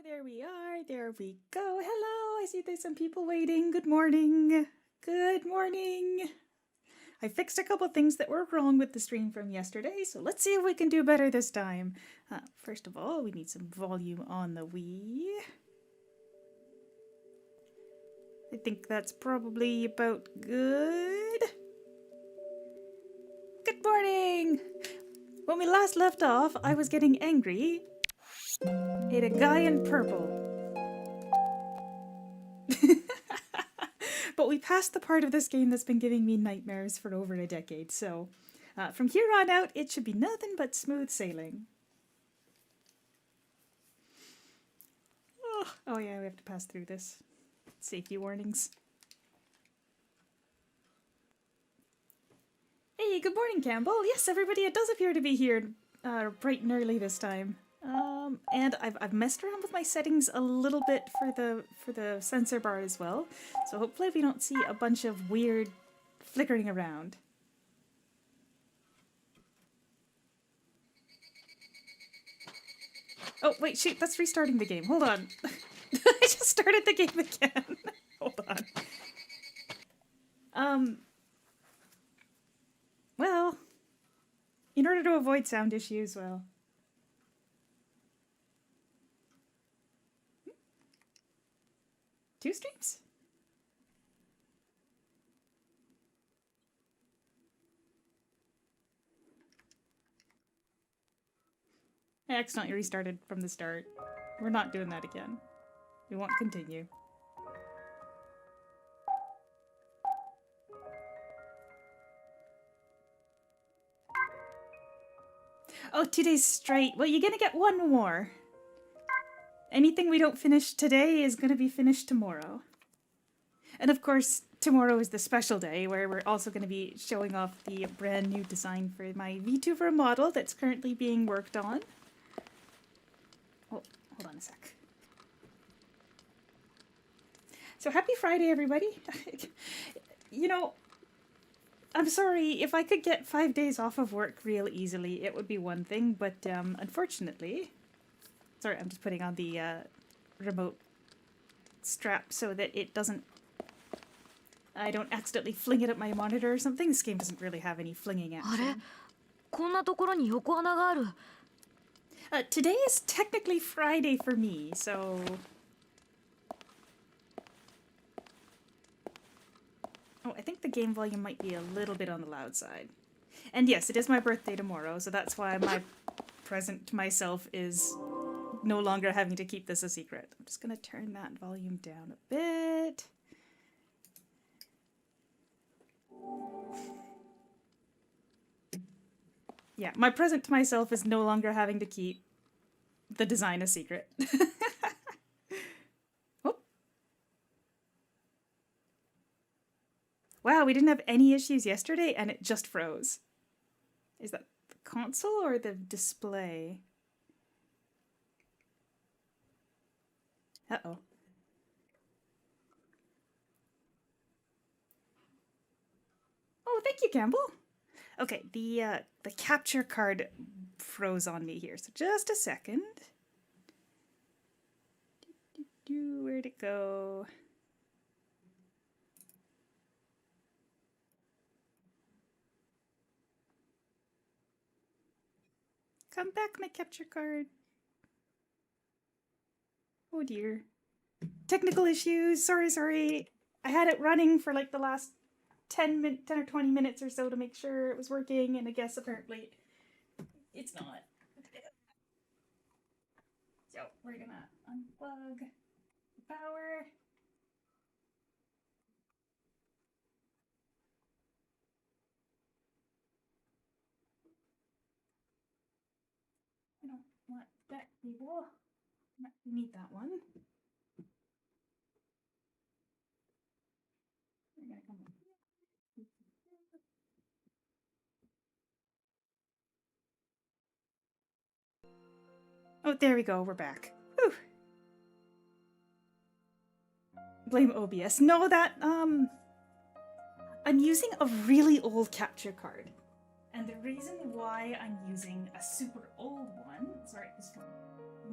there we are. There we go. Hello. I see there's some people waiting. Good morning. Good morning. I fixed a couple things that were wrong with the stream from yesterday, so let's see if we can do better this time. First of all, we need some volume on the Wii. I think that's probably about good. Good morning! When we last left off, I was getting angry at a guy in purple. But we passed the part of this game that's been giving me nightmares for over a decade, so from here on out, it should be nothing but smooth sailing. Oh yeah, we have to pass through this. Safety warnings. Hey, good morning, Campbell. Yes, everybody, it does appear to be here bright and early this time. And I've messed around with my settings a little bit for the sensor bar as well. So hopefully we don't see a bunch of weird flickering around. Oh, wait, shoot, that's restarting the game. Hold on. I just started the game again. Hold on. Well, in order to avoid sound issues, well... Two streams? I accidentally restarted from the start. We're not doing that again. We won't continue. Oh, 2 days straight. Well, you're gonna get one more. Anything we don't finish today is gonna be finished tomorrow. And of course, tomorrow is the special day where we're also gonna be showing off the brand new design for my VTuber model that's currently being worked on. Oh, hold on a sec. So happy Friday, everybody. You know, I'm sorry, if I could get 5 days off of work real easily, it would be one thing, but unfortunately... Sorry, I'm just putting on the remote strap so that it doesn't... I don't accidentally fling it at my monitor or something. This game doesn't really have any flinging action. Today is technically Friday for me, so... Oh, I think the game volume might be a little bit on the loud side. And yes, it is my birthday tomorrow, so that's why my present to myself is no longer having to keep this a secret. I'm just going to turn that volume down a bit. Yeah, my present to myself is no longer having to keep the design a secret. Oh. Wow, we didn't have any issues yesterday and it just froze. Is that the console or the display? Uh-oh. Oh, thank you, Campbell. Okay, the capture card froze on me here, so just a second. Where'd it go? Come back, my capture card. Oh dear. Technical issues. Sorry. I had it running for like the last 10 or 20 minutes or so to make sure it was working, and I guess apparently it's not. So we're gonna unplug the power. I don't want that cable. We need that one. We're gonna come in. Oh, there we go. We're back. Whew. Blame OBS. No, that, I'm using a really old capture card. And the reason why I'm using a super old one... Sorry, just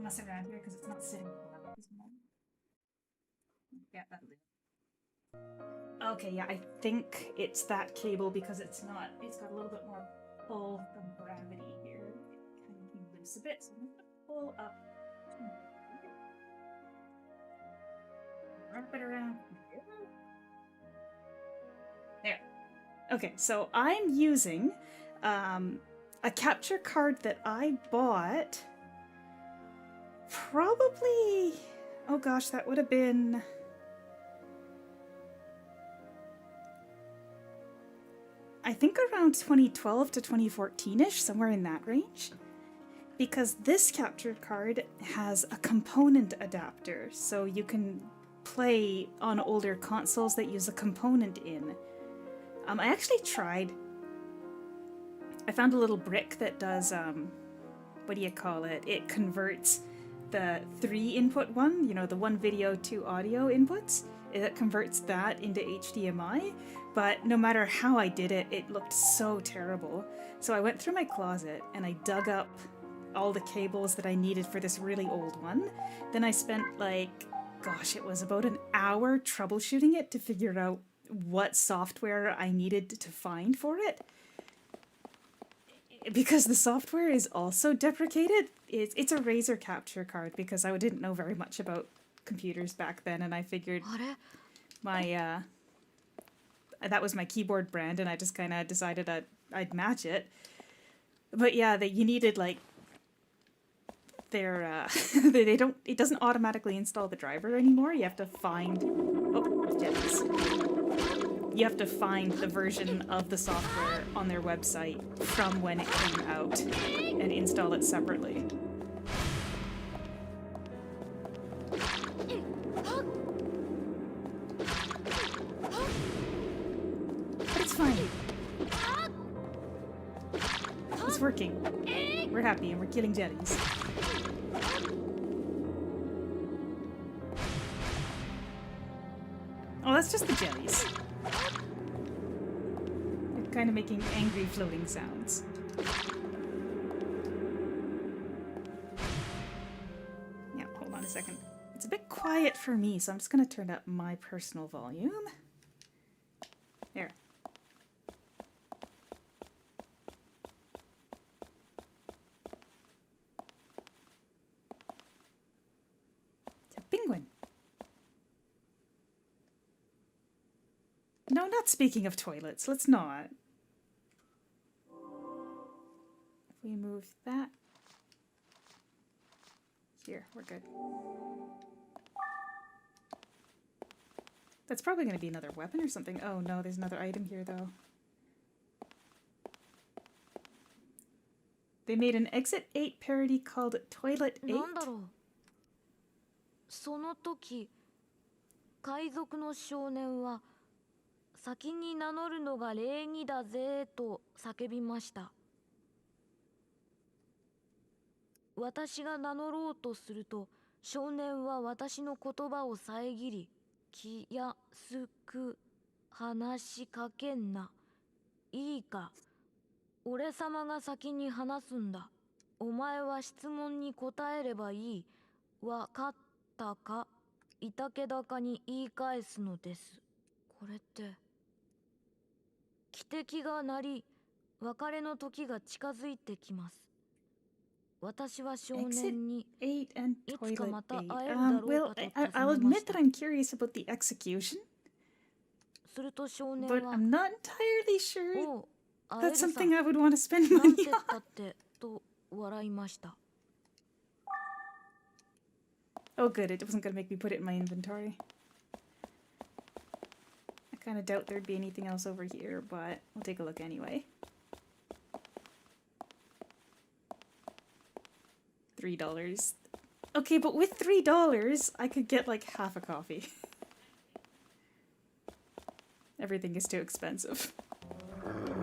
mess around here because it's not sitting well. Yeah, that'll do. Okay, yeah, I think it's that cable because it's not. It's got a little bit more pull from gravity here. It kind of loose a bit, so I'm gonna pull up. Wrap it around here. There. Okay, so I'm using a capture card that I bought probably. Oh gosh, that would have been. I think around 2012 to 2014-ish, somewhere in that range. Because this capture card has a component adapter, so you can play on older consoles that use a component in. I actually tried. I found a little brick that does, what do you call it? It converts the 3-input one, you know, the 1 video, 2 audio inputs. It converts that into HDMI, but no matter how I did it, it looked so terrible. So I went through my closet and I dug up all the cables that I needed for this really old one. Then I spent gosh, it was about an hour troubleshooting it to figure out what software I needed to find for it. Because the software is also deprecated. It's a Razer capture card because I didn't know very much about computers back then, and I figured my that was my keyboard brand, and I just kind of decided I'd match it. But yeah, you needed their they don't, it doesn't automatically install the driver anymore. You have to find you have to find the version of the software on their website from when it came out and install it separately. But it's fine. It's working. We're happy and we're killing jellies. Oh, that's just the jellies. They're kind of making angry floating sounds. Yeah, hold on a second. It's a bit quiet for me, so I'm just going to turn up my personal volume. There. It's a penguin. No, not speaking of toilets. Let's not. If we move that. Here, we're good. That's probably going to be another weapon or something. Oh no, there's another item here though. They made an Exit 8 parody called Toilet 8. その時、海賊の少年は先に名乗るのが礼儀だぜと叫びました。私が名乗ろうとすると、少年は私の言葉を遮り、気安く話しかけんな。いいか、俺様が先に話すんだ。お前は質問に答えればいい。わかったか。いたけだかに言い返すのです。これって。汽笛が鳴り、別れの時が近づいてきます。私は少年に 8 and いつかまた Toilet 会えるだろうかと尋ねま well, した。 I'll admit that I'm curious about the execution, すると少年 but は I'm not entirely sure おう、会え that's るさ。 something I would want to spend なん money てった on. ってと笑いました。 Oh good, it wasn't going to make me put it in my inventory. I kind of doubt there'd be anything else over here, but we'll take a look anyway. $3. Okay, but with $3, I could get like half a coffee. Everything is too expensive.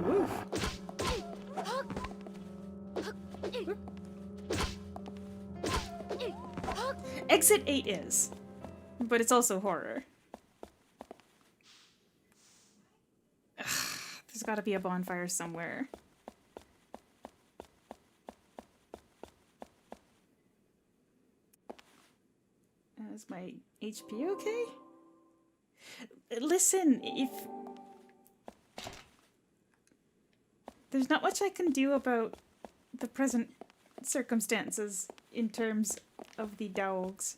Woof. Exit 8 is, but it's also horror. Ugh, there's gotta be a bonfire somewhere. Is my HP okay? Listen, if... There's not much I can do about the present circumstances in terms of the dogs.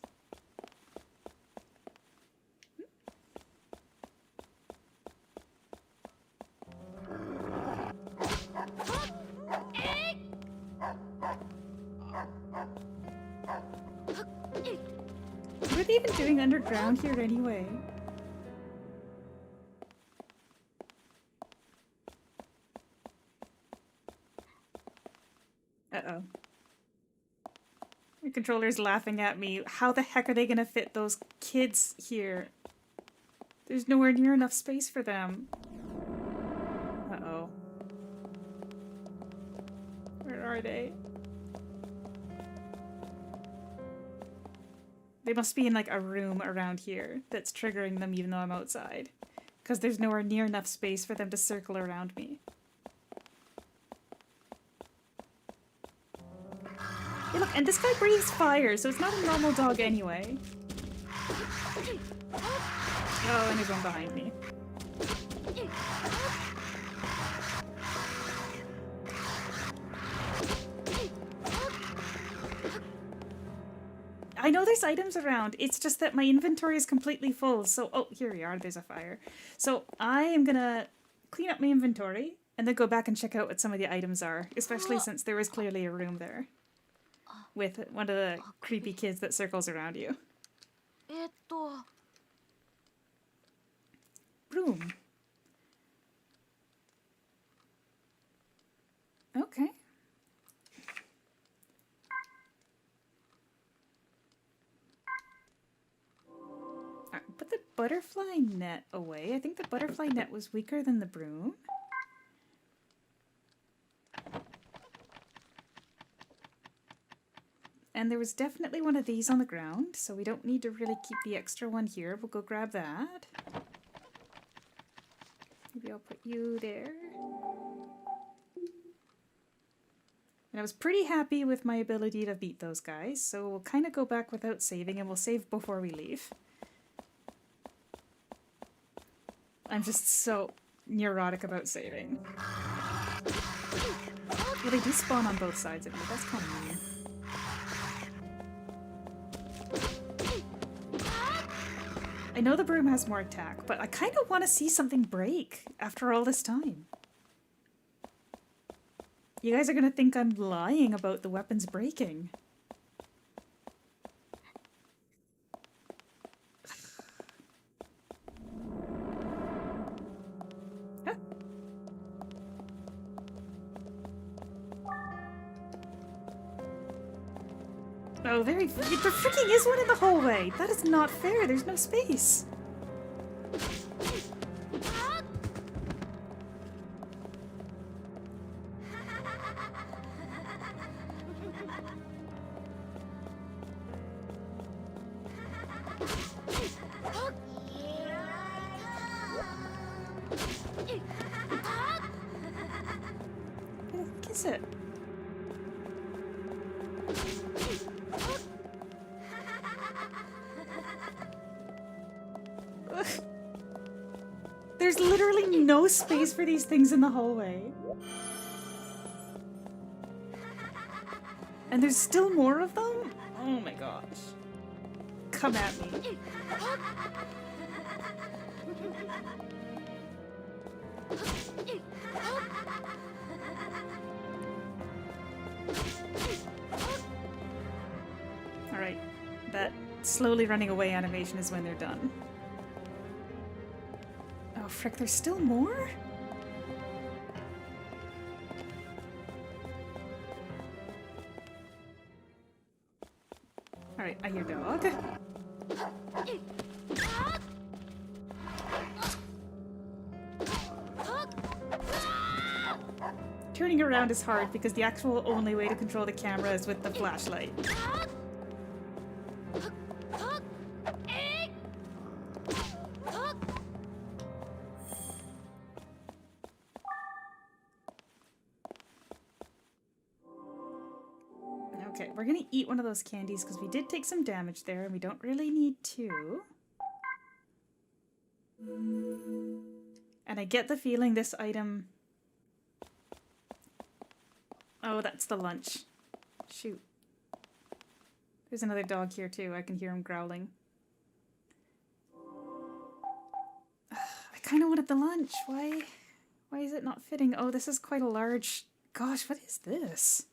What are they even doing underground here anyway? Uh-oh. My controller's laughing at me. How the heck are they gonna fit those kids here? There's nowhere near enough space for them. Uh-oh. Where are they? They must be in like a room around here that's triggering them even though I'm outside. Because there's nowhere near enough space for them to circle around me. Hey, look, and this guy breathes fire, so it's not a normal dog anyway. Oh, and there's one behind me. I know there's items around, it's just that my inventory is completely full, so... Oh, here we are, there's a fire. So I am gonna clean up my inventory, and then go back and check out what some of the items are, especially since there was clearly a room there. With one of the creepy kids that circles around you. Room. Okay. Alright, put the butterfly net away. I think the butterfly net was weaker than the broom. And there was definitely one of these on the ground, so we don't need to really keep the extra one here. We'll go grab that. Maybe I'll put you there. And I was pretty happy with my ability to beat those guys, so we'll kind of go back without saving, and we'll save before we leave. I'm just so neurotic about saving. Well, they do spawn on both sides of me. That's kind of mean. I know the broom has more attack, but I kind of want to see something break after all this time. You guys are going to think I'm lying about the weapons breaking. Huh? Oh, there freaking is one in the hallway! That is not fair, there's no space. What is it? Ugh. There's literally no space for these things in the hallway. And there's still more of them? Oh my gosh. Come at me. Alright, that slowly running away animation is when they're done. Oh frick, there's still more? Alright, I hear dog. Turning around is hard because the actual only way to control the camera is with the flashlight. we're gonna eat one of those candies because we did take some damage there and we don't really need to. And I get the feeling this item... Oh, that's the lunch. Shoot. There's another dog here too. I can hear him growling. I kind of wanted the lunch. Why is it not fitting? Oh, this is quite a large... Gosh, what is this?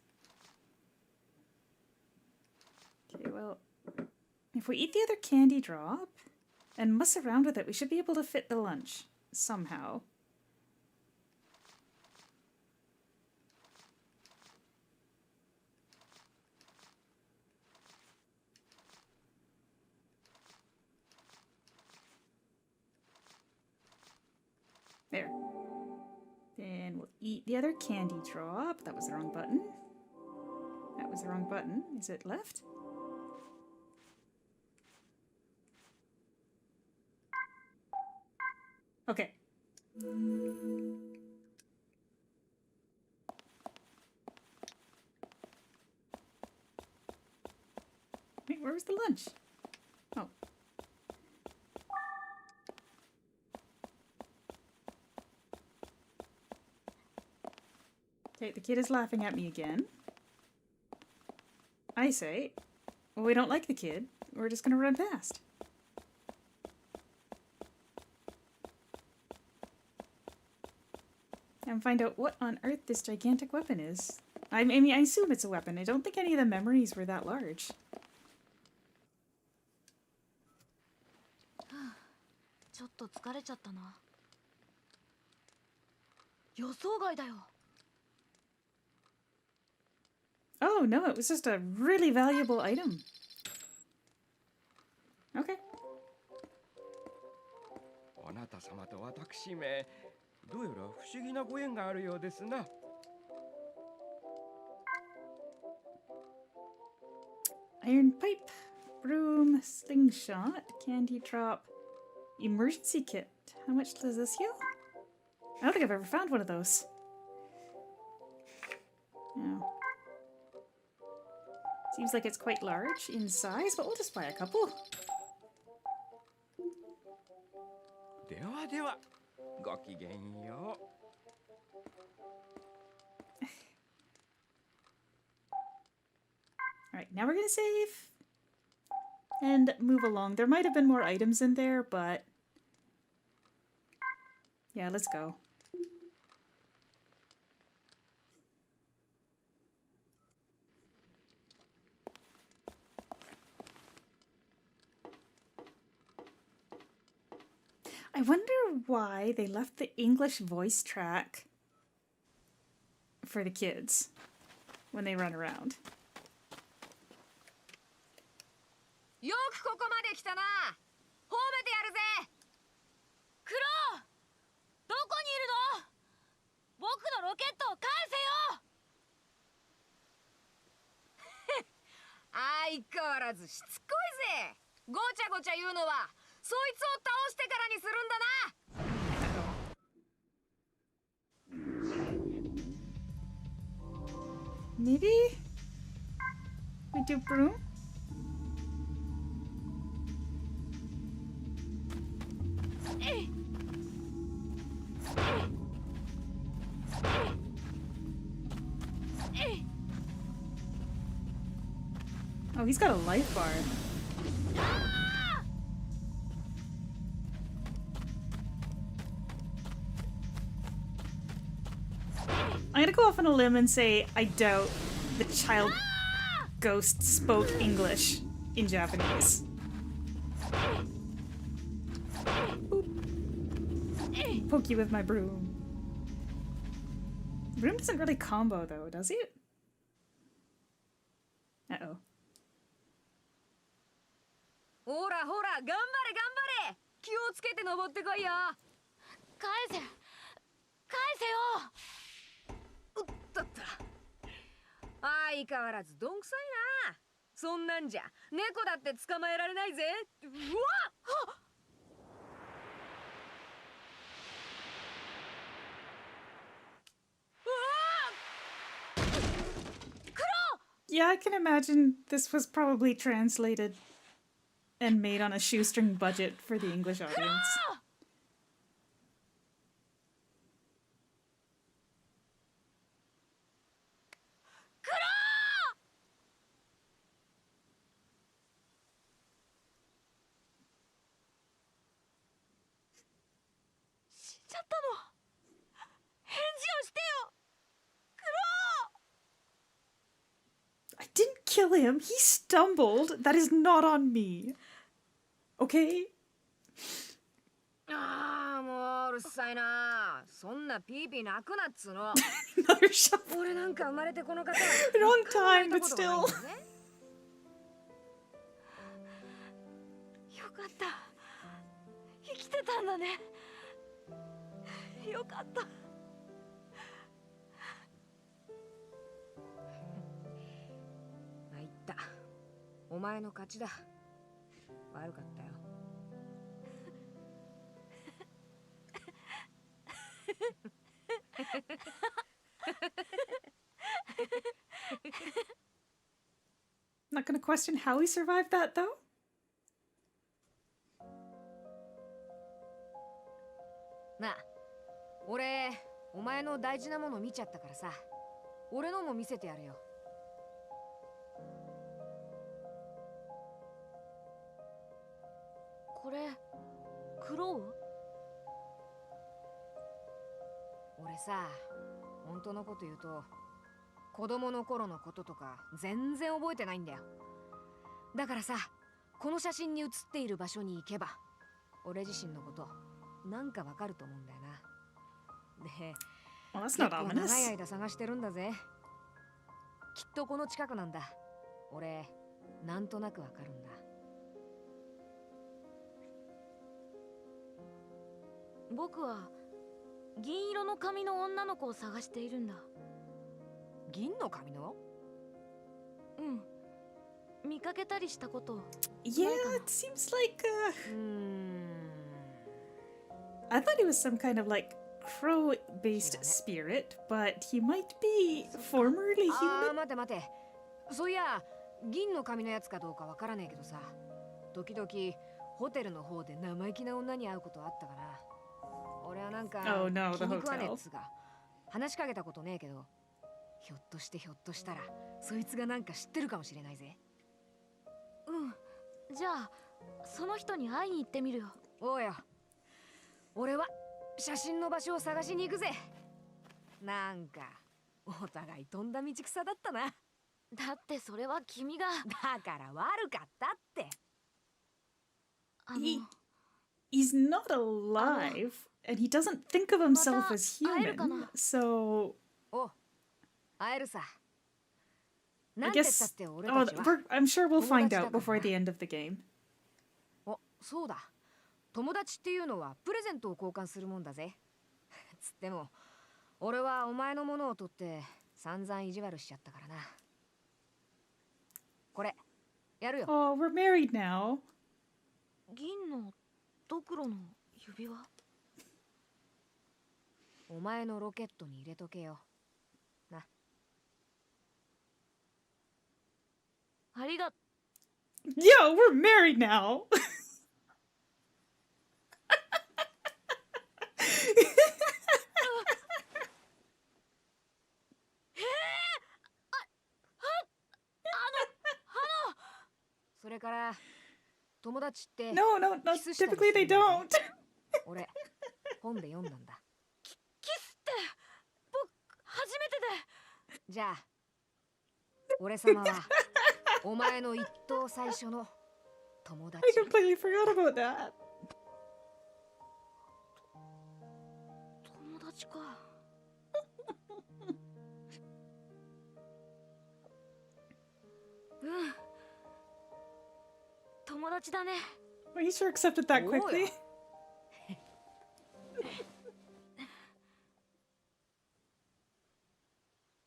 Okay, well, if we eat the other candy drop and muss around with it, we should be able to fit the lunch somehow. There. Then we'll eat the other candy drop. That was the wrong button. That was the wrong button. Is it left? Okay. Wait, where was the lunch? Oh. Okay, the kid is laughing at me again. I say, well, we don't like the kid. We're just gonna run past. And find out what on earth this gigantic weapon is. I mean, I assume it's a weapon. I don't think any of the memories were that large. ちょっと疲れちゃったな。予想外だよ。 Oh, no, it was just a really valuable item. Okay. あなた様と私め、どうやら不思議なご縁があるようですな。Iron pipe, broom, slingshot, candy drop, emergency kit. How much does this heal? I don't think I've ever found one of those. No. Seems like it's quite large in size, but we'll just buy a couple. ではでは、ごきげんよう。Alright, now we're gonna save and move along. There might have been more items in there, but yeah, let's go. I wonder why they left the English voice track for the kids when they run around. よくここまで来たな。褒めてやるぜ。クロウ、どこにいるの？僕のロケットを返せよ。相変わらずしつこいぜ。ごちゃごちゃ言うのはそいつを倒してからにするんだな。 Maybe we do broom? Oh, he's got a life bar. I'm gonna go off on a limb and say I doubt the child ghost spoke English in Japanese. Boop. Poke you with my broom. Broom doesn't really combo though, does it? Uh-oh. ほらほら、頑張れ頑張れ。気をつけて登ってこいよ。返せよ。うっとった。相変わらずどんくさいな。そんなんじゃ猫だって捕まえられないぜ。うわっ。Yeah, I can imagine this was probably translated and made on a shoestring budget for the English audience. 死んじゃったの。返事をしてよ。クロ I didn't kill him. He stumbled. That is not on me. Okay? ああ、もううるさいな。そんなピーピー泣くなっつうの。Another shot. 俺なんか生まれてこの方 Wrong time, but 考えたことも よ still. ないんだぜ。かった。生きてたんだね。よかった。参った。お前の勝ちだ。悪かったよ。Not gonna question how he survived that, though. なあ、俺、お前の大事なもの見ちゃったからさ、俺のも見せてやるよ。これ、クロウ？俺さ、本当のこと言うと、子供の頃のこととか全然覚えてないんだよ。だからさ、この写真に写っている場所に行けば、俺自身のことなんかわかると思うんだよな。で、 Well, that's 結 not 構長い ominous. 間探してるんだぜ。きっとこの近くなんだ。俺、なんとなくわかるんだ。僕は銀色の髪の女の子を探しているんだ。銀の髪の？うん。見かけたりしたこと。 Yeah, it seems like, うーん。 I thought he was some kind of, like, crow-based spirit, but he might be formerly ああ、 human? 待て待て。そういや、銀の髪のやつかどうかわからねえけどさ、時々ホテルの方で生意気な女に会うことあったかな。俺はなんか、 Oh no, 気 the に食わねえ hotel. っつが、話しかけたことねえけど、ひょっとしたら、そいつがなんか知ってるかもしれないぜ。うん。じゃあ、その人に会いに行ってみるよ。おうよ。俺は写真の場所を探しに行くぜ。なんか、お互い飛んだ道草だったな。だってそれは君が。だから悪かったって。He- He's not alive, and he doesn't think of himself as human, so お、会えるさ。 I なんてったっ guess... て俺 Oh, たちは。 I'm sure we'll find 友達だ out からな。 before the end of the game. お、そうだ。友達っていうのはプレゼントを交換するもんだぜ。つっても、俺はお前のものを取って散々意地悪しちゃったからな。これ、やるよ。 Oh, we're married now. 銀のドクロの指輪。お前のロケットに入れとけよ。な。ありが。 Yo, we're married now. それから、友達って No, no, no. Typically they don't. 俺、本で読んだんだ。キスって僕初めてで。じゃあ、俺様はお前の一等最初の友達。 I completely forgot about that. 友達か。うん。友達だね。 Well, he sure accepted that Oh, quickly. yeah.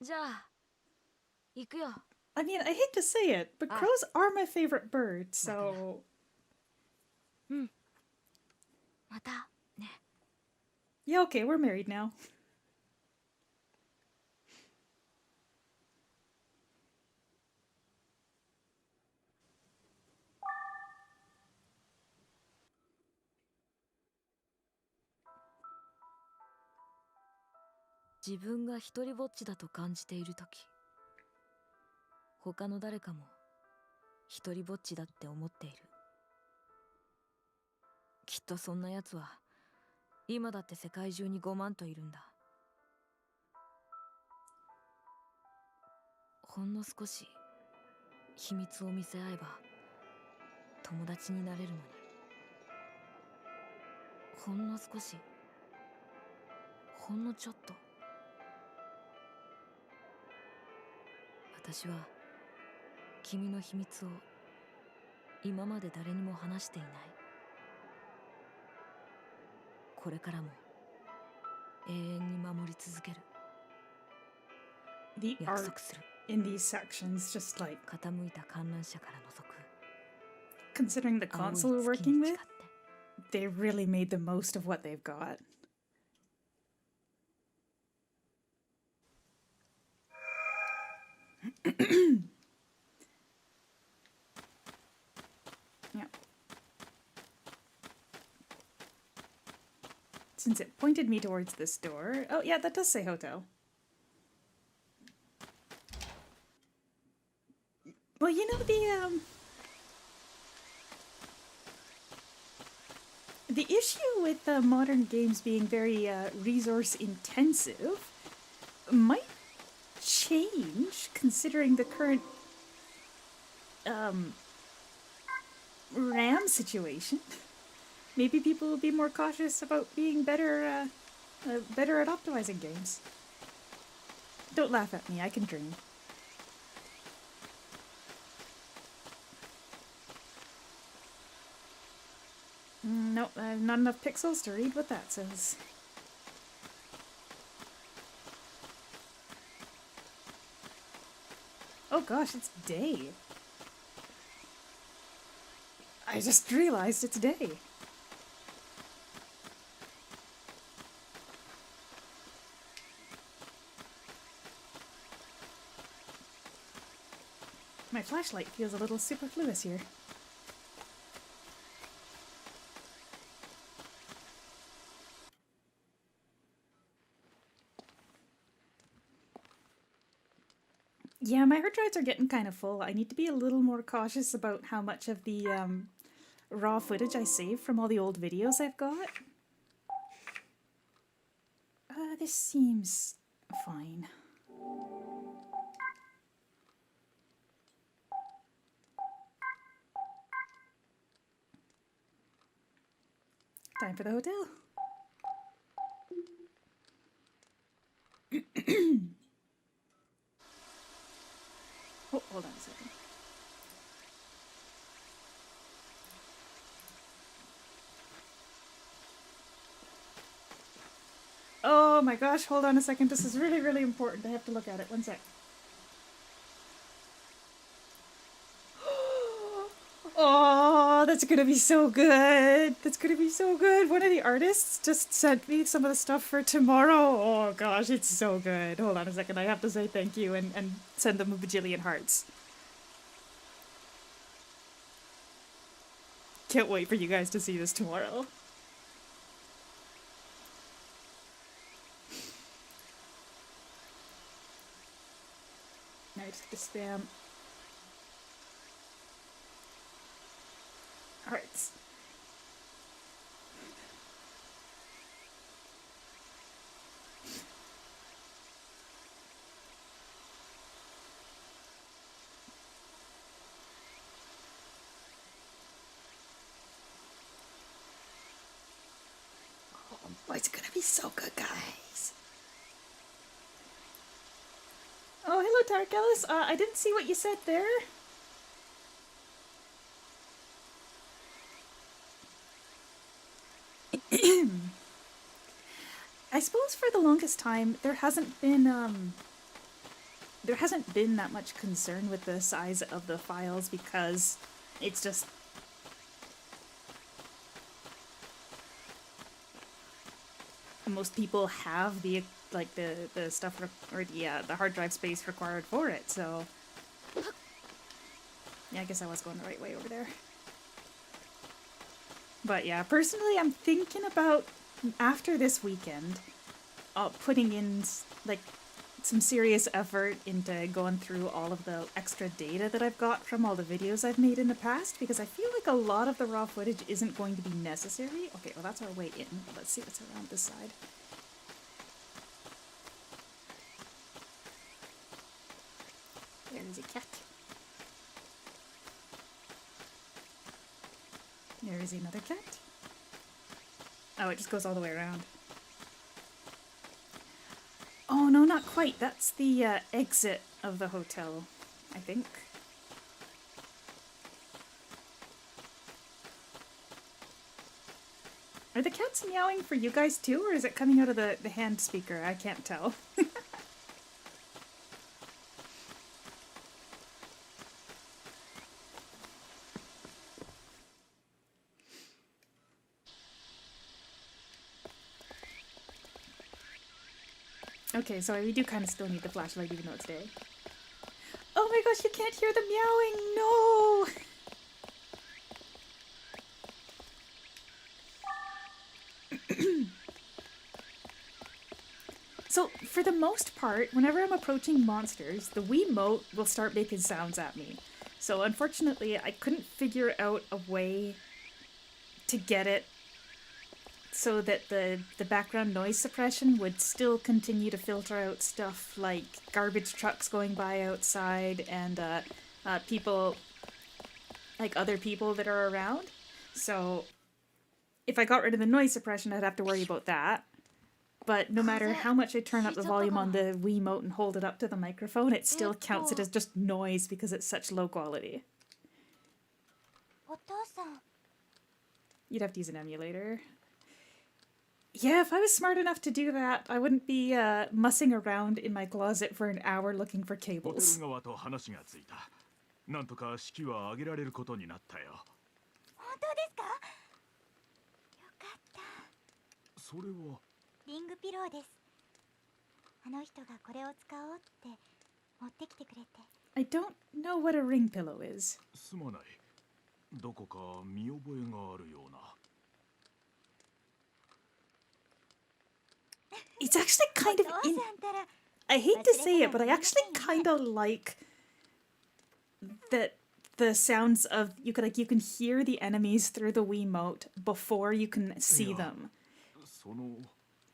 じゃあ行くよ。 I mean, I hate to say it, but crows are my favorite bird, so... またね。 Yeah, okay, we're married now. 自分が一人ぼっちだと感じているとき、他の誰かも一人ぼっちだって思っている。きっとそんな奴は今だって世界中に5万といるんだ。ほんの少し秘密を見せ合えば友達になれるのに。ほんの少し、ほんのちょっと。私は君の秘密を今まで誰にも話していない。これからも永遠に守り続ける。 The 約 art 束する。 in these sections, just like 傾いた観覧車から覗く considering the 青い console we're 月 working に誓 with, って。 they really made the most of what they've got. Yeah. Since it pointed me towards this door. Oh, yeah, that does say hotel. Well, you know, the issue with modern games being very resource intensive might change considering the current RAM situation. Maybe people will be more cautious about being better better at optimizing games. Don't laugh at me, I can dream. Nope, not enough pixels to read what that says. Oh gosh, it's day. I just realized it's day. My flashlight feels a little superfluous here. Yeah, my hard drives are getting kind of full. I need to be a little more cautious about how much of the raw footage I save from all the old videos I've got. This seems fine. Time for the hotel. Oh, hold on a second. Oh my gosh, hold on a second. This is really, really important. I have to look at it. One sec. Oh, that's gonna be so good. That's gonna be so good. One of the artists just sent me some of the stuff for tomorrow. Oh gosh, it's so good. Hold on a second. I have to say thank you and send them a bajillion hearts. Can't wait for you guys to see this tomorrow. Now I just have to spam. Hearts. Oh, it's gonna be so good, guys. Oh, hello, Tarkelis. I didn't see what you said there. I suppose for the longest time there hasn't been that much concern with the size of the files because it's just most people have the stuff or the hard drive space required for it, so yeah, I guess I was going the right way over there. But yeah, personally, I'm thinking about, after this weekend, putting in like some serious effort into going through all of the extra data that I've got from all the videos I've made in the past, because I feel like a lot of the raw footage isn't going to be necessary. Okay, well that's our way in. Let's see what's around this side. There's a cat. There is another cat. Oh, it just goes all the way around. Oh, no, not quite. That's the exit of the hotel, I think. Are the cats meowing for you guys too, or is it coming out of the hand speaker? I can't tell. Okay, so we do kind of still need the flashlight even though it's day. Oh my gosh, you can't hear the meowing! No! So, for the most part, whenever I'm approaching monsters, the Wiimote will start making sounds at me. So, unfortunately, I couldn't figure out a way to get it so that the background noise suppression would still continue to filter out stuff like garbage trucks going by outside and people, like other people that are around. So if I got rid of the noise suppression, I'd have to worry about that. But no matter how much I turn up the volume on the Wiimote and hold it up to the microphone, it still counts it as just noise because it's such low quality. You'd have to use an emulator. Yeah, if I was smart enough to do that, I wouldn't be mussing around in my closet for an hour looking for cables. なんとか式は挙げられることになったよ。本当ですか？よかった。それはリングピローです。あの人がこれを使おうって持ってきてくれて。I don't know what a ring pillow is. すまない。どこか見覚えがあるような。It's actually kind of I hate to say it, but I actually kind of like that the sounds of you can hear the enemies through the Wiimote before you can see them.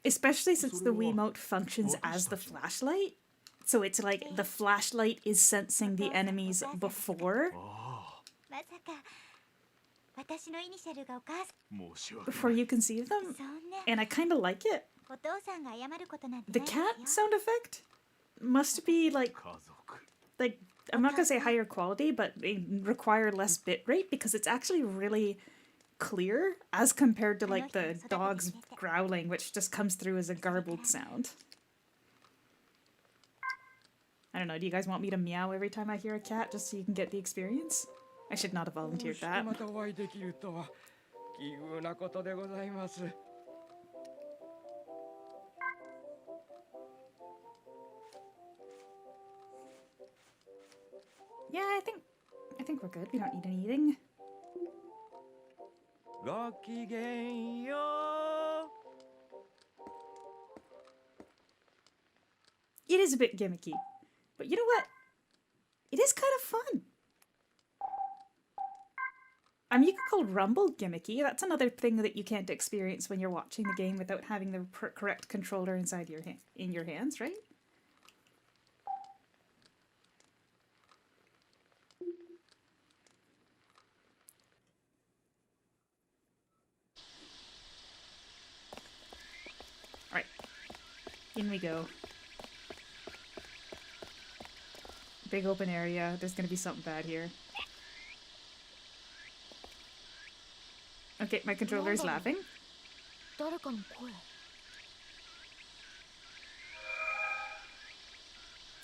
Especially since the Wiimote functions as the flashlight. So it's like the flashlight is sensing the enemies before you can see them. And I kind of like it. The cat sound effect must be like I'm not gonna say higher quality, but they require less bitrate because it's actually really clear as compared to like the dog's growling, which just comes through as a garbled sound. I don't know, do you guys want me to meow every time I hear a cat just so you can get the experience? I should not have volunteered that. Yeah, I think we're good. We don't need anything. It is a bit gimmicky. But you know what? It is kind of fun. I mean, you could call Rumble gimmicky. That's another thing that you can't experience when you're watching the game without having the correct controller inside in your hands, right? Alright. In we go. Big open area. There's gonna be something bad here. Okay, my controller is laughing.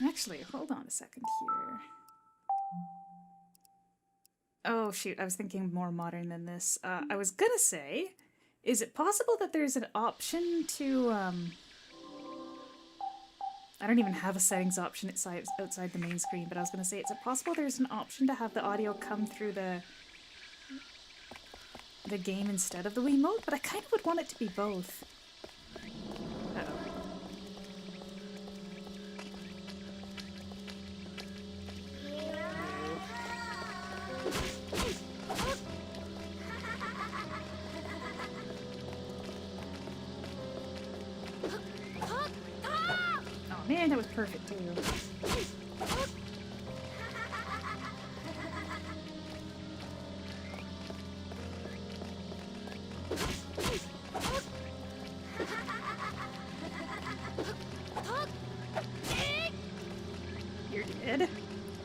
Actually, hold on a second here. Oh shoot, I was thinking more modern than this. I was gonna say, is it possible that there's an option to, I don't even have a settings option outside the main screen, but I was gonna say, is it possible there's an option to have the audio come through the game instead of the Wiimote? But I kind of would want it to be both. Uh-oh. Oh man, that was perfect too. You're dead.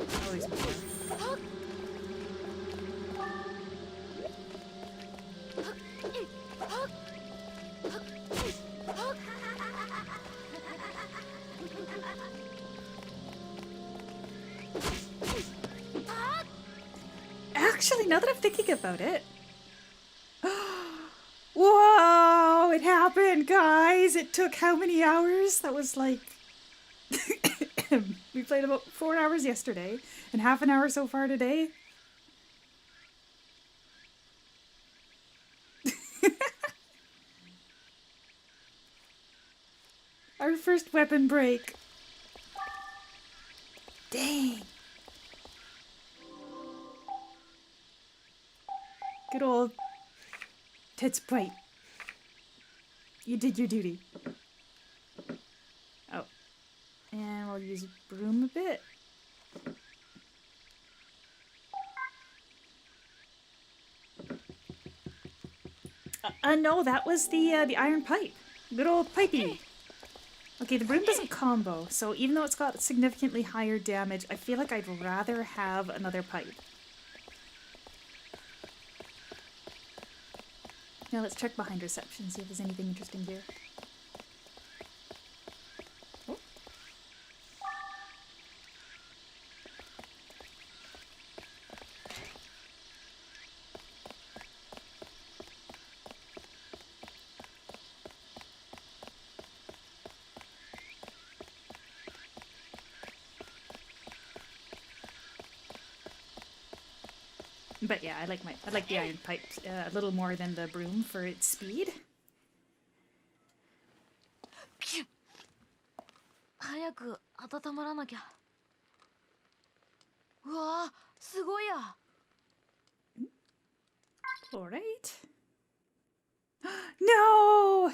Oh, there's more. Actually, now that I'm thinking about it. Whoa! It happened, guys! It took how many hours? That was like... we played about 4 hours yesterday, and half an hour so far today. Our first weapon break. Dang. Good old Tits Bite. You did your duty. Oh. And we'll use broom a bit. No, that was the iron pipe. Good old pipey. Okay, the broom doesn't combo, so even though it's got significantly higher damage, I feel like I'd rather have another pipe. Now let's check behind reception, see if there's anything interesting here. Oh. But yeah, I like the iron pipe a little more than the broom for its speed. 早く温まらなきゃ。うわー、すごいや。All right. No!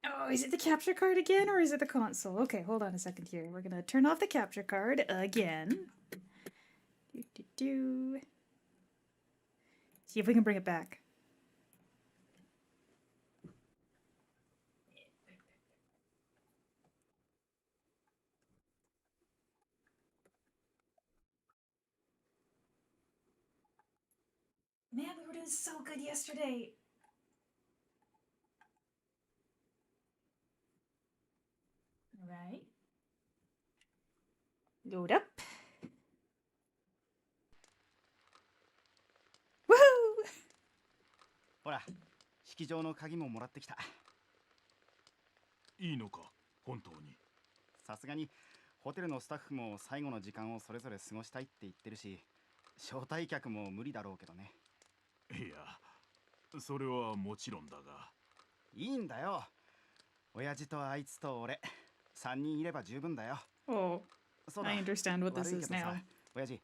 Oh, is it the capture card again, or is it the console? Okay, hold on a second here. We're gonna turn off the capture card again. See if we can bring it back. Man, we were doing so good yesterday. All right. Load up. Woohoo! ほら、式場の鍵ももらってきた。いいのか、本当に。さすがにホテルのスタッフも最後の時間をそれぞれ過ごしたいって言ってるし、招待客も無理だろうけどね。いや、それはもちろんだが。いいんだよ。親父とあいつと俺、3人いれば十分だよ。Oh, そうだ。 I understand what this 悪い is けどさ now. 親父、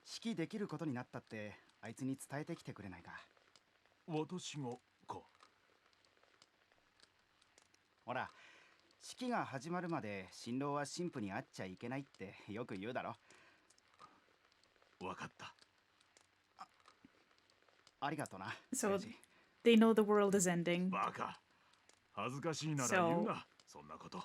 式できることになったってあいつに伝えてきてくれないか。私がか。ほら、式が始まるまで新郎は新婦に会っちゃいけないってよく言うだろ。わかった。ありがとな。 So 親父。 they know the world is ending. バカ。恥ずかしいなら言うな、そんなこと。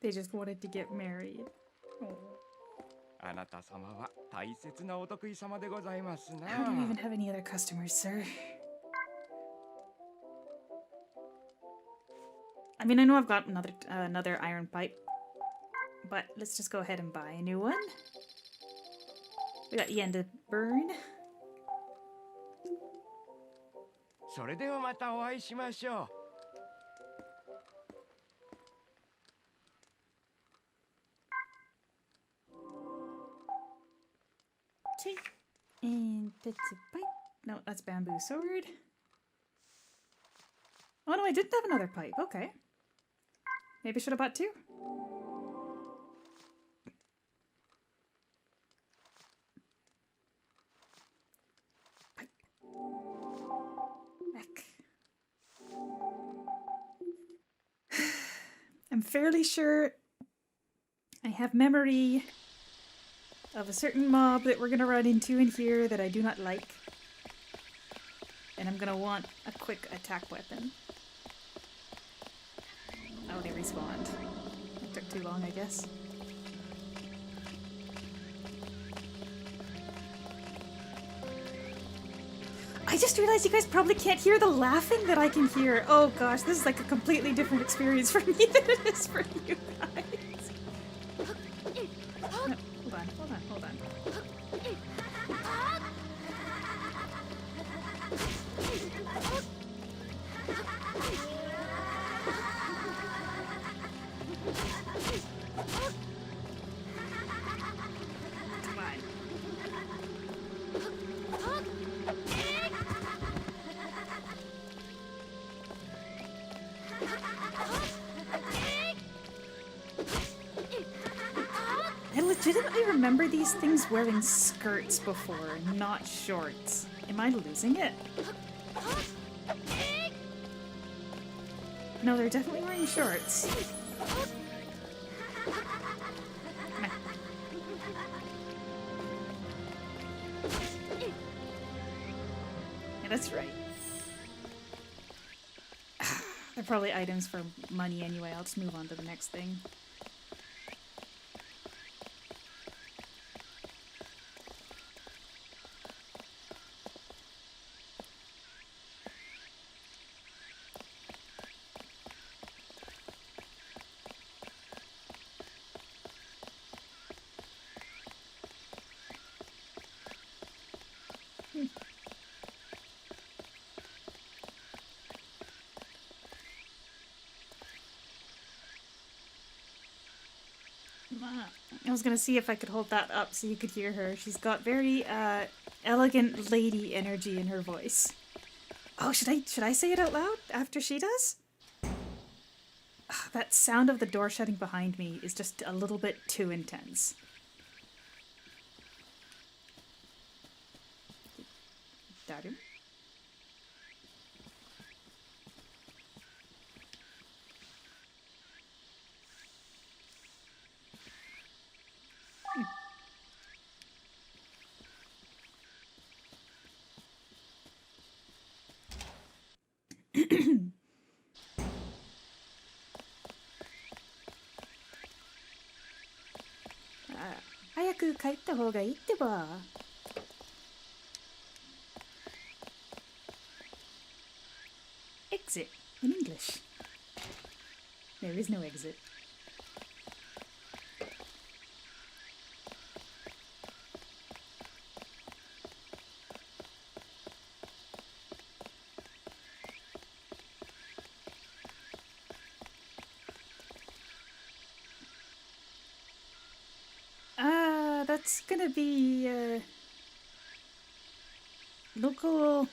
They just wanted to get married. Oh. あなた様は大切なお得意様でございますな。 How do we even have any other customers, sir? I mean, I know I've got another iron pipe, but let's just go ahead and buy a new one. We got yen to burn. それではまたお会いしましょう。 Okay. And that's a pipe. No, that's bamboo sword. Oh no, I didn't have another pipe. Okay. Maybe I should have bought two. Pipe. Heck. I'm fairly sure I have memory of a certain mob that we're going to run into in here that I do not like. And I'm going to want a quick attack weapon. Oh, they respawned. It took too long, I guess. I just realized you guys probably can't hear the laughing that I can hear. Oh gosh, this is like a completely different experience for me than it is for you guys. No, hold on, hold on, hold on. Come on. I legitimately remember these things wearing skirts before, not shorts. Am I losing it? No, they're definitely wearing shorts. Come on. Yeah, that's right. They're probably items for money anyway. I'll just move on to the next thing. I was gonna see if I could hold that up so you could hear her. She's got very elegant lady energy in her voice. Oh, should I say it out loud after she does? That sound of the door shutting behind me is just a little bit too intense. Daru?早く帰った方がいいってば。Exit in English. There is no exit. That's gonna be local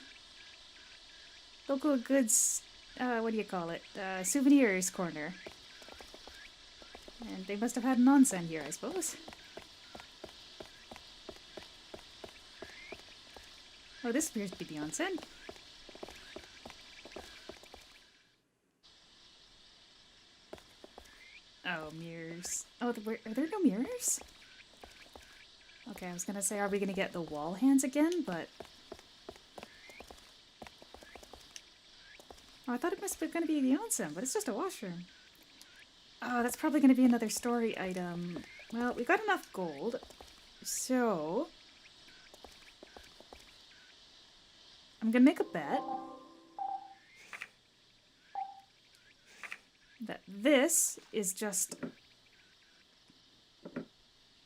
goods, what do you call it? Souvenirs corner. And they must have had an onsen here, I suppose. Oh, this appears to be the onsen. Oh, mirrors. Oh, are there no mirrors? Okay, I was gonna say, are we gonna get the wall hands again, but... Oh, I thought it must be gonna be the onsen, but it's just a washroom. Oh, that's probably gonna be another story item. Well, we got enough gold, so... I'm gonna make a bet that this is just...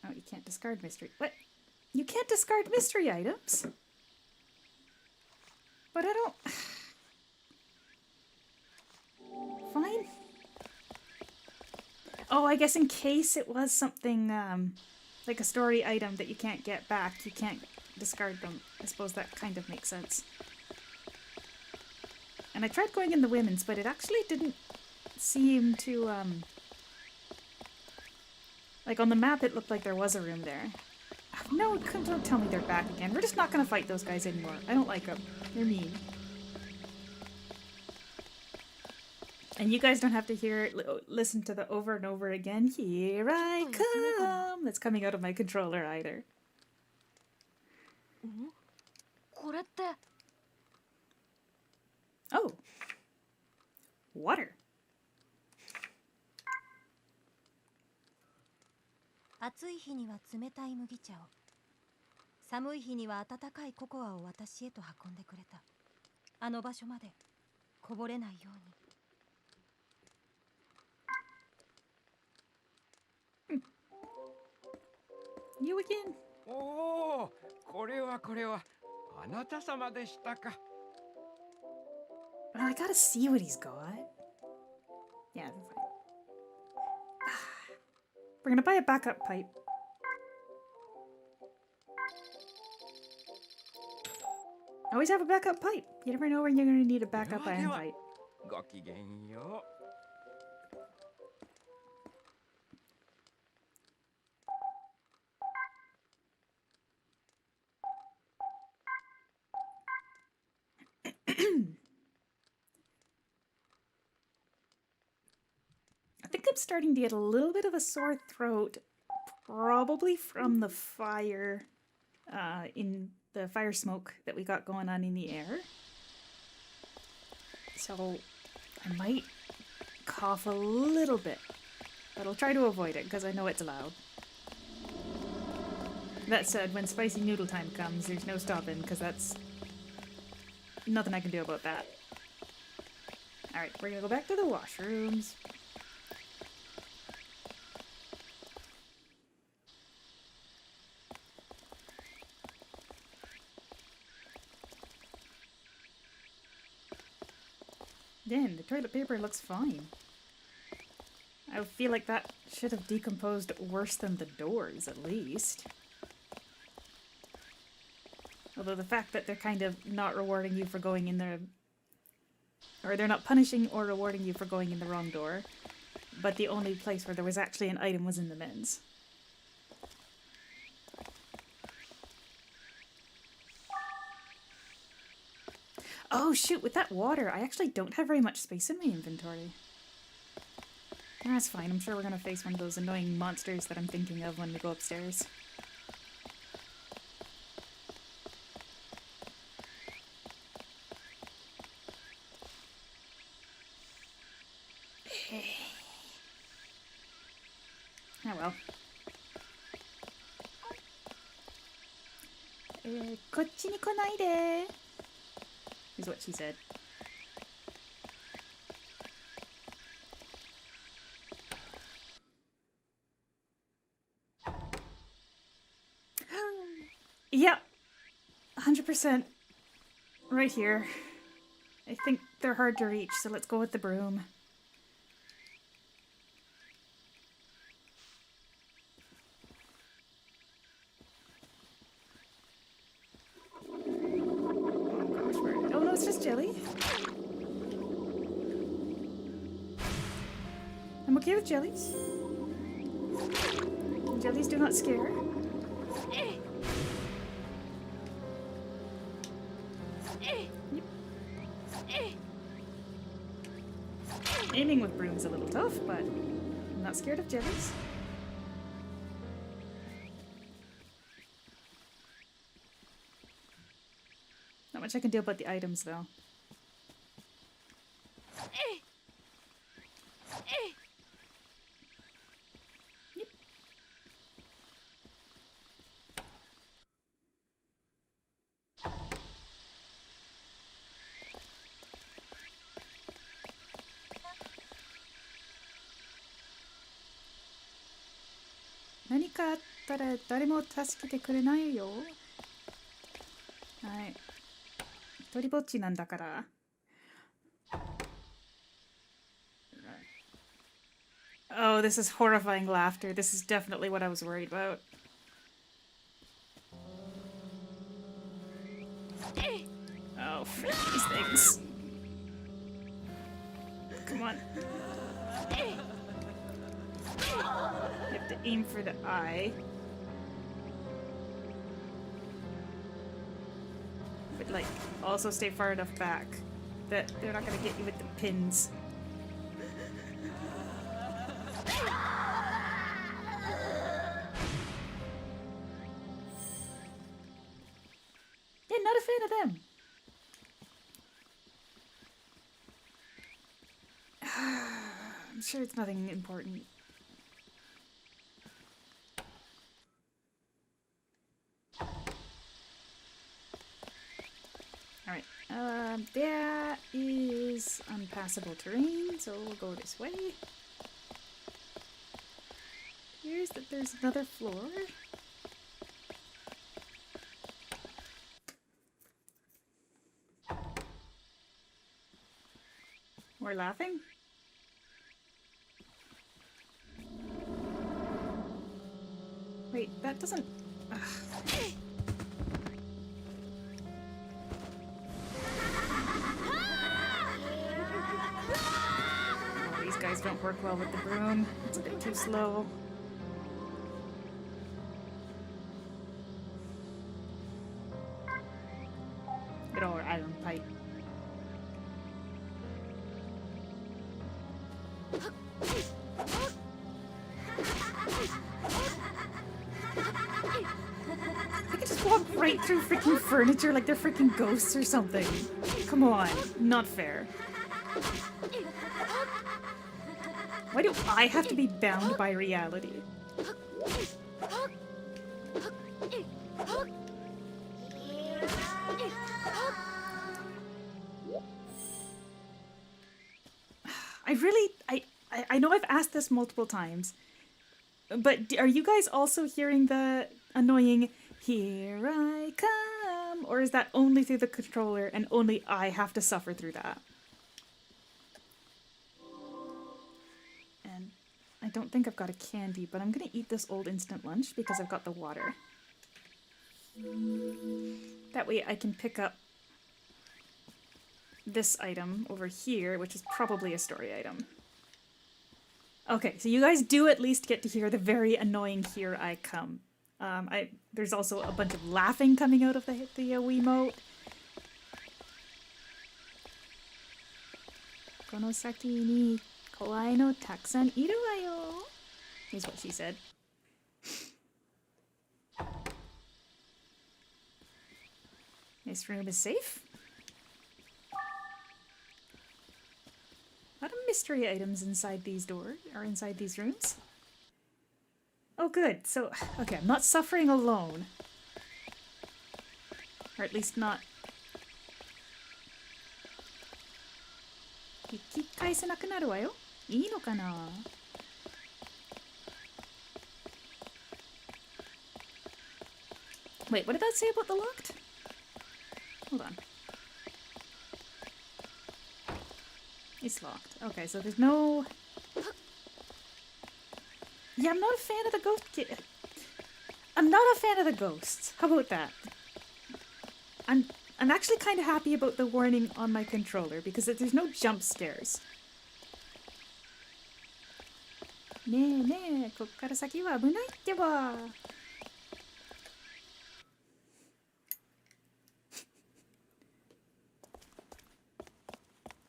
Oh, you can't discard mystery. What? You can't discard mystery items? But I don't... Fine. Oh, I guess in case it was something, like a story item that you can't get back, you can't discard them. I suppose that kind of makes sense. And And I tried going in the women's, but it actually didn't seem to, like on the map it looked like there was a room there. No, don't tell me they're back again. We're just not gonna fight those guys anymore. I don't like them. They're mean. And you guys don't have to hear it, listen to the over and over again. Here I come. That's coming out of my controller either. これって Oh. Water. 暑い日には冷たい麦茶を、寒い日には温かいココアを私へと運んでくれた。あの場所までこぼれないように。 You again. おお、これはあなた様でしたか。I gotta see what he's got. Yeah, that's fine. We're gonna buy a backup pipe. Always have a backup pipe. You never know when you're gonna need a backup iron pipe. ごきげんよう。I think I'm starting to get a little bit of a sore throat, probably from the fire, in the fire smoke that we got going on in the air. So I might cough a little bit, but I'll try to avoid it because I know it's loud. That said, when spicy noodle time comes, there's no stopping because that's nothing I can do about that. Alright, we're gonna go back to the washrooms. Then the toilet paper looks fine. I feel like that should have decomposed worse than the doors, at least. Although the fact that they're kind of not rewarding you for going in the... or they're not punishing or rewarding you for going in the wrong door, but the only place where there was actually an item was in the men's. Oh shoot, with that water, I actually don't have very much space in my inventory. That's fine, I'm sure we're gonna face one of those annoying monsters that I'm thinking of when we go upstairs. Oh well. こっちに来ないで is what she said. Yep. 100%. Right here. I think they're hard to reach, so let's go with the broom. Oh no, it's just jelly. I'm okay with jellies. Jellies do not scare. Yep. Aiming with broom's a little tough, but I'm not scared of jellies. Not much I can do about the items, though. Yep. Nanika attara dare mo tasukete kurenai yo. Right. 一人ぼっちなんだから。Oh, this is horrifying laughter. This is definitely what I was worried about. Oh, frick these things. Come on. You have to aim for the eye. But, like, also stay far enough back that they're not gonna get you with the pins. Yeah, not a fan of them. I'm sure it's nothing important. Alright, that is unpassable terrain, so we'll go this way. Here's that there's another floor. We're laughing? Wait, that doesn't... Ugh. Oh, these guys don't work well with the broom. It's a bit too slow. Good old iron pipe. I could just walk right through freaking furniture like they're freaking ghosts or something. Come on, not fair. Why do I have to be bound by reality? I know I've asked this multiple times, but are you guys also hearing the annoying "Here I come," or is that only through the controller and only I have to suffer through that? And I don't think I've got a candy, but I'm gonna eat this old instant lunch because I've got the water. That way I can pick up this item over here, which is probably a story item. Okay, so you guys do at least get to hear the very annoying "Here I come." There's also a bunch of laughing coming out of the Wiimote. Kono saki ni kawaii no takusan iru wa yo, is what she said. This room is safe. A lot of mystery items inside these doors, or inside these rooms. Oh good, so, okay, I'm not suffering alone. Or at least not... Ikikaise naku naru wa yo? Ii no kana? Wait, what did that say about the locked? Hold on. It's locked. Okay, so there's no... Yeah, I'm not a fan of the ghost kid. I'm not a fan of the ghosts. How about that? I'm actually kind of happy about the warning on my controller because there's no jump scares. Ne ne, kokkara saki wa abunai tte wa.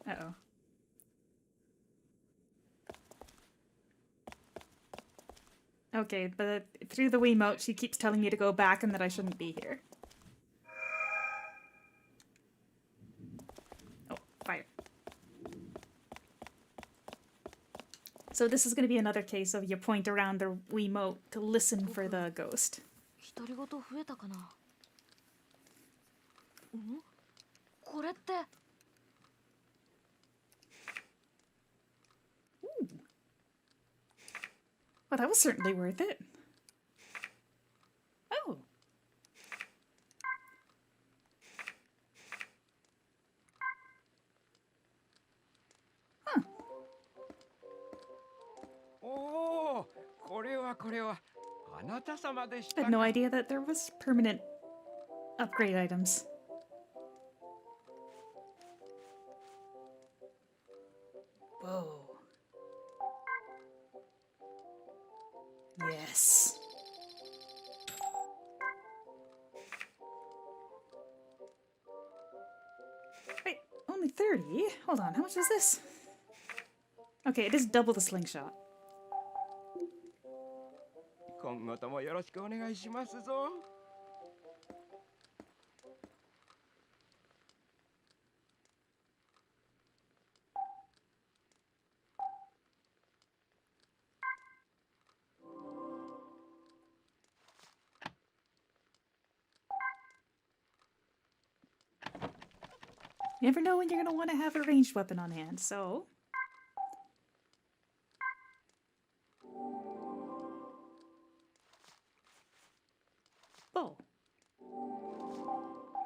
Uh-oh. Okay, but through the Wiimote, she keeps telling me to go back and that I shouldn't be here. Oh, fire. So this is going to be another case of you point around the Wiimote to listen for the ghost. 独り言増えたかな。これって。 Well, that was certainly worth it. Oh. Huh. Oh, これはあなた様でした I か。 had no idea that there was permanent upgrade items. Whoa. Yes. Wait, only 30? Hold on, how much is this? Okay, it is double the slingshot. 今後ともよろしくお願いしますぞ。You never know when you're going to want to have a ranged weapon on hand, so... Bow.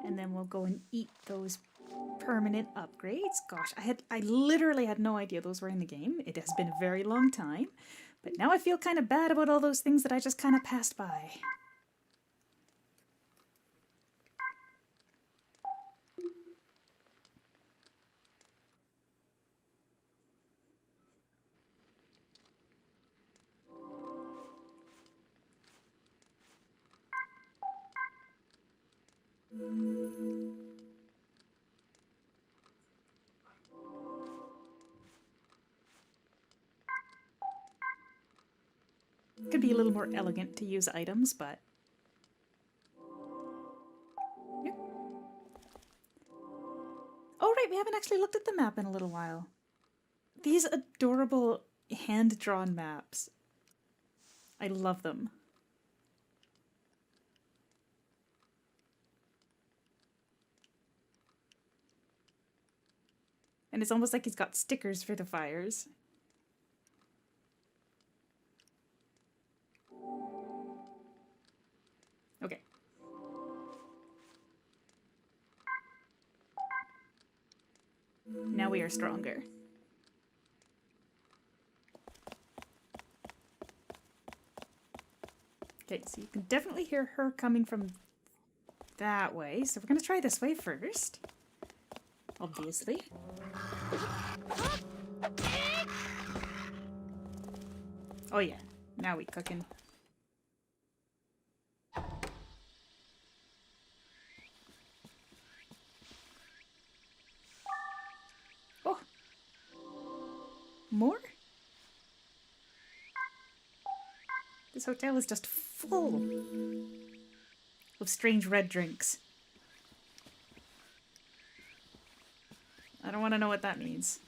And then we'll go and eat those permanent upgrades. Gosh, I literally had no idea those were in the game. It has been a very long time. But now I feel kind of bad about all those things that I just kind of passed by. Could be a little more elegant to use items, but... Yep. Oh, right, we haven't actually looked at the map in a little while. These adorable hand-drawn maps. I love them. And it's almost like he's got stickers for the fires. Okay. Now we are stronger. Okay, so you can definitely hear her coming from that way. So we're going to try this way first. Obviously. Oh yeah, now we cooking. Oh. More? This hotel is just full of strange red drinks. I don't want to know what that means.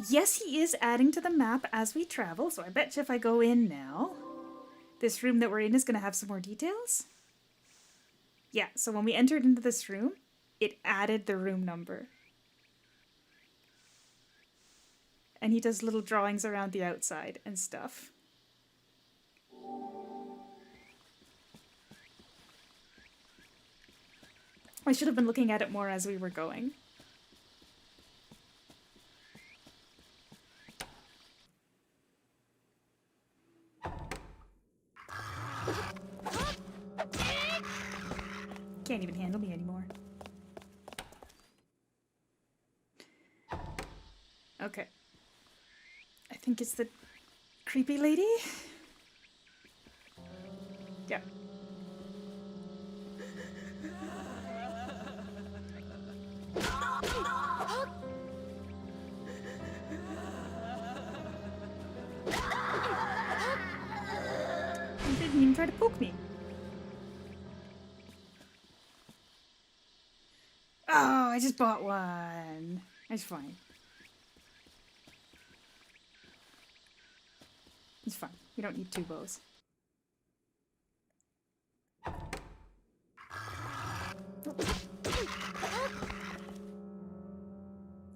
Yes, he is adding to the map as we travel, so I bet you if I go in now, this room that we're in is going to have some more details. Yeah, so when we entered into this room, it added the room number. And he does little drawings around the outside and stuff. I should have been looking at it more as we were going. Can't even handle me anymore. Okay. I think it's the creepy lady? Yeah. He didn't even try to poke me. Oh, I just bought one. It's fine. It's fine. We don't need two bows.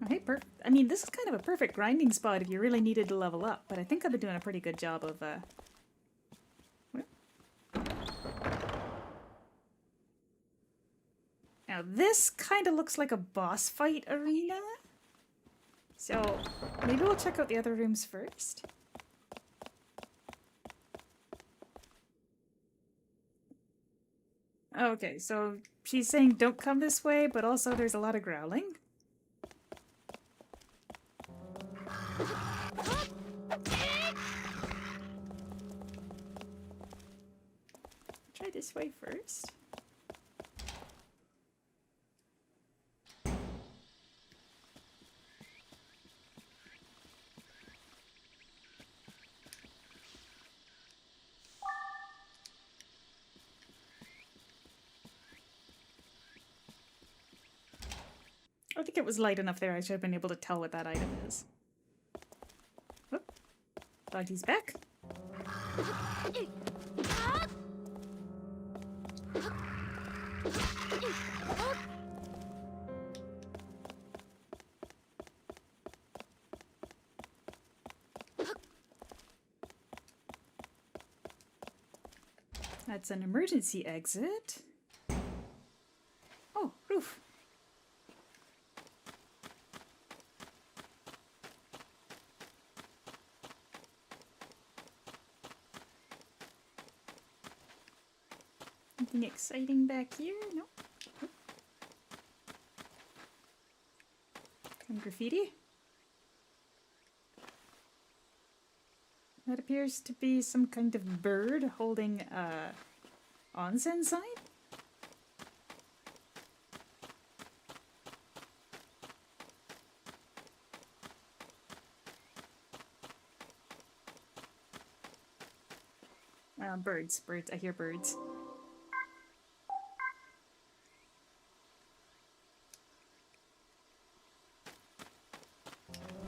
Okay, I mean, this is kind of a perfect grinding spot if you really needed to level up, but I think I've been doing a pretty good job of, Now, this kind of looks like a boss fight arena. So, maybe we'll check out the other rooms first. Okay, so she's saying don't come this way, but also there's a lot of growling. Try this way first. I think it was light enough there. I should have been able to tell what that item is. Whoop. Doggy's back. That's an emergency exit. Oh, roof. Anything exciting back here? No. Nope. Some graffiti. That appears to be some kind of bird holding a onsen sign. Birds. I hear birds.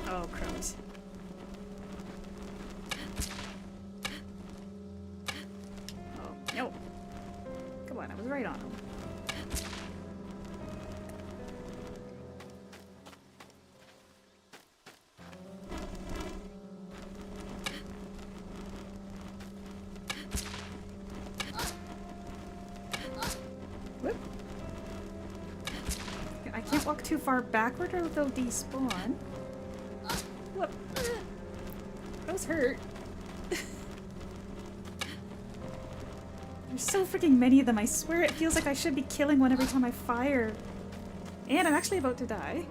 Oh, crows. Oh, no. Come on, I was right on them. Whoop. I can't walk too far backward or they'll despawn. Whoop. Those hurt. There's so freaking many of them. I swear it feels like I should be killing one every time I fire. And I'm actually about to die.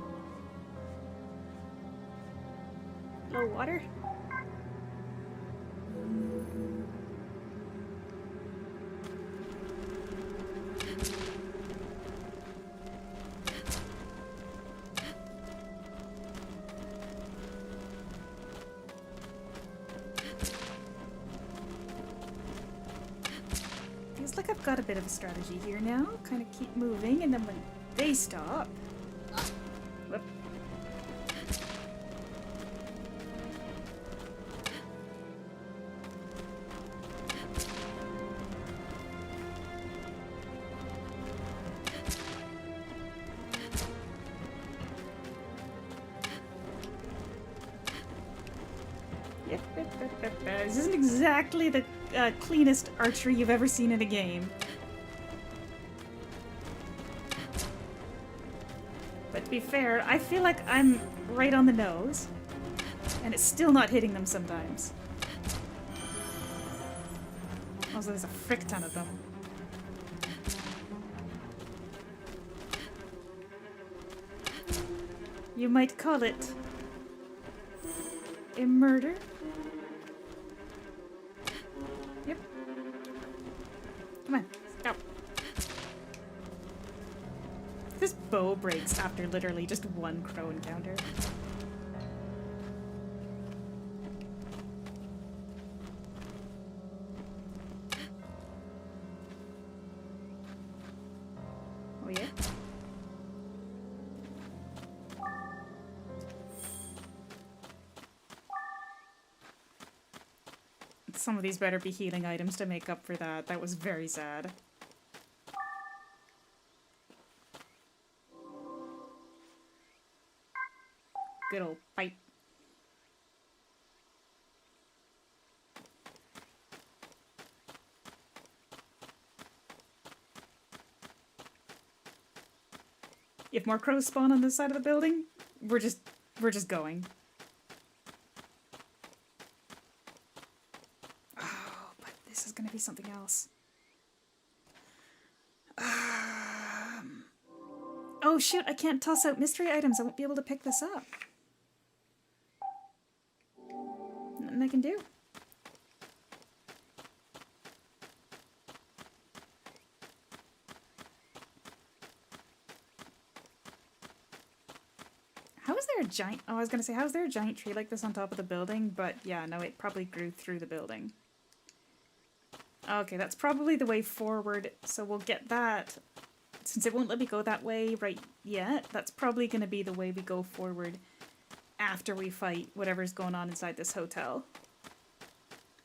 Low water. Feels like I've got a bit of a strategy here now. Kind of keep moving, and then when they stop... Whoop. Yep. This isn't exactly the cleanest archery you've ever seen in a game. But to be fair, I feel like I'm right on the nose, and it's still not hitting them sometimes. Also, there's a frick ton of them. You might call it a murder. Yep. Come on, go. This bow breaks after literally just one crow encounter. Oh yeah? Some of these better be healing items to make up for that. That was very sad. Good old pipe. If more crows spawn on this side of the building, we're just going. Oh, but this is gonna be something else. Oh shoot, I can't toss out mystery items. I won't be able to pick this up. Nothing I can do. How is there a giant... Oh, I was going to say, how is there a giant tree like this on top of the building? But yeah, no, it probably grew through the building. Okay, that's probably the way forward, so we'll get that. Since it won't let me go that way right yet, that's probably going to be the way we go forward after we fight whatever's going on inside this hotel.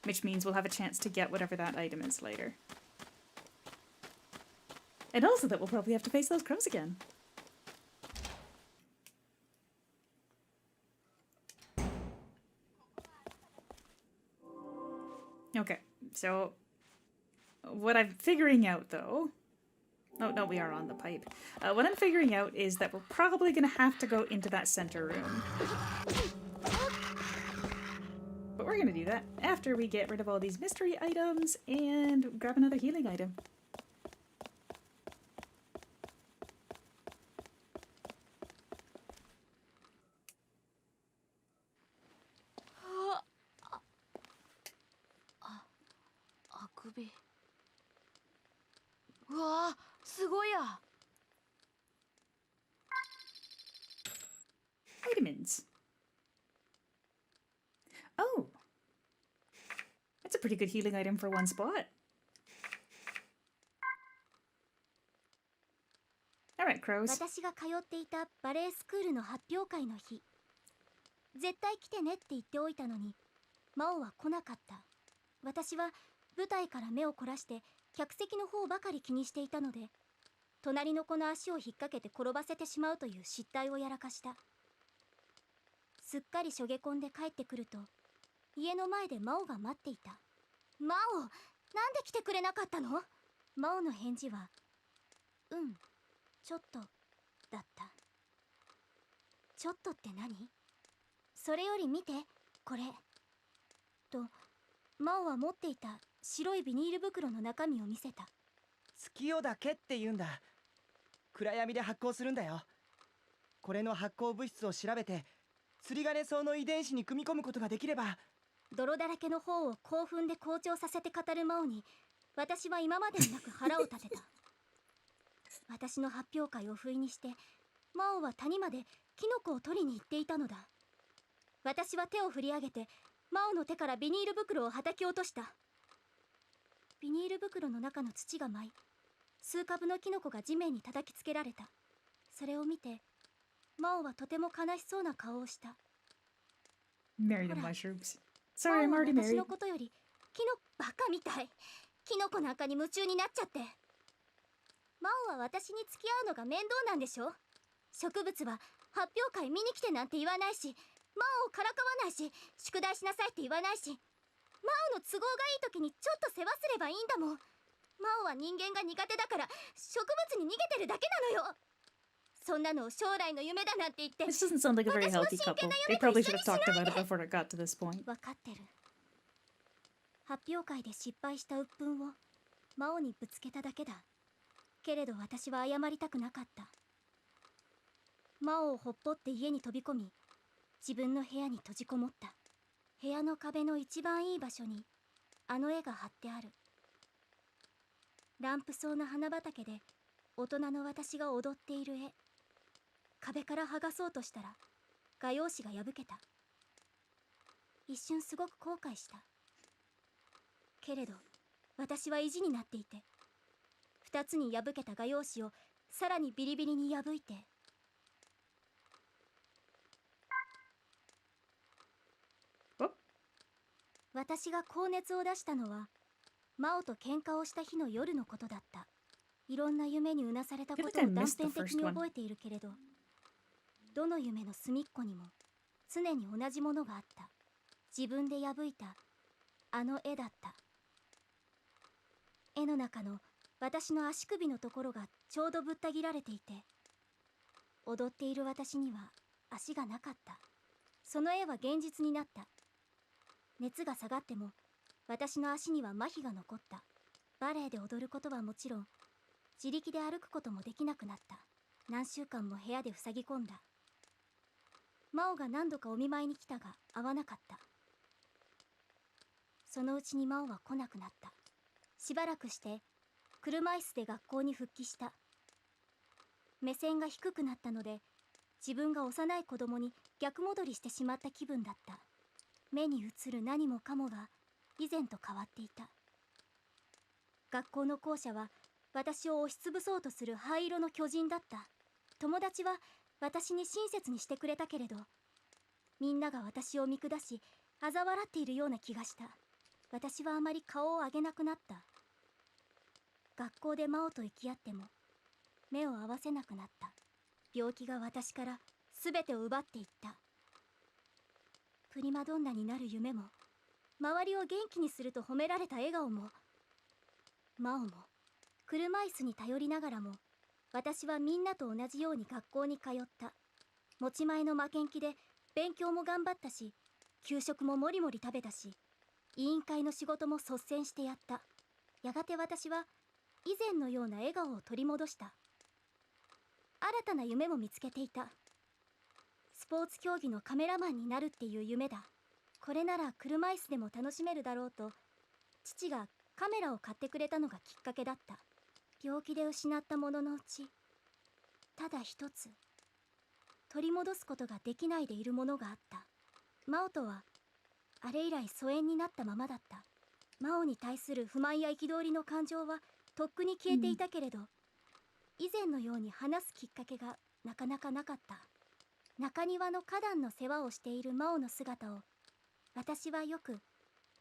Which means we'll have a chance to get whatever that item is later. And also that we'll probably have to face those crows again. Okay, so what I'm figuring out though... Oh, no, we are on the pipe. What I'm figuring out is that we're probably going to have to go into that center room. But we're going to do that after we get rid of all these mystery items and grab another healing item. Vitamins. Oh. That's a pretty good healing item for one spot. Alright, crows. 私が通っていたバレエスクールの発表会の日、絶対来てねって言っておいたのにマオは来なかった。私は舞台から目を凝らして客席の方ばかり気にしていたので、隣の子の足を引っ掛けて転ばせてしまうという失態をやらかした。すっかりしょげ込んで帰ってくると、家の前でマオが待っていた。マオ、なんで来てくれなかったの？マオの返事は、ちょっとだった。ちょっとって何？それより見て、これ。と、マオは持っていた白いビニール袋の中身を見せた。月夜だけって言うんだ。暗闇で発光するんだよ。これの発光物質を調べて、釣り鐘草の遺伝子に組み込むことができれば。泥だらけの方を興奮で好調させて語るマオに、私は今までになく腹を立てた。私の発表会を不意にして、マオは谷までキノコを取りに行っていたのだ。私は手を振り上げて、マオの手からビニール袋をはたき落とした。ビニール袋の中の土が舞い、数株のキノコが地面に叩きつけられた。それを見て、マオはとても悲しそうな顔をした。Marry the mushrooms. Sorry, I'm already 私 married. のことよりバカみたい。キノコなんかに夢中になっちゃって。マオは私に付き合うのが面倒なんでしょ。植物は発表会見に来てなんて言わないし、マオをからかわないし、宿題しなさいって言わないし、マオの都合がいい時にちょっと世話すればいいんだもん。マオは人間が苦手だから植物に逃げてるだけなのよ。そんなのを将来の夢だなんて言って。 This doesn't sound like a very healthy couple. They probably should have talked about it before it got to this point. わかってる。発表会で失敗した鬱憤をマオにぶつけただけだ。けれど私は謝りたくなかった。マオをほっぽって家に飛び込み、自分の部屋に閉じこもった。部屋の壁の一番いい場所にあの絵が貼ってある。ランプ草の花畑で大人の私が踊っている絵。壁から剥がそうとしたら画用紙が破けた。一瞬すごく後悔した。けれど私は意地になっていて、二つに破けた画用紙をさらにビリビリに破いて、私が高熱を出したのはマオと喧嘩をした日の夜のことだった。いろんな夢にうなされたことを断片的に覚えているけれど、どの夢の隅っこにも常に同じものがあった。自分で破いたあの絵だった。絵の中の私の足首のところがちょうどぶった切られていて、踊っている私には足がなかった。その絵は現実になった。熱が下がっても私の足には麻痺が残った。バレエで踊ることはもちろん、自力で歩くこともできなくなった。何週間も部屋で塞ぎ込んだ。真央が何度かお見舞いに来たが会わなかった。そのうちに真央は来なくなった。しばらくして車椅子で学校に復帰した。目線が低くなったので、自分が幼い子供に逆戻りしてしまった気分だった。目に映る何もかもが以前と変わっていた。学校の校舎は私を押しつぶそうとする灰色の巨人だった。友達は私に親切にしてくれたけれど、みんなが私を見下し嘲笑っているような気がした。私はあまり顔を上げなくなった。学校で真央と行き合っても目を合わせなくなった。病気が私から全てを奪っていった。プリマドンナになる夢も、周りを元気にすると褒められた笑顔も、真央も車椅子に頼りながらも、私はみんなと同じように学校に通った。持ち前の負けん気で勉強も頑張ったし、給食ももりもり食べたし、委員会の仕事も率先してやった。やがて私は以前のような笑顔を取り戻した。新たな夢も見つけていた。スポーツ競技のカメラマンになるっていう夢だ。これなら車椅子でも楽しめるだろうと、父がカメラを買ってくれたのがきっかけだった。病気で失ったもののうち、ただ一つ取り戻すことができないでいるものがあった。真央とはあれ以来疎遠になったままだった。真央に対する不満や憤りの感情はとっくに消えていたけれど、以前のように話すきっかけがなかなかなかった。中庭の花壇の世話をしている真央の姿を私はよく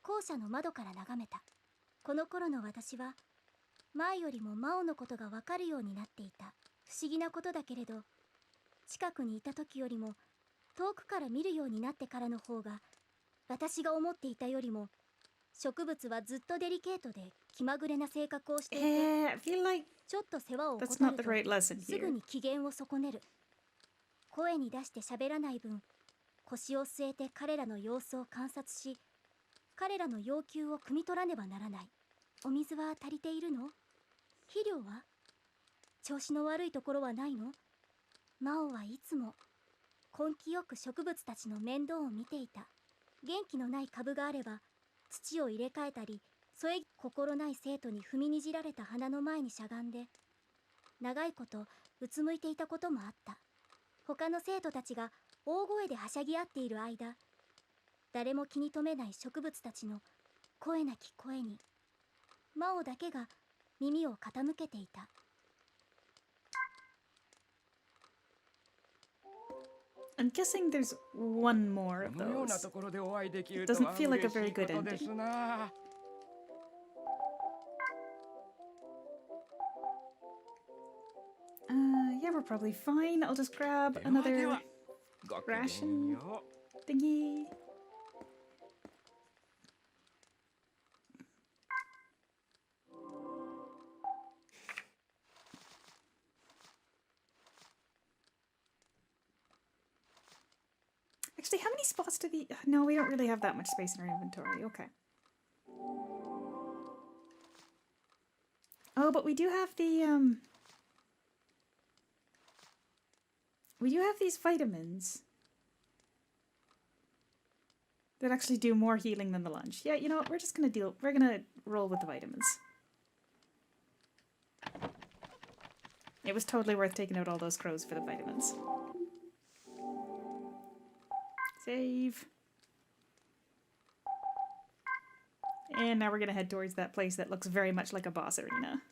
校舎の窓から眺めた。この頃の私は前よりも真央のことがわかるようになっていた。不思議なことだけれど、近くにいた時よりも遠くから見るようになってからの方が、私が思っていたよりも植物はずっとデリケートで気まぐれな性格をしていて、I feel like ちょっと世話を that's 怠 not る the right と lesson すぐ here. に機嫌を損ねる。声に出して喋らない分、腰を据えて彼らの様子を観察し、彼らの要求を汲み取らねばならない。お水は足りているの？肥料は？調子の悪いところはないの？真央はいつも根気よく植物たちの面倒を見ていた。元気のない株があれば土を入れ替えたり、心ない生徒に踏みにじられた花の前にしゃがんで長いことうつむいていたこともあった。他の生徒たちが大声ではしゃぎ合っている間、誰も気に留めない植物たちの声なき声に真央だけが耳を傾けていた。I'm guessing there's one more of このような those. ところでお会いできる It と doesn't は feel like a 嬉し very いこ good とです ending. な。Yeah, we're probably fine. I'll just grab ではで another は、ごきげん ration よう。 thingy. Actually, how many spots do the... No, we don't really have that much space in our inventory. Okay. Oh, but we do have the, we do have these vitamins that actually do more healing than the lunch. Yeah, you know what? We're just gonna we're gonna roll with the vitamins. It was totally worth taking out all those crows for the vitamins. Save. And now we're gonna head towards that place that looks very much like a boss arena.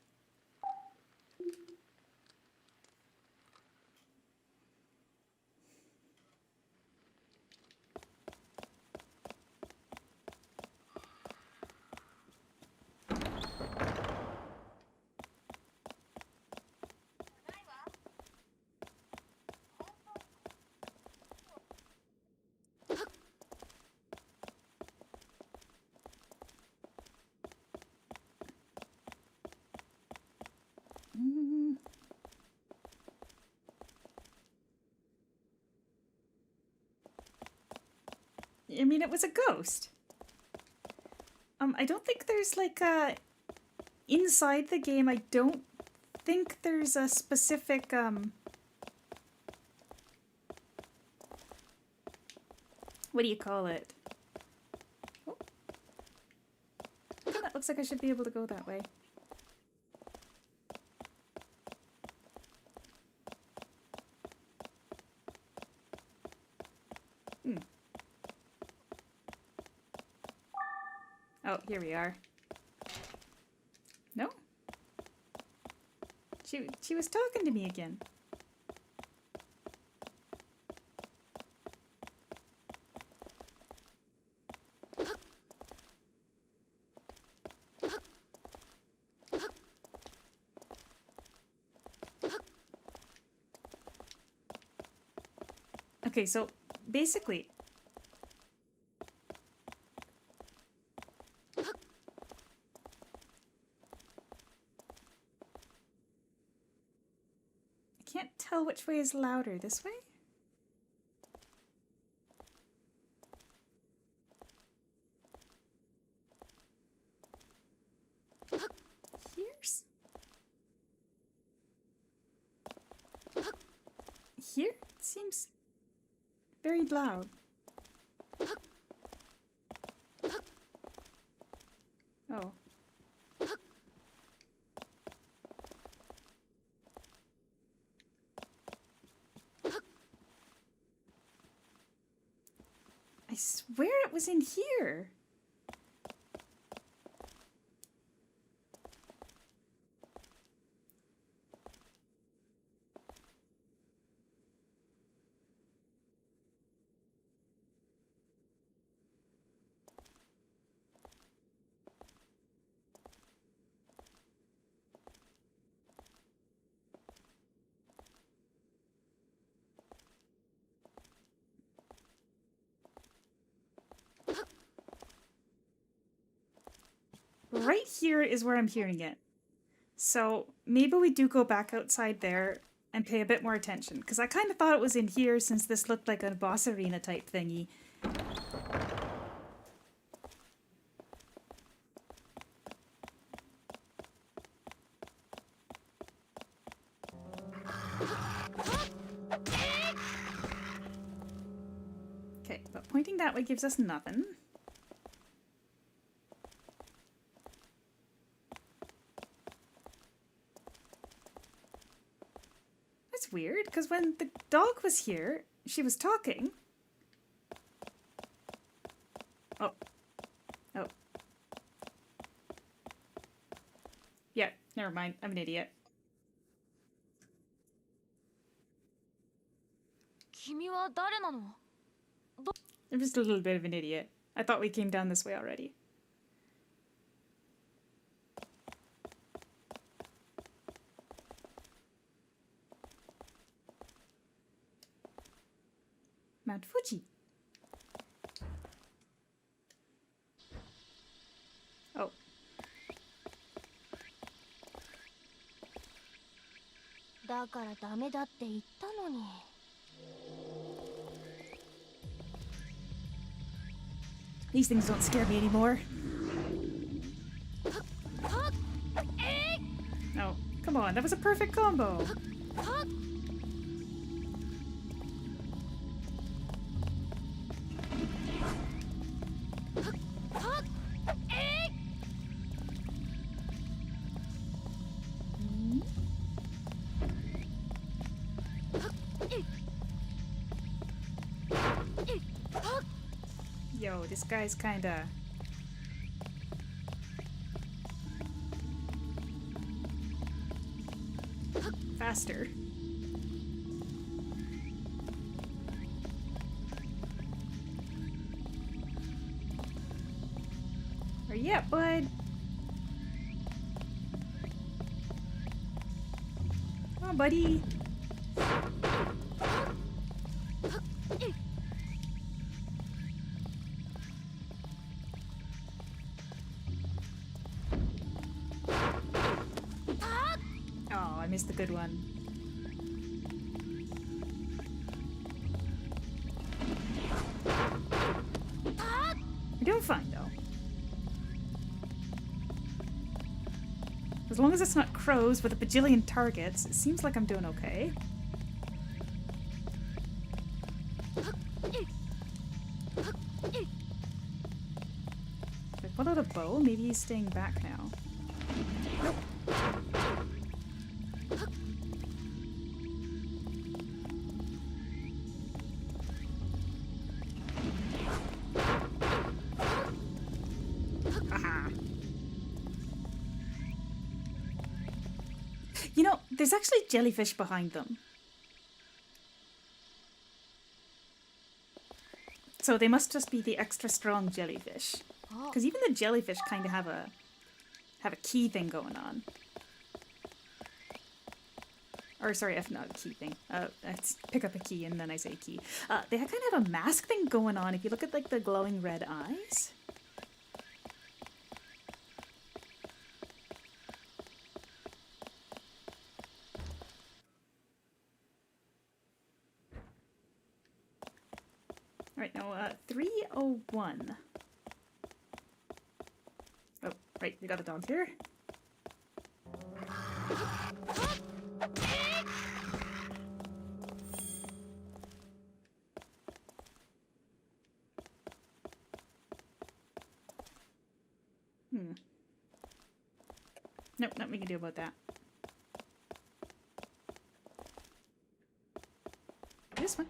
I mean, it was a ghost. I don't think there's like a... Inside the game, I don't think there's a specific, what do you call it? Oh. That looks like I should be able to go that way. Oh, here we are. No? She was talking to me again. Okay, so basically I can't tell which way is louder. This way? Here's... Here? It seems very loud. Oh. I swear it was in here. Right here is where I'm hearing it. So maybe we do go back outside there and pay a bit more attention. Because I kind of thought it was in here since this looked like a boss arena type thingy. Okay, but pointing that way gives us nothing. Weird, because when the dog was here, she was talking. Oh. Oh. Yeah, never mind. I'm an idiot. 君は誰なの? I'm just a little bit of an idiot. I thought we came down this way already. Mount Fuji. Oh. These things don't scare me anymore. Oh, come on, that was a perfect combo. Yo, this guy's kinda... faster. Hurry up, bud! Come on, buddy! Missed the good one. We're doing fine though. As long as it's not crows with a bajillion targets, it seems like I'm doing okay. If I pull out a bow, maybe he's staying back now. Nope. Aha. You know, there's actually jellyfish behind them. So they must just be the extra strong jellyfish. Because even the jellyfish kind of have a key thing going on. Or sorry, not a key thing. It's pick up a key and then I say key. They kind of have a mask thing going on if you look at like the glowing red eyes. Alright, now 301. Oh, right, we got a dog here. Nope, nothing we can do about that. This one.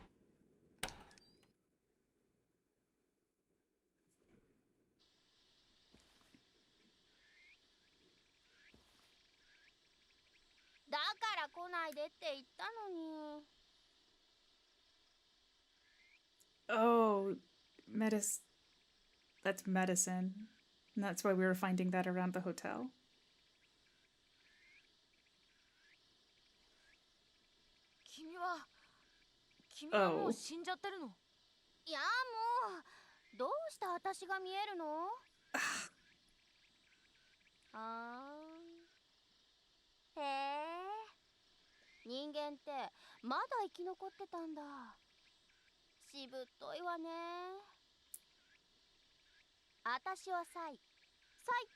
Oh, that's medicine. And that's why we were finding that around the hotel. Oh. いやもうどうして私が見えるのあーへえ人間ってまだ生き残ってたんだしぶっといわね私はサイっ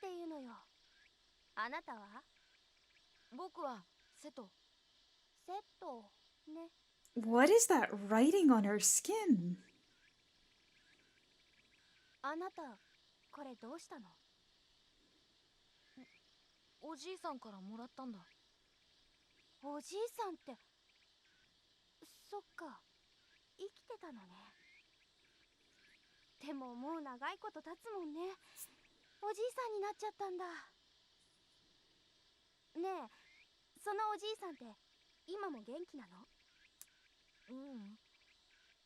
ていうのよあなたは僕はセトね What is that writing on her skin? あなたこれどうしたのおじいさんからもらったんだおじいさんってそっか生きてたのねでももう長いこと経つもんねおじいさんになっちゃったんだねえそのおじいさんって今も元気なの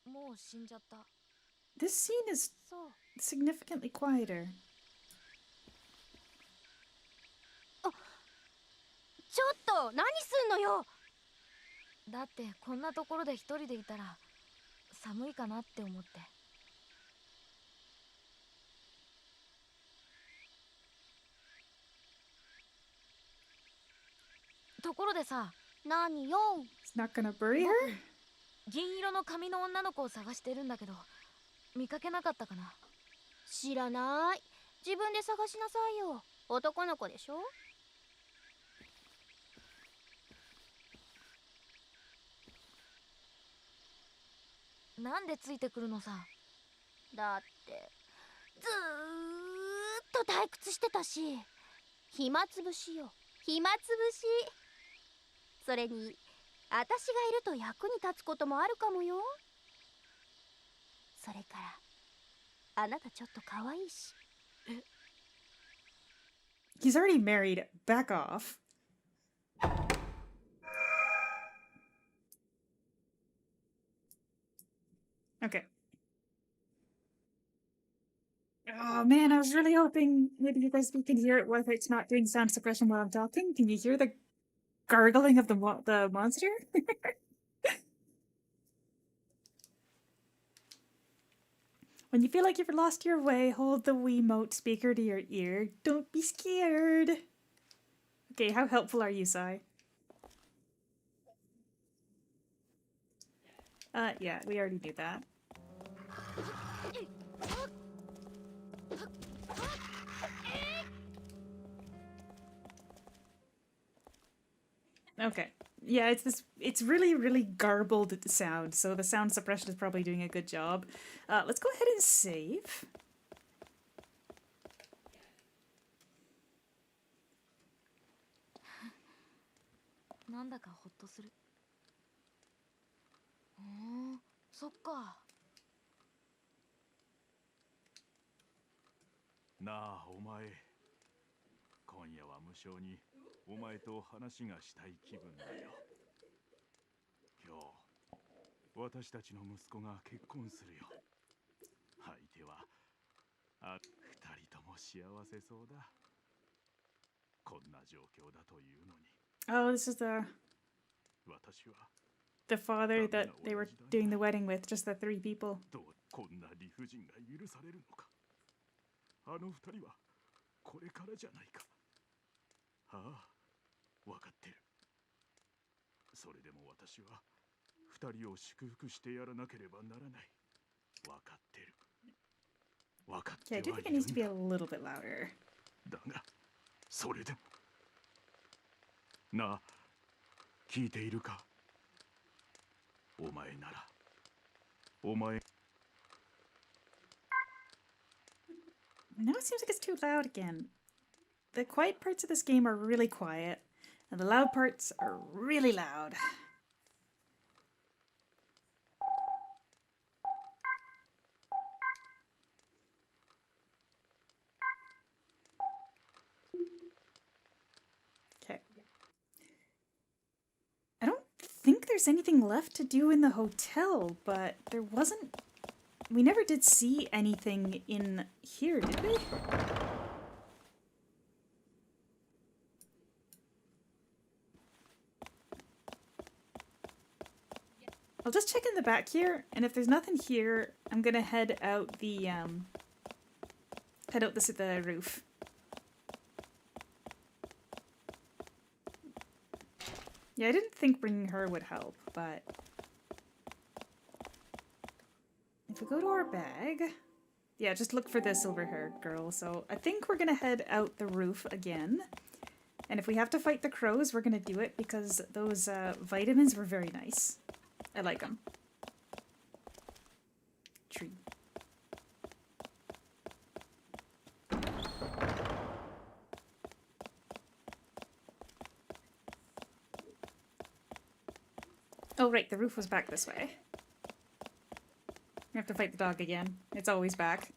もう死んじゃった This scene is そう significantly quieter. ちょっと何すんのよだってこんなところで一人でいたら寒いかなって思ってところでさ何よ It's not gonna bury her? 銀色の髪の女の子を探してるんだけど見かけなかったかな知らない自分で探しなさいよ男の子でしょなんでついてくるのさだってずーっと退屈してたし暇つぶしよ暇つぶしそれに私がいると役に立つこともあるかもよそれからあなたちょっと可愛いし He's already married. Back off. Okay. Oh man, I was really hoping maybe you guys can hear it whether it's not doing sound suppression while I'm talking. Can you hear the gargling of the monster? When you feel like you've lost your way, hold the Wiimote speaker to your ear. Don't be scared. Okay, how helpful are you, Sai? Yeah, we already knew that. Okay. Yeah, it's this. It's really, really garbled sound. So the sound suppression is probably doing a good job. Let's go ahead and save. Sokka. なあお前、今夜は無性にお前と話がしたい気分だよ。今日私たちの息子が結婚するよ。相手は二人とも幸せそうだ。こんな状況だというのに。 Oh, this is私は the father that they were doing the wedding with, just the 3 people. どうこんな理不尽が許されるのか。あの二人はこれからじゃないか。ああ、わかってる。それでも私は二人を祝福してやらなければならない。わかってる。わかって Okay, I はい do think it る needs to ん be だ。 a little bit louder. だが、それでも。なあ、聞いているか。お前なら、お前。 Now it seems like it's too loud again. The quiet parts of this game are really quiet, and the loud parts are really loud. Okay. I don't think there's anything left to do in the hotel, but there wasn't... We never did see anything in here, did we? I'll just check in the back here, and if there's nothing here, I'm gonna head out the roof. Yeah, I didn't think bringing her would help, but if we go to our bag, yeah, just look for the silver-haired girl. So I think we're gonna head out the roof again, and if we have to fight the crows, we're gonna do it because those vitamins were very nice. I like them. Tree. Oh, right, the roof was back this way. We have to fight the dog again. It's always back.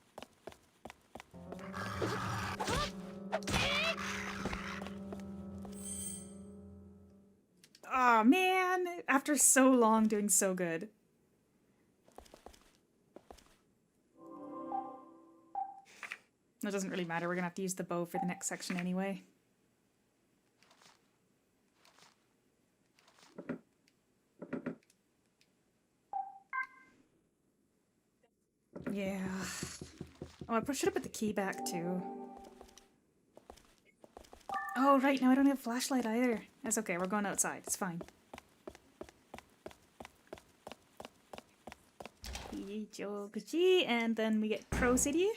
Aw, man! After so long doing so good. It doesn't really matter, we're gonna have to use the bow for the next section anyway. Yeah. Oh, I should have put the key back too. Oh, right, now I don't have a flashlight either. That's okay, we're going outside, it's fine. And then we get Crow City.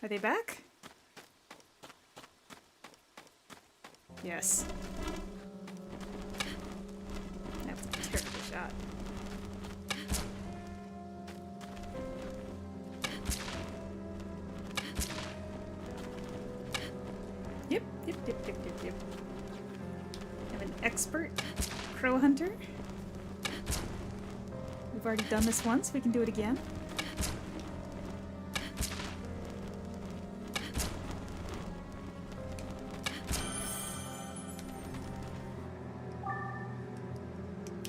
Are they back? Yes. That was a terrible shot. Yep. I'm an expert crow hunter. We've already done this once, we can do it again.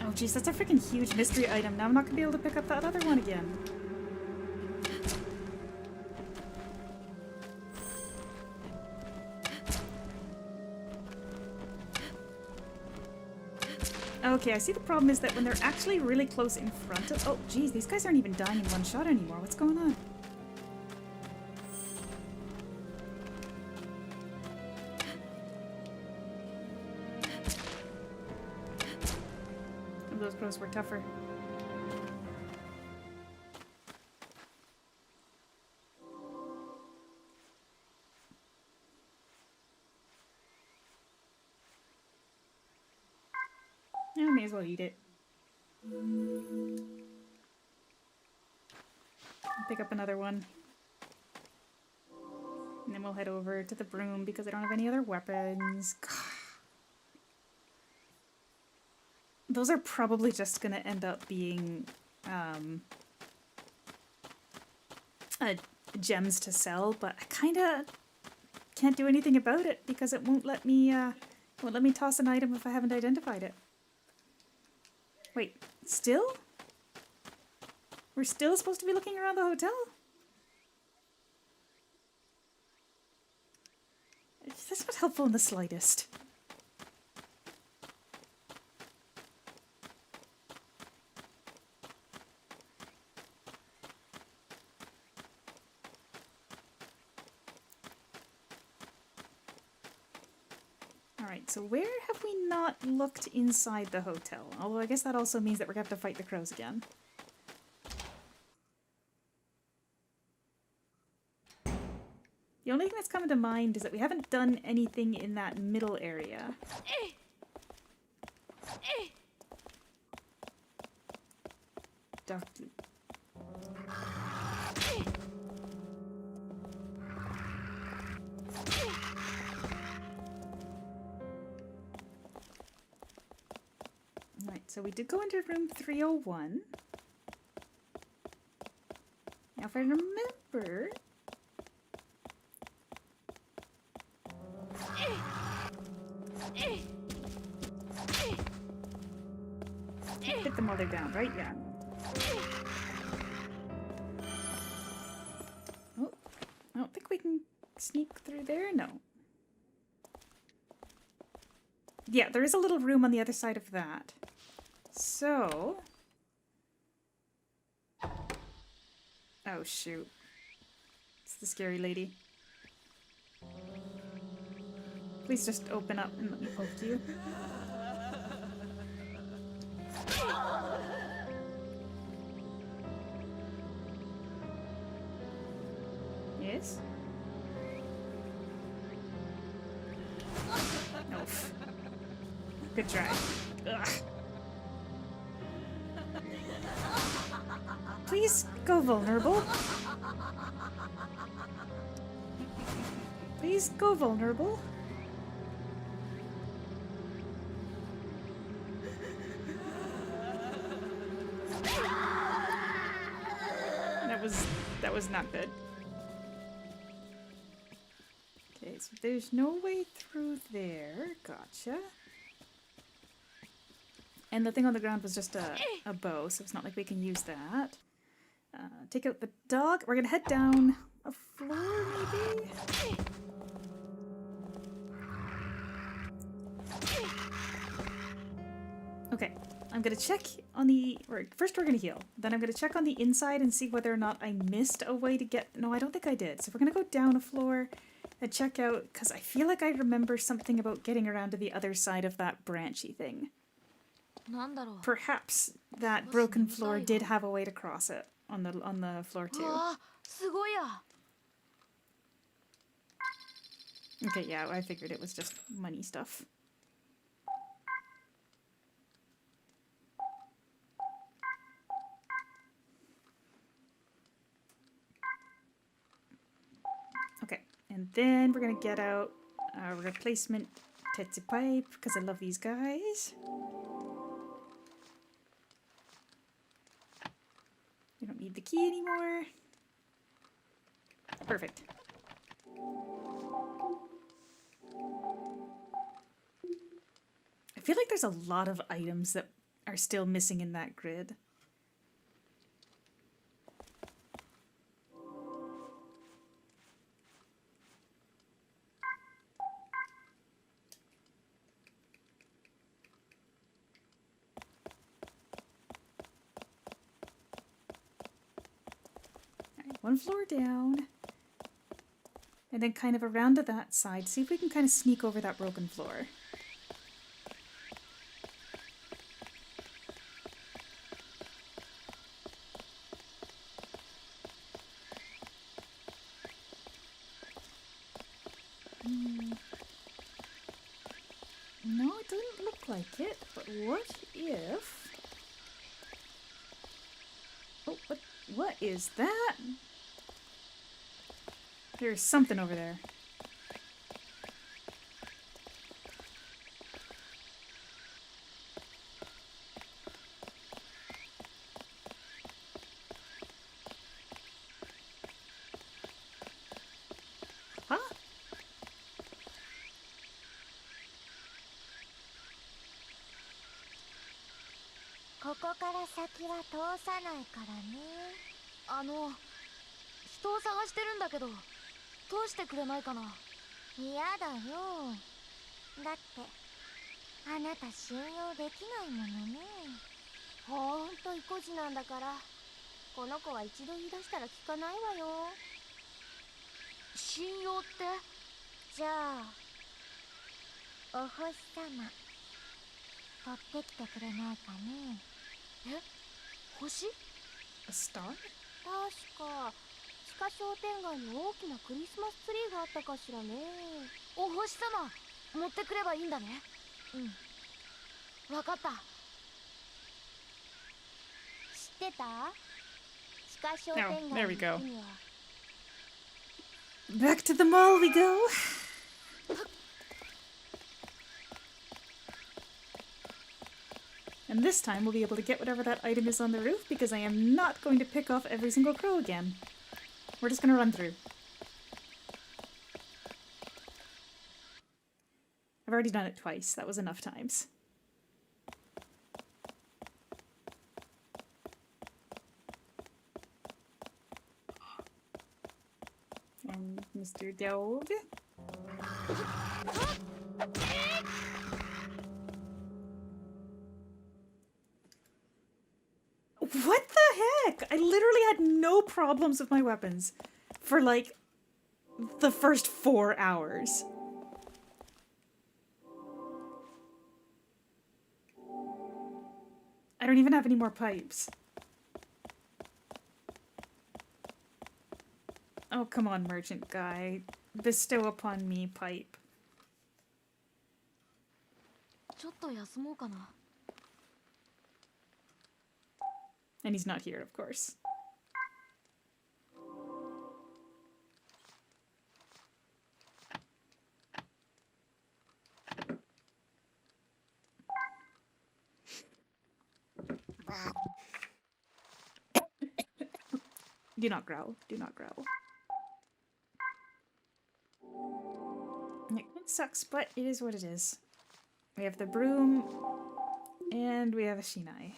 Oh jeez, that's a freaking huge mystery item. Now I'm not gonna be able to pick up that other one again. Okay, I see the problem is that when they're actually really close in front of... Oh, geez, these guys aren't even dying in one shot anymore. What's going on? Oh, those crows were tougher. May as well eat it. Pick up another one. And then we'll head over to the broom because I don't have any other weapons. Those are probably just gonna end up being gems to sell, but I kinda can't do anything about it because it won't let me toss an item if I haven't identified it. Wait, still? We're still supposed to be looking around the hotel? That's not helpful in the slightest. Alright, so where have we not looked inside the hotel? Although I guess that also means that we're going to have to fight the crows again. The only thing that's coming to mind is that we haven't done anything in that middle area. Doctor. Right, so we did go into room 301. Now if I remember... Hit them while they're down, right? Yeah. Oh, I don't think we can sneak through there. No. Yeah, there is a little room on the other side of that. So... Oh, shoot. It's the scary lady. Please just open up and let me poke you. Yes? No. Good try. Ugh. Please go vulnerable. Please go vulnerable. That was not good. Okay, so there's no way through there. Gotcha. And the thing on the ground was just a bow, so it's not like we can use that. Take out the dog. We're gonna head down a floor, maybe? Okay, I'm gonna check on the... First we're gonna heal. Then I'm gonna check on the inside and see whether or not I missed a way to get... No, I don't think I did. So we're gonna go down a floor and check out, because I feel like I remember something about getting around to the other side of that branchy thing. Perhaps that broken floor did have a way to cross it on the floor too. Okay, yeah, I figured it was just money stuff. Okay, and then we're gonna get out our replacement Tetsu pipe because I love these guys. We don't need the key anymore. Perfect. I feel like there's a lot of items that are still missing in that grid. One floor down, and then kind of around to that side. See if we can kind of sneak over that broken floor. No, it doesn't look like it. But what if... Oh, what is that? There's something over there. Huh? ここから先は通さないからね。人を探してるんだけど、通してくれないかな。嫌だよ。だってあなた信用できないものね。ほんと意固地なんだから。この子は一度言い出したら聞かないわよ。信用って？じゃあお星様取ってきてくれないかね。え？星？ A star? 確か地下商店街に大きなクリスマスツリーがあったかしらね。お星様、持ってくればいいんだね。うん。わかった。知ってた？地下商店 Oh, 街 there we に go. 行くには Back to the mall we go. And this time we'll be able to get whatever that item is on the roof because I am not going to pick off every single crow again. We're just going to run through. I've already done it twice. That was enough times. And Mr. Dog. What the heck? I literally had no problems with my weapons for like the first 4 hours. I don't even have any more pipes. Oh, come on, merchant guy. Bestow upon me pipe. ちょっと休もうかな。 And he's not here, of course. Do not growl. Do not growl. It sucks, but it is what it is. We have the broom, and we have a Shinai.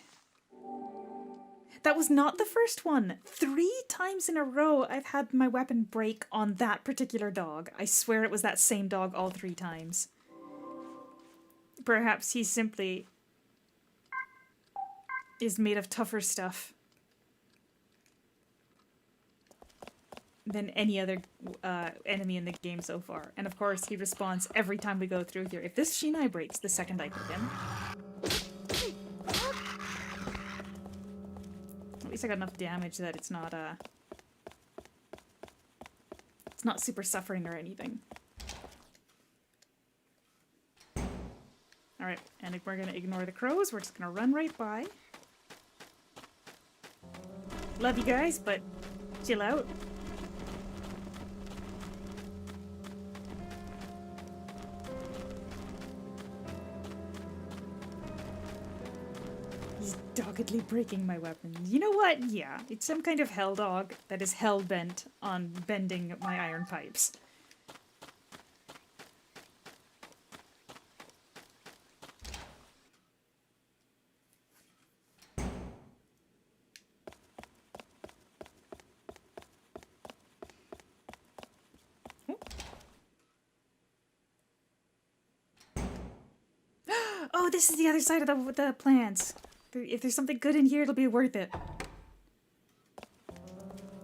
That was not the first one. 3 times in a row I've had my weapon break on that particular dog. I swear it was that same dog all 3 times. Perhaps he simply is made of tougher stuff than any other enemy in the game so far. And of course he respawns every time we go through here. If this Shinai breaks the second I kill him... At least I got enough damage that it's not super suffering or anything. Alright, and if we're gonna ignore the crows, we're just gonna run right by. Love you guys, but chill out. He's doggedly breaking my weapons. You know what? Yeah, it's some kind of hell dog that is hell-bent on bending my iron pipes. Oh, this is the other side of the plants. If there's something good in here, it'll be worth it.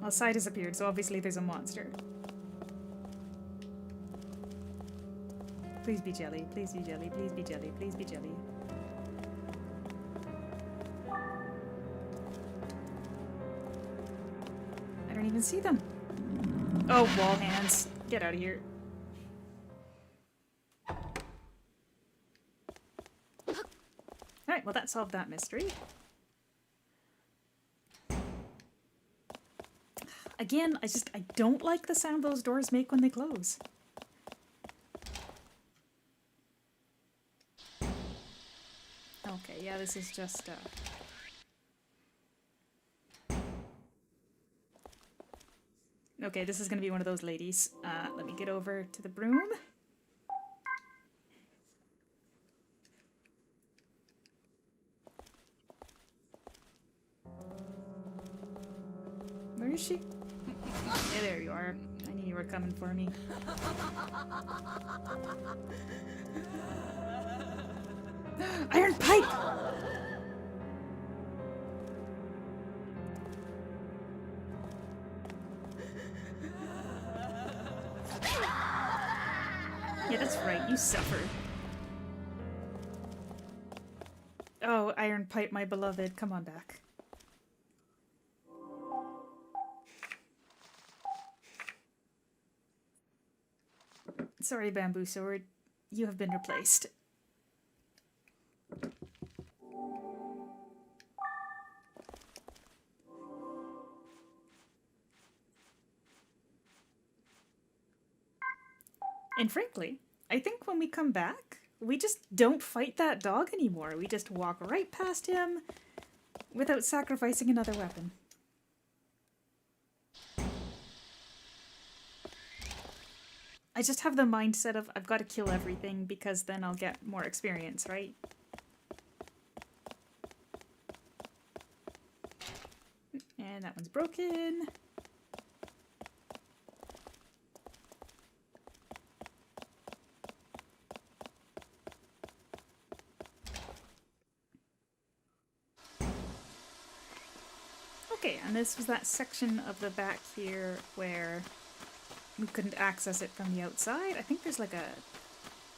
Well, side has appeared, so obviously there's a monster. Please be jelly, please be jelly, please be jelly, please be jelly. I don't even see them. Oh, wall hands. Get out of here. Alright, well that solved that mystery. Again, I don't like the sound those doors make when they close. Okay, yeah, this is just, Okay, this is gonna be one of those ladies. Let me get over to the broom. Where is she? Yeah, there you are. I knew you were coming for me. Iron pipe! Yeah, that's right. You suffer. Oh, Iron Pipe, my beloved. Come on back. Sorry, Bamboo Sword. You have been replaced. And frankly, I think when we come back, we just don't fight that dog anymore. We just walk right past him without sacrificing another weapon. I just have the mindset of I've got to kill everything because then I'll get more experience, right? And that one's broken. Okay, and this was that section of the back here where we couldn't access it from the outside. I think there's like a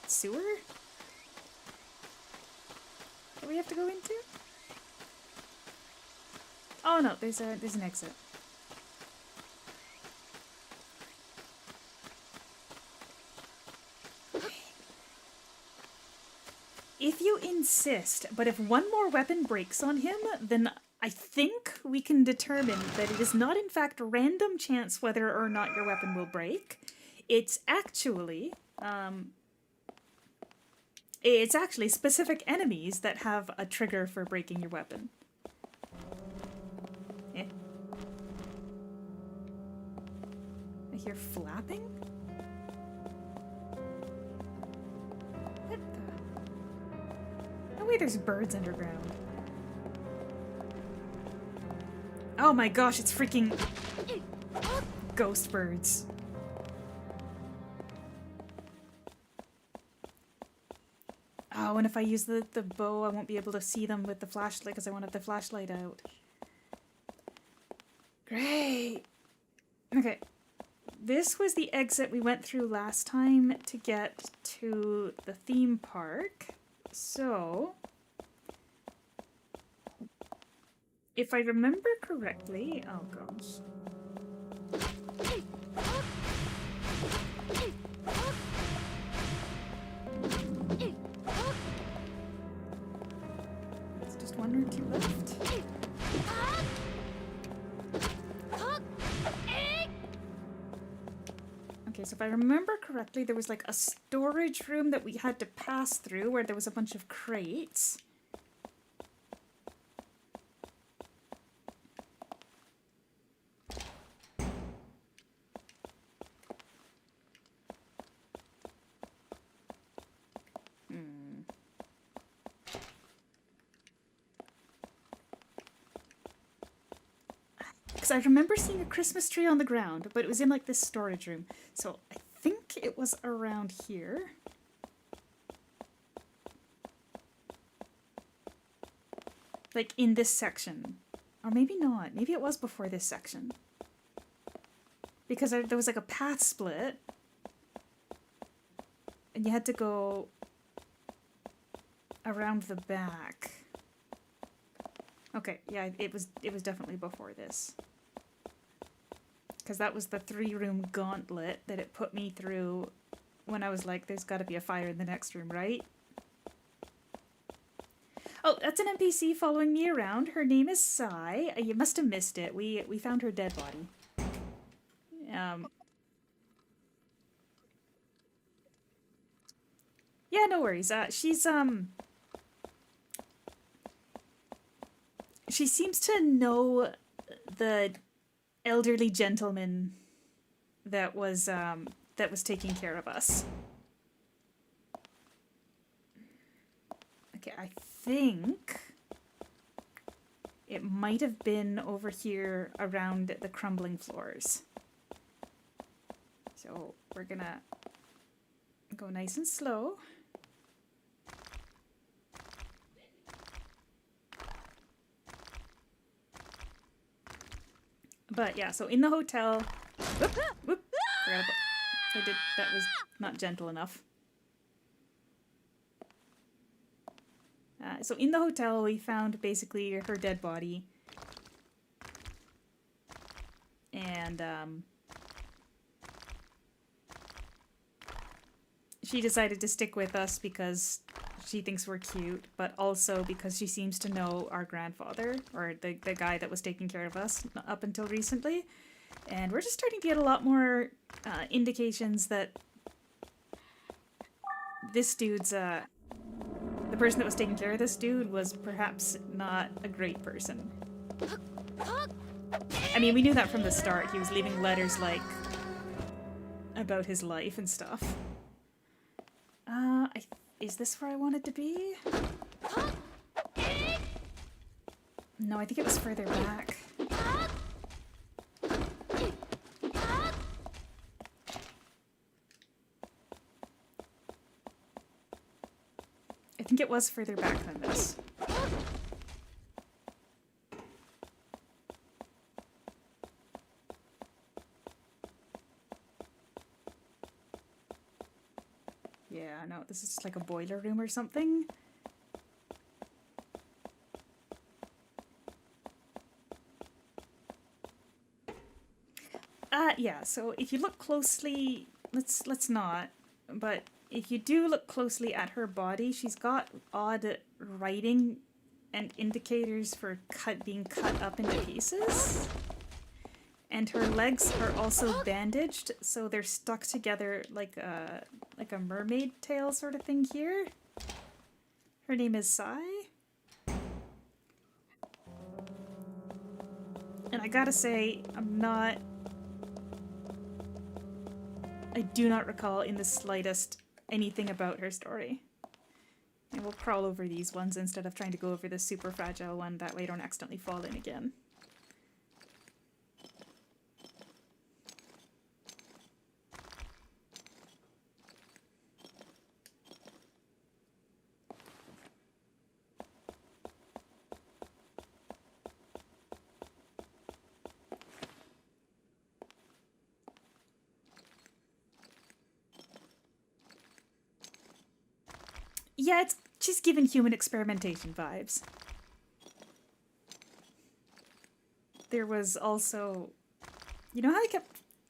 sewer that we have to go into. Oh no, there's an exit. If you insist, but if one more weapon breaks on him, then I think we can determine that it is not in fact random chance whether or not your weapon will break. It's actually specific enemies that have a trigger for breaking your weapon. Eh. I hear flapping? What the? No way, there's birds underground. Oh my gosh, it's freaking ghost birds. Oh, and if I use the bow, I won't be able to see them with the flashlight because I won't have the flashlight out. Great. Okay. This was the exit we went through last time to get to the theme park. So if I remember correctly, oh gosh. It's just one or two left. Okay, so if I remember correctly, there was like a storage room that we had to pass through where there was a bunch of crates. I remember seeing a Christmas tree on the ground, but it was in like this storage room. So I think it was around here. Like in this section. Or maybe not. Maybe it was before this section. Because there was like a path split. And you had to go around the back. Okay, yeah, it was definitely before this. Because that was the 3-room gauntlet that it put me through when I was like, there's got to be a fire in the next room, right? Oh, that's an NPC following me around. Her name is Sai. You must have missed it. We found her dead body. Yeah, no worries. She seems to know the elderly gentleman that was taking care of us. Okay, I think it might have been over here around the crumbling floors. So we're gonna go nice and slow. But yeah, so in the hotel, whoop, whoop, that was not gentle enough. So in the hotel, we found basically her dead body. And she decided to stick with us because she thinks we're cute, but also because she seems to know our grandfather, or the guy that was taking care of us up until recently. And we're just starting to get a lot more indications that this dude's, the person that was taking care of this dude was perhaps not a great person. I mean, we knew that from the start. He was leaving letters, like, about his life and stuff. Is this where I wanted to be? No, I think it was further back. I think it was further back than this. Yeah, no, this is just like a boiler room or something. Yeah, so if you look closely, let's not, but if you do look closely at her body, she's got odd writing and indicators for being cut up into pieces. And her legs are also bandaged, so they're stuck together like a mermaid tail sort of thing here. Her name is Sai. And I gotta say, I do not recall in the slightest anything about her story. And we'll crawl over these ones instead of trying to go over the super fragile one, that way I don't accidentally fall in again. Yeah, she's giving human experimentation vibes. There was also, you know how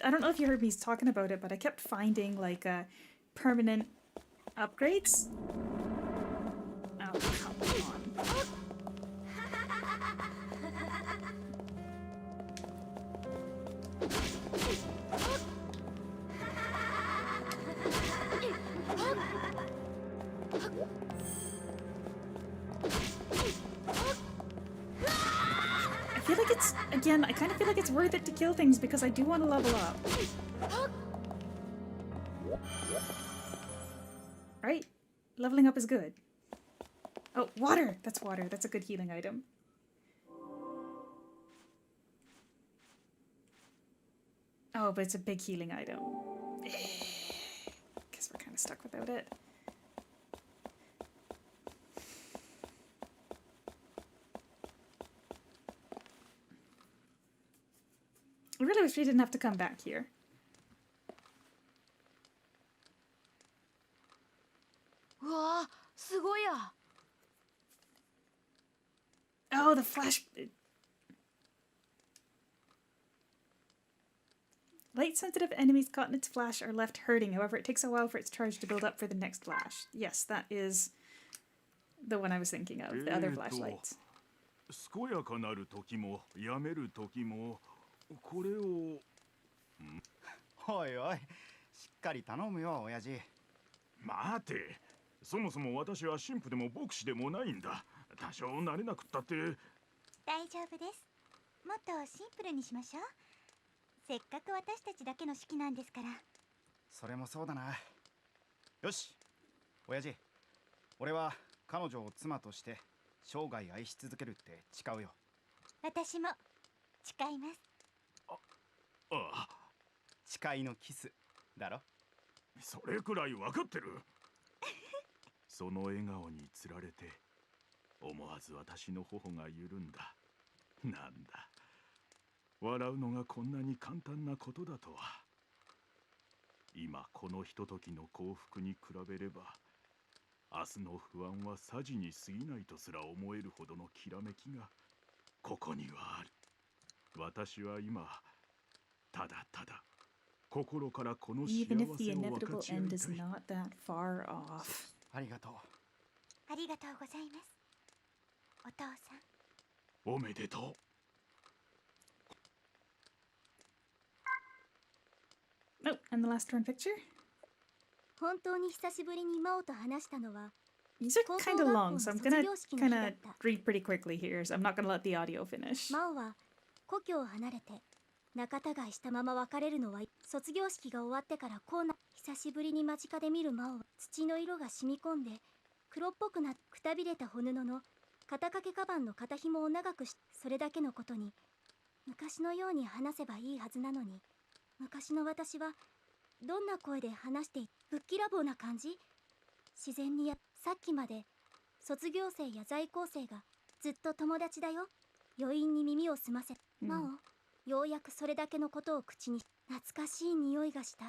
I don't know if you heard me talking about it, but I kept finding like permanent upgrades. Oh, come on. Again, I kind of feel like it's worth it to kill things because I do want to level up. Right? Leveling up is good. Oh, water! That's water. That's a good healing item. Oh, but it's a big healing item. Guess we're kind of stuck without it. I really wish we didn't have to come back here. Wow, すごいや. Oh, the flash. Light-sensitive enemies caught in its flash are left hurting. However, it takes a while for its charge to build up for the next flash. Yes, that is the one I was thinking of, the other flashlights. 健やかなる時もやめる時もこれを。おいおい、しっかり頼むよ親父。待て、そもそも私は神父でも牧師でもないんだ。多少慣れなくったって。大丈夫です。もっとシンプルにしましょう。せっかく私たちだけの式なんですから。それもそうだな。よし、親父、俺は彼女を妻として生涯愛し続けるって誓うよ。私も誓います。ああ、誓いのキスだろ。それくらい分かってる。その笑顔につられて思わず私の頬が緩んだ。なんだ、笑うのがこんなに簡単なことだとは。今このひとときの幸福に比べれば明日の不安はさじに過ぎないとすら思えるほどのきらめきがここにはある。私は今ただただ心からこの幸せ Even を if the 分か inevitable ち合い end た is い。 not that far off. ありがとう。ありがとうございます。お父さん。おめでとう。Oh, and the last turn picture? 本当に久しぶりに真央と話したのは、 These are kind of long, so I'm gonna kind of read pretty quickly here, so I'm not gonna let the audio finish. 真央は故郷を離れて仲違いしたまま別れるのは卒業式が終わってからこうな。久しぶりに間近で見る真央は土の色が染み込んで黒っぽくなくたびれた穂布の肩掛けカバンの肩紐を長くし、それだけのことに昔のように話せばいいはずなのに、昔の私はどんな声で話してぶっきらぼうな感じ。自然にさっきまで卒業生や在校生がずっと友達だよ。余韻に耳を澄ませ、真央、ようやくそれだけのことを口に。懐かしい匂いがした。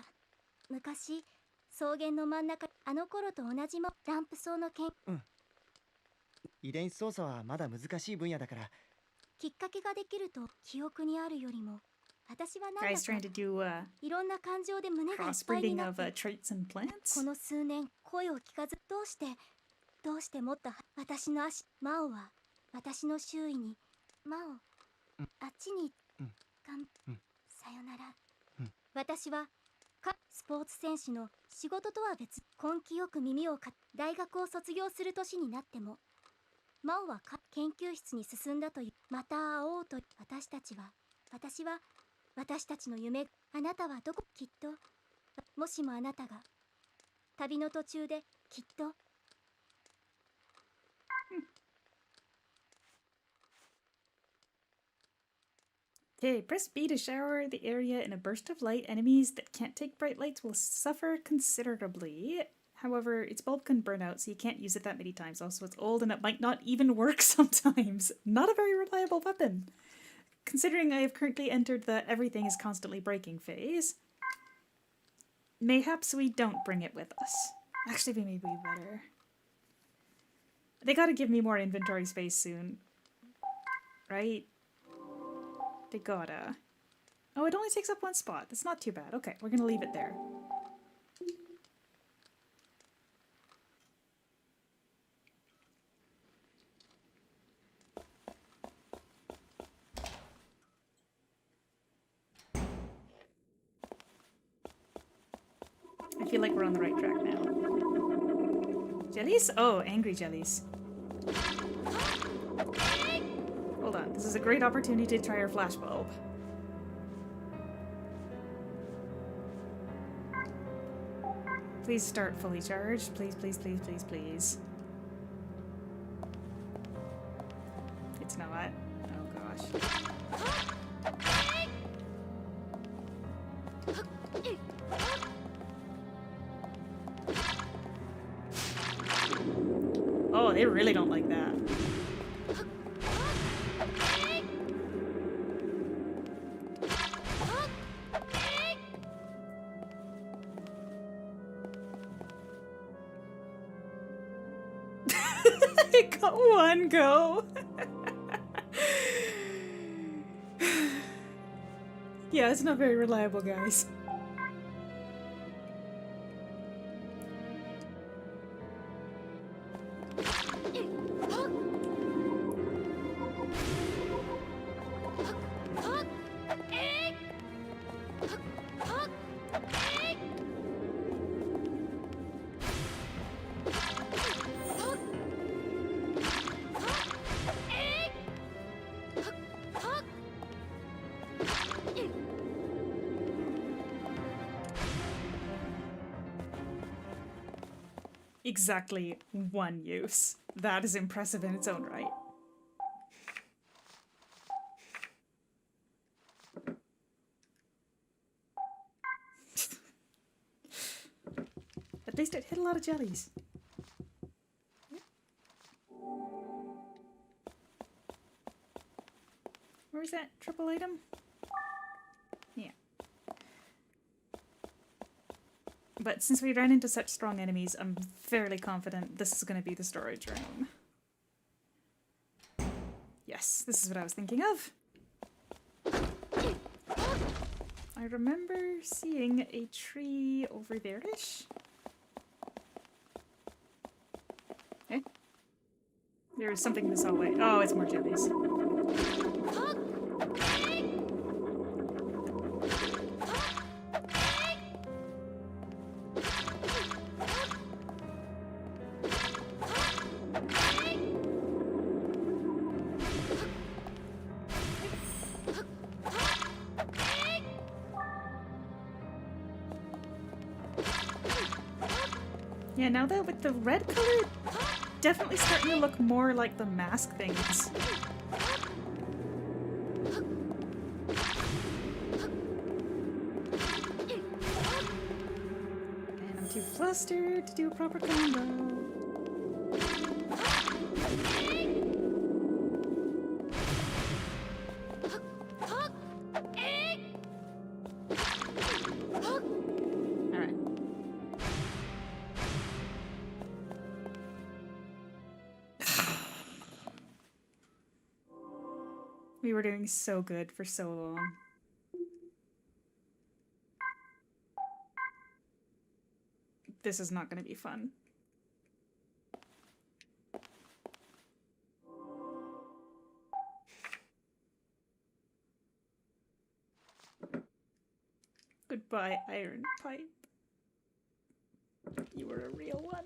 昔草原の真ん中、あの頃と同じもランプ草の剣。遺伝子操作はまだ難しい分野だから。きっかけができると記憶にあるよりも、私はなんだ Guys trying to do いろんな感情で胸がいっぱいに crossbreeding なっ of て、 traits and plants. この数年声を聞かず、どうしてもっと私の足、真央は私の周囲に、真央、あっちに、さよなら。私はスポーツ選手の仕事とは別、根気よく耳を大学を卒業する年になっても真央は研究室に進んだという。また会おうと。私は私たちの夢。あなたはどこ。きっともしもあなたが旅の途中で、きっと。Okay, press B to shower the area in a burst of light. Enemies that can't take bright lights will suffer considerably. However, its bulb can burn out, so you can't use it that many times. Also, it's old and it might not even work sometimes. Not a very reliable weapon. Considering I have currently entered the everything is constantly breaking phase, mayhaps we don't bring it with us. Actually, maybe we better. They gotta give me more inventory space soon. Right? They gotta. Oh, it only takes up one spot. That's not too bad. Okay, we're gonna leave it there. I feel like we're on the right track now. Jellies? Oh, angry jellies. Hold on, this is a great opportunity to try our flashbulb. Please start fully charged. Please, please, please, please, please. It's not. Oh gosh. Oh, they really don't like that. I got one go. Yeah, it's not very reliable, guys. Exactly one use. That is impressive in its own right. At least it hit a lot of jellies. Where's that triple item? Yeah. But since we ran into such strong enemies, I'm fairly confident this is going to be the storage room. Yes, this is what I was thinking of. I remember seeing a tree over there-ish. Okay. There is something in this hallway. Oh, it's more jellies. Yeah, now that with the red color, definitely starting to look more like the mask things. And I'm too flustered to do a proper combo. Alright. We were doing so good for so long. This is not going to be fun. Goodbye, iron pipe. You were a real one.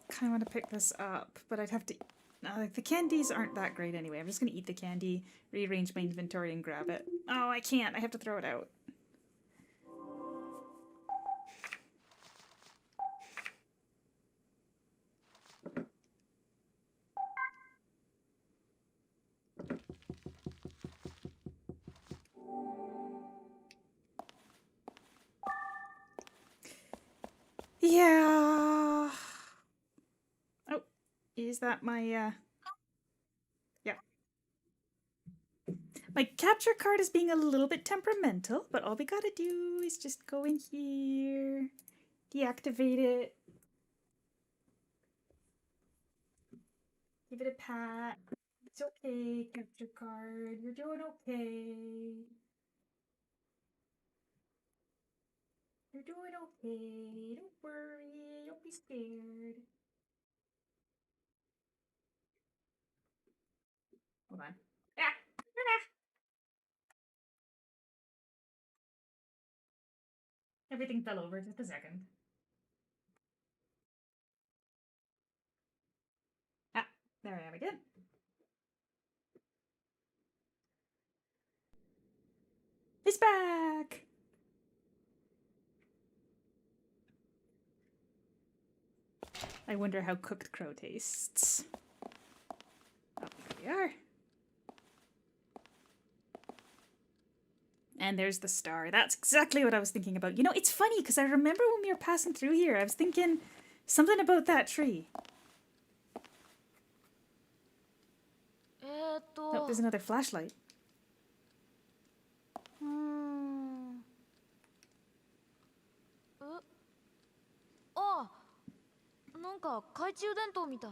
Kind of want to pick this up, but I'd have to... the candies aren't that great anyway. I'm just going to eat the candy, rearrange my inventory, and grab it. Oh, I can't. I have to throw it out. Yeah. Oh, is that my, yeah. My capture card is being a little bit temperamental, but all we gotta do is just go in here, deactivate it, give it a pat. It's okay, capture card. You're doing okay. You're doing okay. Don't worry. Don't be scared. Hold on. Ah! Everything fell over. Just a second. Ah, there I am again. It's back! I wonder how cooked crow tastes. Oh, there we are. And there's the star. That's exactly what I was thinking about. You know, it's funny because I remember when we were passing through here, I was thinking something about that tree. Oh, there's another flashlight. あ、なんか懐中電灯みたい。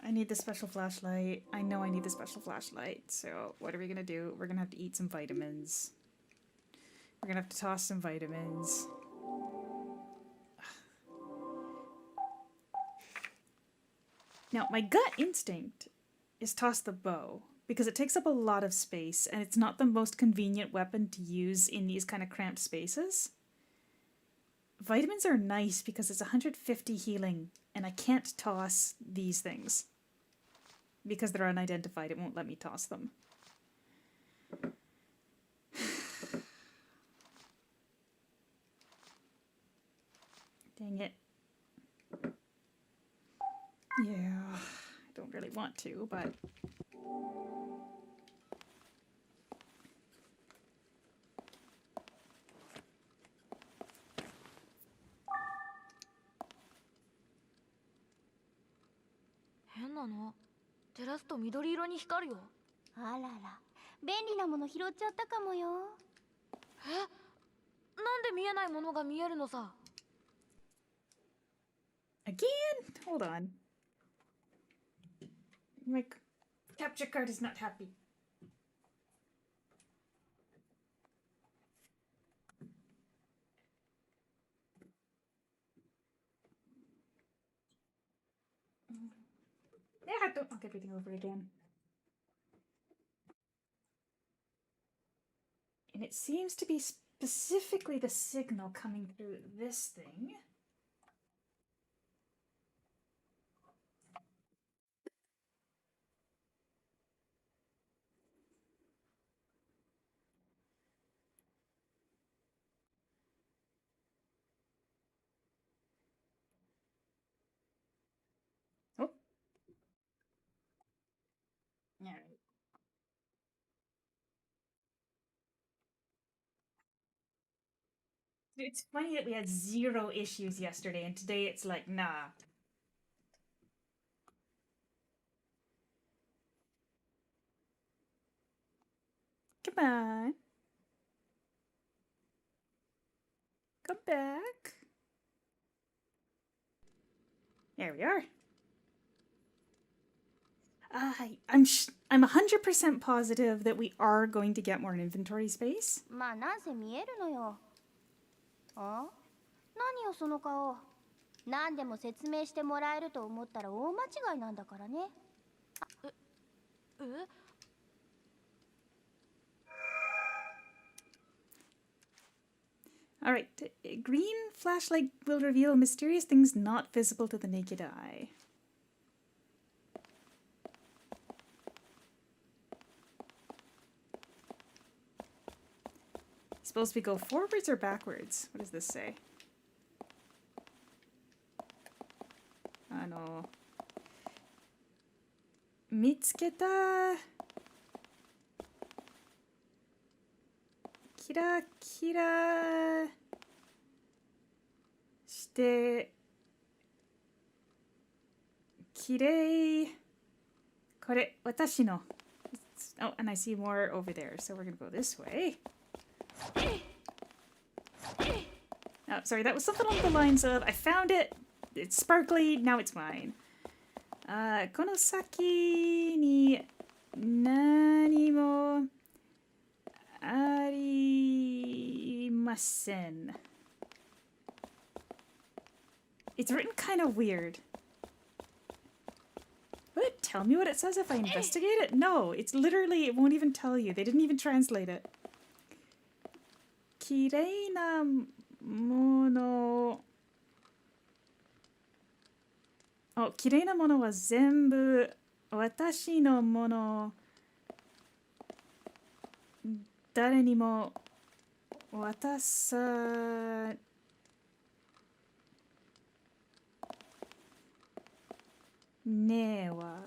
I need the special flashlight. I know I need the special flashlight. So what are we gonna do? We're gonna have to eat some vitamins. We're gonna have to toss some vitamins. Now, my gut instinct is toss the bow, because it takes up a lot of space, and it's not the most convenient weapon to use in these kind of cramped spaces. Vitamins are nice because it's 150 healing, and I can't toss these things. Because they're unidentified, it won't let me toss them. Dang it. Yeah, I don't really want to, but...変なの。照らすと緑色に光るよ。あらら、便利なもの拾っちゃったかもよ。え、なんで見えないものが見えるのさ。Again? Hold on. My capture card is not happy. Yeah, I have to knock everything over again. And it seems to be specifically the signal coming through this thing. Oh. All right. It's funny that we had 0 issues yesterday, and today it's like, nah. Come on. Come back. There we are. I'm 100% positive that we are going to get more inventory space. まあなんせ見えるのよ。あ？何よその顔。何でも説明してもらえると思ったら大間違いなんだからね。え？ Alright, green flashlight will reveal mysterious things not visible to the naked eye. Supposed we go forwards or backwards? What does this say? Mitsuketa. Kira kira shite kirei. Kore watashi no. Oh, and I see more over there, so we're gonna go this way. Oh, sorry, that was something along the lines of, I found it, it's sparkly, now it's mine. Kono saki ni nani mo arimasen. It's written kind of weird. Will it tell me what it says if I investigate it? No, it's literally, it won't even tell you. They didn't even translate it. Kirei na mono. Oh, kirei na mono wa zenbu watashi no mono. Dare ni mo watasa ne wa.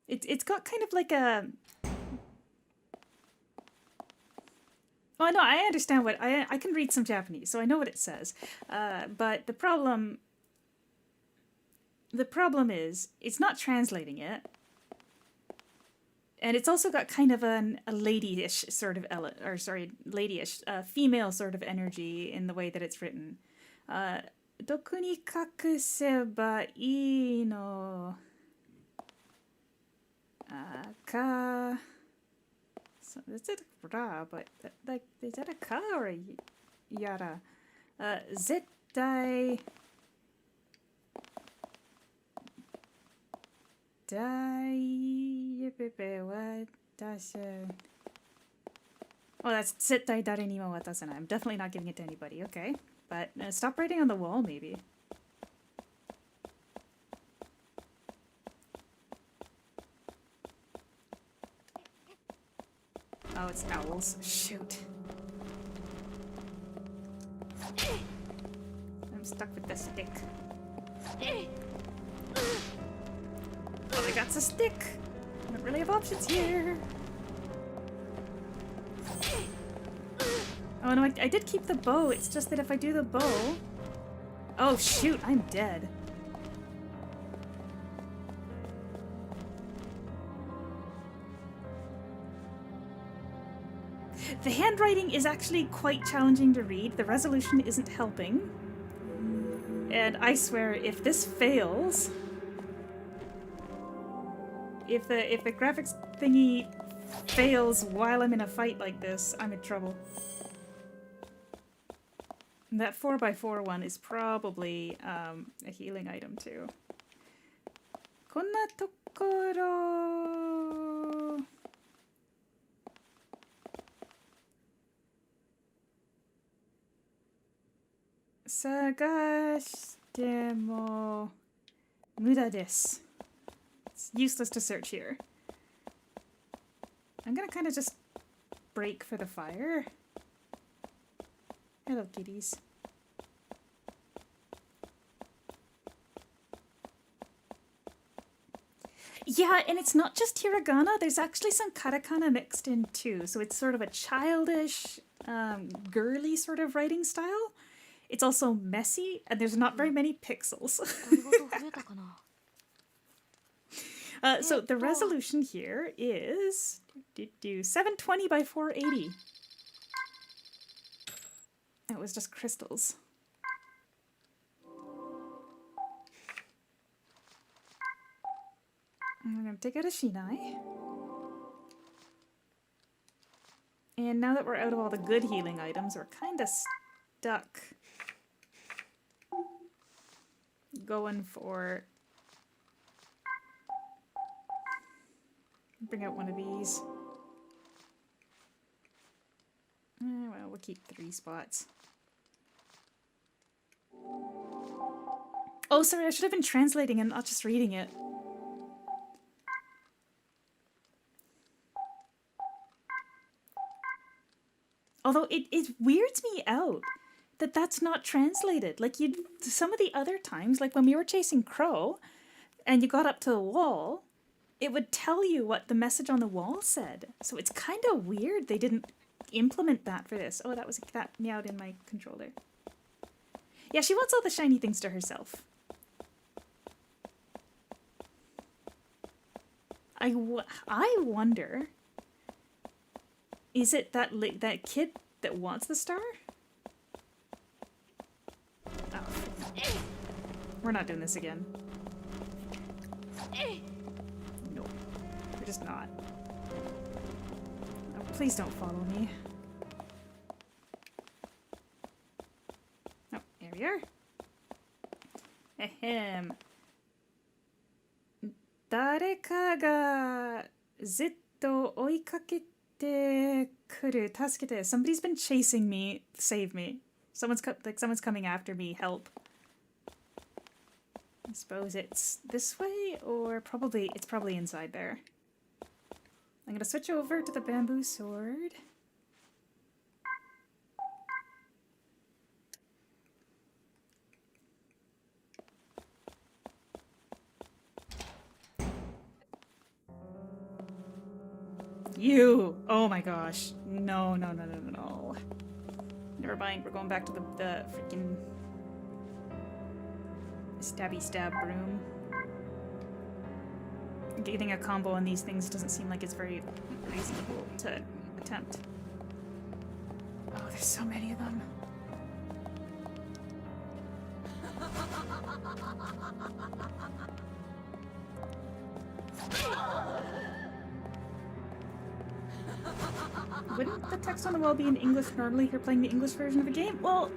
It's got kind of like a... Oh no, I understand what I can read some Japanese, so I know what it says. But the problem is it's not translating it, and it's also got kind of a ladyish sort of ladyish female sort of energy in the way that it's written. どこに隠せばいいのか So that's it, bra, but like, is that a ka or a yara? 絶対私 Oh, that's 絶対誰にも渡さない. I'm definitely not giving it to anybody, okay. But stop writing on the wall, maybe. Oh, it's owls. Shoot. I'm stuck with the stick. All I got's a stick. I don't really have options here. Oh no, I did keep the bow. It's just that if I do the bow... Oh shoot, I'm dead. The handwriting is actually quite challenging to read. The resolution isn't helping. And I swear, if this fails... If the graphics thingy fails while I'm in a fight like this, I'm in trouble. And that 4x4 one is probably a healing item too. こんなところ探しても無駄です. It's useless to search here. I'm gonna kind of just break for the fire. Hello, kitties. Yeah, and it's not just hiragana. There's actually some katakana mixed in too. So it's sort of a childish, girly sort of writing style. It's also messy, and there's not very many pixels. So the resolution here is 720 by 480. It was just crystals. I'm going to take out a Shinai. And now that we're out of all the good healing items, we're kind of stuck going for... Bring out one of these. Well, we'll keep 3 spots. Oh, sorry, I should have been translating and not just reading it. Although it weirds me out that that's not translated. Like, some of the other times, like when we were chasing Crow and you got up to the wall, it would tell you what the message on the wall said. So it's kind of weird they didn't implement that for this. Oh, that was a cat meowed in my controller. Yeah, she wants all the shiny things to herself. I wonder, is it that kid that wants the star? Oh. We're not doing this again. No, we're just not. Oh, please don't follow me. Oh, here we are. Ahem. 誰かがずっと追いかけてくる。助けて。Somebody's been chasing me. Save me. Someone's coming after me. Help. I suppose it's this way, or it's probably inside there. I'm gonna switch over to the bamboo sword. You! Oh my gosh. No. Never mind, we're going back to the freaking stabby stab broom. Getting a combo on these things doesn't seem like it's very reasonable to attempt. Oh, there's so many of them. Wouldn't the text on the wall be in English normally if you're playing the English version of a game? Well,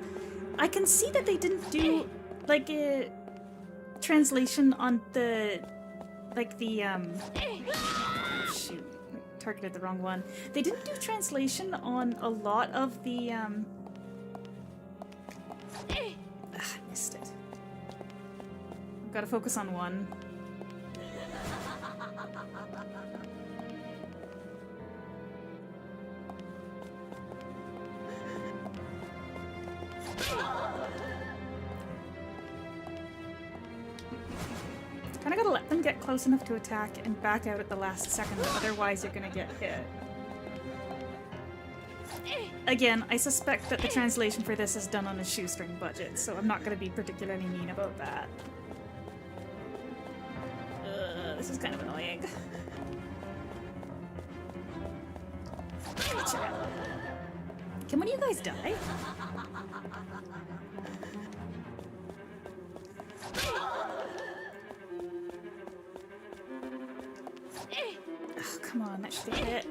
I can see that they didn't do like a translation on the shoot, targeted the wrong one. They didn't do translation on a lot of the I missed it. I've got to focus on one. Kinda gotta let them get close enough to attack and back out at the last second, otherwise you're gonna get hit. Again, I suspect that the translation for this is done on a shoestring budget, so I'm not gonna be particularly mean about that. This is kind of annoying. Gotcha. Can one of you guys die? Oh, come on, that should hit.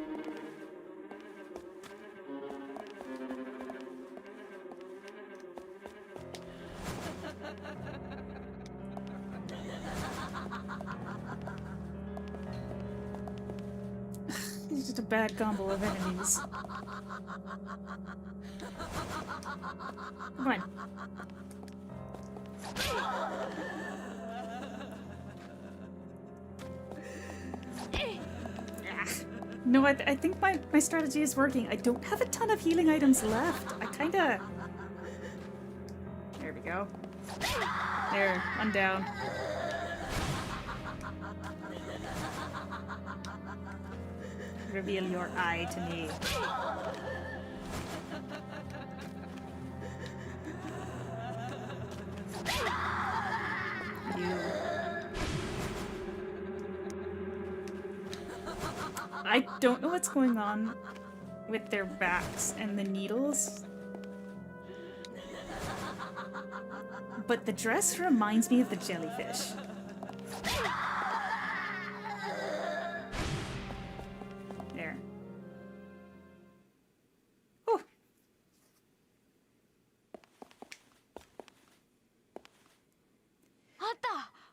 It's just a bad combo of enemies. Come on. No, I think my strategy is working. I don't have a ton of healing items left. I kinda... There we go. There, one down. Reveal your eye to me. You. I don't know what's going on with their backs and the needles, but the dress reminds me of the jellyfish. There. Oh.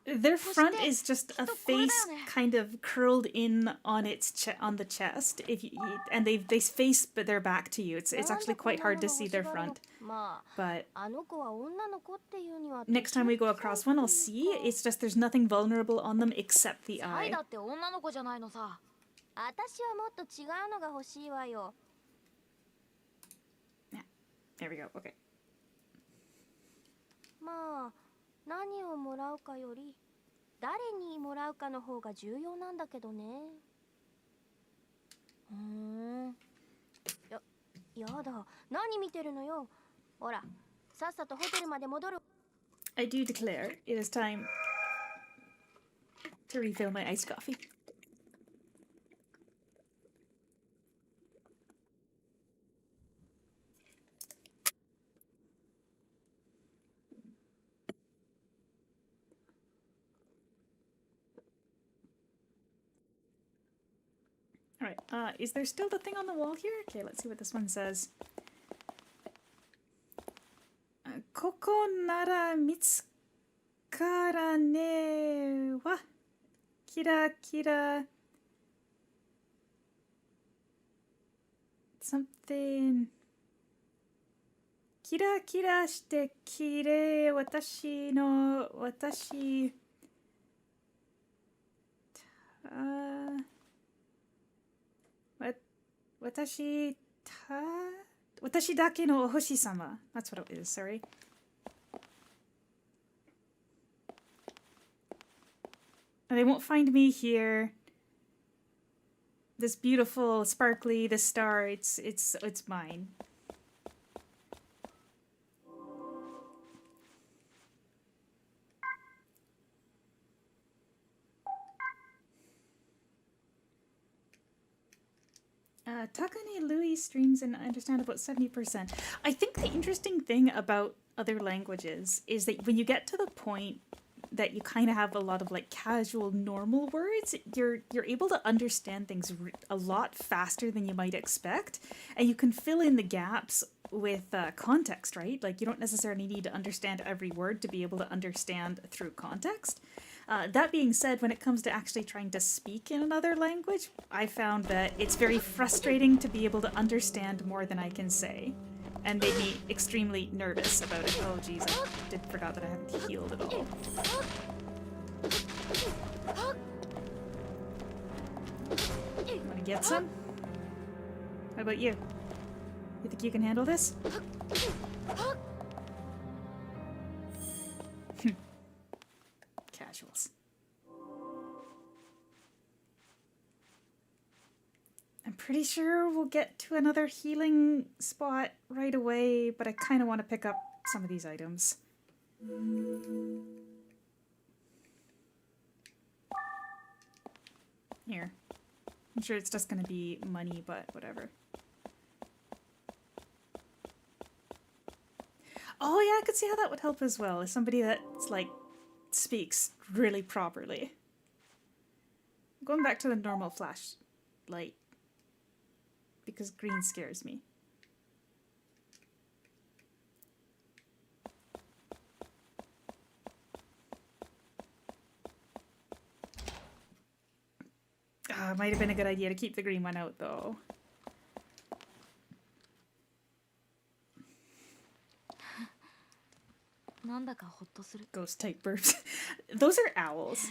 Their front is just a face kind of curled in on its on the chest. And they face their back to you. It's actually quite hard to see their front. But next time we go across one, I'll see. It's just there's nothing vulnerable on them except the eye. Yeah, there we go. Okay. 何をもらうかより誰にもらうかの方が重要なんだけどね。やだ、何見てるのよ。ほら、さっさとホテルまで戻る。I do declare it is time to refill my iced coffee. Alright, is there still the thing on the wall here? Okay, let's see what this one says. Koko nara mitsukarane wa kira kira something kira kira shite kirei watashi no watashi Watashi dake no hoshi-sama. That's what it is, sorry. And they won't find me here. This beautiful, sparkly, this star, it's mine. Takane Louis streams and I understand about 70%. I think the interesting thing about other languages is that when you get to the point that you kind of have a lot of like casual normal words, you're able to understand things a lot faster than you might expect, and you can fill in the gaps with context, right? Like you don't necessarily need to understand every word to be able to understand through context. That being said, when it comes to actually trying to speak in another language, I found that it's very frustrating to be able to understand more than I can say, and made me extremely nervous about it. Oh geez, I forgot that I haven't healed at all. Wanna get some? How about you? You think you can handle this? Casuals. I'm pretty sure we'll get to another healing spot right away, but I kind of want to pick up some of these items. Here. I'm sure it's just going to be money, but whatever. Oh yeah, I could see how that would help as well, as somebody that's like speaks really properly. Going back to the normal flashlight because green scares me. Might have been a good idea to keep the green one out though. Ghost type birds. Those are owls.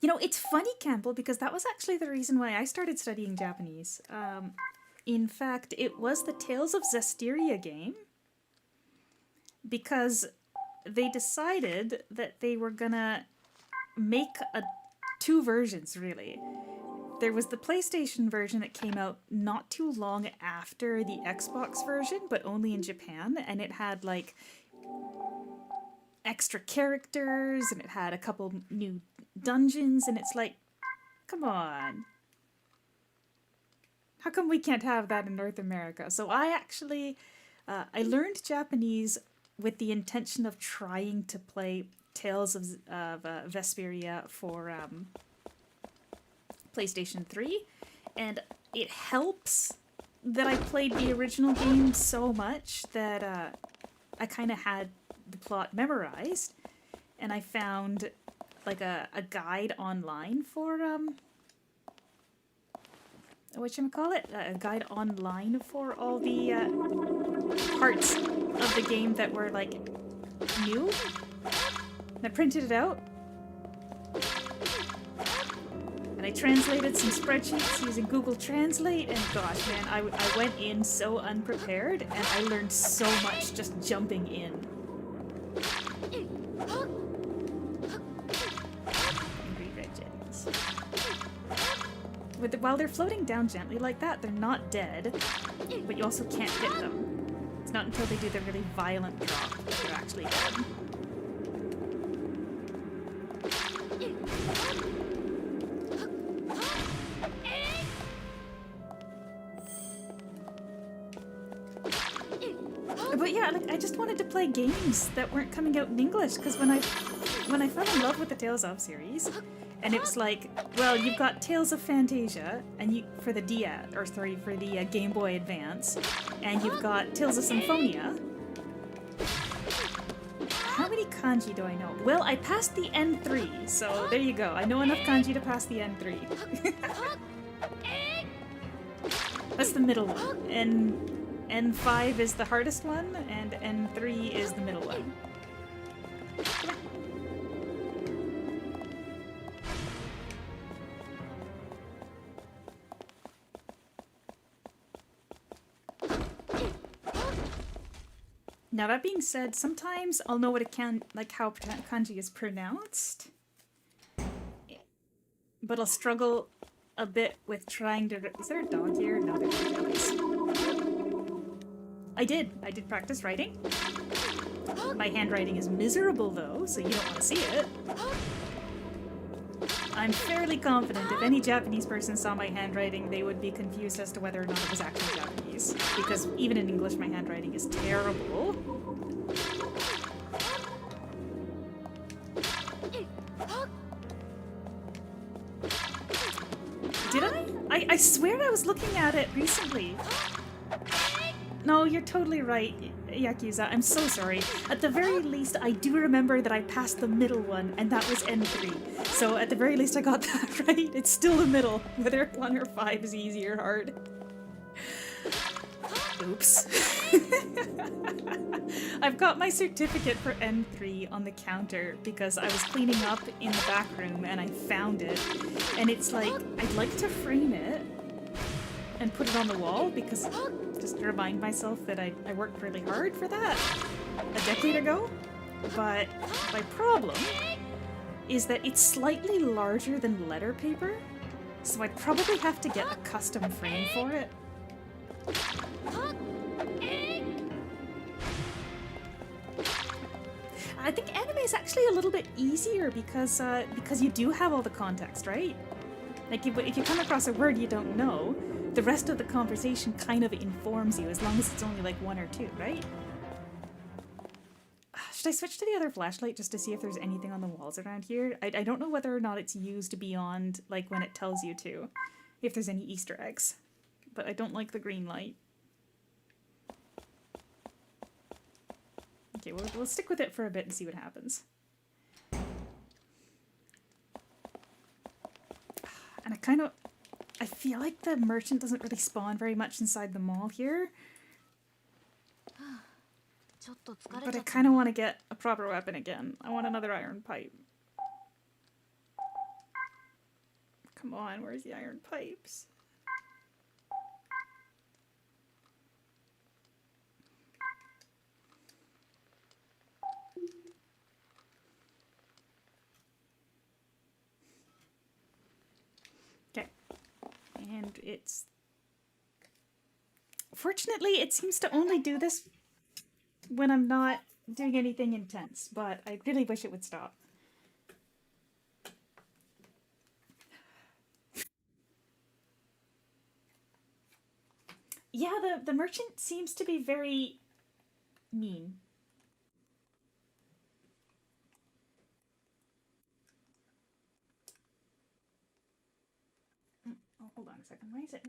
You know, it's funny, Campbell, because that was actually the reason why I started studying Japanese. In fact, it was the Tales of Zestiria game, because they decided that they were gonna make two versions, really. There was the PlayStation version that came out not too long after the Xbox version, but only in Japan, and it had like extra characters, and it had a couple new dungeons, and it's like, come on. How come we can't have that in North America? So I actually, I learned Japanese with the intention of trying to play Tales of Vesperia for PlayStation 3, and it helps that I played the original game so much that I kind of had the plot memorized, and I found like a guide online for whatchamacallit? A guide online for all the parts of the game that were like new. And I printed it out. And I translated some spreadsheets using Google Translate, and gosh man, I went in so unprepared, and I learned so much just jumping in. Angry red jellies. While they're floating down gently like that, they're not dead, but you also can't hit them. It's not until they do the really violent drop that they're actually dead. But yeah, like I just wanted to play games that weren't coming out in English, because when I fell in love with the Tales of series, and it was like, well, you've got Tales of Fantasia, and for the Game Boy Advance, and you've got Tales of Symphonia. How many kanji do I know? Well, I passed the N3, so there you go. I know enough kanji to pass the N3. That's the middle one, and N5 is the hardest one, and N3 is the middle one. Now that being said, sometimes I'll know what how kanji is pronounced, but I'll struggle a bit with trying to. Is there a dog here? No, there's no dogs. I did practice writing. My handwriting is miserable though, so you don't want to see it. I'm fairly confident if any Japanese person saw my handwriting, they would be confused as to whether or not it was actually Japanese. Because even in English, my handwriting is terrible. Did I? I swear I was looking at it recently. No, you're totally right, Yakuza. I'm so sorry. At the very least, I do remember that I passed the middle one, and that was N3. So at the very least, I got that right. It's still the middle, whether 1 or 5 is easy or hard. Oops. I've got my certificate for N3 on the counter because I was cleaning up in the back room and I found it. And it's like, I'd like to frame it and put it on the wall because just to remind myself that I worked really hard for that a decade ago. But my problem is that it's slightly larger than letter paper, so I'd probably have to get a custom frame for it. I think anime is actually a little bit easier because you do have all the context, right? Like if you come across a word you don't know, the rest of the conversation kind of informs you as long as it's only like 1 or 2, right? Should I switch to the other flashlight just to see if there's anything on the walls around here? I don't know whether or not it's used beyond like when it tells you to, if there's any Easter eggs. But I don't like the green light. Okay, we'll stick with it for a bit and see what happens. And I feel like the merchant doesn't really spawn very much inside the mall here. But I kind of want to get a proper weapon again. I want another iron pipe. Come on, where's the iron pipes? Okay. And it's... Fortunately, it seems to only do this when I'm not doing anything intense, but I really wish it would stop. Yeah, the merchant seems to be very mean. Oh, hold on a second. Why is it?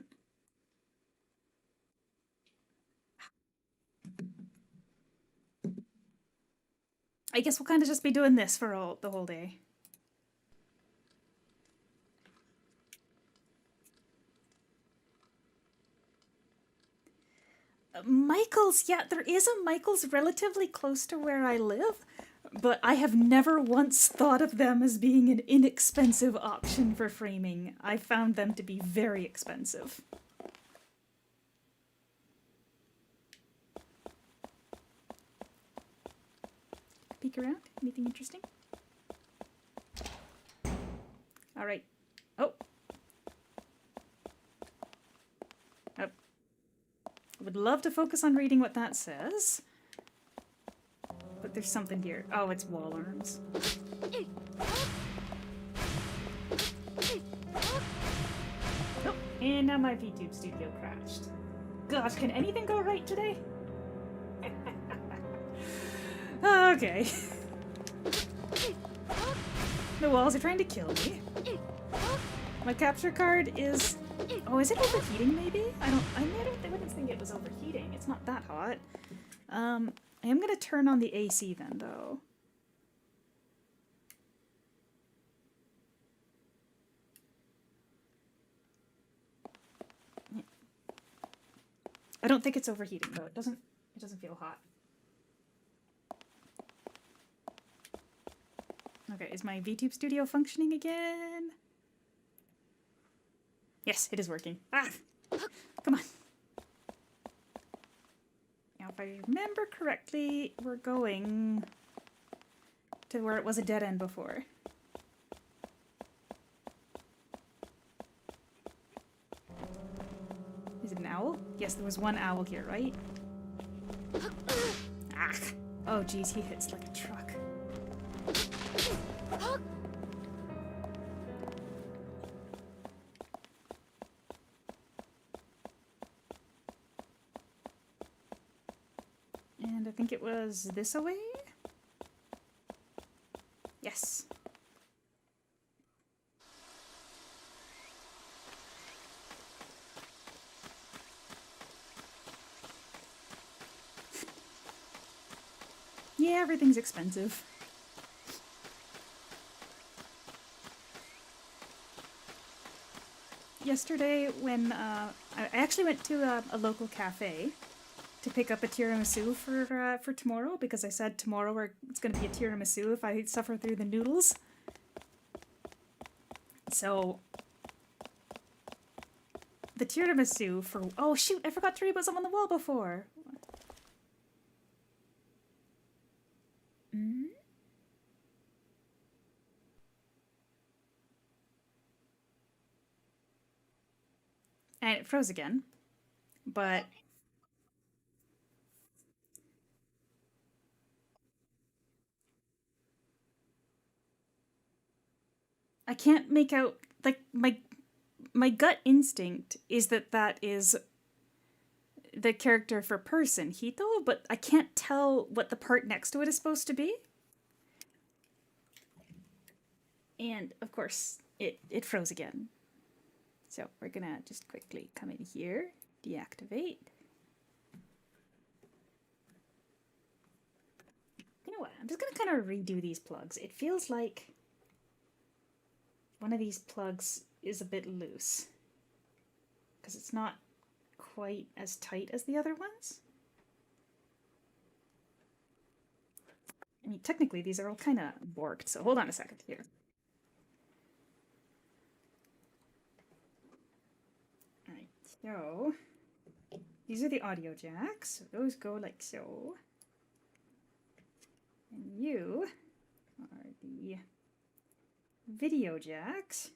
I guess we'll kind of just be doing this for the whole day. Michael's, yeah, there is a Michael's relatively close to where I live, but I have never once thought of them as being an inexpensive option for framing. I found them to be very expensive. Peek around. Anything interesting? All right. Oh. Oh. I would love to focus on reading what that says. But there's something here. Oh, it's wall arms. Oh, and now my VTube studio crashed. Gosh, can anything go right today? Okay. The walls are trying to kill me. My capture card is... Oh, is it overheating maybe? I wouldn't think it was overheating. It's not that hot. I am going to turn on the AC then, though. I don't think it's overheating, though. It doesn't feel hot. Okay, is my VTube Studio functioning again? Yes, it is working. Ah! Come on. Now, if I remember correctly, we're going to where it was a dead end before. Is it an owl? Yes, there was one owl here, right? Ah. Oh geez, he hits like a truck. And I think it was this away? Yes. Yeah, everything's expensive. Yesterday when I actually went to a local cafe to pick up a tiramisu for tomorrow, because I said tomorrow it's going to be a tiramisu if I suffer through the noodles. So the tiramisu for... Oh shoot, I forgot to read what's on the wall before. And it froze again, but I can't make out, like, my gut instinct is that is the character for person, Hito, but I can't tell what the part next to it is supposed to be. And of course, it froze again. So we're gonna just quickly come in here, deactivate. You know what, I'm just gonna kind of redo these plugs. It feels like one of these plugs is a bit loose because it's not quite as tight as the other ones. I mean, technically these are all kind of borked, so hold on a second here. Alright, so these are the audio jacks, so those go like so. And you are the video jacks.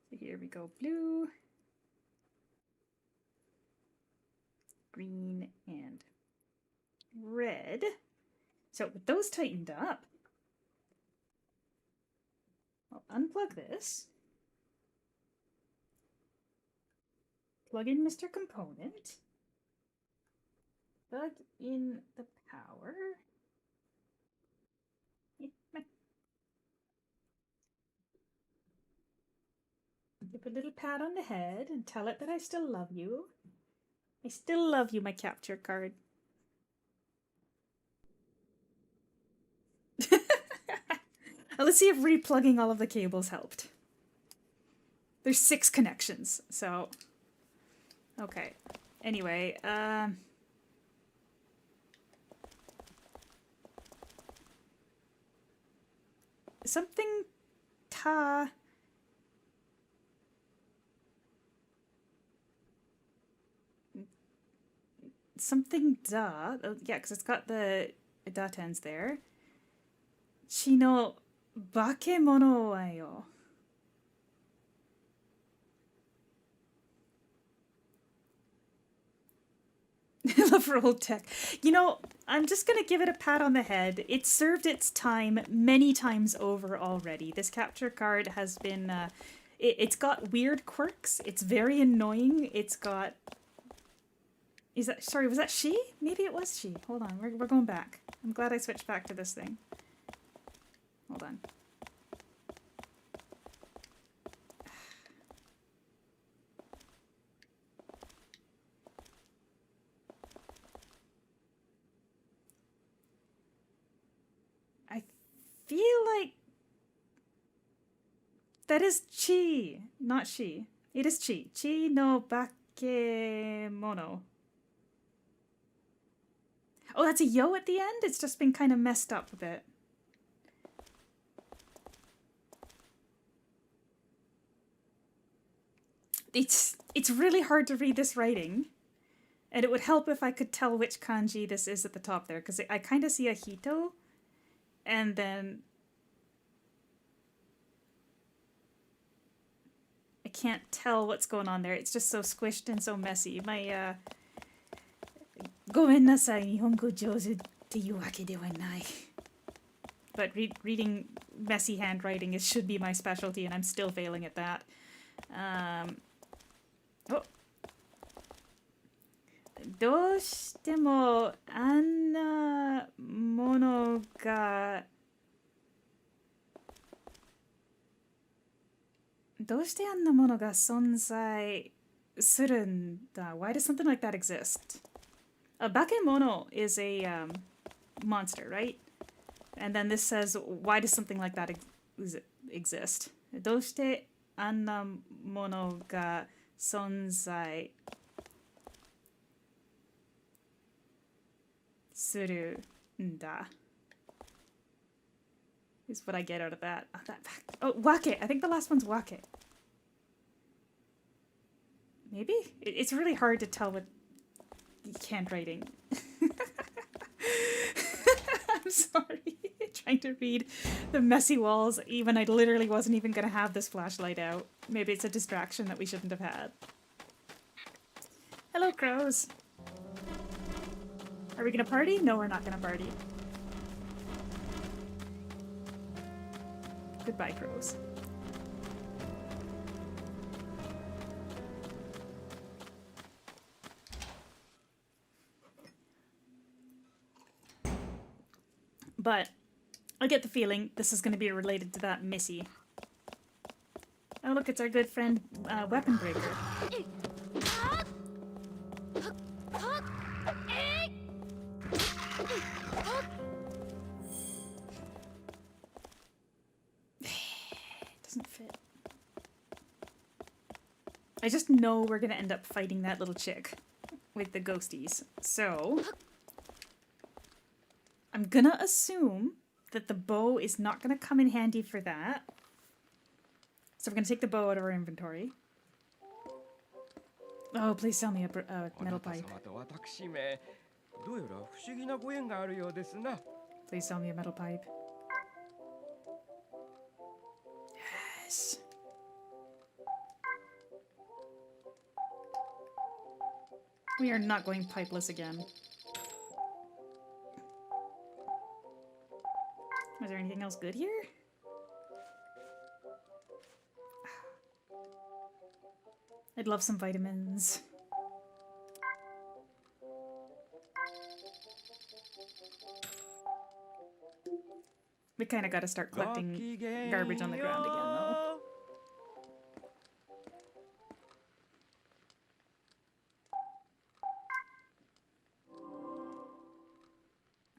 So here we go, blue, green, and red. So with those tightened up, I'll unplug this, plug in Mr. Component, plug in the power. Give a little pat on the head and tell it that I still love you. I still love you, my capture card. Let's see if replugging all of the cables helped. There's 6 connections, so... Okay. Anyway, something ta... Something da... Oh, yeah, because it's got the datens there. Chi no bakemono wa yo. I love old tech. You know, I'm just going to give it a pat on the head. It's served its time many times over already. This capture card has been... it's got weird quirks. It's very annoying. It's got... Is that... Sorry, was that she? Maybe it was she. Hold on, we're going back. I'm glad I switched back to this thing. Hold on. I feel like that is chi, not she. It is chi. Chi no bakemono. Oh, that's a yo at the end? It's just been kind of messed up a bit. It's really hard to read this writing. And it would help if I could tell which kanji this is at the top there, because I kind of see a hito, and then I can't tell what's going on there. It's just so squished and so messy. My ごめんなさい、日本語上手っていうわけではない。But reading messy handwriting should be my specialty, and I'm still failing at that. Oh. どうしてもあんなものがどうしてあんなものが存在するんだ? Why does something like that exist? A bakemono is a monster, right? And then this says, why does something like that exist? どうしてあんなものが存在するんだ? Is what I get out of that. Oh, wake. I think the last one's wake. Maybe? It's really hard to tell with handwriting. I'm sorry. Trying to read the messy walls, even I literally wasn't even going to have this flashlight out. Maybe it's a distraction that we shouldn't have had. Hello, crows. Are we going to party? No, we're not going to party. Goodbye, crows. But I get the feeling this is going to be related to that Missy. Oh, look, it's our good friend, Weapon Breaker. Doesn't fit. I just know we're going to end up fighting that little chick with the ghosties. So I'm gonna assume that the bow is not gonna come in handy for that. So we're gonna take the bow out of our inventory. Oh, please sell me a metal pipe. Please sell me a metal pipe. Yes. We are not going pipeless again. Is there anything else good here? I'd love some vitamins. We kind of got to start collecting garbage on the ground again, though.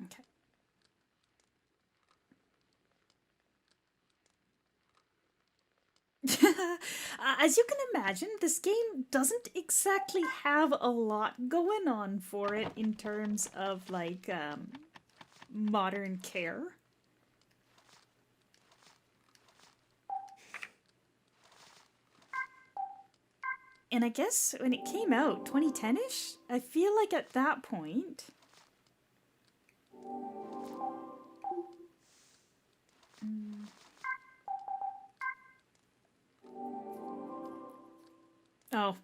Okay. As you can imagine, this game doesn't exactly have a lot going on for it in terms of, like, modern care. And I guess when it came out, 2010-ish, I feel like at that point... Oh.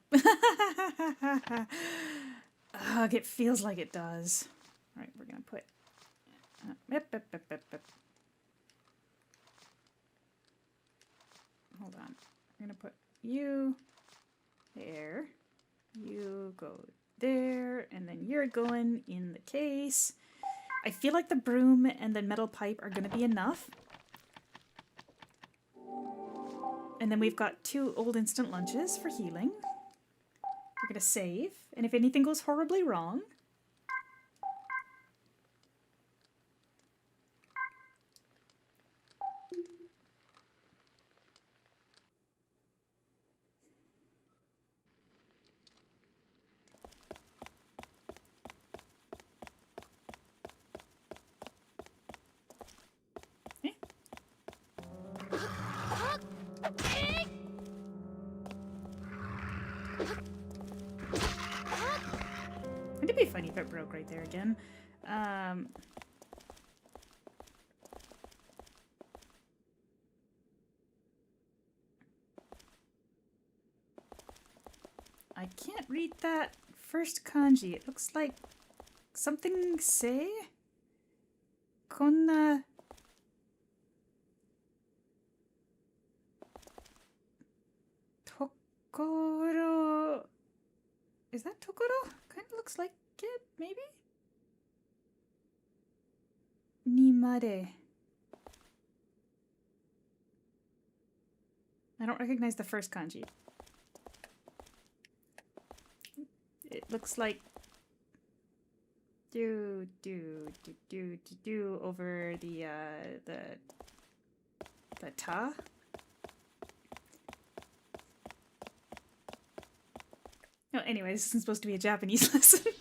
Ugh, it feels like it does. Alright, we're gonna put... Hold on. We're gonna put you there. You go there. And then you're going in the case. I feel like the broom and the metal pipe are gonna be enough. And then we've got 2 old instant lunches for healing. We're gonna save. And if anything goes horribly wrong... It'd be funny if it broke right there again. I can't read that first kanji. It looks like something say? Konna... Tokoro... Is that Tokoro? Kind of looks like it, maybe? Nimade. I don't recognize the first kanji. It looks like do over the ta. Oh, anyway, this isn't supposed to be a Japanese lesson.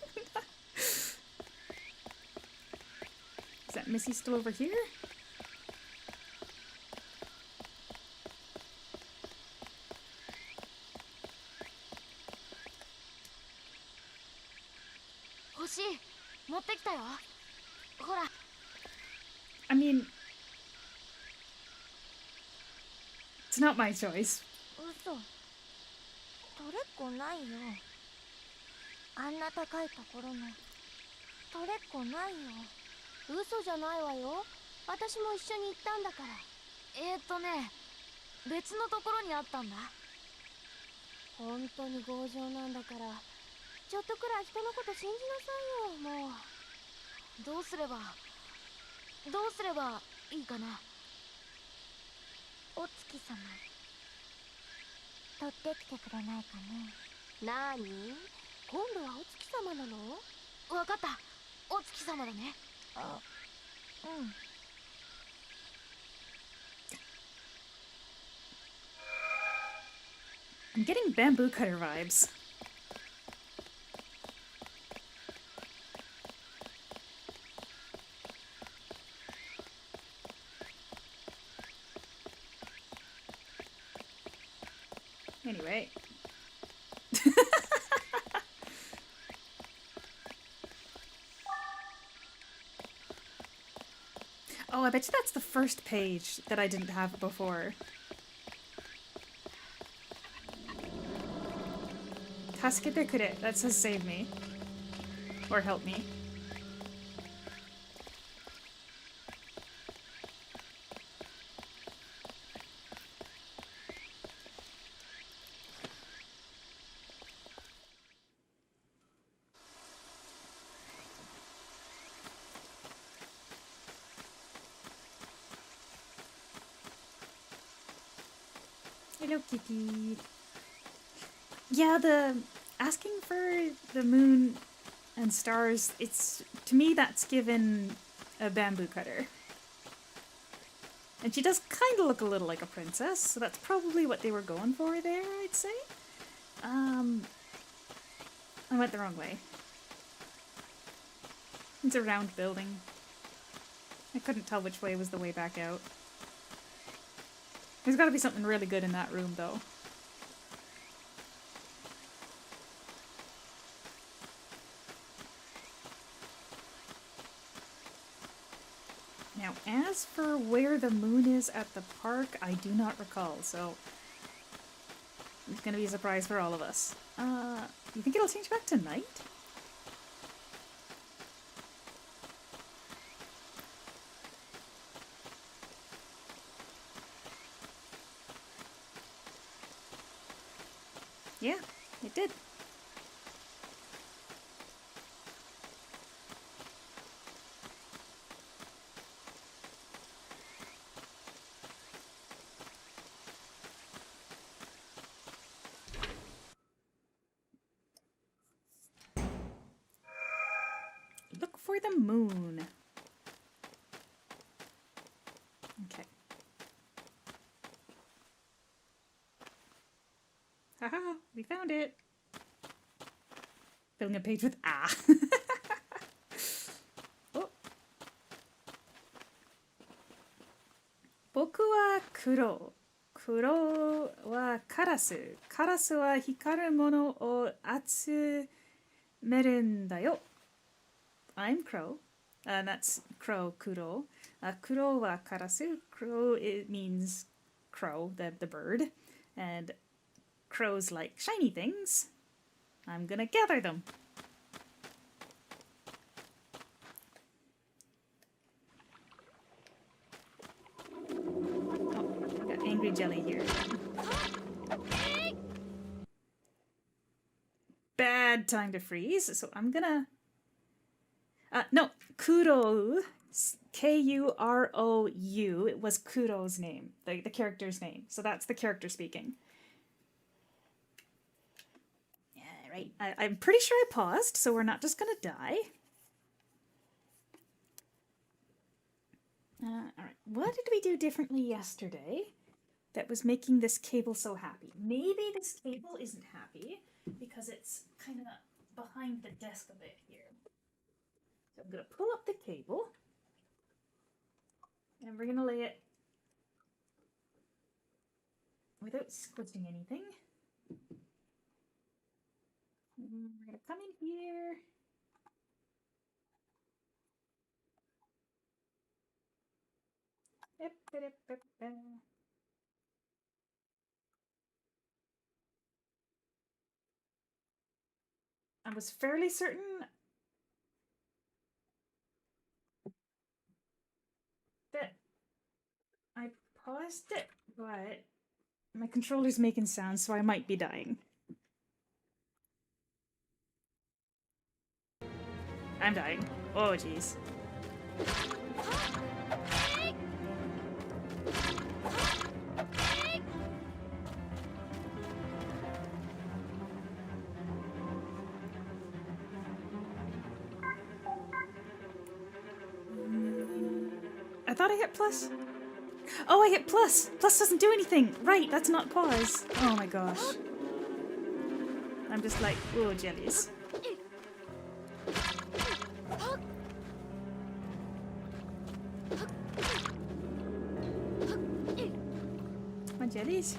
Is that Missy still over here? I mean, it's not my choice. 嘘。取れっこないよ。あんな高いところの。取れっこないよ。嘘じゃないわよ。私も一緒に行ったんだから。別のところにあったんだ。本当に強情なんだから、ちょっとくらい人のこと信じなさいよ、もう。どうすればいいかな。お月様、取ってきてくれないかね。なーに？今度はお月様なの？わかった、お月様だね。あ、うん。I'm getting bamboo cutter vibes. Anyway. Oh, I bet you that's the first page that I didn't have before. Tasukete kure. That says save me. Or help me. Hello, kitty. Yeah, the asking for the moon and stars, it's, to me, that's given a bamboo cutter. And she does kind of look a little like a princess, so that's probably what they were going for there, I'd say. I went the wrong way. It's a round building. I couldn't tell which way was the way back out. There's gotta be something really good in that room, though. Now, as for where the moon is at the park, I do not recall, so it's gonna be a surprise for all of us. You think it'll change back to night? Yeah, it did. Look for the moon. Okay. Haha, we found it. Filling a page with ah. Oh. Boku wa kuro. Kuro wa karasu. Karasu wa hikaru mono o atsumeru n da yo. I'm Crow. And that's Crow, Kuro. Kuro wa karasu. Crow, it means crow, the bird. And crows like shiny things. I'm gonna gather them. angry jelly here. Bad time to freeze, so I'm gonna... no, Kuro, Kurou. It was Kuro's name, the character's name. So that's the character speaking. Yeah, right. I'm pretty sure I paused, so we're not just gonna die. All right, what did we do differently yesterday that was making this cable so happy? Maybe this cable isn't happy because it's kind of behind the desk a bit here. So I'm going to pull up the cable and we're going to lay it without squishing anything. And we're going to come in here. I was fairly certain that I paused it, but my controller's making sounds, so I might be dying. I'm dying. Oh, jeez. I thought I hit plus. Oh, I hit plus. Plus doesn't do anything. Right, that's not pause. Oh my gosh. I'm just like, oh, jellies. My jellies.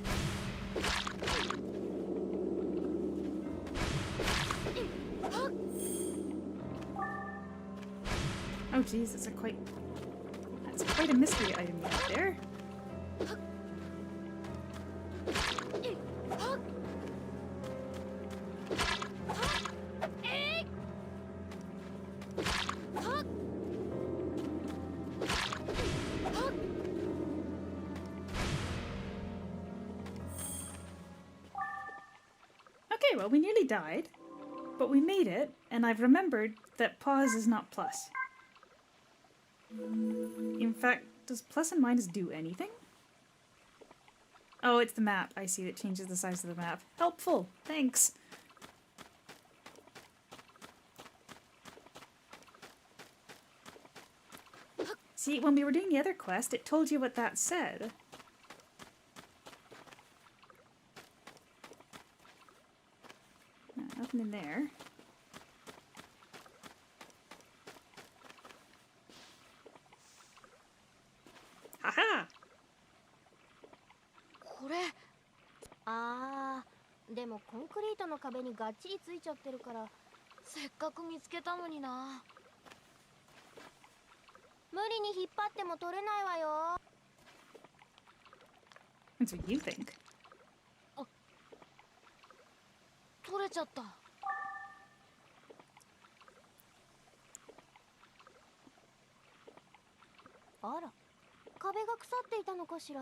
Oh geez, that's quite a mystery item you have there. Okay, well, we nearly died, but we made it, and I've remembered that pause is not plus. In fact, does plus and minus do anything? Oh, it's the map. I see, it changes the size of the map. Helpful. Thanks. See, when we were doing the other quest, it told you what that said. Nothing in there. Haha! これでもコンクリートの壁にがっちりついちゃってるからせっかく見つけたのにな。無理に引っ張っても取れないわよ。 That's what you think. 取れちゃった。あら、壁が腐っていたのかしら。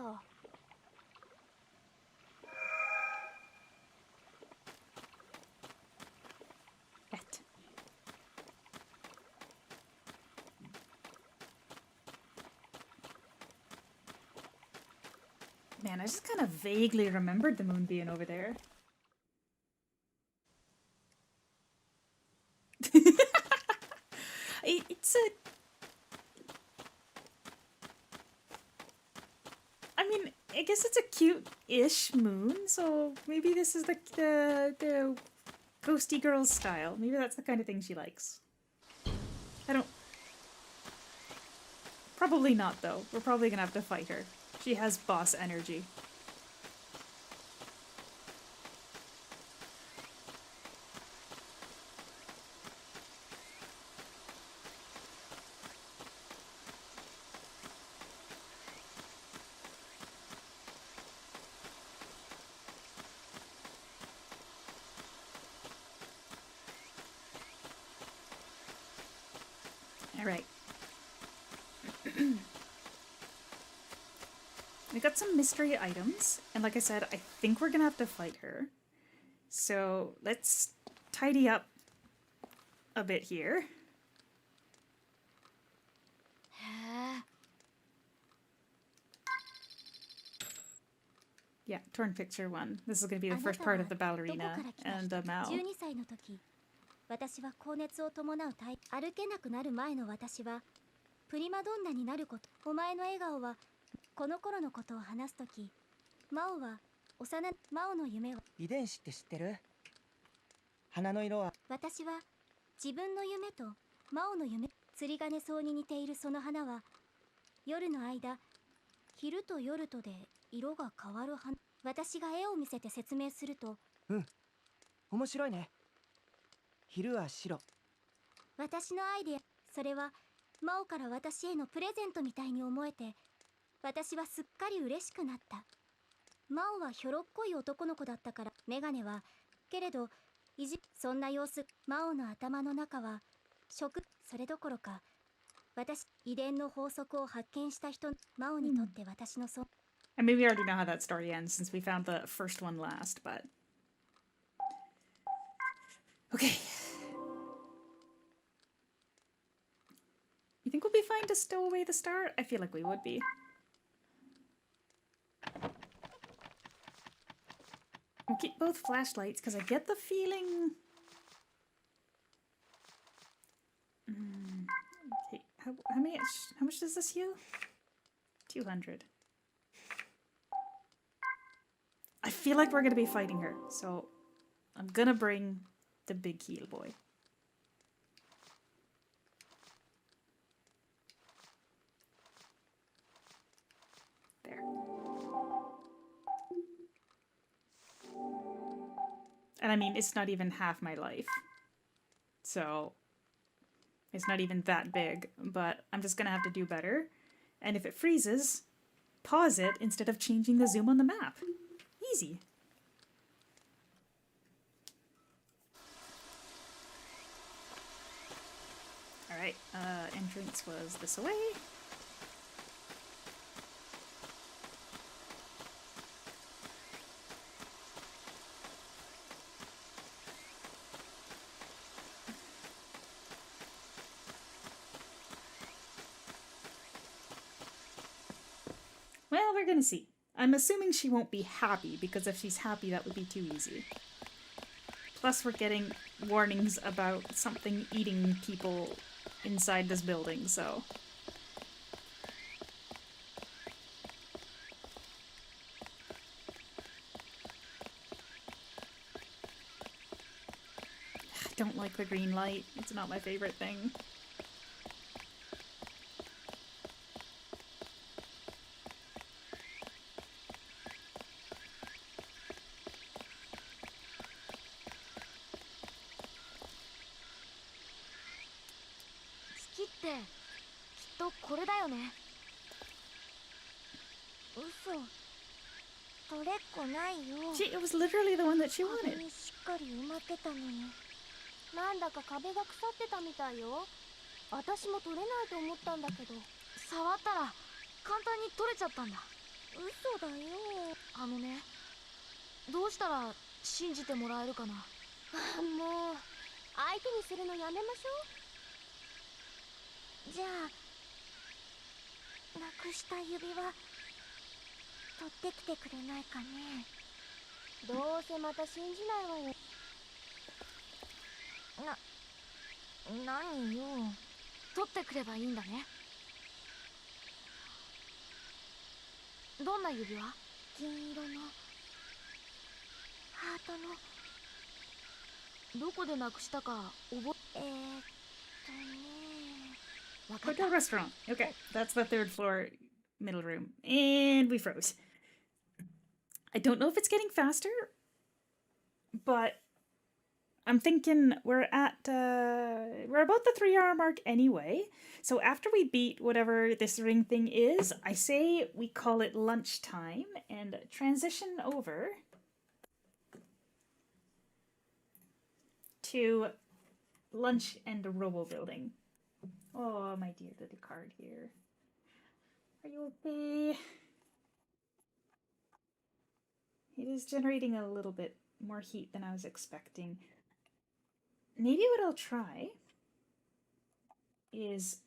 Man, I just kind of vaguely remembered the moon being over there. It's a... I mean, I guess it's a cute-ish moon, so maybe this is the ghosty girl style. Maybe that's the kind of thing she likes. I don't... Probably not, though. We're probably gonna have to fight her. She has boss energy. All right. We got some mystery items, and like I said, I think we're gonna have to fight her. So let's tidy up a bit here. へえ Yeah, torn picture 1. This is gonna be the あな first た part は of the どこか ballerina ら来た and 人 Mao. 12歳の時、私は高熱を伴う体歩けなくなる前の私はプリマドンナになること。お前の笑顔はこの頃のことを話す時、マオはマオの夢は遺伝子って知ってる？花の色は私は自分の夢とマオの夢、釣り鐘草に似ているその花は夜の間、昼と夜とで色が変わる花。私が絵を見せて説明すると、面白いね。昼は白。私のアイデア、それはマオから私へのプレゼントみたいに思えて、私はすっかり嬉しくなった。マオはひょろっこい男の子だったから、メガネはけれどそんな様子。マオの頭の中はそれどころか、私遺伝の法則を発見した人。マオにとって私のAnd maybe we already know how that story ends since we found the first one last, but... Okay. You think we'll be fine to stow away the star? I feel like we would be. We'll keep both flashlights because I get the feeling... Okay, how much does this heal? 200. I feel like we're gonna be fighting her, so I'm gonna bring the big heal boy. There. And I mean, it's not even half my life. So it's not even that big, but I'm just gonna have to do better. And if it freezes, pause it instead of changing the zoom on the map. Easy. Alright, entrance was this way. Well, we're gonna see. I'm assuming she won't be happy, because if she's happy, that would be too easy. Plus, we're getting warnings about something eating people inside this building, so... I don't like the green light. It's not my favorite thing. It was literally the one that she wanted. しっかり埋まってたのに、なんだか壁が腐ってたみたいよ。私も取れないと思ったんだけど。触ったら簡単に取れちゃったんだ。嘘だよ。あのね、どうしたら信じてもらえるかな。もう相手にするのやめましょう。じゃあなくした指輪取ってきてくれないかね。どうせまた信じないわよ。何よ。取ってくればいいんだね。どんな指輪？銀色のハートの。どこでなくしたか覚え。わかった。 Hotel restaurant. Okay, that's the third floor middle room. And we froze. I don't know if it's getting faster, but I'm thinking we're about the 3-hour mark anyway. So after we beat whatever this ring thing is, I say we call it lunchtime and transition over to lunch and robo building. Oh, my dear little card here. Are you okay? It is generating a little bit more heat than I was expecting. Maybe what I'll try is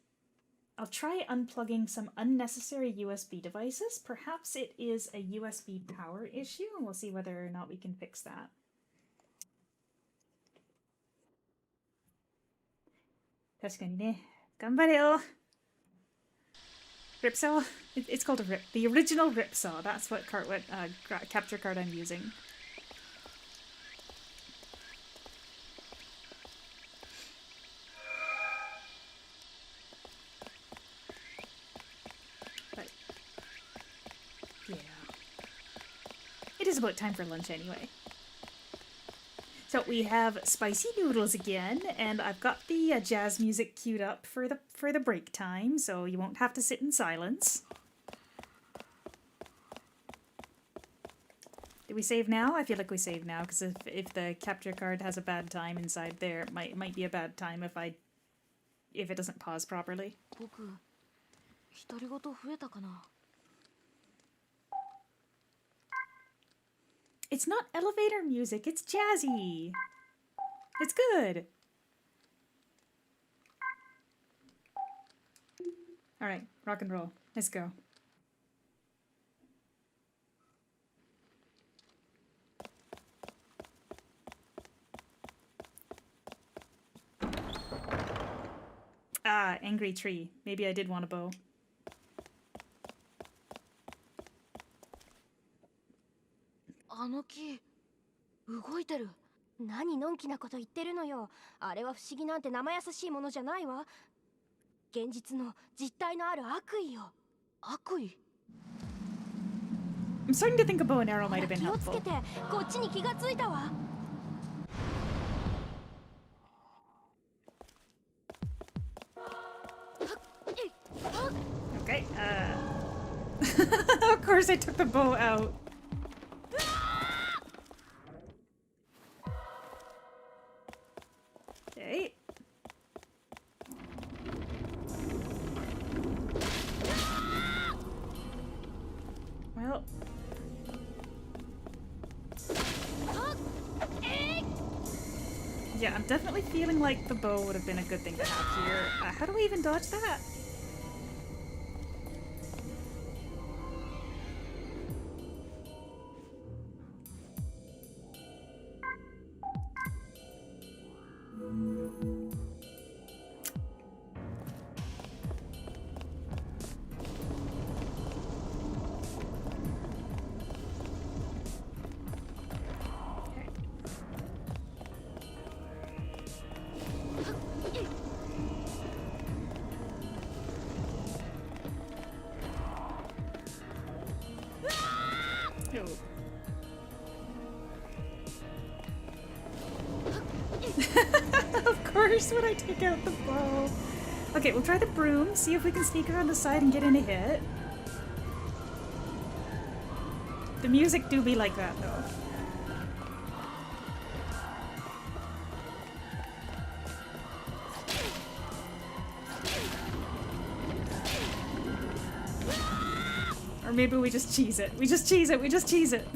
I'll try unplugging some unnecessary USB devices. Perhaps it is a USB power issue, and we'll see whether or not we can fix that. Ripsaw? It's called a rip. The original Ripsaw. That's what capture card I'm using. But yeah, it is about time for lunch anyway. So we have spicy noodles again, and I've got the jazz music queued up for the break time, so you won't have to sit in silence. Did we save now? I feel like we save now, because if the capture card has a bad time inside there, it might be a bad time if it doesn't pause properly. 僕、独り言増えたかな? It's not elevator music, it's jazzy. It's good. All right, rock and roll. Let's go. Ah, angry tree. Maybe I did want a bow. あの木、動いてる。何のんきなこと言ってるのよ。あれは不思議なんて生優しいものじゃないわ。現実の実体のある悪意よ。悪意? I'm starting to think a bow and arrow might have been 気をつ helpful. けて、こっちに気がついたわ。Okay, of course I took the bow out. Okay. Well. Yeah, I'm definitely feeling like the bow would have been a good thing to have here. How do we even dodge that? Of course, when I take out the bow. Okay, we'll try the broom, see if we can sneak around the side and get in a hit. The music do be like that, though. Or maybe we just cheese it. We just cheese it. We just cheese it.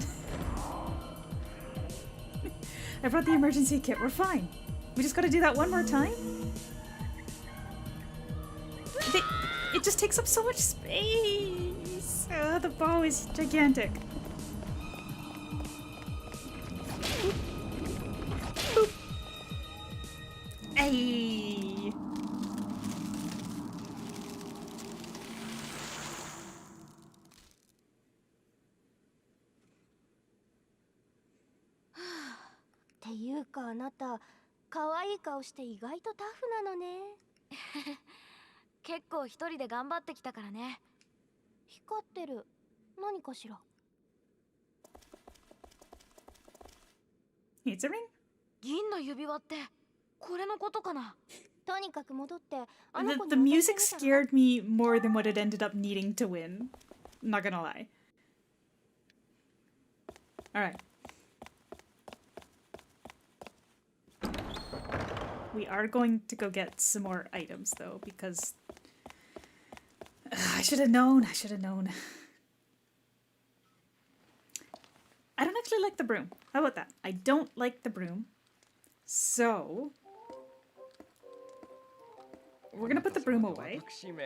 I brought the emergency kit. We're fine. We just gotta do that one more time. It just takes up so much space. The bow is gigantic. Boop. Ay.っていうかあなた、可愛い顔して意外とタフなのね。結構一人で頑張ってきたからね。光ってる。何かしら。It's a ring? 銀の指輪ってこれのことかな。とにかく戻って、あの子に The music scared me more than what it ended up needing to win. Not gonna lie. Alright. We are going to go get some more items, though, because I should have known. I should have known. I don't actually like the broom. How about that? I don't like the broom. So we're gonna put the broom away. And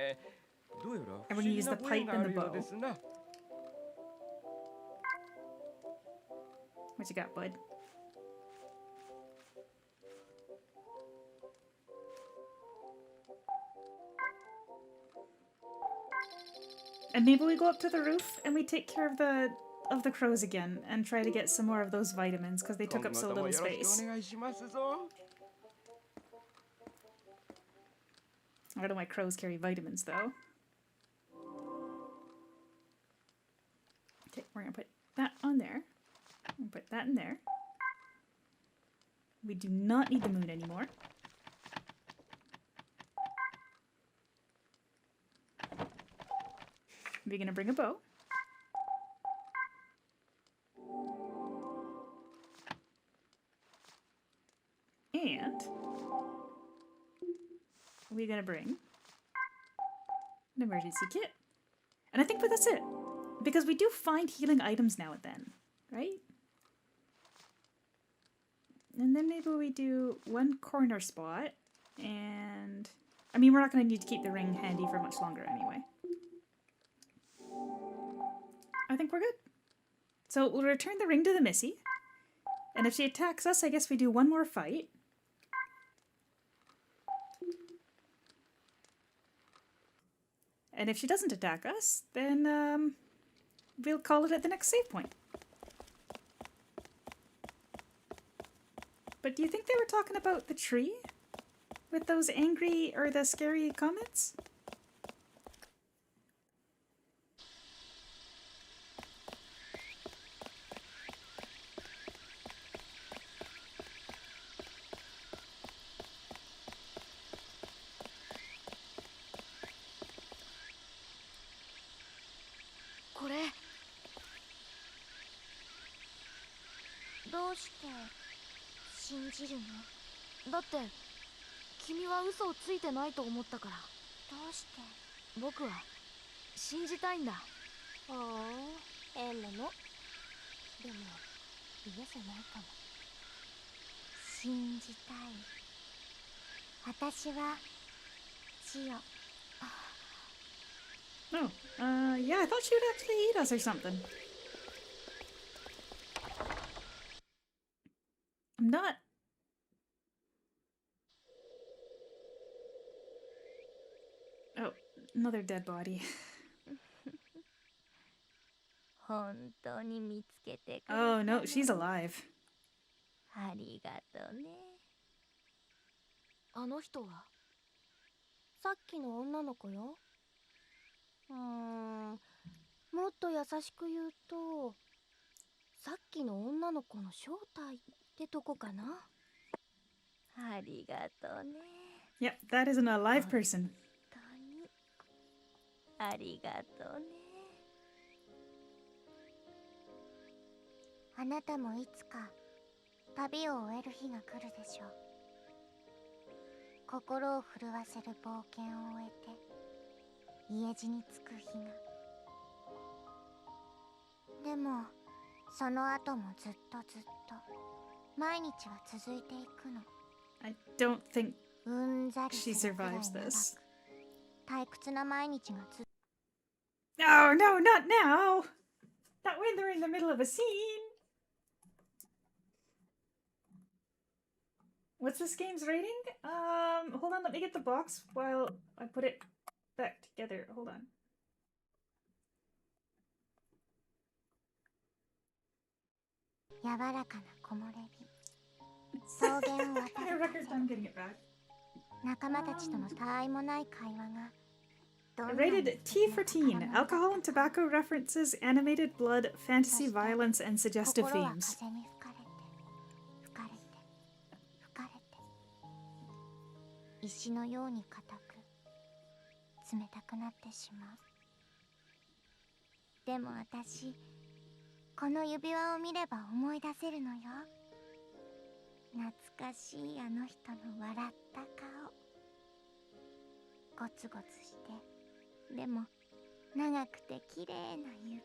we're gonna use the pipe and the bow. What you got, bud? And maybe we go up to the roof and we take care of the crows again and try to get some more of those vitamins because they took up so little space. I don't know why crows carry vitamins though. Okay, we're gonna put that on there. And put that in there. We do not need the moon anymore. We're gonna bring a bow. And we're gonna bring an emergency kit. And I think that's it. Because we do find healing items now and then, right? And then maybe we do one corner spot. And I mean, we're not gonna need to keep the ring handy for much longer anyway. I think we're good. So we'll return the ring to the Missy. And if she attacks us, I guess we do one more fight. And if she doesn't attack us, then we'll call it at the next save point. But do you think they were talking about the tree? With those angry or the scary comments? Oh, yeah, I thought she would actually eat us or something. I'm not... Oh, another dead body. Oh, no, she's alive. ありがとうね。あの人はさっきの女の子よ。もっと優しく言うと、さっきの女の子の正体ってとこかな。ありがとうね。Yep, that is an alive person. 本当にありがとうね。あなたもいつか旅を終える日が来るでしょう。心を震わせる冒険を終えて家路に着く日が。でもその後もずっと毎日は続いていくの。I don't think うんざり she するくらい survives 長 this. く退屈な毎日がNo, no, not now! Not when they're in the middle of a scene! What's this game's rating? Hold on, let me get the box while I put it back together. Hold on. I have a record time getting it back. 仲間たちとのたわいもない会話が Rated T for teen. Alcohol and tobacco references, animated blood, fantasy violence, and suggestive 心は themes. 風に吹かれて吹かれて吹かれて石のように硬く冷たくなってしまう。でも私この指輪を見れば思い出せるのよ。懐かしいあの人の笑った顔。ゴツゴツしてでも長くて綺麗な指。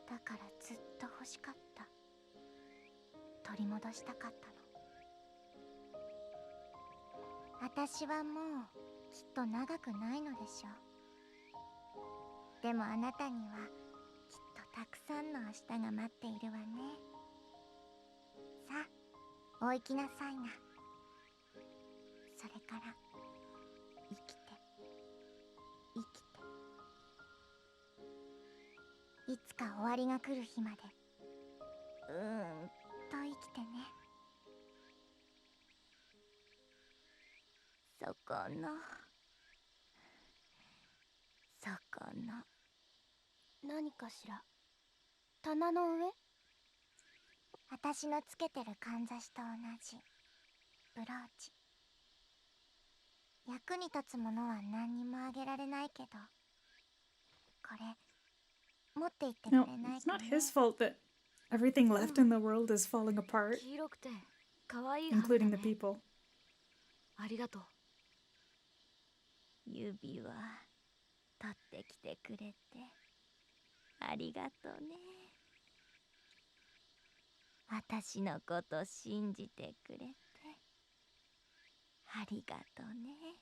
だからずっと欲しかった。取り戻したかったの。私はもうきっと長くないのでしょう。でもあなたにはきっとたくさんの明日が待っているわね。さあ、お行きなさいな。それから生きて生きて、いつか終わりが来る日までと生きてね。そこの何かしら。棚の上？私のつけてるかんざしと同じブローチ。役に立つものは何にもあげられないけど、これ持っていってく No, れない it's か not ね。 his fault that everything left in the world is falling apart, 黄色くて可愛い花だ including ね the people. ありがとう。指輪取ってきてくれてありがとうね。私のこと信じてくれてありがとうね。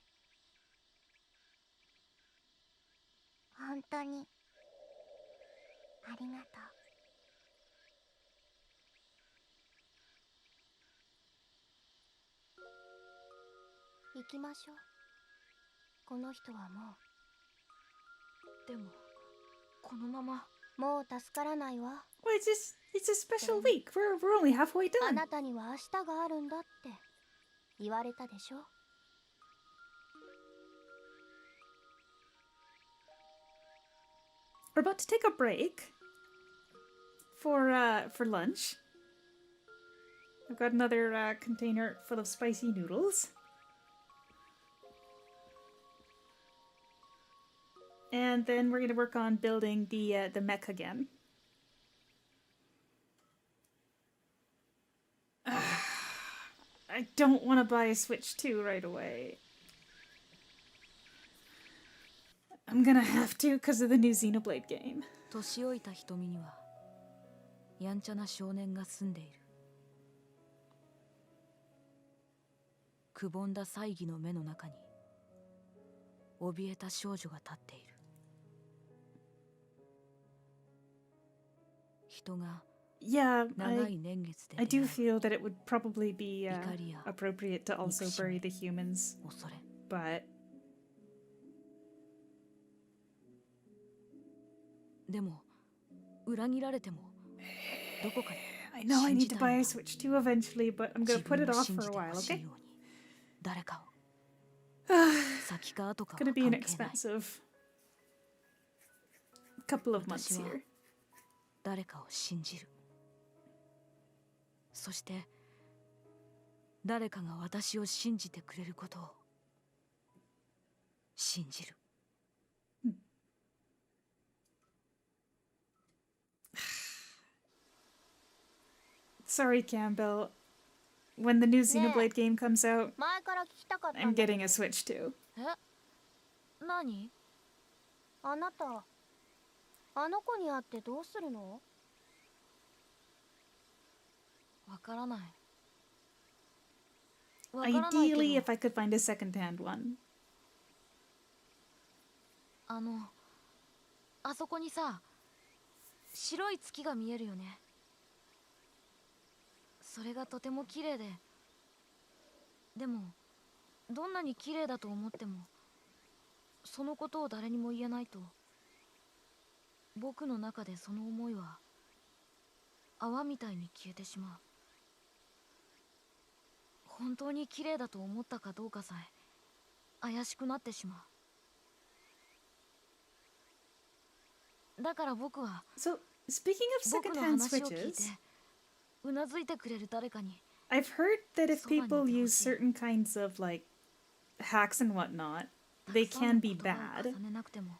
本当にありがとう。行きましょう。この人はもでもこのままうもう助からないわ。 Well, it's a special week. We're only halfway あ done. なたには明日があるんだって言われたでしょ。We're about to take a break for lunch. I've got another container full of spicy noodles. And then we're going to work on building the mech again. I don't want to buy a Switch 2 right away. I'm gonna have to because of the new Xenoblade game. 年老いた瞳にはやんちゃな少年が住んでいる。くぼんだ猜疑の目の中に怯えた少女が立っている。人が Yeah, 長い年月で I 出 do 会い feel that it would probably be Ikaria. appropriate to also bury the humans, 恐れ but でも裏切られてもどこかで I know I need to buy a 信 Switch 2 eventually, but I'm じ gonna たい put ん it だ。 off 信 for じ a て while, ほしい okay? ように誰かを It's 先か後かは gonna 関 be 係 an ない。 expensive couple of months 私は here. 誰かを信じる。そして誰かが私を信じてくれることを信じる。Sorry, Campbell. When the new Xenoblade game comes out, 前から聞きたかった I'm んだけ getting ど a Switch 2. 何？あなたあの子に会ってどうするの？わからない。わからないけ Ideally, ど if I could find a second-hand one. あそこにさ、白い月が見えるよね。それがとても綺麗で、でもどんなに綺麗だと思ってもそのことを誰にも言えないと、僕の中でその思いは泡みたいに消えてしまう。本当に綺麗だと思ったかどうかさえ怪しくなってしまう。だから僕は So, speaking of 僕の second-hand 話を聞いて Switches, うなずいてくれる誰かに I've heard that if そばにいて people ほしい。 use certain kinds of, like, hacks and whatnot, た they くさん can の be 言葉を bad. 重ねなくても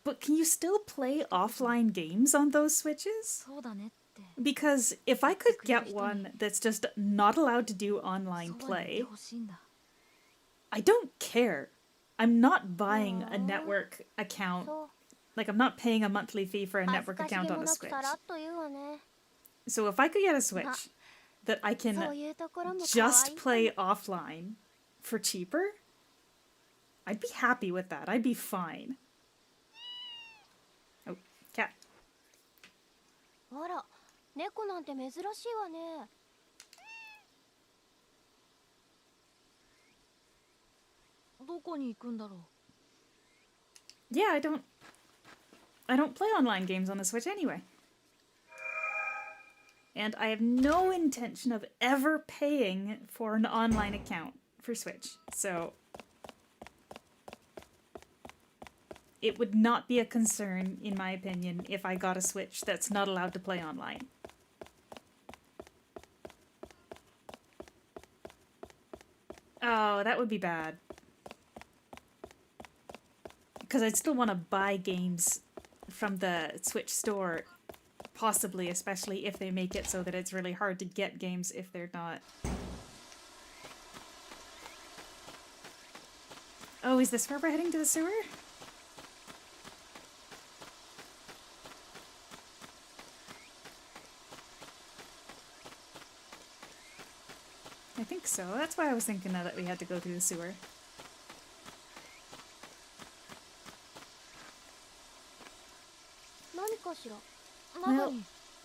But can you still play offline games on those Switches? そうだねって Because if I could get one that's just not allowed to do online そばにいて play, ほしいんだ。 I don't care. I'm not buying a network account そう Like, I'm not paying a monthly fee for a 恥ず network かしげ account も on a なく Switch. さらっと言うわね。 So if I could get a Switch that I そう can いうところも可愛い just play offline for cheaper, I'd be happy with that. I'd be fine. Oh, cat. あら、猫なんて珍しいわね。どこに行くんだろう。 Yeah, I don't play online games on the Switch anyway. And I have no intention of ever paying for an online account for Switch. So it would not be a concern, in my opinion, if I got a Switch that's not allowed to play online. Oh, that would be bad. Because I'd still want to buy games from the Switch store, possibly, especially if they make it so that it's really hard to get games if they're not. Oh, is this where we're heading to the sewer? I think so. That's why I was thinking that we had to go through the sewer. Well,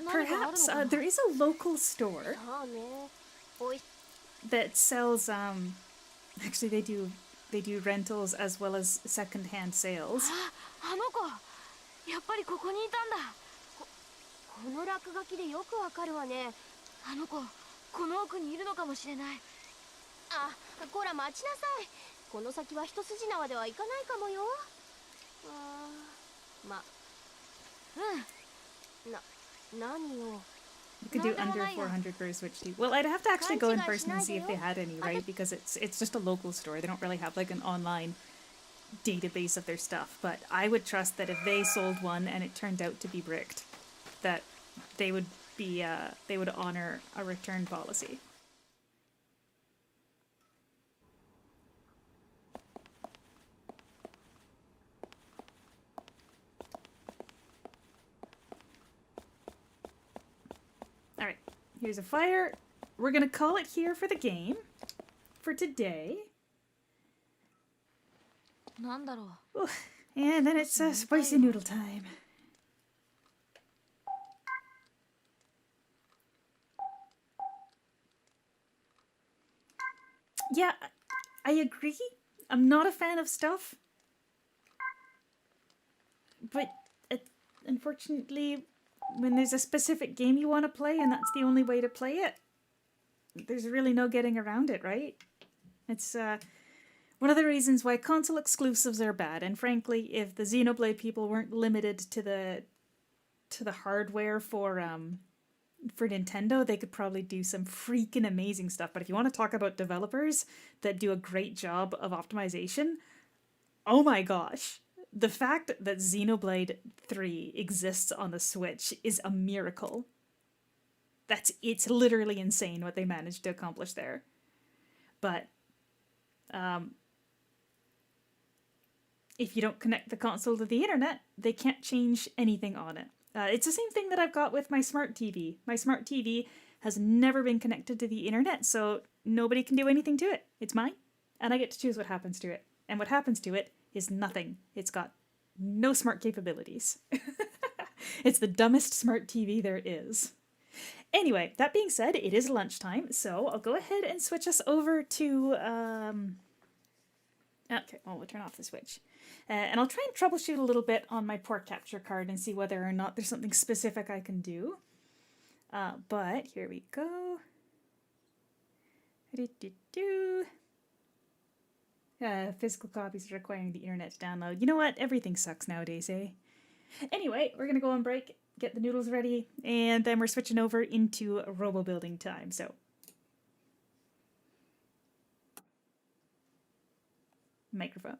perhaps there is a local store そうね。おい that sells actually they do rentals as well as second-hand sales. あの子、やっぱりここにいたんだ。この落書きでよくわかるわね。あの子、この奥にいるのかもしれない。あ、こら待ちなさい。この先は一筋縄ではいかないかもよ。ま、何を。 You could do under 400 for a Switch too. Well, I'd have to actually go in person and see if they had any, right? Because it's just a local store. They don't really have like an online database of their stuff. But I would trust that if they sold one and it turned out to be bricked, that they would be they would honor a return policy. Alright, here's a fire. We're gonna call it here for the game. For today. なんだろう。 Ooh, and then it's spicy noodle time. Yeah, I agree. I'm not a fan of stuff. But unfortunately, when there's a specific game you want to play and that's the only way to play it, there's really no getting around it, right? It's one of the reasons why console exclusives are bad. And frankly, if the Xenoblade people weren't limited to the hardware for Nintendo, they could probably do some freaking amazing stuff. But if you want to talk about developers that do a great job of optimization, oh my gosh. The fact that Xenoblade 3 exists on the Switch is a miracle. It's literally insane what they managed to accomplish there. But if you don't connect the console to the internet, they can't change anything on it. It's the same thing that I've got with my smart TV. My smart TV has never been connected to the internet, so nobody can do anything to it. It's mine, and I get to choose what happens to it. And what happens to it is nothing. It's got no smart capabilities. It's the dumbest smart TV there is. Anyway, that being said, it is lunchtime, so I'll go ahead and switch us over to... Okay, well, we'll turn off the Switch. And I'll try and troubleshoot a little bit on my port capture card and see whether or not there's something specific I can do. But here we go. Physical copies requiring the internet to download. You know what? Everything sucks nowadays, eh? Anyway, we're gonna go on break, get the noodles ready, and then we're switching over into robo building time, so. Microphone.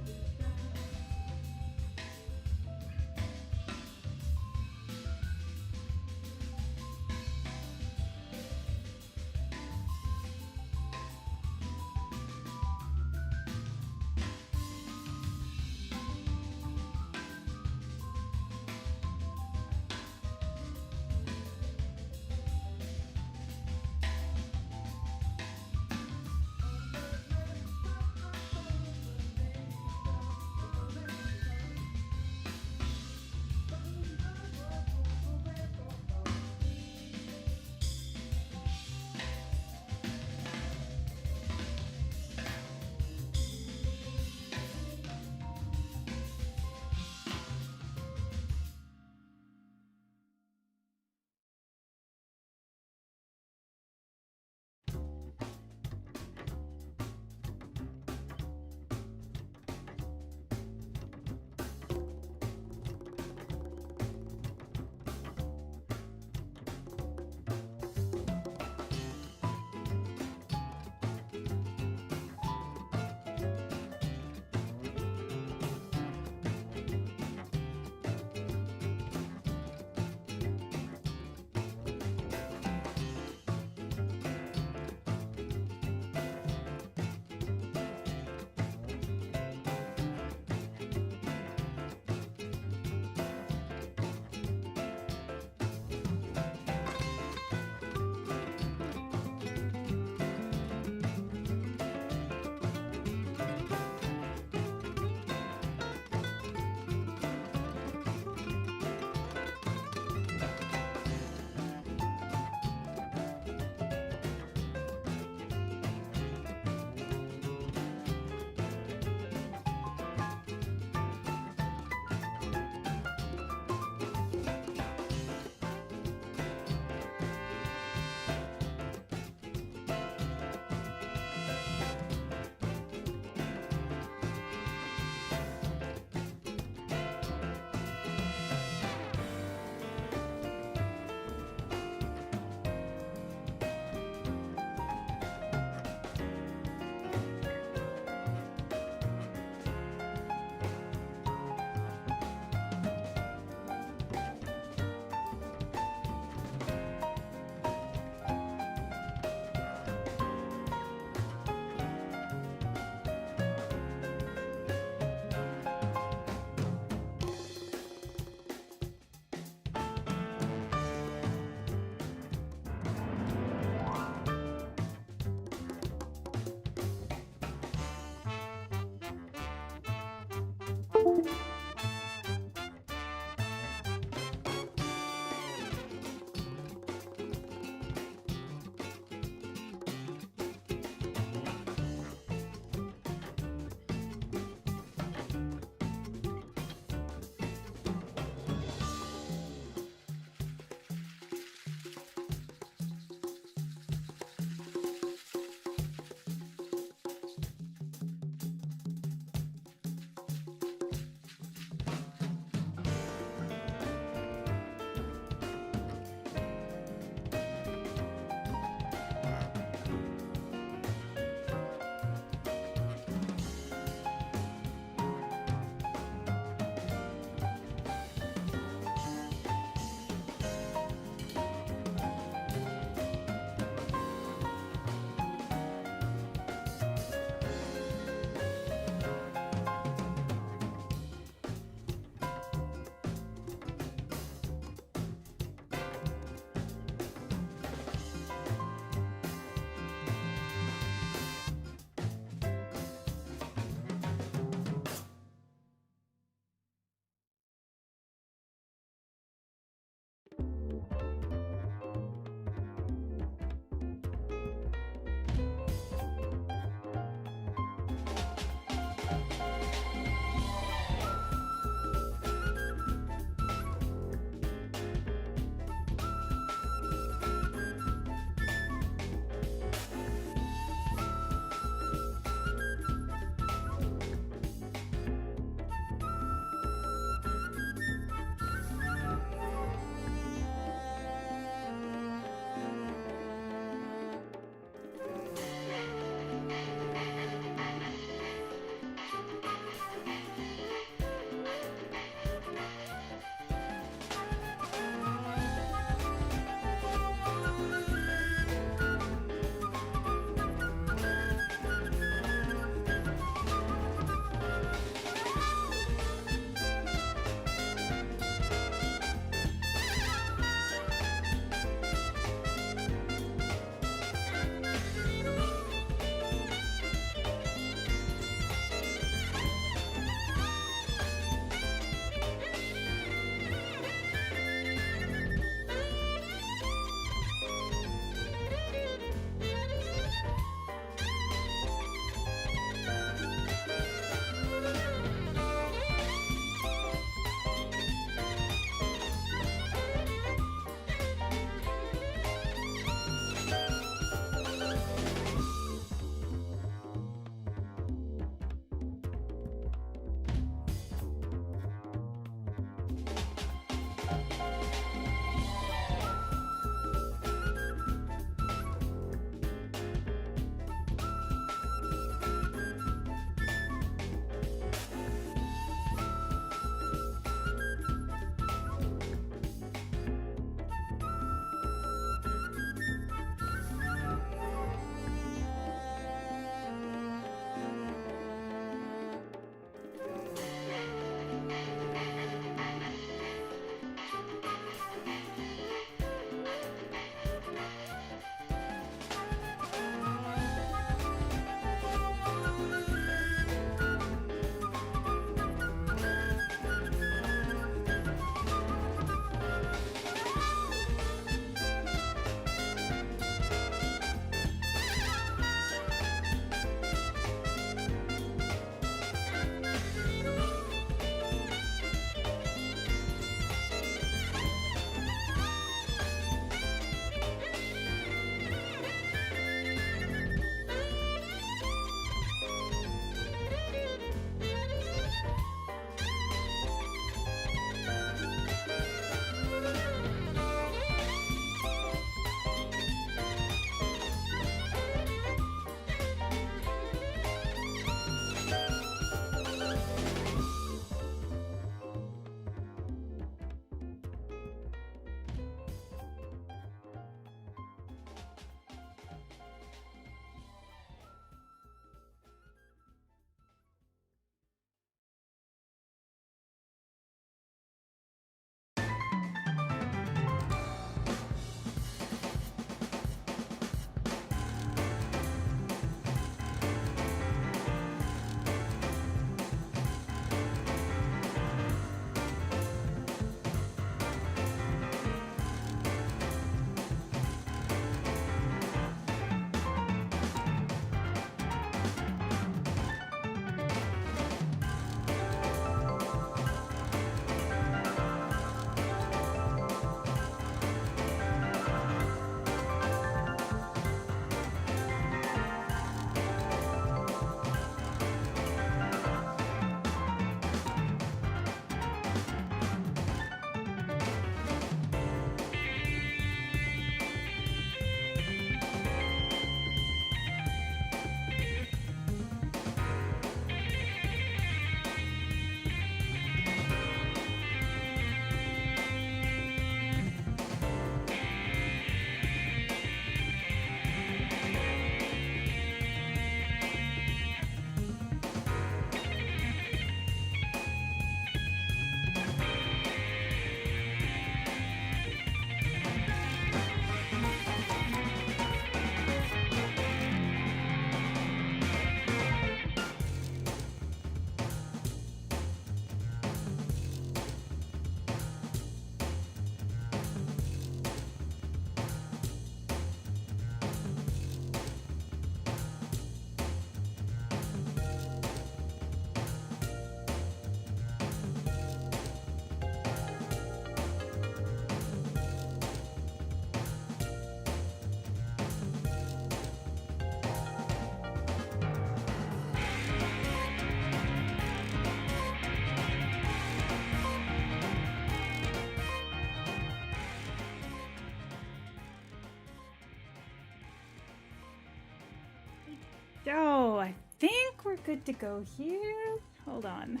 Oh, I think we're good to go here. Hold on.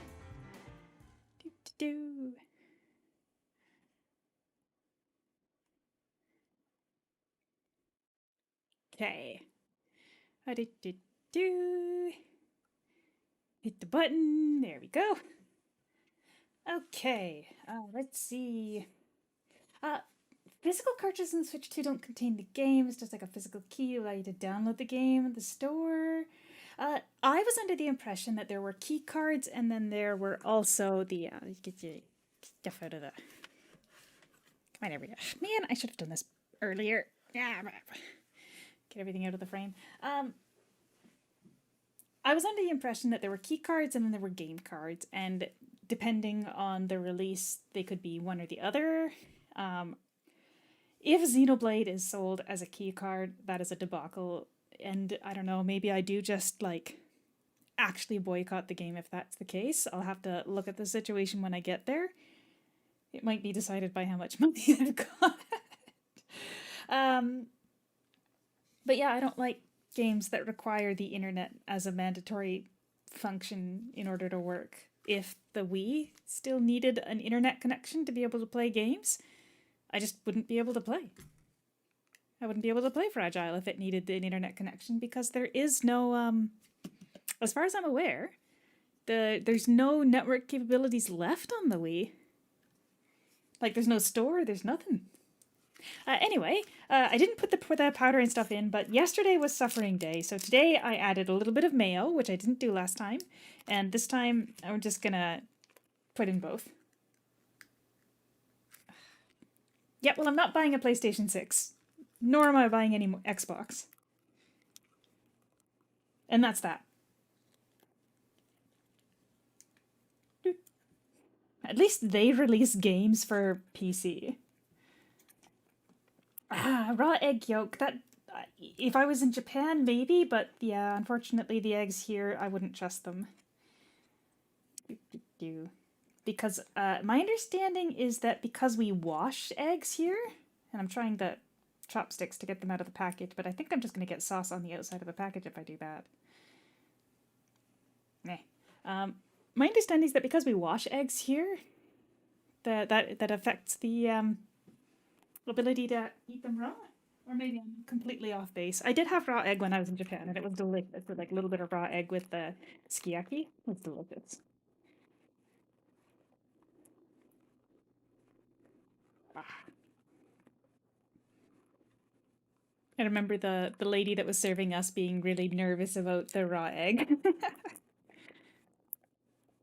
Do. Okay. Do. Hit the button. There we go. Okay. Let's see. Physical cartridges in Switch 2 don't contain the game. It's just like a physical key to allow you to download the game at the store. I was under the impression that there were key cards and then there were also the get your stuff out of the. Come on, everybody. Man, I should have done this earlier. Yeah, get everything out of the frame. I was under the impression that there were key cards and then there were game cards, and depending on the release, they could be one or the other. If Xenoblade is sold as a key card, that is a debacle. And I don't know, maybe I do just like actually boycott the game if that's the case. I'll have to look at the situation when I get there. It might be decided by how much money I've got. But yeah, I don't like games that require the internet as a mandatory function in order to work. If the Wii still needed an internet connection to be able to play games, I just wouldn't be able to play. I wouldn't be able to play Fragile if it needed an internet connection because there is no, as far as I'm aware, there's no network capabilities left on the Wii. Like, there's no store, there's nothing. Anyway, I didn't put the powder and stuff in, but yesterday was suffering day, so today I added a little bit of mayo, which I didn't do last time, and this time I'm just gonna put in both. Yeah, well, I'm not buying a PlayStation 6, nor am I buying any more Xbox. And that's that. At least they release games for PC. Raw egg yolk. That if I was in Japan, maybe, but yeah, unfortunately, the eggs here, I wouldn't trust them. Because my understanding is that because we wash eggs here, and I'm trying the chopsticks to get them out of the package, but I think I'm just going to get sauce on the outside of the package if I do that. My understanding is that because we wash eggs here, that affects the ability to eat them raw. Or maybe I'm completely off base. I did have raw egg when I was in Japan, and it was delicious. With like a little bit of raw egg with the sukiyaki. It was delicious. I remember the lady that was serving us being really nervous about the raw egg.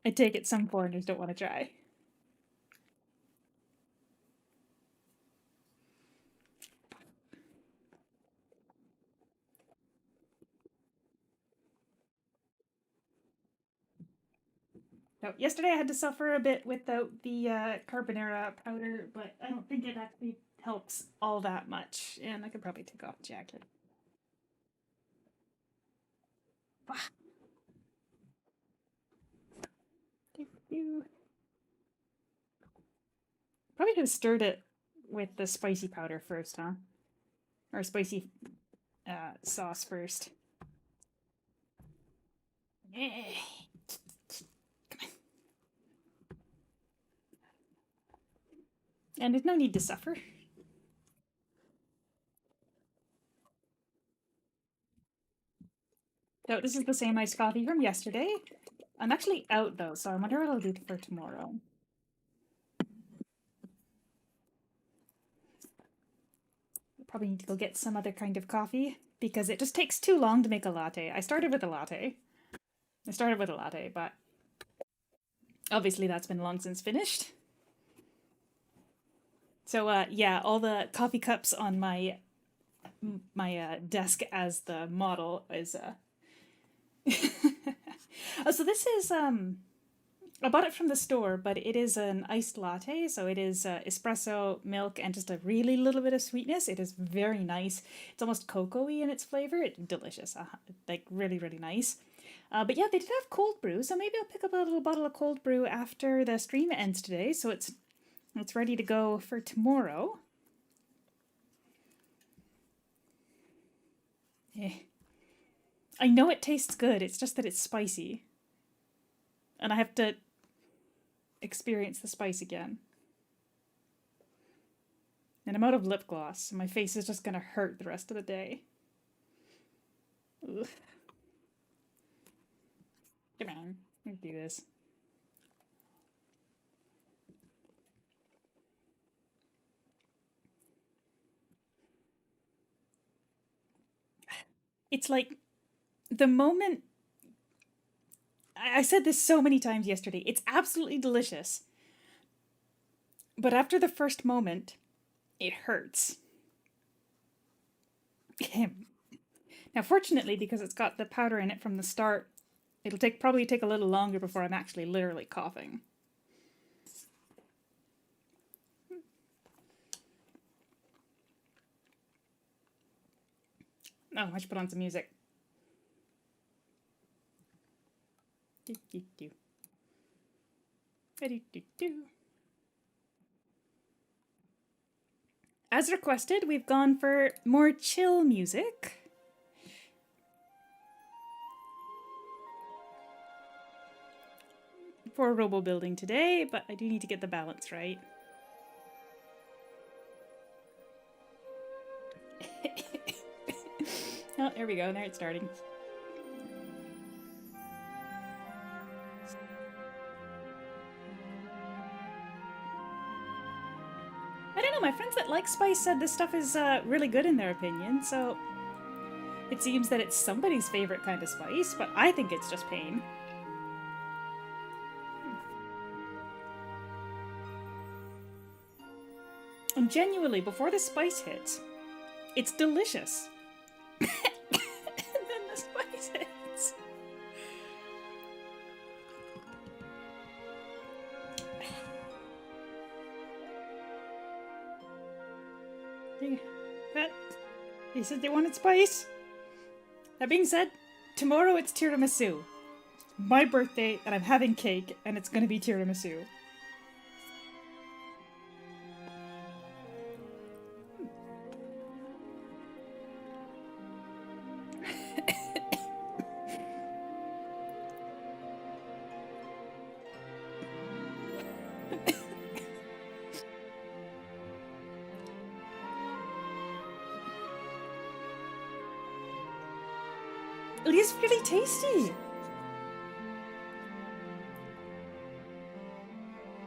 I take it some foreigners don't want to try. So yesterday I had to suffer a bit without the carbonara powder, but I don't think it actually helps all that much. And I could probably take off the jacket. Probably should have stirred it with the spicy powder first, huh? Or spicy sauce first. Yeah. Come on. And there's no need to suffer. So this is the same iced coffee from yesterday. I'm actually out though, so I wonder what I'll do for tomorrow. Probably need to go get some other kind of coffee because it just takes too long to make a latte. I started with a latte, but obviously that's been long since finished. So yeah, all the coffee cups on my desk as the model is oh, so this is I bought it from the store, but it is an iced latte, so it is espresso, milk, and just a really little bit of sweetness. It is very nice. It's almost cocoa-y in its flavor. It's delicious, like really, really nice. But yeah, they did have cold brew, so maybe I'll pick up a little bottle of cold brew after the stream ends today, so it's ready to go for tomorrow. I know it tastes good, it's just that it's spicy. And I have to experience the spice again. And I'm out of lip gloss, so my face is just gonna hurt the rest of the day. Ugh. Come on, let's do this. It's like the moment. I said this so many times yesterday. It's absolutely delicious. But after the first moment, it hurts. Now, fortunately, because it's got the powder in it from the start, it'll probably take a little longer before I'm actually literally coughing. Oh, I should put on some music. As requested, we've gone for more chill music. For robo building today, but I do need to get the balance right. Oh, there we go. There it's starting. I don't know, my friends that like spice said this stuff is really good in their opinion, so it seems that it's somebody's favorite kind of spice, but I think it's just pain. And genuinely, before the spice hits, it's delicious. And then the spice hits. They said they wanted spice. That being said, tomorrow it's tiramisu. My birthday, and I'm having cake, and it's gonna be tiramisu. It is really tasty.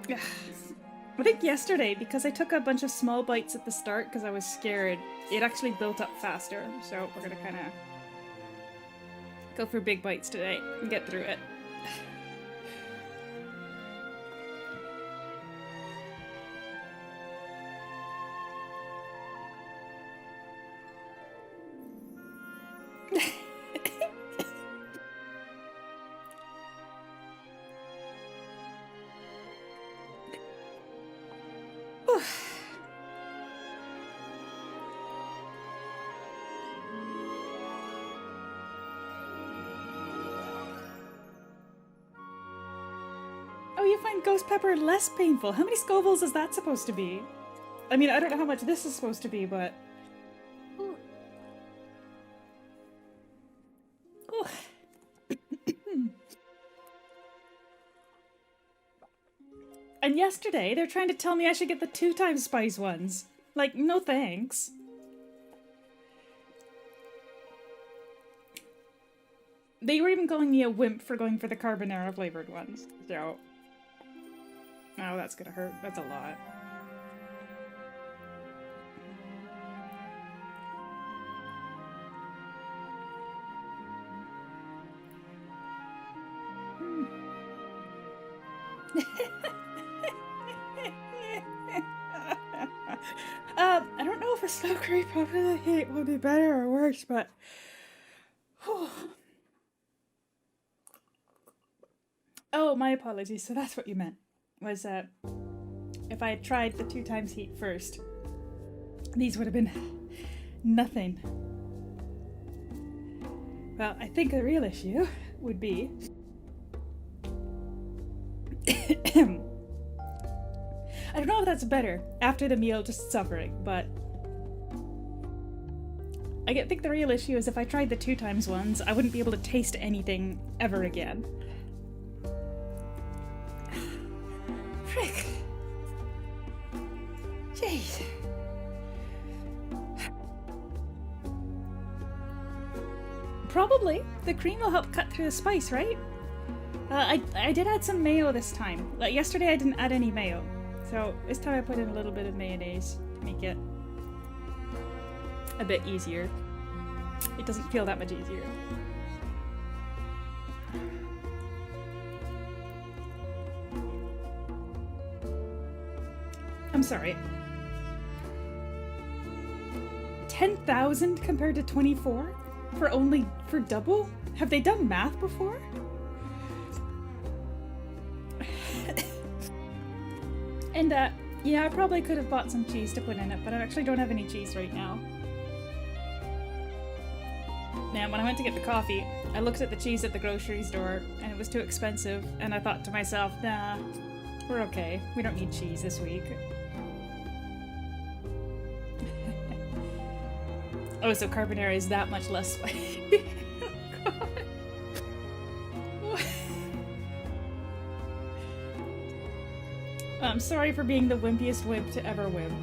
I think yesterday, because I took a bunch of small bites at the start because I was scared, it actually built up faster. So we're gonna kind of go for big bites today and get through it. Oh, you find ghost pepper less painful. How many Scovilles is that supposed to be? I mean, I don't know how much this is supposed to be, but... Ooh. And yesterday, they're trying to tell me I should get the 2 times spice ones. Like, no thanks. They were even calling me a wimp for going for the carbonara flavored ones, so... Oh, that's gonna hurt. That's a lot. I don't know if a slow creep over the heat would be better or worse, but... Oh, my apologies. So that's what you meant. Was if I had tried the 2 times heat first, these would have been nothing. Well, I think the real issue would be I don't know if that's better after the meal just suffering, but I think the real issue is if I tried the 2x ones, I wouldn't be able to taste anything ever again. Frick. Jeez. Probably. The cream will help cut through the spice, right? I did add some mayo this time. Like yesterday I didn't add any mayo. So this time I put in a little bit of mayonnaise to make it a bit easier. It doesn't feel that much easier. I'm sorry. 10,000 compared to 24? For double? Have they done math before? And yeah, I probably could have bought some cheese to put in it, but I actually don't have any cheese right now. Man, when I went to get the coffee, I looked at the cheese at the grocery store and it was too expensive, and I thought to myself, nah, we're okay. We don't need cheese this week. Oh, so carbonara is that much less spicy. I'm sorry for being the wimpiest wimp to ever wimp.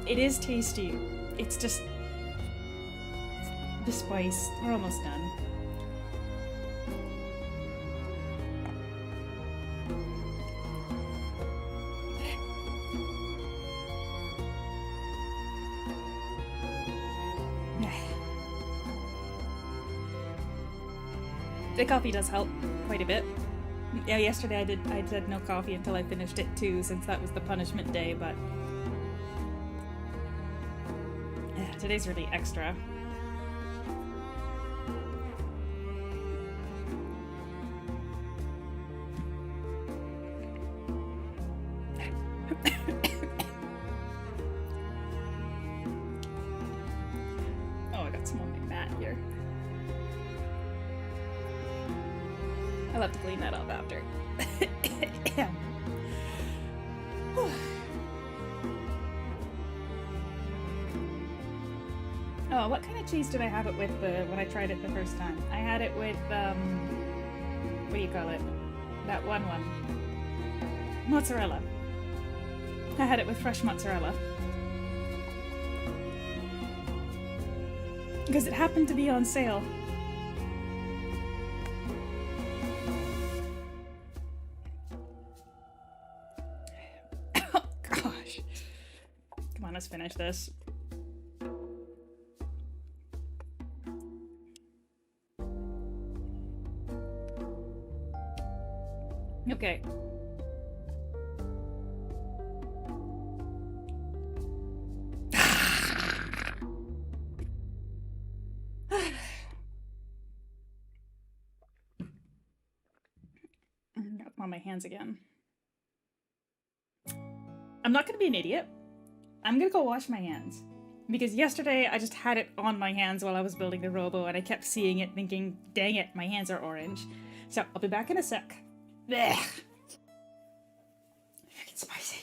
It is tasty. It's just the spice. We're almost done. The coffee does help quite a bit. Yeah, yesterday I did no coffee until I finished it too, since that was the punishment day, but yeah, today's really extra. Oh, I got some on my mat here. I'll have to clean that up after. Oh, what kind of cheese did I have it with when I tried it the first time? I had it with, what do you call it? That one. Mozzarella. I had it with fresh mozzarella. Because it happened to be on sale. Let's finish this. Okay. Got them on my hands again. I'm not gonna be an idiot. I'm gonna go wash my hands. Because yesterday I just had it on my hands while I was building the robo and I kept seeing it thinking, dang it, my hands are orange. So I'll be back in a sec. Blech. Freaking spicy.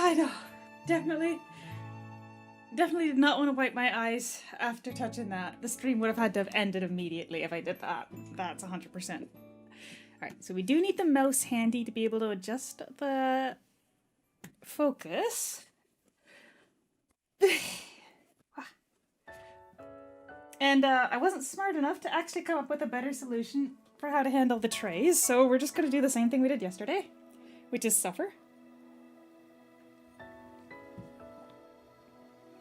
I know. Definitely did not want to wipe my eyes after touching that. The stream would have had to have ended immediately if I did that. That's 100%. Alright, so we do need the mouse handy to be able to adjust the focus. And I wasn't smart enough to actually come up with a better solution for how to handle the trays, so we're just going to do the same thing we did yesterday, which is suffer.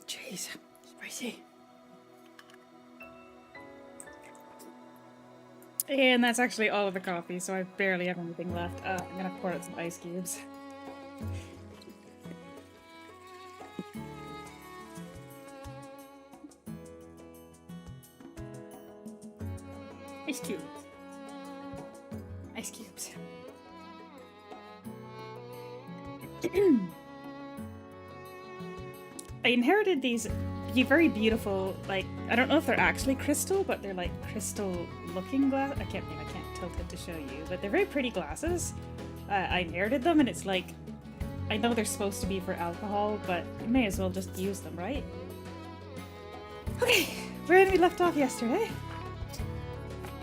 Jeez, spicy. And that's actually all of the coffee, so I barely have anything left. I'm gonna pour out some ice cubes. Ice cubes. Ice cubes. I inherited these very beautiful, like, I don't know if they're actually crystal, but they're like crystal looking glass. I can't tilt it to show you, but they're very pretty glasses. I inherited them, and it's like, I know they're supposed to be for alcohol, but you may as well just use them, right? Okay, where did we left off yesterday?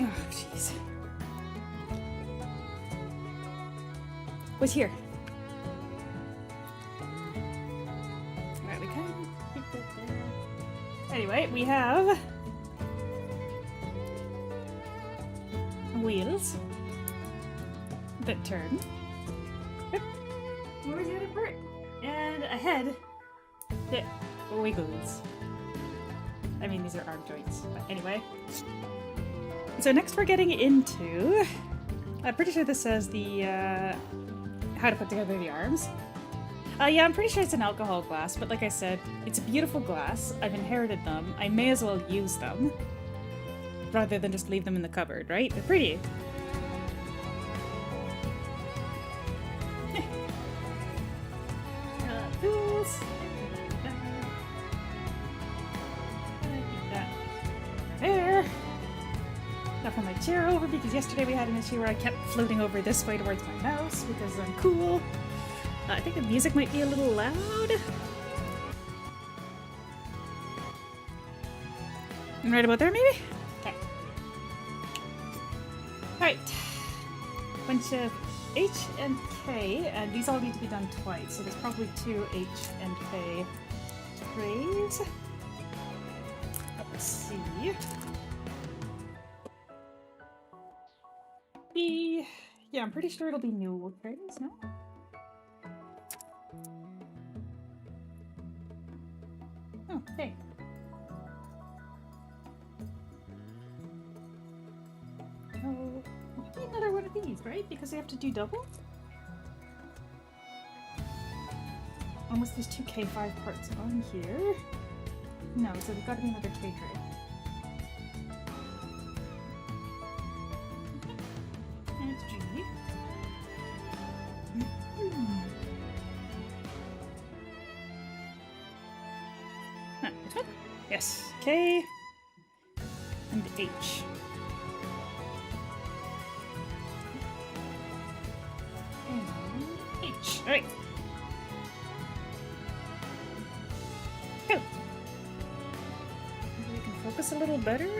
Oh, jeez. Was here. Alright, we kind of keep that there. Anyway, we have wheels that turn. Yep. Where's the other part? And a head that wiggles. I mean, these are arm joints, but anyway. So next we're getting into, I'm pretty sure this says the, how to put together the arms. Yeah, I'm pretty sure it's an alcohol glass, but like I said, it's a beautiful glass. I've inherited them. I may as well use them, rather than just leave them in the cupboard, right? They're pretty. Tools. There. Enough on my chair over, because yesterday we had an issue where I kept floating over this way towards my mouse because I'm cool. I think the music might be a little loud. Right about there, maybe? Okay. Alright. Bunch of H and K, and these all need to be done twice, so there's probably 2 H and K trays. Let's see. Yeah, I'm pretty sure it'll be new trays, no? Oh, hey. Oh, maybe another one of these, right? Because they have to do double? Unless there's 2 K5 parts on here. No, so there's gotta be another K tray. Yes, K and H. And H. Alright. Go. Maybe we can focus a little better.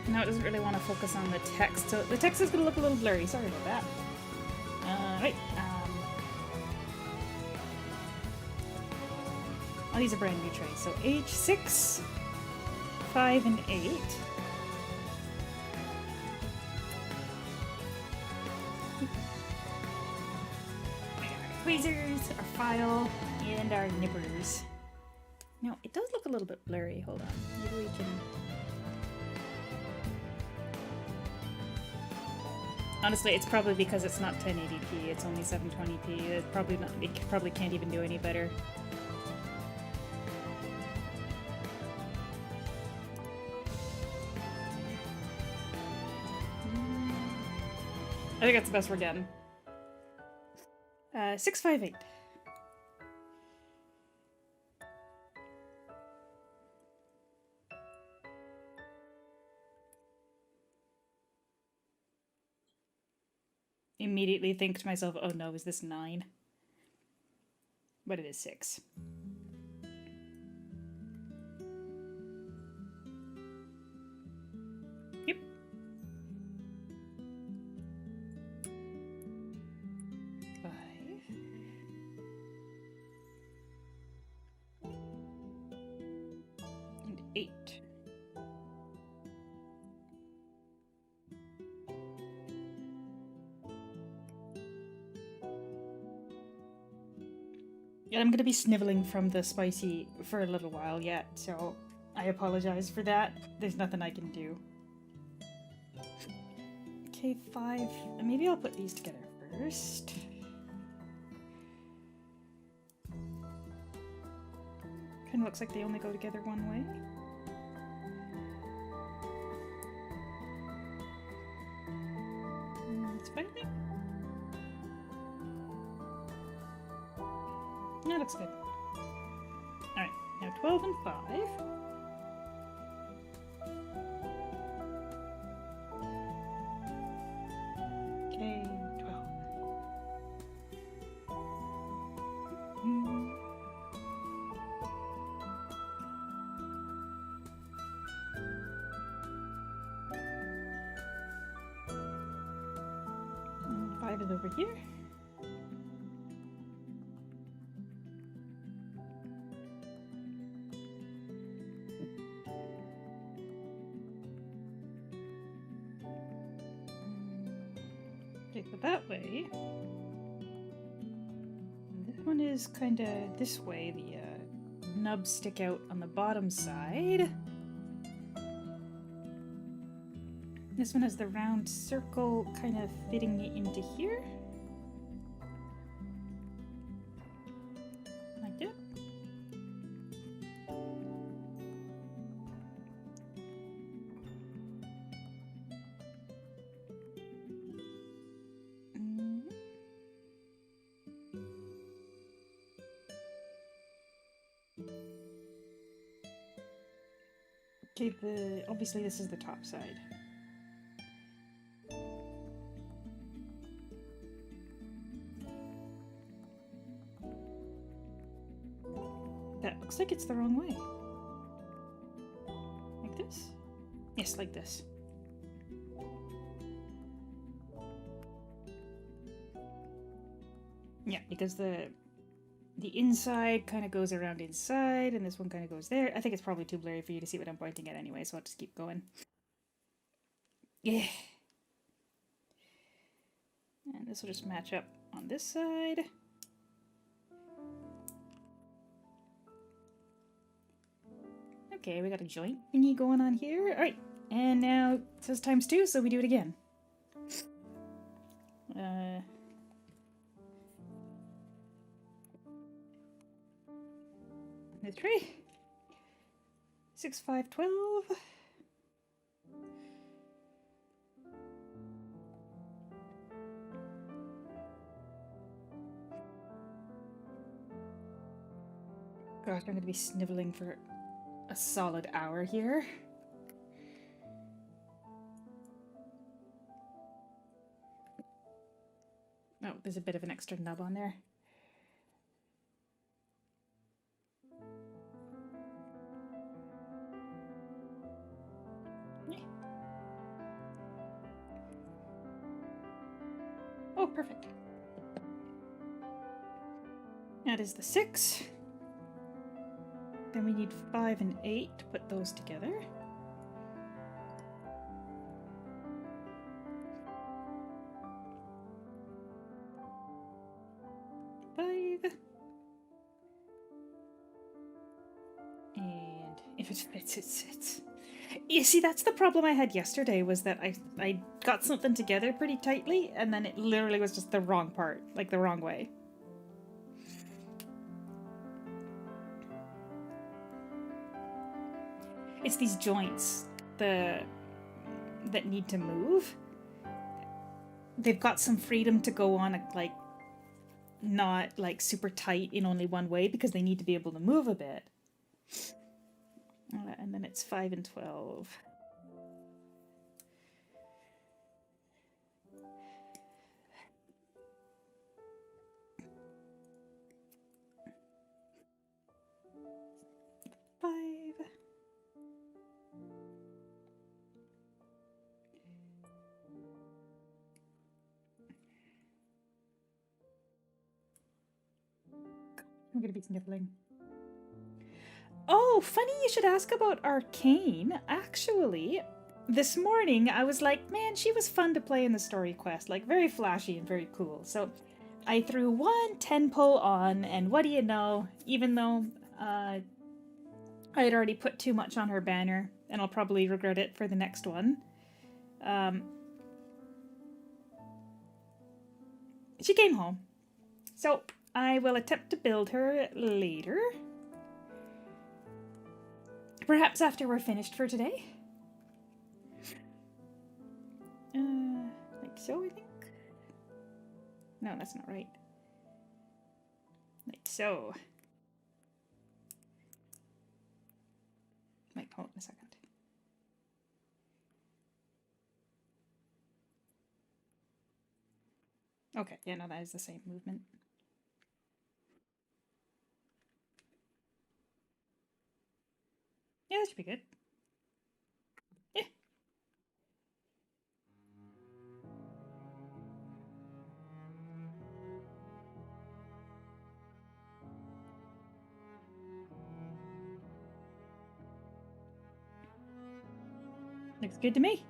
No, it doesn't really want to focus on the text, so the text is going to look a little blurry. Sorry about that. Right. Oh, these are brand new trays. So H6, 5, and 8. Tweezers, our file, and our nippers. Now, it does look a little bit blurry. Hold on. Maybe we can... Honestly, it's probably because it's not 1080p. It's only 720p. It's probably not. It probably can't even do any better. I think that's the best we're getting. 658. immediately think to myself, oh no, is this 9? But it is 6. Yep. And 8. And I'm going to be sniveling from the spicy for a little while yet, so I apologize for that. There's nothing I can do. Okay, 5. Maybe I'll put these together first. Kind of looks like they only go together one way. Spicy? That looks good. Alright, now 12 and 5. Okay, 12. Mm. And 5 is over here. So that way. And this one is kind of this way. The nubs stick out on the bottom side. This one has the round circle kind of fitting into here. Like that. Okay, obviously this is the top side. That looks like it's the wrong way. Like this? Yes, like this. Yeah, because the inside kind of goes around inside, and this one kind of goes there. I think it's probably too blurry for you to see what I'm pointing at anyway, so I'll just keep going. Yeah. And this will just match up on this side. Okay, we got a joint thingy going on here. Alright, and now it says ×2, so we do it again. The 3. 6, 5, 12. Gosh, I'm going to be sniveling for a solid hour here. Oh, there's a bit of an extra nub on there. Oh, perfect. That is the 6. Then we need 5 and 8 to put those together. And if it fits, it sits. You see, that's the problem I had yesterday, was that I got something together pretty tightly, and then it literally was just the wrong part, like the wrong way. It's these joints that need to move. They've got some freedom to go on, like, not like super tight in only one way, because they need to be able to move a bit. And then it's 5 and 12. I'm gonna be sniffling. Oh, funny you should ask about Arcane. Actually, this morning I was like, man, she was fun to play in the story quest. Like, very flashy and very cool. So I threw one 10 pull on, and what do you know? Even though I had already put too much on her banner, and I'll probably regret it for the next one. She came home. So I will attempt to build her later. Perhaps after we're finished for today. Like so, I think. No, that's not right. Like so. Wait, hold on a second. Okay, yeah, no, that is the same movement. Yeah, that should be good. Yeah. Looks good to me.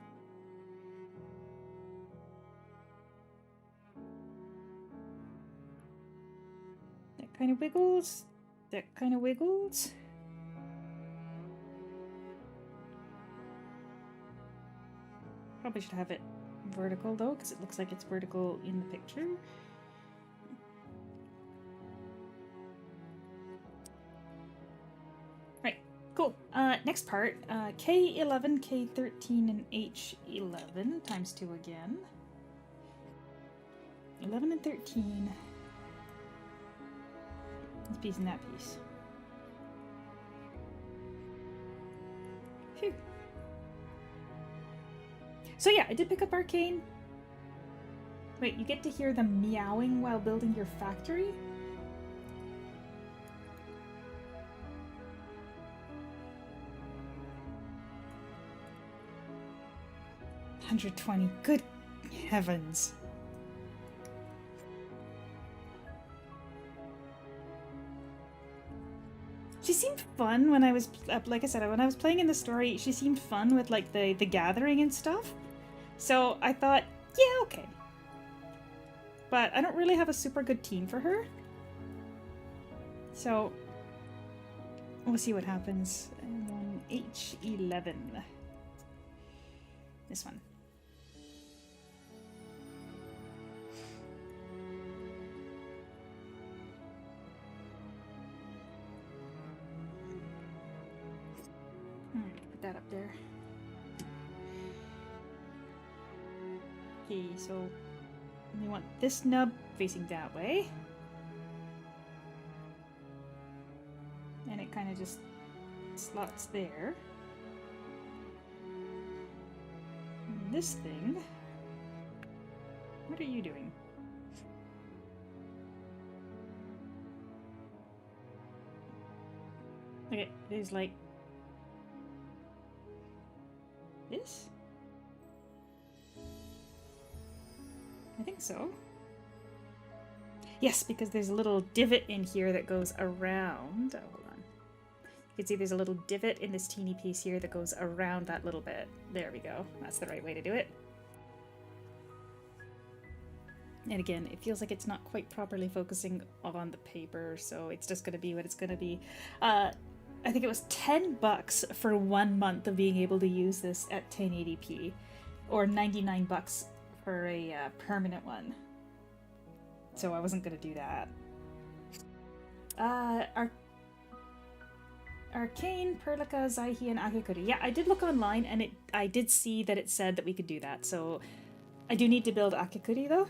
That kind of wiggles. That kind of wiggles. Probably should have it vertical though, because it looks like it's vertical in the picture. Right, cool. Next part, K11, K13, and H11 times 2 again. 11 and 13. This piece and that piece. Phew. So yeah, I did pick up Arcane. Wait, you get to hear them meowing while building your factory? $120. Good heavens. She seemed fun when I was, like I said, when I was playing in the story, she seemed fun with like the gathering and stuff. So I thought, yeah, okay. But I don't really have a super good team for her. So we'll see what happens. And then H11. This one. Put that up there. Okay, so we want this nub facing that way. And it kind of just slots there. And this thing, what are you doing? Okay, there's like this? I think so. Yes, because there's a little divot in here that goes around. Oh, hold on. You can see there's a little divot in this teeny piece here that goes around that little bit. There we go. That's the right way to do it. And again, it feels like it's not quite properly focusing on the paper, so it's just going to be what it's going to be. I think it was $10 for 1 month of being able to use this at 1080p, or $99 for a permanent one. So I wasn't gonna do that. Arcane, Perlica, Zaihi, and Akikuri. Yeah, I did look online, and I did see that it said that we could do that. So I do need to build Akikuri though.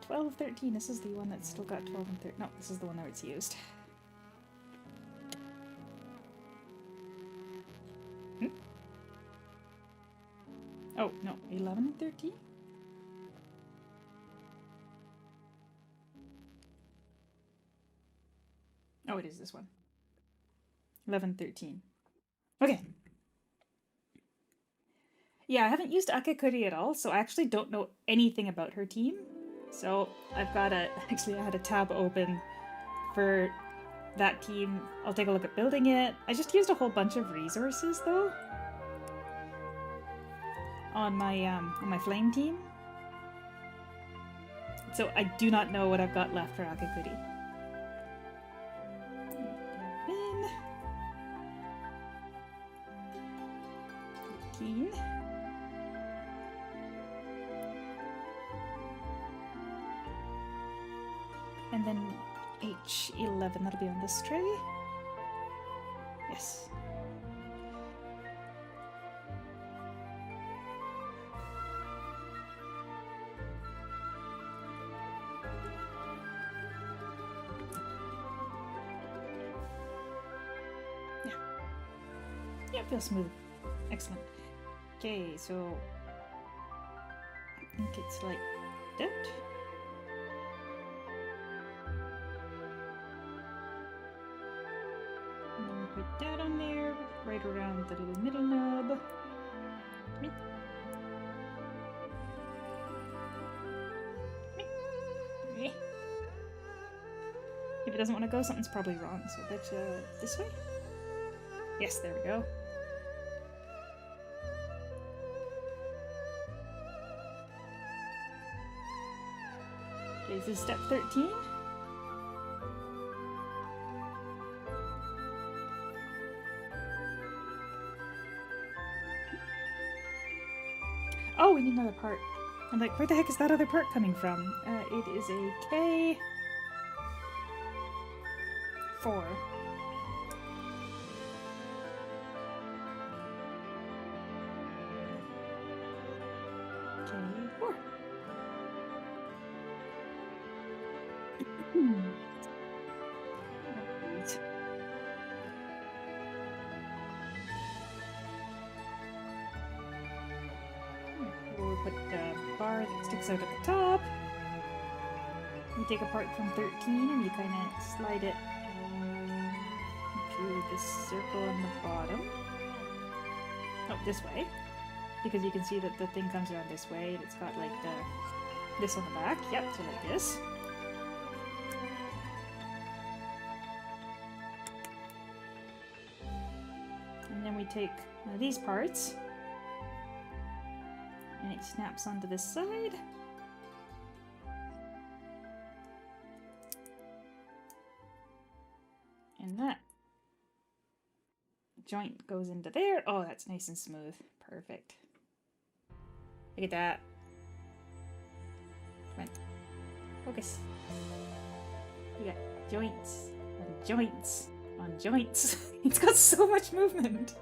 12, 13. This is the one that's still got 12 and 13. No, this is the one that it's used. Oh, no, 11 and 13? Oh, it is this one. 11, 13. Okay. Yeah, I haven't used Akikuri at all, so I actually don't know anything about her team. So I've got actually I had a tab open for that team. I'll take a look at building it. I just used a whole bunch of resources though on my flame team. So I do not know what I've got left for Akakuri. 13. And then H11, that'll be on this tray. Yes. Yeah. Yeah, it feels smooth. Excellent. Okay, so I think it's like that. And then we put that on there, right around the little middle nub. Me. Me. If it doesn't want to go, something's probably wrong. So I bet you this way? Yes, there we go. Okay, this is step 13. Oh, we need another part. I'm like, where the heck is that other part coming from? It is a K4. K4. Right. We'll put a bar that sticks out at the top. You take a part from 13 and you kind of slide it through this circle on the bottom. Oh, this way. Because you can see that the thing comes around this way and it's got like this on the back. Yep, so like this. And then we take one of these parts and it snaps onto this side. And that joint goes into there. Oh, that's nice and smooth. Perfect. Look at that. Come on. Focus. We got joints on joints on joints. It's got so much movement.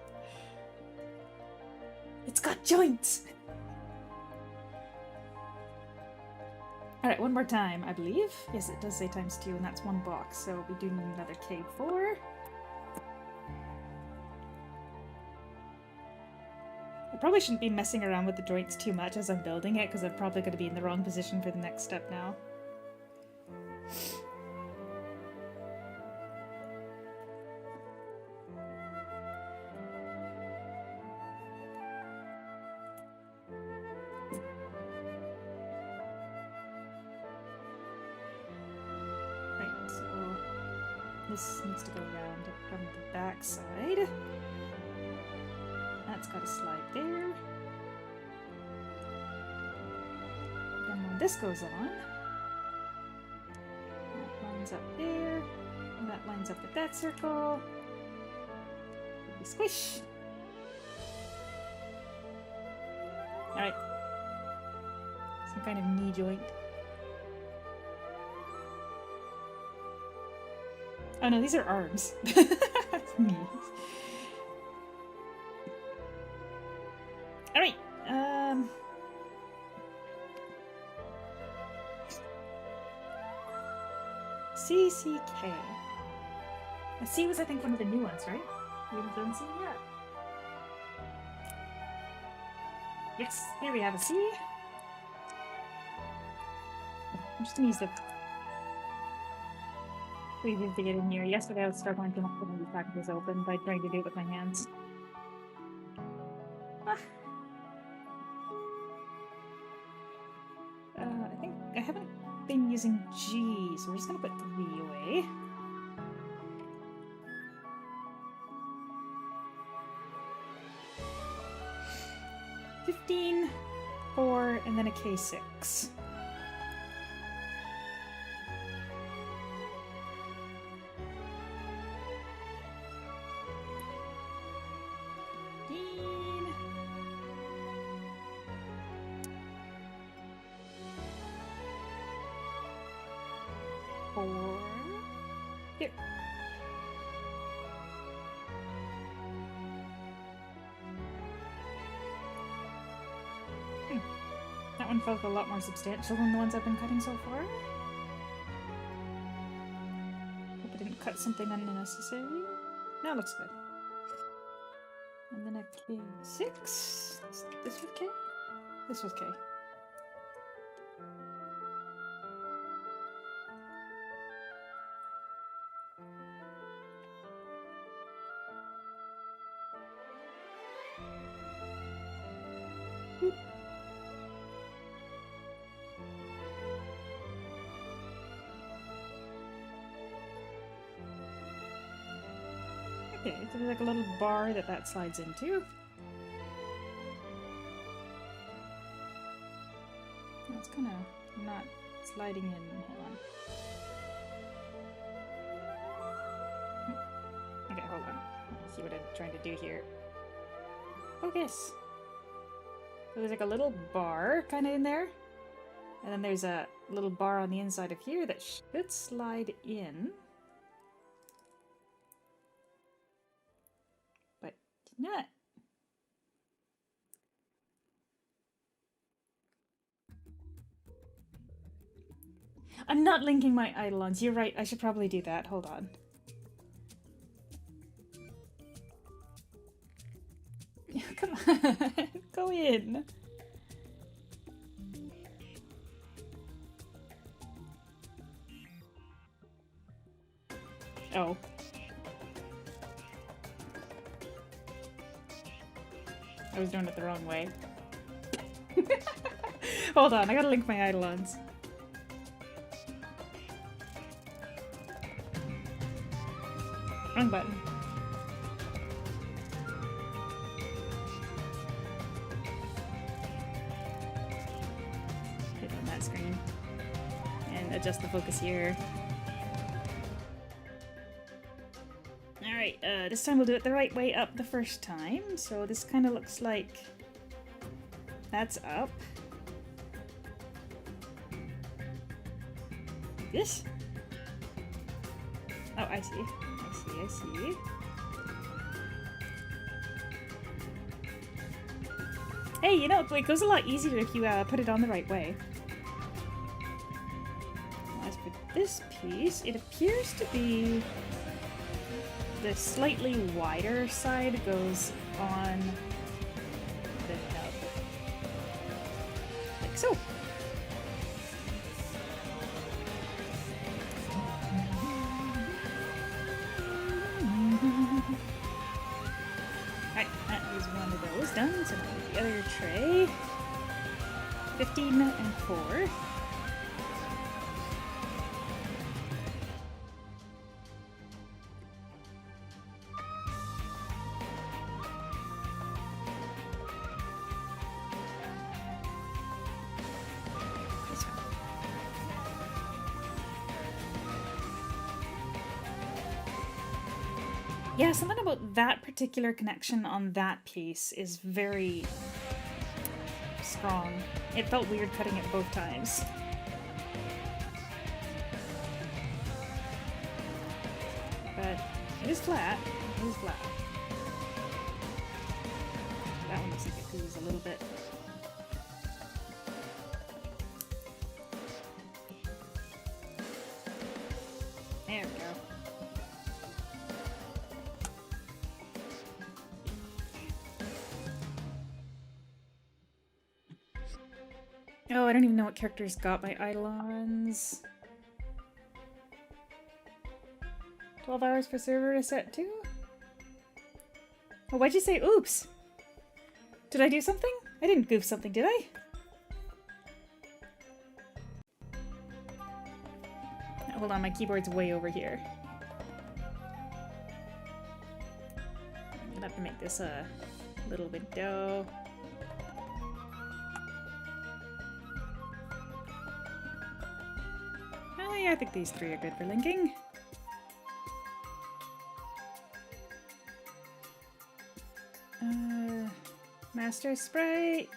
It's got joints. Alright, one more time, I believe. Yes, it does say ×2, and that's one box, so we do need another K4. I probably shouldn't be messing around with the joints too much as I'm building it, because I'm probably going to be in the wrong position for the next step now. Right, so this needs to go around from the back side. That's got to slide there. Then when this goes on, that lines up there, and that lines up with that circle. Maybe squish. Alright. Some kind of knee joint. Oh no, these are arms. Knees. Alright, CCK. C was, I think, one of the new ones, right? We haven't done C yet. Yes, here we have a C. I'm just gonna use the preview to get in here. Yesterday I was struggling to get these packages open by trying to do it with my hands. I think I haven't using G, so we're just gonna put 3 away. $15, 4, and then a K6. Here. That one felt a lot more substantial than the ones I've been cutting so far. Hope I didn't cut something unnecessary. That looks good. And then a K6. This was K? This was K. Okay, so there's like a little bar that slides into. Oh, it's kind of not sliding in. Hold on. Okay, hold on. Let's see what I'm trying to do here. Focus! So there's like a little bar kind of in there. And then there's a little bar on the inside of here that should slide in. Not. I'm not linking my eidolons. You're right. I should probably do that. Hold on. Come on. Go in. Oh. I was doing it the wrong way. Hold on, I gotta link my eidolons. Wrong button. Hit on that screen. And adjust the focus here. Alright, this time we'll do it the right way up the first time. So this kind of looks like that's up. This? Oh, I see. I see. Hey, you know, it goes a lot easier if you put it on the right way. As for this piece, it appears to be the slightly wider side goes on the nub. Like so. Alright, that is one of those done. So now the other tray. 15 and 4. Yeah, something about that particular connection on that piece is very strong. It felt weird cutting it both times. But it is flat. It is flat. That one looks like it goes a little bit. There we go. Oh, I don't even know what characters got my eidolons. 12 hours for server reset too? Oh, why'd you say oops? Did I do something? I didn't goof something, did I? hold on, my keyboard's way over here. I'm gonna have to make this a little window. Oh yeah, I think these three are good for linking. Master Sprite.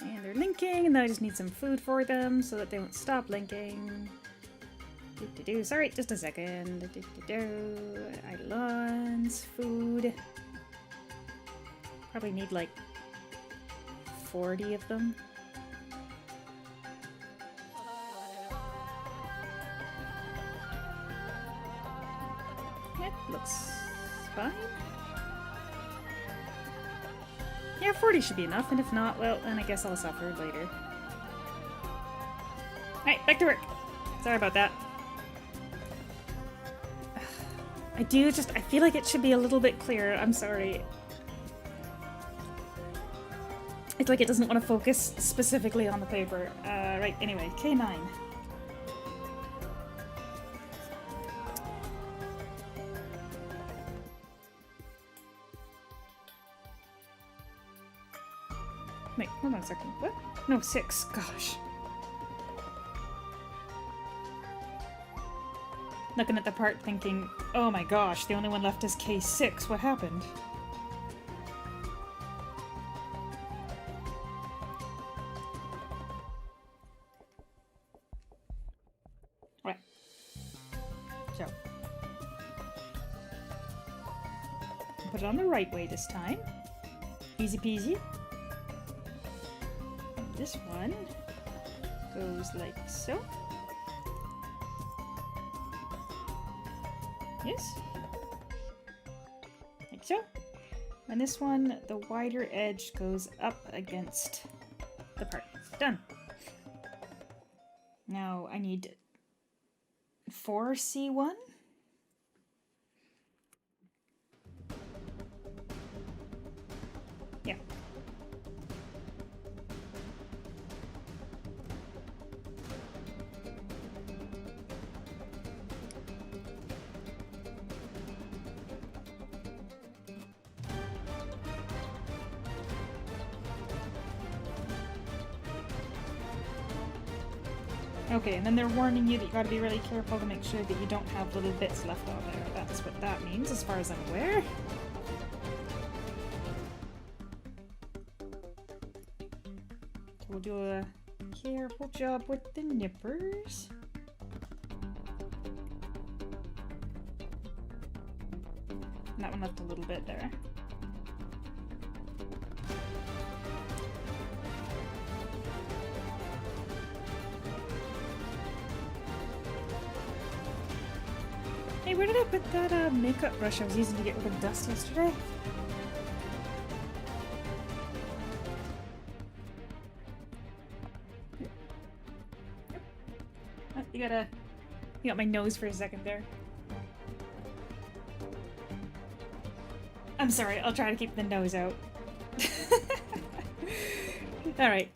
And they're linking, and then I just need some food for them so that they won't stop linking. Sorry, just a second. Islands, food. Probably need like 40 of them. It looks fine. Yeah, 40 should be enough, and if not, well, then I guess I'll suffer later. Alright, back to work. Sorry about that. I feel like it should be a little bit clearer. I'm sorry. It's like it doesn't want to focus specifically on the paper. Right, anyway, K9. Wait, hold on a second. What? No, 6. Gosh. Looking at the part thinking, oh my gosh, the only one left is K6. What happened? Right. So. Put it on the right way this time. Easy peasy. This one goes like so. Yes. Like so. And this one, the wider edge goes up against the part. Done. Now I need 4C1. Yeah. Okay, and then they're warning you that you gotta be really careful to make sure that you don't have little bits left out there. That's what that means, as far as I'm aware. So we'll do a careful job with the nippers. And that one left a little bit there. Hey, where did I put that makeup brush I was using to get rid of dust yesterday? Oh, you got my nose for a second there. I'm sorry, I'll try to keep the nose out. Alright.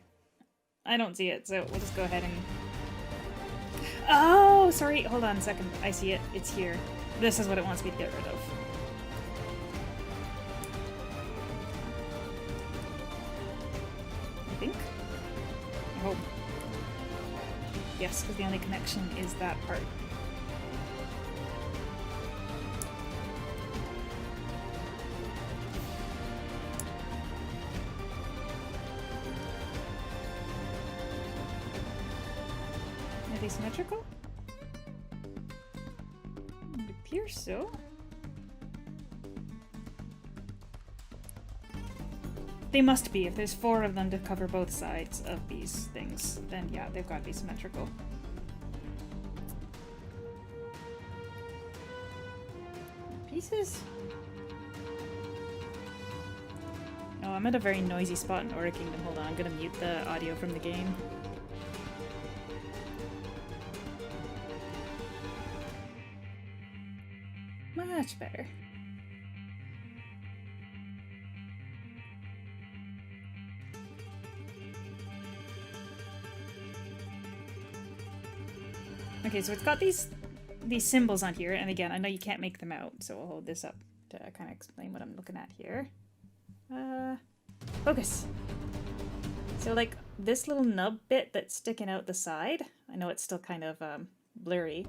I don't see it, so we'll just go ahead and... Oh, sorry, hold on a second. I see it. It's here. This is what it wants me to get rid of. I think? I hope. Yes, because the only connection is that part. Are they symmetrical? It appears so. They must be. If there's 4 of them to cover both sides of these things, then yeah, they've got to be symmetrical. Pieces? Oh, I'm at a very noisy spot in Aura Kingdom. Hold on, I'm gonna mute the audio from the game. Much better. Okay, so it's got these symbols on here, and again, I know you can't make them out, so I'll hold this up to kind of explain what I'm looking at here. Focus. So like this little nub bit that's sticking out the side, I know it's still kind of blurry,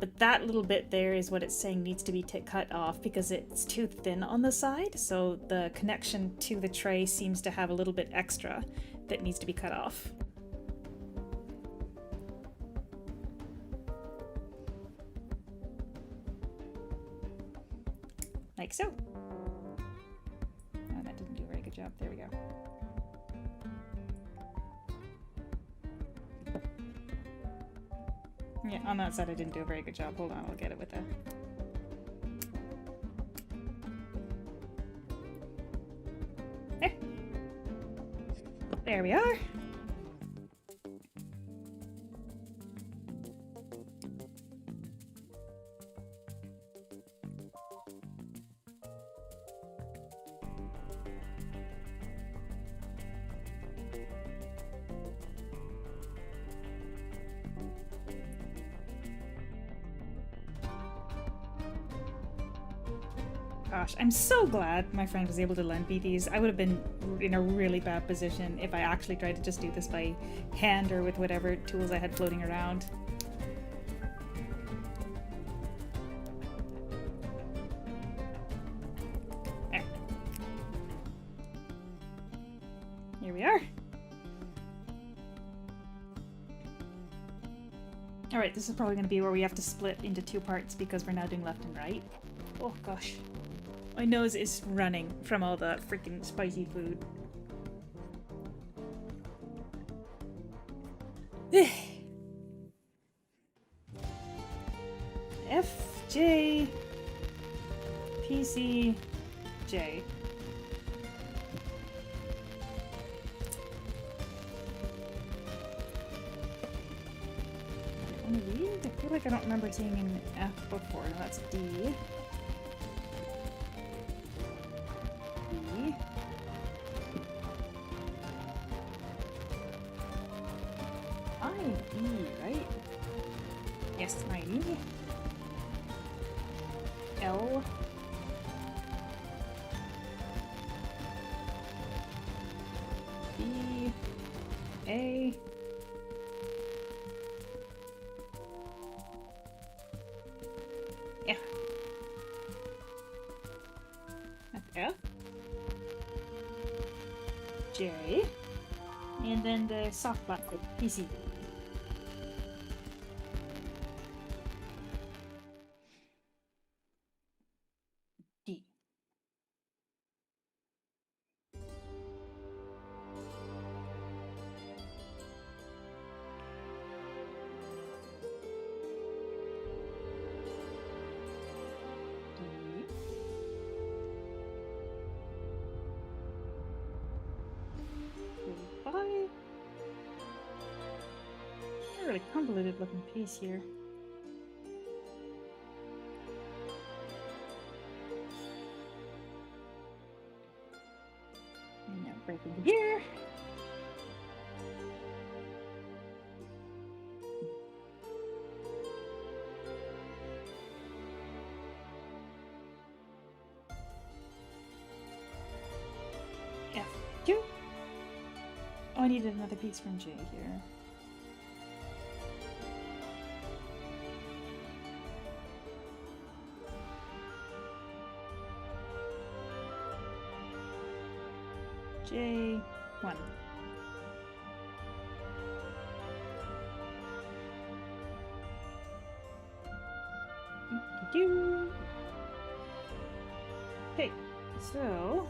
but that little bit there is what it's saying needs to be cut off because it's too thin on the side, so the connection to the tray seems to have a little bit extra that needs to be cut off. Like so. Oh, that didn't do a very good job. There we go. Yeah, on that side I didn't do a very good job. Hold on, I'll get it with that. There. There we are. Gosh, I'm so glad my friend was able to lend me these. I would have been in a really bad position if I actually tried to just do this by hand or with whatever tools I had floating around. There. Here we are. Alright, this is probably going to be where we have to split into two parts because we're now doing left and right. Oh gosh. My nose is running from all the freaking spicy food. F, J, P, C, J. One of these? I feel like I don't remember seeing an F before. No, that's D. Right? Yes, 90. L. B. A. F. That's F. J. And then the soft black bit, PC. Really convoluted looking piece here. And now breaking the gear. F2. Oh, I needed another piece from J here. J1. Okay, so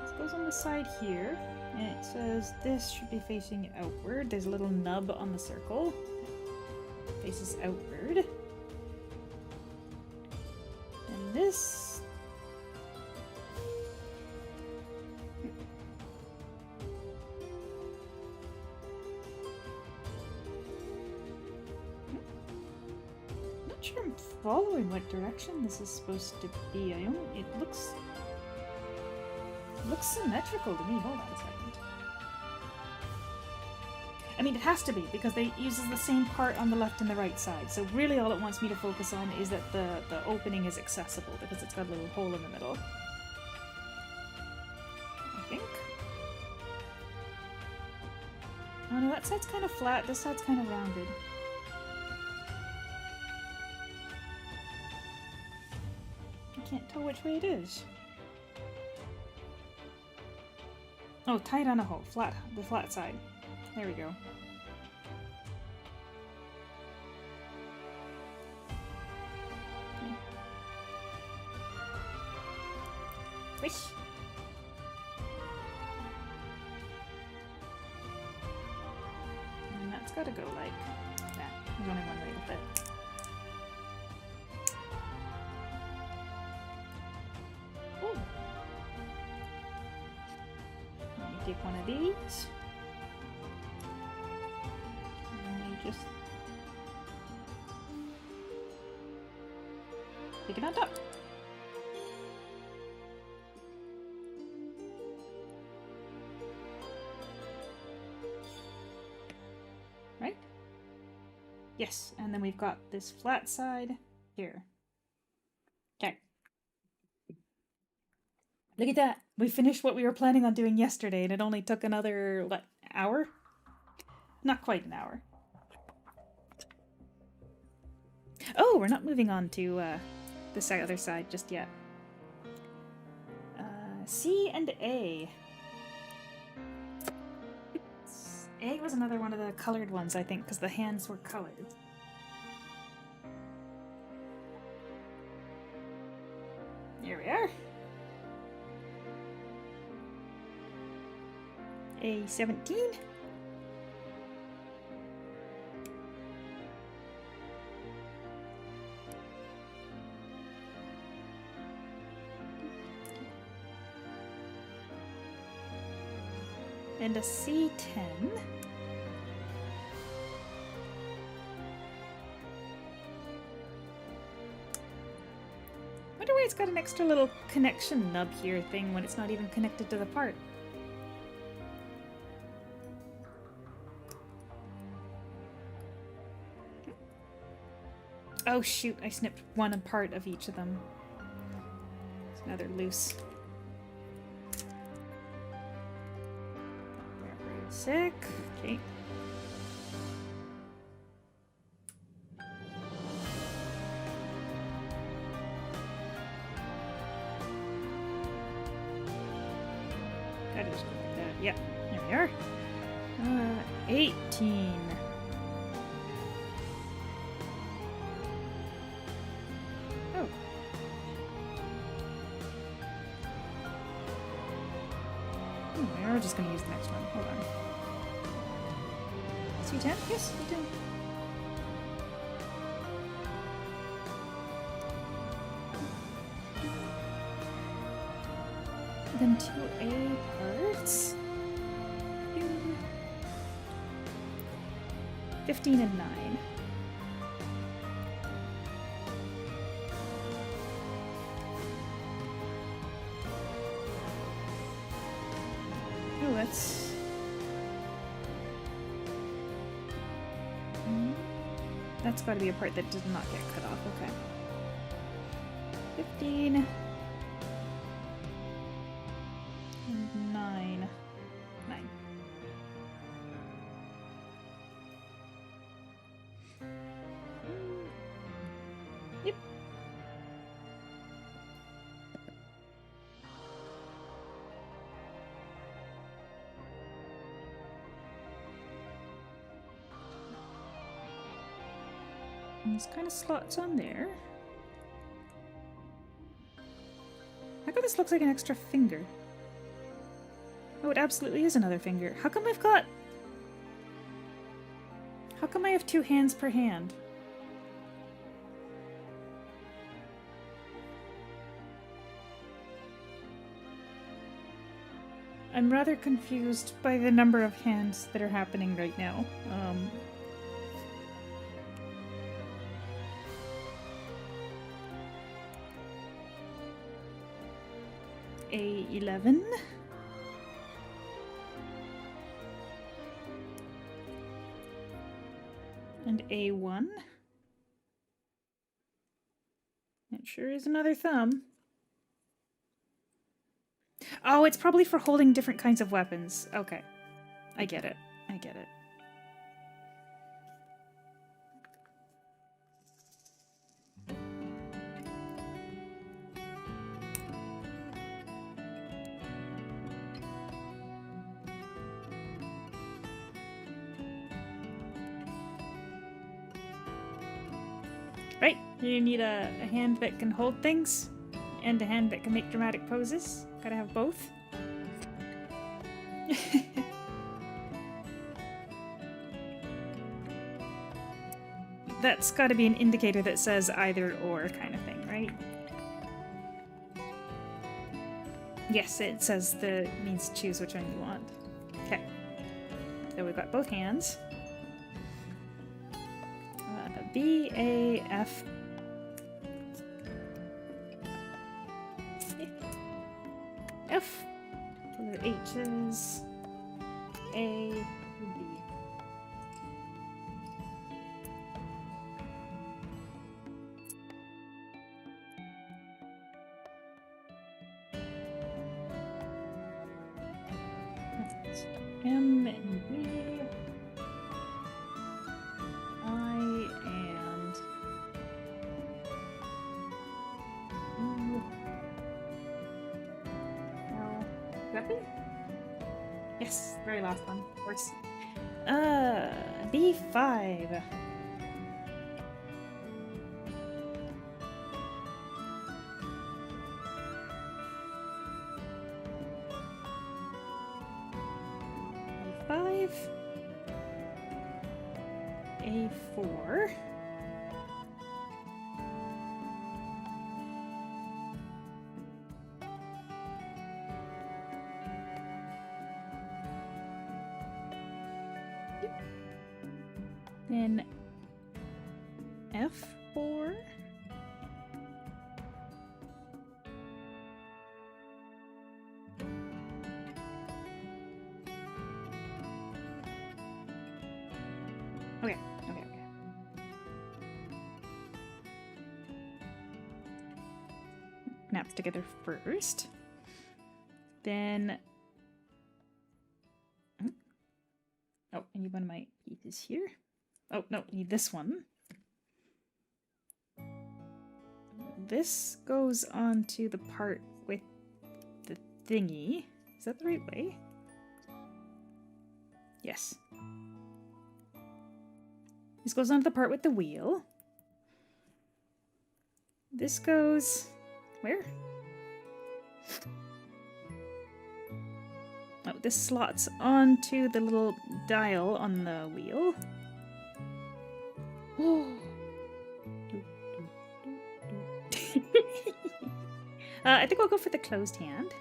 this goes on the side here, and it says this should be facing outward. There's a little nub on the circle. Faces outward. And this sure I'm following what direction this is supposed to be. It looks symmetrical to me. Hold on a second. I mean, it has to be, because it uses the same part on the left and the right side. So really all it wants me to focus on is that the opening is accessible, because it's got a little hole in the middle. I think. Oh no, that side's kind of flat, this side's kind of rounded. I can't tell which way it is. Oh, tight on a hole. Flat. The flat side. There we go. Okay. Wish. And that's gotta go like that. There's only one way with it. Ooh. Let me take one of these. And we just pick it on top. Right? Yes, and then we've got this flat side here. Okay. Look at that. We finished what we were planning on doing yesterday, and it only took another, what, hour? Not quite an hour. Oh, we're not moving on to this other side just yet. C and A. A was another one of the colored ones, I think, because the hands were colored. Here we are. A17. And a C10. Wonder why it's got an extra little connection nub here thing when it's not even connected to the part. Oh shoot, I snipped one part of each of them. So now they're loose. Sick. Okay. That is like that. Yep. There we are. 18. Oh. We're just going to use the next one. Hold on. C10? Yes, C10. Then 2A parts. 15 and 9. Oh, that's... That's got to be a part that did not get cut off. Okay. 15. And 9. 9. Yep. And this kind of slots on there. How come this looks like an extra finger? Oh, it absolutely is another finger. How come I've got... How come I have 2 hands per hand? I'm rather confused by the number of hands that are happening right now. A11. And A1. It sure is another thumb. Oh, it's probably for holding different kinds of weapons. Okay. I get it. I get it. Right, you need a hand that can hold things and a hand that can make dramatic poses. Gotta have both. That's gotta be an indicator that says either or kind of thing, right? Yes, it says the means to choose which one you want. Okay. So we've got both hands. B, A, F. F. The H's. A, B. M and V. I and E. L. Guppy? Yes, very last one, of course. B5. A5. A4. Then F4. Okay. Snaps together first. Then oh, I need one of my pieces here. Oh, no, need this one. This goes onto the part with the thingy. Is that the right way? Yes. This goes onto the part with the wheel. This goes... where? Oh, this slots onto the little dial on the wheel. I think I'll go for the closed hand.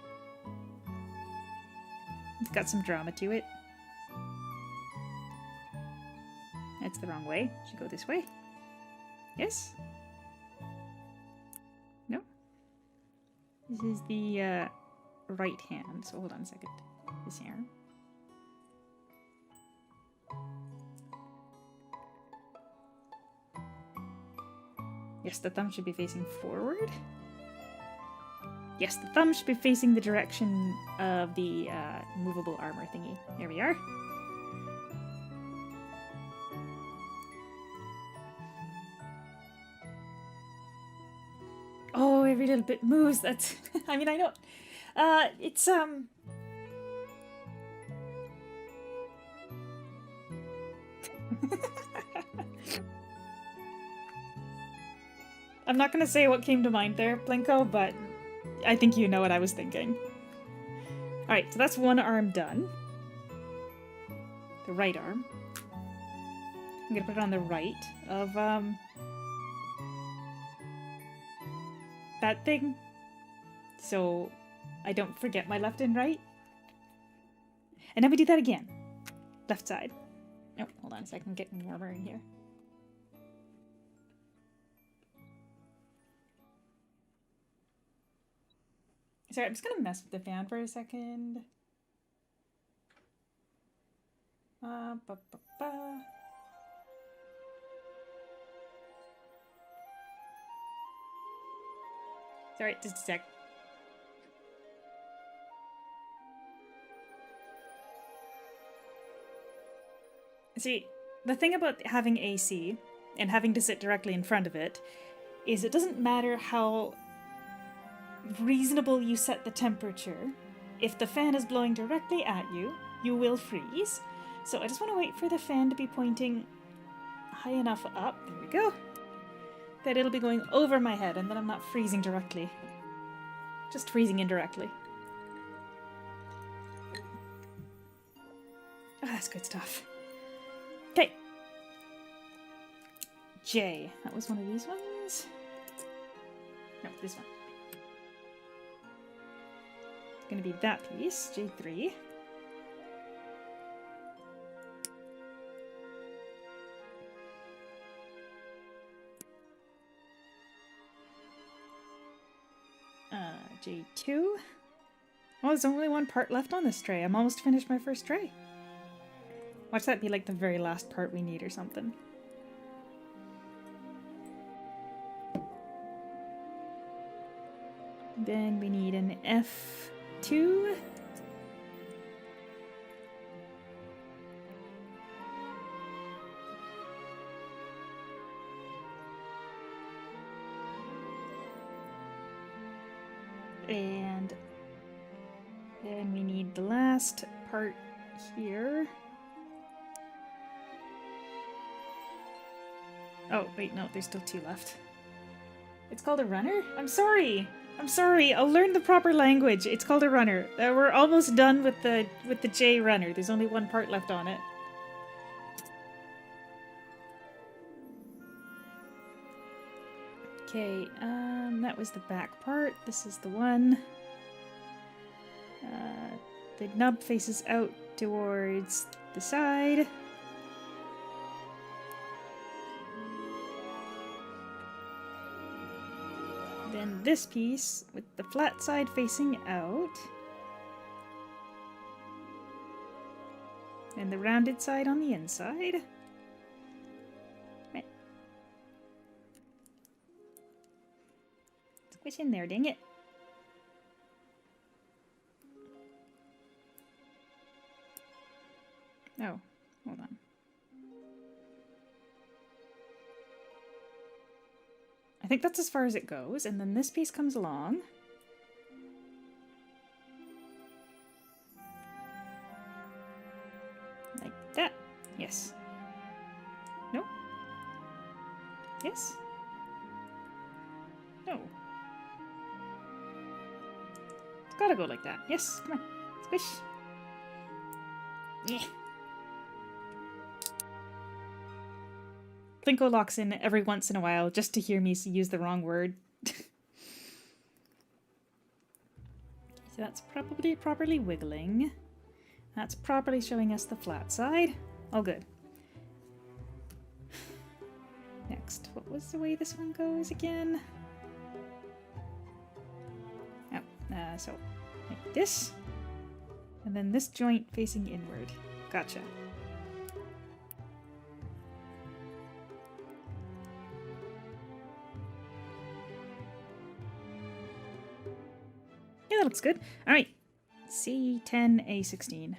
It's got some drama to it. That's the wrong way. Should go this way. Yes? No? This is the right hand. So hold on a second. This here. Yes, the thumb should be facing forward. Yes, the thumb should be facing the direction of the movable armor thingy. There we are. Oh, every little bit moves. That's... I mean, I know... it's, I'm not gonna say what came to mind there, Plinko, but I think you know what I was thinking. Alright, so that's one arm done. The right arm. I'm gonna put it on the right of, that thing. So I don't forget my left and right. And then we do that again. Left side. Oh, hold on a second, getting warmer in here. Sorry, I'm just gonna mess with the fan for a second. Sorry, just a sec. See, the thing about having AC and having to sit directly in front of it is it doesn't matter how reasonable you set the temperature. If the fan is blowing directly at you, you will freeze. So I just want to wait for the fan to be pointing high enough up, there we go, that it'll be going over my head and then I'm not freezing directly. Just freezing indirectly. Oh, that's good stuff. Okay. J. That was one of these ones. No, this one. It's going to be that piece, J3. J2. Oh, there's only one part left on this tray. I'm almost finished my first tray. Watch that be like the very last part we need or something. Then we need an F2. And then we need the last part here. Oh, wait, no, there's still 2 left. It's called a runner? I'm sorry! I'm sorry, I'll learn the proper language. It's called a runner. We're almost done with the J runner. There's only 1 part left on it. Okay, that was the back part. This is the one. The nub faces out towards the side. Then this piece with the flat side facing out. And the rounded side on the inside. Right. Squish in there, dang it. Oh, hold on. I think that's as far as it goes, and then this piece comes along. Like that. Yes. No? Yes? No. It's gotta go like that. Yes, come on. Squish. Yeah. Plinko locks in every once in a while just to hear me use the wrong word. So that's probably properly wiggling. That's properly showing us the flat side. All good. Next, what was the way this one goes again? Oh, so like this. And then this joint facing inward. Gotcha. Yeah, that looks good. Alright. C10A16.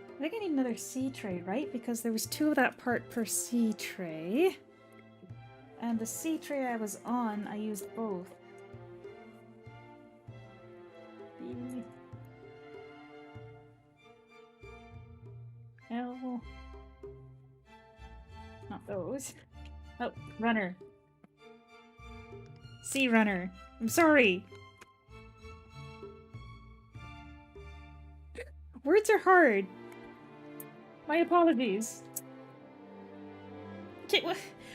I think I need another C tray, right? Because there was 2 of that part per C tray. And the C tray I was on, I used both. B. L. Not those. Oh, runner. C runner. I'm sorry. Words are hard. My apologies. Okay,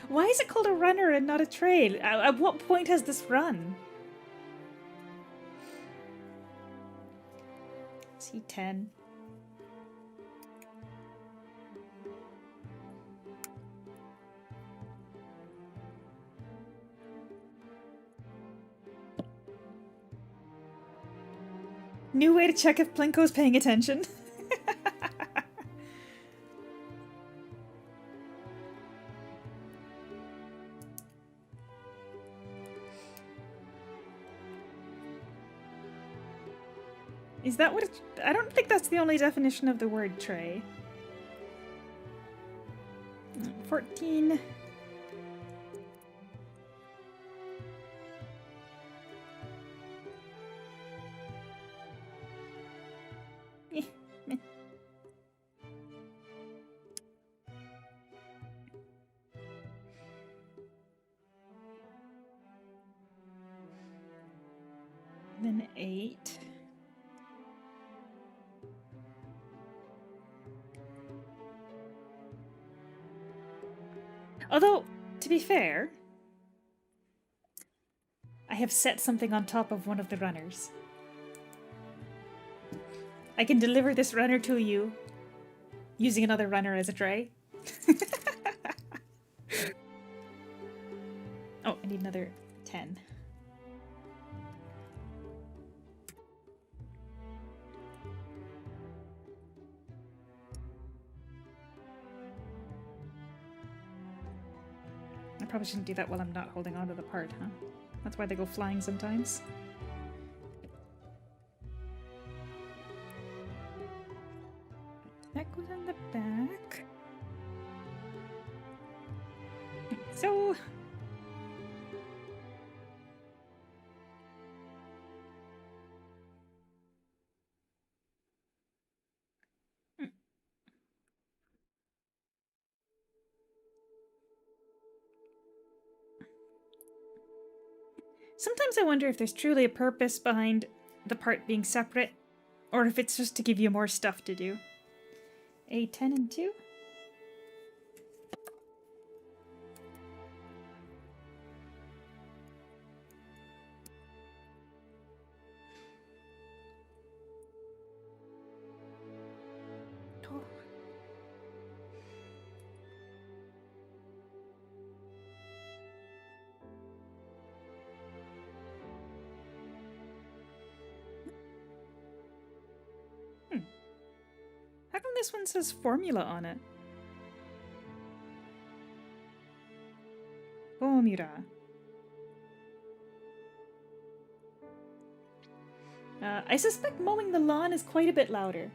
why is it called a runner and not a tray? At what point has this run? C10. New way to check if Plinko's paying attention. Is that what it... I don't think that's the only definition of the word tray. 14. Then 8. Although, to be fair, I have set something on top of one of the runners. I can deliver this runner to you using another runner as a tray. Oh, I need another 10. I probably shouldn't do that while I'm not holding onto the part, huh? That's why they go flying sometimes. That goes on the back. So... Sometimes I wonder if there's truly a purpose behind the part being separate, or if it's just to give you more stuff to do. A 10 and 2? Oh. How come this one says formula on it? Formula. I suspect mowing the lawn is quite a bit louder.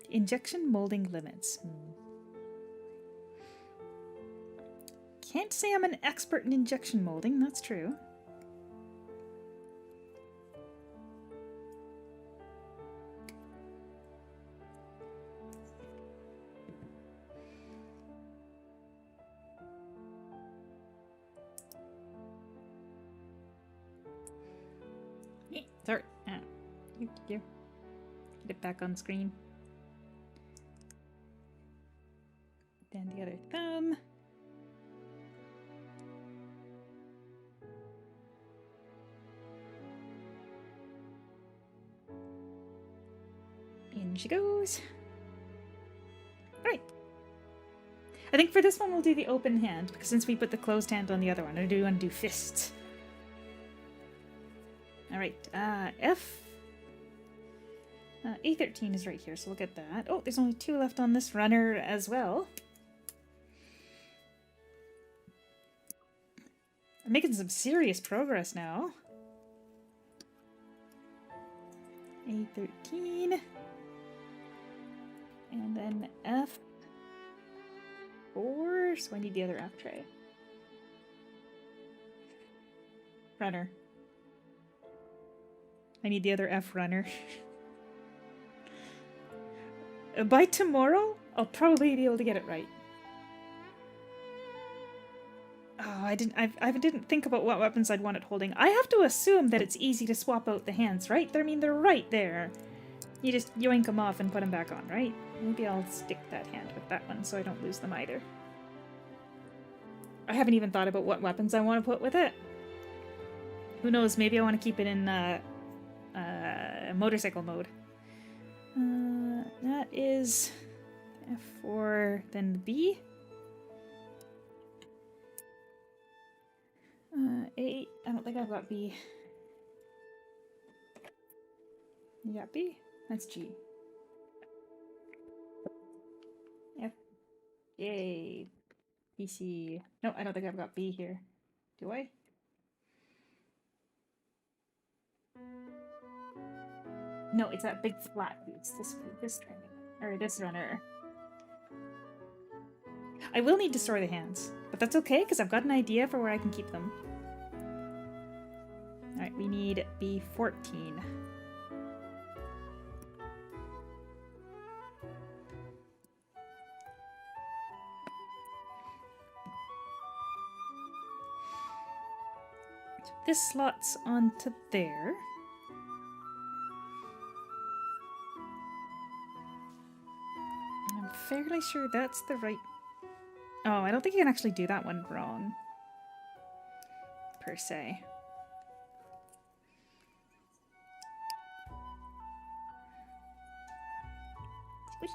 Injection molding limits. Can't say I'm an expert in injection molding, that's true. Sorry. Thank you. Get it back on screen. Then the other thumb. In she goes. Right. I think for this one we'll do the open hand, because since we put the closed hand on the other one, I do want to do fists. Alright, F. A13 is right here, so we'll get that. Oh, there's only 2 left on this runner as well. I'm making some serious progress now. A13. And then F4, so I need the other F tray. Runner. I need the other F runner. By tomorrow, I'll probably be able to get it right. Oh, I didn't think about what weapons I'd want it holding. I have to assume that it's easy to swap out the hands, right? I mean, they're right there. You just yoink them off and put them back on, right? Maybe I'll stick that hand with that one so I don't lose them either. I haven't even thought about what weapons I want to put with it. Who knows, maybe I want to keep it in motorcycle mode. That is F4, then the B. 8. I don't think I've got B. You got B? That's G. F. Yay. PC. No, I don't think I've got B here. Do I? No, it's that big flat piece. This trainer. Or this runner. I will need to store the hands, but that's okay because I've got an idea for where I can keep them. Alright, we need B14. This slots onto there. I'm fairly sure that's the right... Oh, I don't think you can actually do that one wrong. Per se. Squish.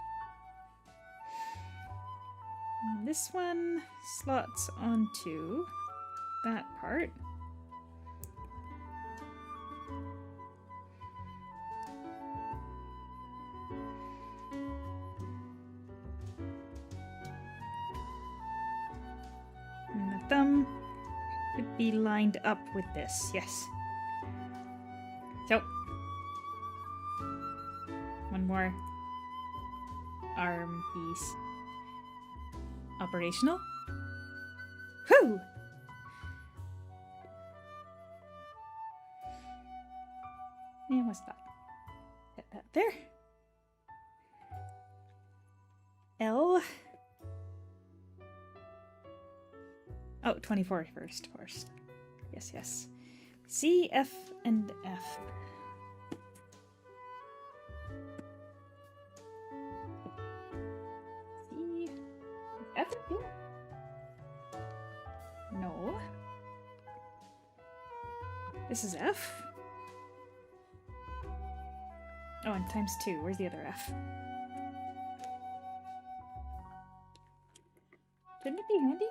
And this one slots onto that part. Thumb would be lined up with this, yes. So, one more arm piece. Operational. Whew! And what's that? Get that there. L. Oh, 24 first, of course. Yes, yes. C, F, and F. C, F here? No. This is F. Oh, and times 2. Where's the other F? Shouldn't it be handy?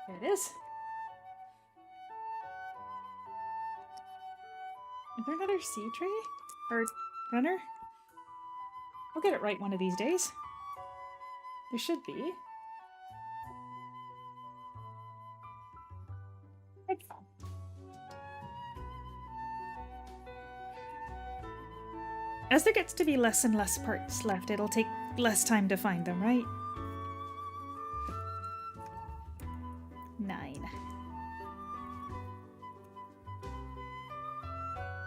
There it is. Is there another C tray? Or runner? I'll get it right one of these days. There should be. As there gets to be less and less parts left, it'll take less time to find them, right? 9.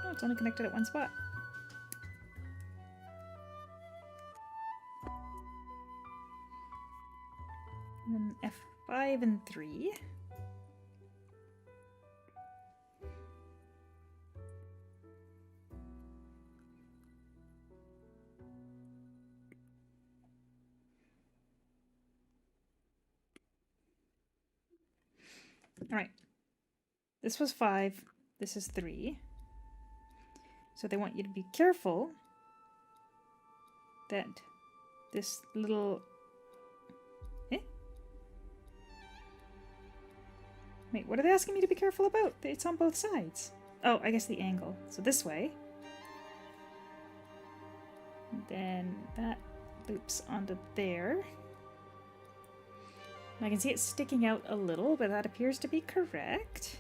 Oh, it's only connected at one spot. And then F5 and 3. All right. This was 5. This is 3. So they want you to be careful that this little... Eh? Wait, what are they asking me to be careful about? It's on both sides. Oh, I guess the angle. So this way. And then that loops onto there. I can see it sticking out a little, but that appears to be correct.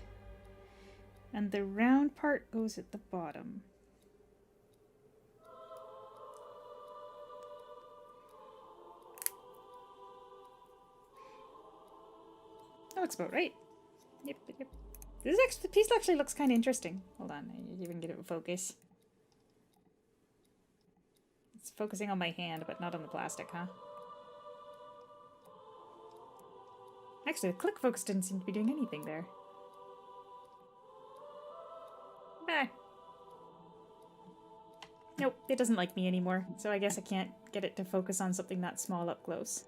And the round part goes at the bottom. That looks about right. Yep. This piece actually looks kind of interesting. Hold on, I didn't even get it in focus. It's focusing on my hand, but not on the plastic, huh? Actually, the click focus didn't seem to be doing anything there. Ah. Nope, it doesn't like me anymore, so I guess I can't get it to focus on something that small up close.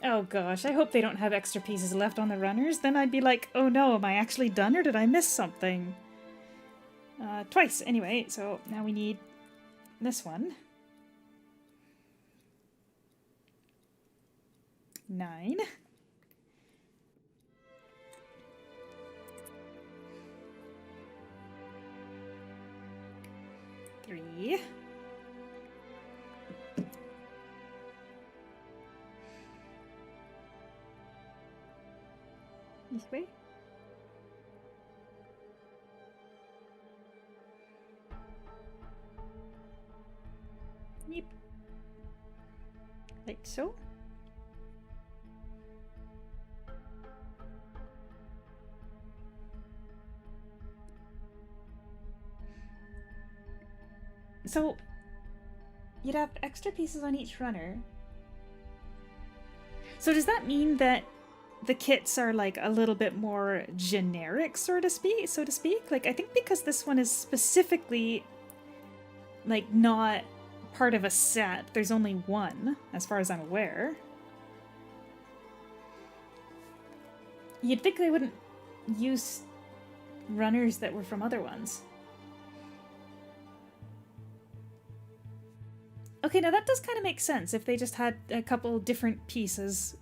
Oh gosh, I hope they don't have extra pieces left on the runners. Then I'd be like, oh no, am I actually done or did I miss something? Twice, anyway, so now we need this one. 9. This way? Yep. Like so. So, you'd have extra pieces on each runner. So does that mean that the kits are like a little bit more generic, so to speak? Like, I think because this one is specifically like not part of a set, there's only one, as far as I'm aware. You'd think they wouldn't use runners that were from other ones. Okay, now that does kind of make sense. If they just had a couple different pieces,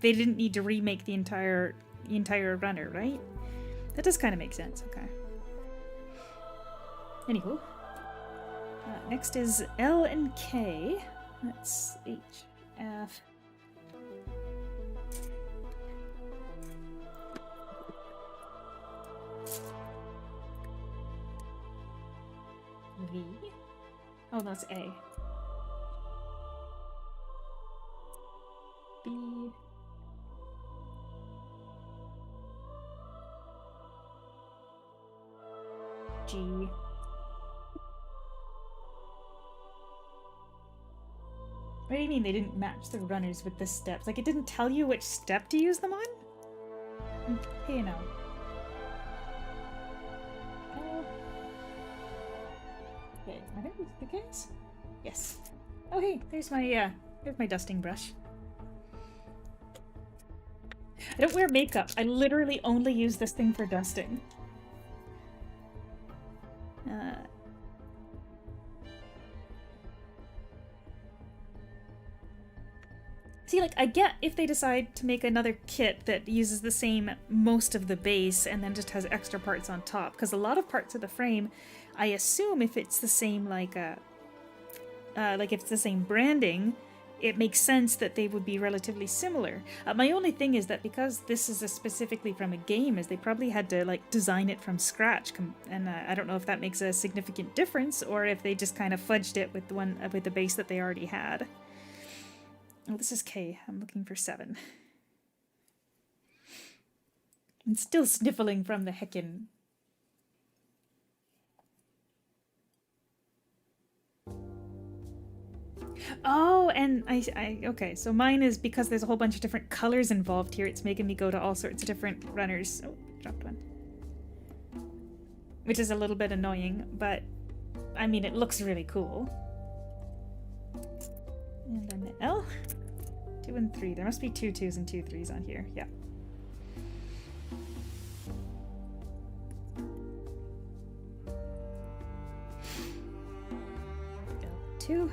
they didn't need to remake the entire runner, right? That does kind of make sense. Okay. Anywho, next is L and K. That's H, F. V. Oh, that's A. B. G. What do you mean they didn't match the runners with the steps? Like, it didn't tell you which step to use them on? Hey, now. Okay, I think that's the case. Yes. Oh, hey, there's my dusting brush. I don't wear makeup. I literally only use this thing for dusting. See, like, I get if they decide to make another kit that uses the same most of the base and then just has extra parts on top, because a lot of parts of the frame, I assume if it's the same, like if it's the same branding, it makes sense that they would be relatively similar. My only thing is that because this is specifically from a game, is they probably had to, like, design it from scratch, and I don't know if that makes a significant difference, or if they just kind of fudged it with the base that they already had. Oh, this is K. I'm looking for 7. I'm still sniffling from the heckin'. Oh, and I okay, so mine is because there's a whole bunch of different colors involved here, it's making me go to all sorts of different runners. Oh, dropped one. Which is a little bit annoying, but I mean, it looks really cool. And then the L. 2 and 3. There must be 2 2s and 2 3s on here. Yeah. L2.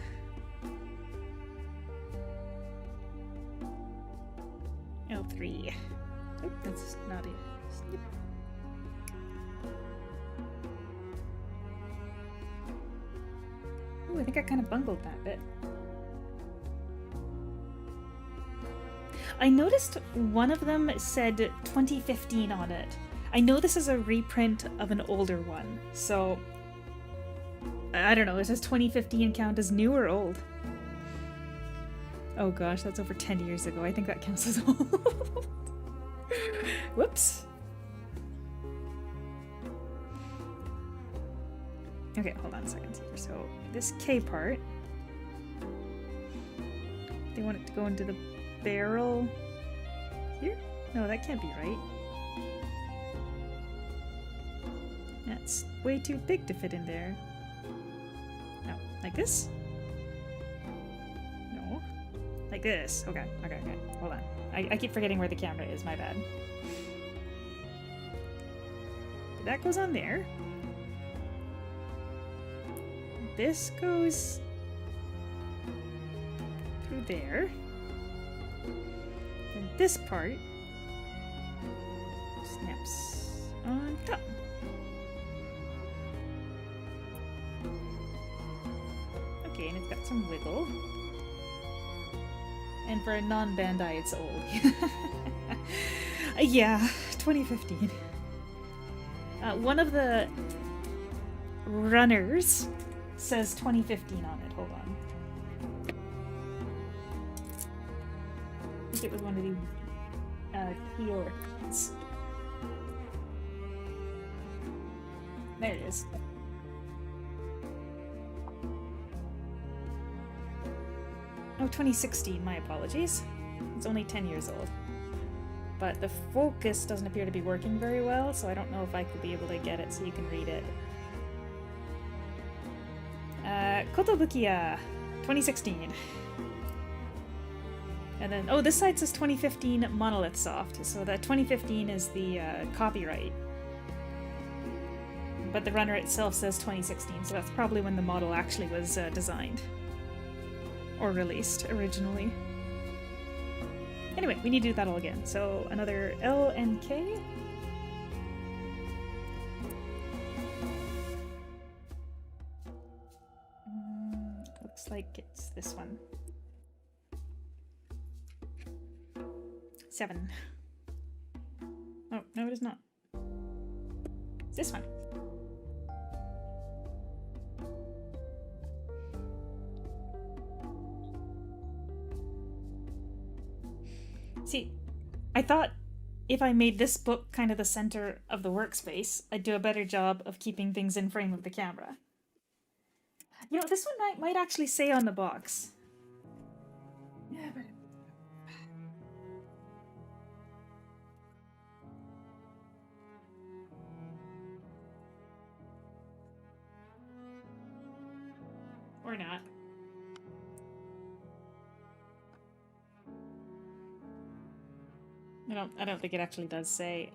L3. Oh, that's not it. Snip. Ooh, I think I kind of bungled that bit. I noticed one of them said 2015 on it. I know this is a reprint of an older one, so I don't know, does 2015 count as new or old? Oh gosh, that's over 10 years ago. I think that counts as old. Whoops. Okay, hold on a second here. So this K part, they want it to go into the barrel here? No, that can't be right. That's way too big to fit in there. No, like this? No. Like this. Okay. Hold on. I keep forgetting where the camera is, my bad. That goes on there. This goes through there. And this part snaps on top. Okay, and it's got some wiggle. And for a non-Bandai, it's old. Yeah, 2015. One of the runners says 2015 on it. Hold on. I think it was one of the keywords. There it is. Oh, 2016, my apologies. It's only 10 years old. But the focus doesn't appear to be working very well, so I don't know if I could be able to get it so you can read it. Kotobukiya, 2016. And then, oh, this side says 2015 Monolith Soft, so that 2015 is the copyright. But the runner itself says 2016, so that's probably when the model actually was designed. Or released originally. Anyway, we need to do that all again. So another L and K. Looks like it's this one. 7. Oh, no it is not. It's this one. See, I thought if I made this book kind of the center of the workspace, I'd do a better job of keeping things in frame of the camera. You know, this one might actually say on the box. Yeah, but... Or not. I don't think it actually does say.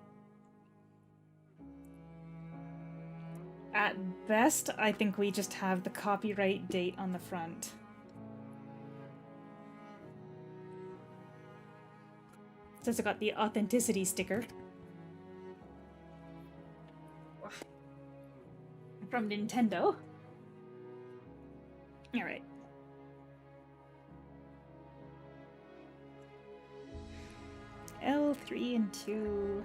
At best, I think we just have the copyright date on the front. Says it got the authenticity sticker. From Nintendo. Alright. L3 and 2.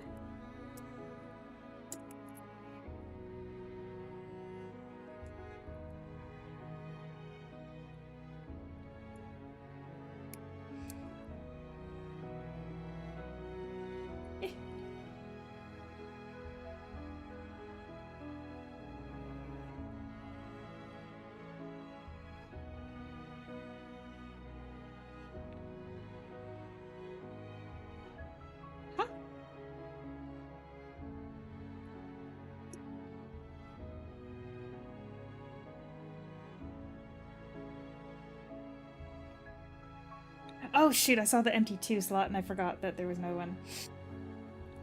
Oh shoot, I saw the empty 2 slot and I forgot that there was no one.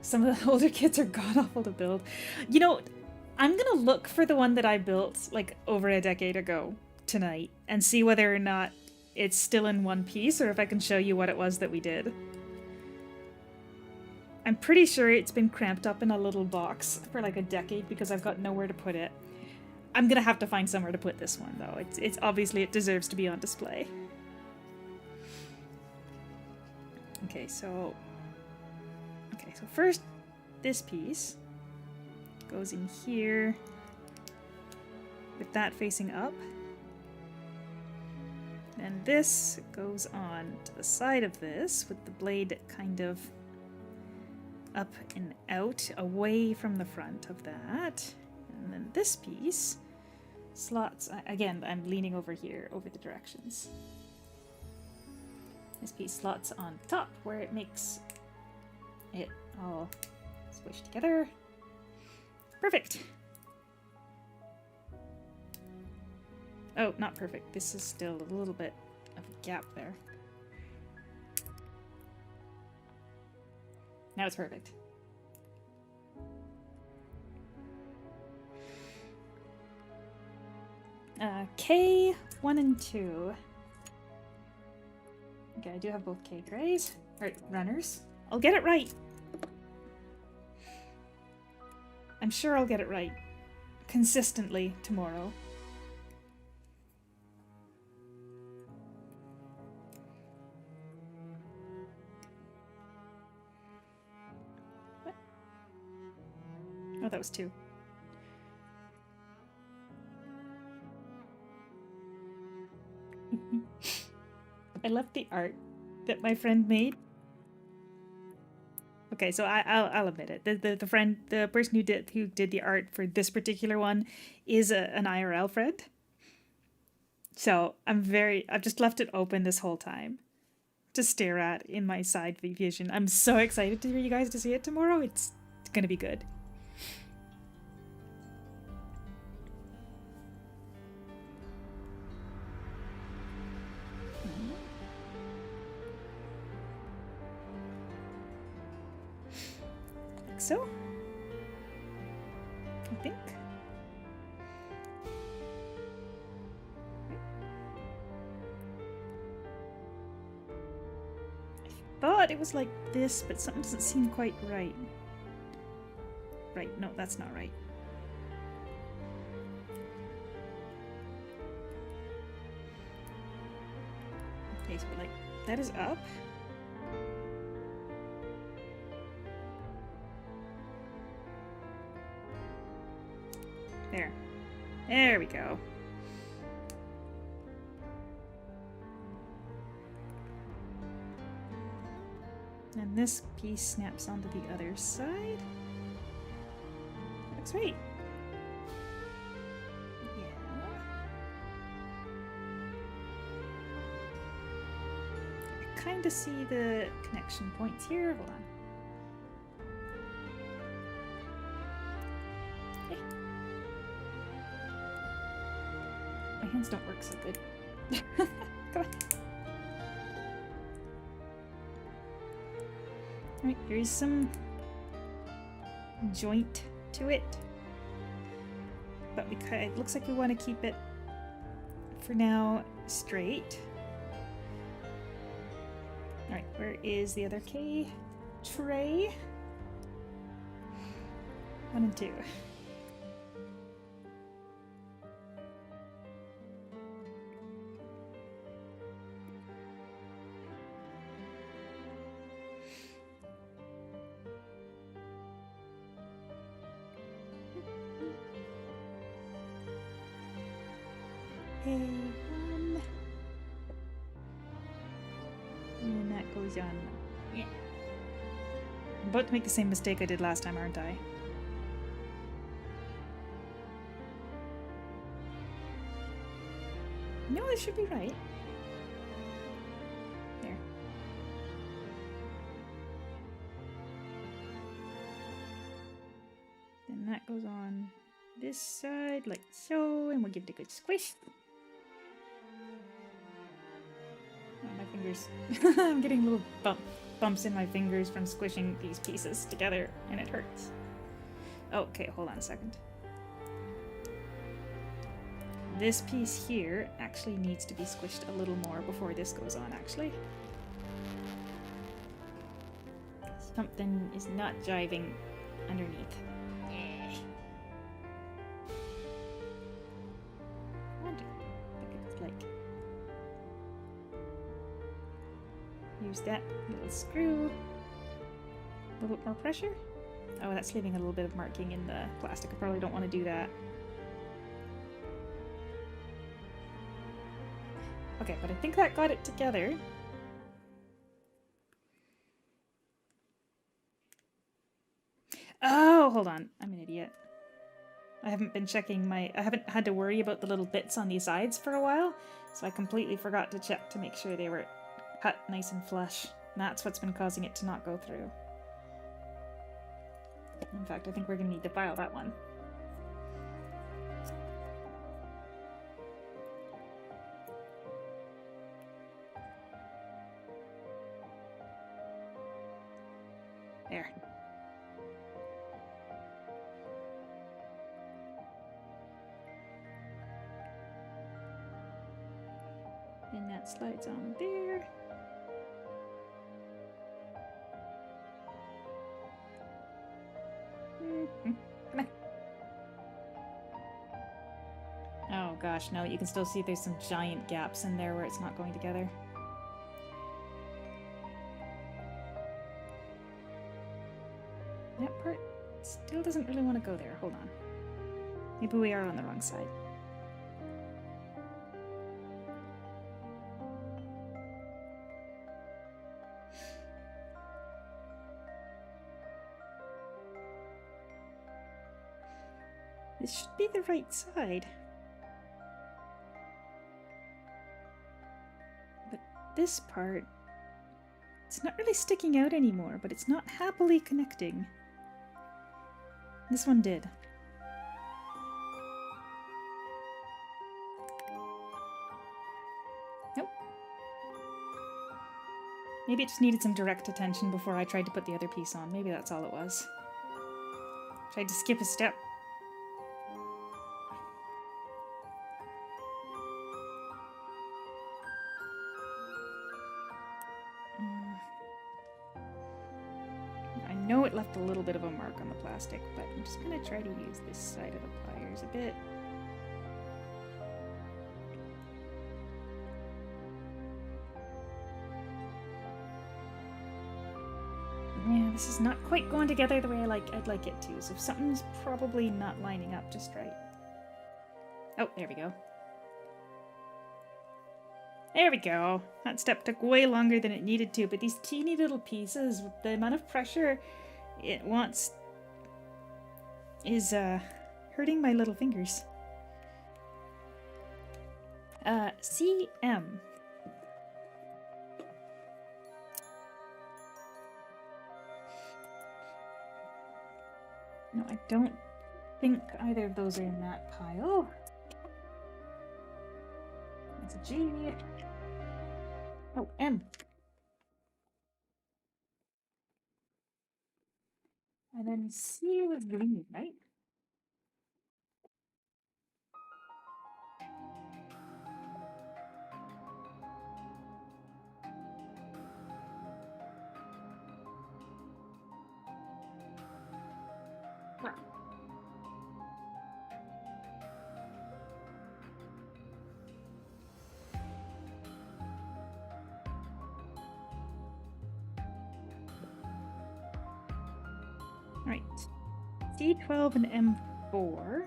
Some of the older kits are god-awful to build. You know, I'm gonna look for the one that I built like over a decade ago tonight and see whether or not it's still in one piece or if I can show you what it was that we did. I'm pretty sure it's been cramped up in a little box for like a decade because I've got nowhere to put it. I'm gonna have to find somewhere to put this one though. It's obviously it deserves to be on display. Okay, so first this piece goes in here with that facing up. Then this goes on to the side of this with the blade kind of up and out away from the front of that. And then this piece slots, again, I'm leaning over here over the directions. This piece slots on top where it makes it all squish together. Perfect. Oh, not perfect. This is still a little bit of a gap there. Now it's perfect. K, 1 and 2. Okay, I do have both K grays. Or runners. I'll get it right. I'm sure I'll get it right. Consistently tomorrow. Oh, that was 2. I love the art that my friend made. Okay, so I'll admit it. The person who did the art for this particular one is an IRL friend. So I've just left it open this whole time to stare at in my side vision. I'm so excited for you guys to see it tomorrow. It's gonna be good. Like so. I think. Thought it was like this, but something doesn't seem quite right. Right, no, that's not right. Okay, so like, that is up. There. There we go. And this piece snaps onto the other side. Looks right. Yeah. I kind of see the connection points here. Hold on. Okay. My hands don't work so good. Come on. Alright, here's some joint to it. But it looks like we want to keep it, for now, straight. Alright, where is the other K tray? 1 and 2. A1. And that goes on. Yeah. I'm about to make the same mistake I did last time, aren't I? No, this should be right. There. Then that goes on this side, like so, and we'll give it a good squish. Oh, my fingers. I'm getting little bumps in my fingers from squishing these pieces together, and it hurts. Oh, okay, hold on a second. This piece here actually needs to be squished a little more before this goes on, actually. Something is not jiving underneath. Yeah. I wonder if I could, like, use that little screw. A little bit more pressure. Oh, that's leaving a little bit of marking in the plastic. I probably don't want to do that. Okay, but I think that got it together. Oh, hold on. I'm an idiot. I haven't been checking I haven't had to worry about the little bits on these sides for a while, so I completely forgot to check to make sure they were cut nice and flush. And that's what's been causing it to not go through. In fact, I think we're gonna need to file that one. There. And that slides on there. Come on. Oh gosh, no, you can still see there's some giant gaps in there where it's not going together. That part Still doesn't really want to go there. Hold on. Maybe we are on the wrong side. This should be the right side. But this part, it's not really sticking out anymore, but it's not happily connecting. This one did. Nope. Maybe it just needed some direct attention before I tried to put the other piece on. Maybe that's all it was. Tried to skip a step. I know it left a little bit of a mark on the plastic, but I'm just going to try to use this side of the pliers a bit. Yeah, this is not quite going together the way I'd like it to, so something's probably not lining up just right. Oh, there we go. There we go. That step took way longer than it needed to, but these teeny little pieces, with the amount of pressure it wants, is hurting my little fingers. CM. No, I don't think either of those are in that pile. That's a G. Oh, M. And then C was green, right? Right. C12 and M4.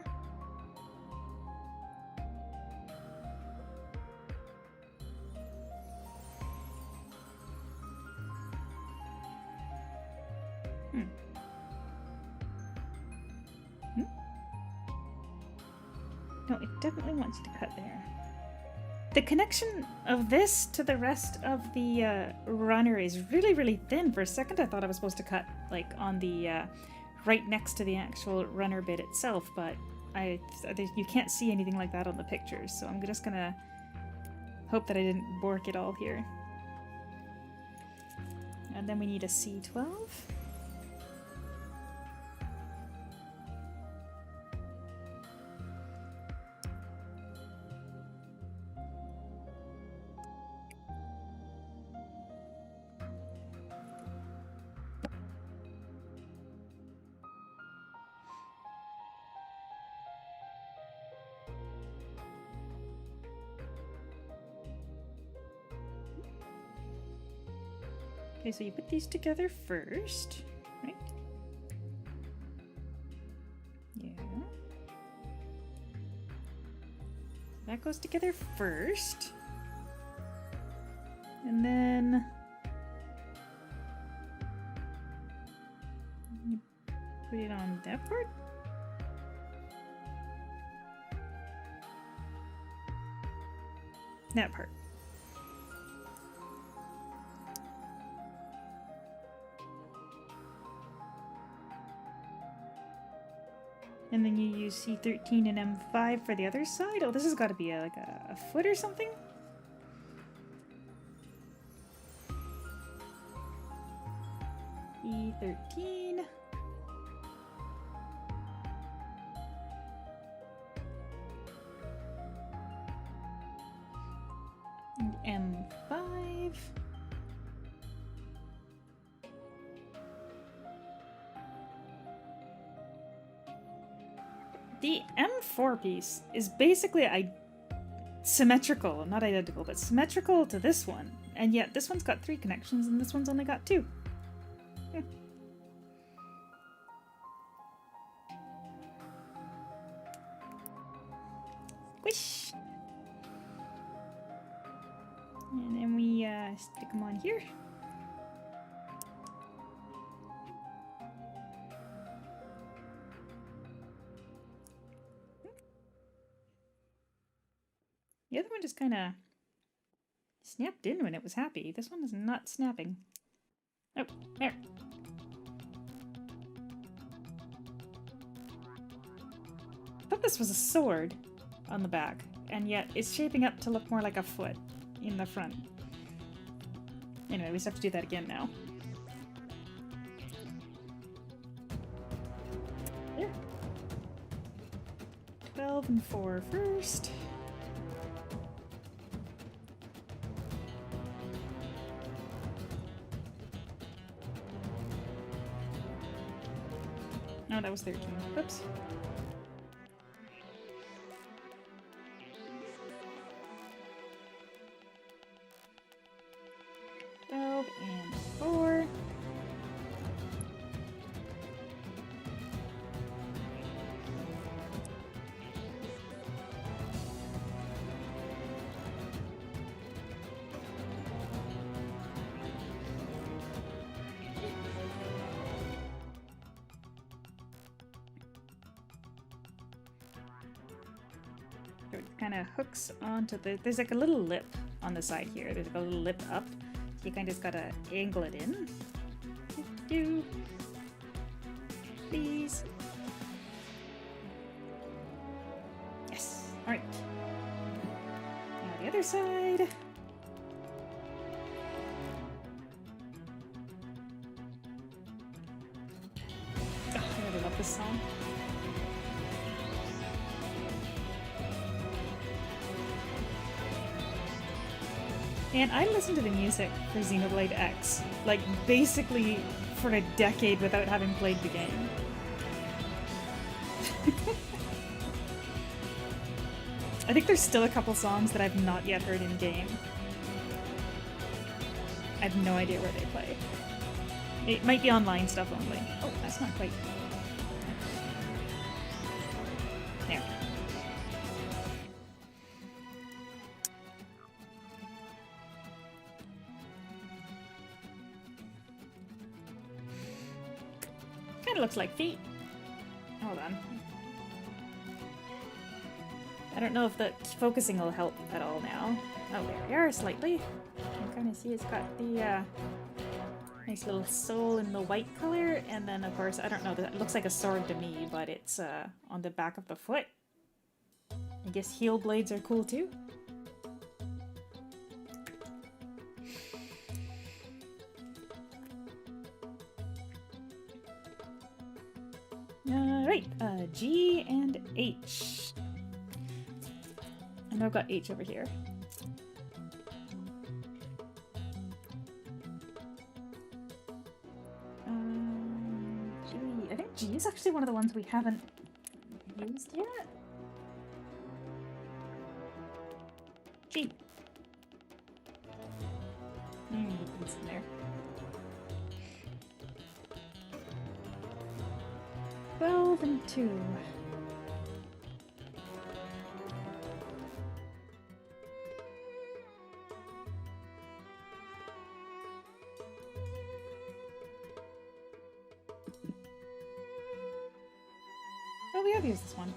No, it definitely wants you to cut there. The connection of this to the rest of the runner is really, really thin. For a second I thought I was supposed to cut like on the right next to the actual runner bit itself, but you can't see anything like that on the pictures, so I'm just gonna hope that I didn't bork it all here. And then we need a C12. Okay, so you put these together first, right? Yeah. That goes together first. And then you put it on that part. That part. And then you use C13 and M5 for the other side. Oh, this has got to be like a foot or something. E13. And M5. The M4 piece is basically symmetrical, not identical, but symmetrical to this one. And yet this one's got 3 connections and this one's only got 2. stick them on here. The other one just kind of snapped in when it was happy. This one is not snapping. Oh, there. I thought this was a sword on the back, and yet it's shaping up to look more like a foot in the front. Anyway, we just have to do that again now. There. 12 and 4 first. No, that was 13. Oops. And 4. So it kind of hooks onto the. There's like a little lip on the side here. There's like a little lip up. You kind of just gotta angle it in. Do. Please. Yes. Alright. Now the other side. Oh, I really love this song. And I listened to the music for XenobladeX, like, basically for a decade without having played the game. I think there's still a couple songs that I've not yet heard in-game. I have no idea where they play. It might be online stuff only. Oh, that's not quite... There. Kind of looks like feet. Hold on. I don't know if the focusing will help at all now. Oh, there we are, slightly. You can kind of see it's got the nice little sole in the white color, and then of course, I don't know, that looks like a sword to me, but it's on the back of the foot. I guess heel blades are cool too. Alright, G and H. I know I've got H over here. G. I think G is actually one of the ones we haven't used yet. G. It's in there. 12 and 2. Oh, we have used this one.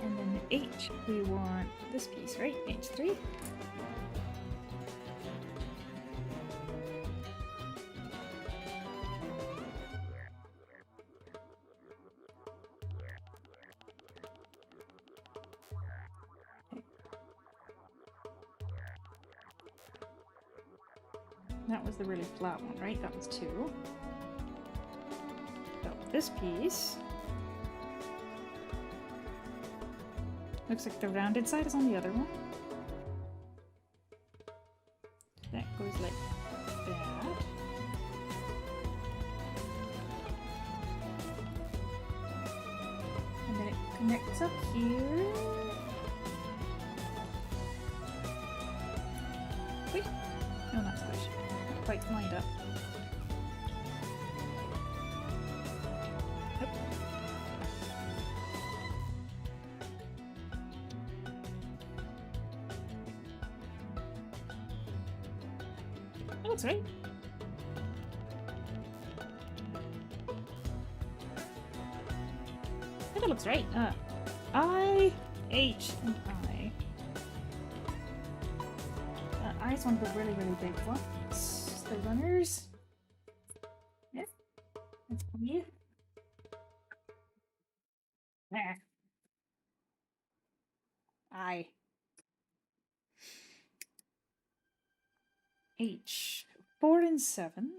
And then H, we want this piece, right? H3. That was the really flat one, right? That was 2. So this piece looks like the rounded side is on the other one. That goes like that. And then it connects up here. Wait, no, not squish. Not quite lined up. looks right. I think that looks right. I, H, and I. I is one of the really, really big ones. The runners. Yeah. That's me. There. I. H. 4 and 7.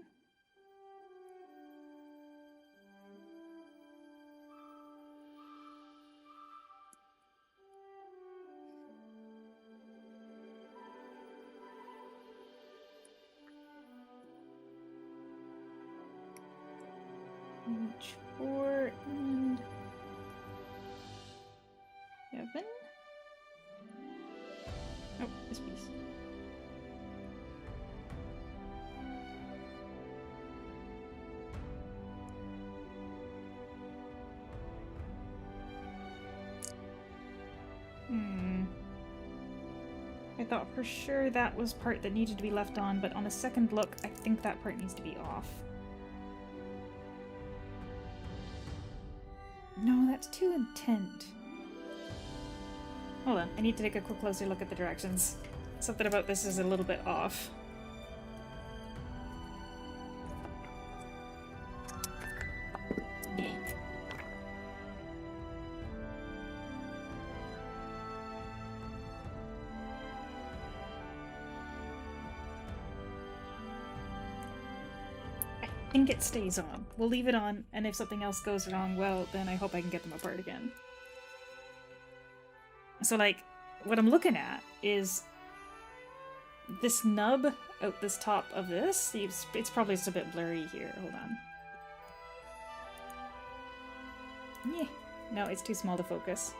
H4 and 7. Oh, this piece. I thought for sure that was part that needed to be left on, but on a second look, I think that part needs to be off. No, that's too intent. Hold on, I need to take a quick closer look at the directions. Something about this is a little bit off. I think it stays on. We'll leave it on, and if something else goes wrong, well, then I hope I can get them apart again. So, like, what I'm looking at is this nub out this top of this. It's probably just a bit blurry here. Hold on. Yeah. No, it's too small to focus.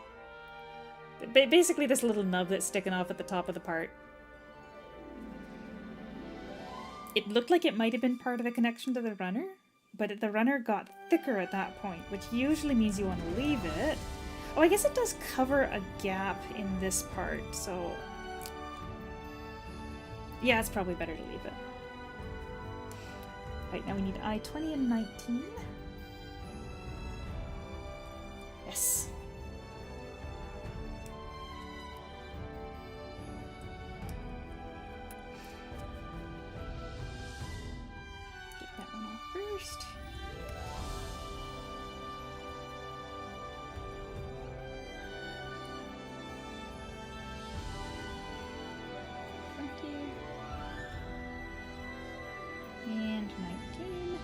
Basically, this little nub that's sticking off at the top of the part. It looked like it might have been part of the connection to the runner, but the runner got thicker at that point, which usually means you want to leave it. Oh, I guess it does cover a gap in this part, so... yeah, it's probably better to leave it. Right, now we need I-20 and 19. Yes. Get that one off first. And 19.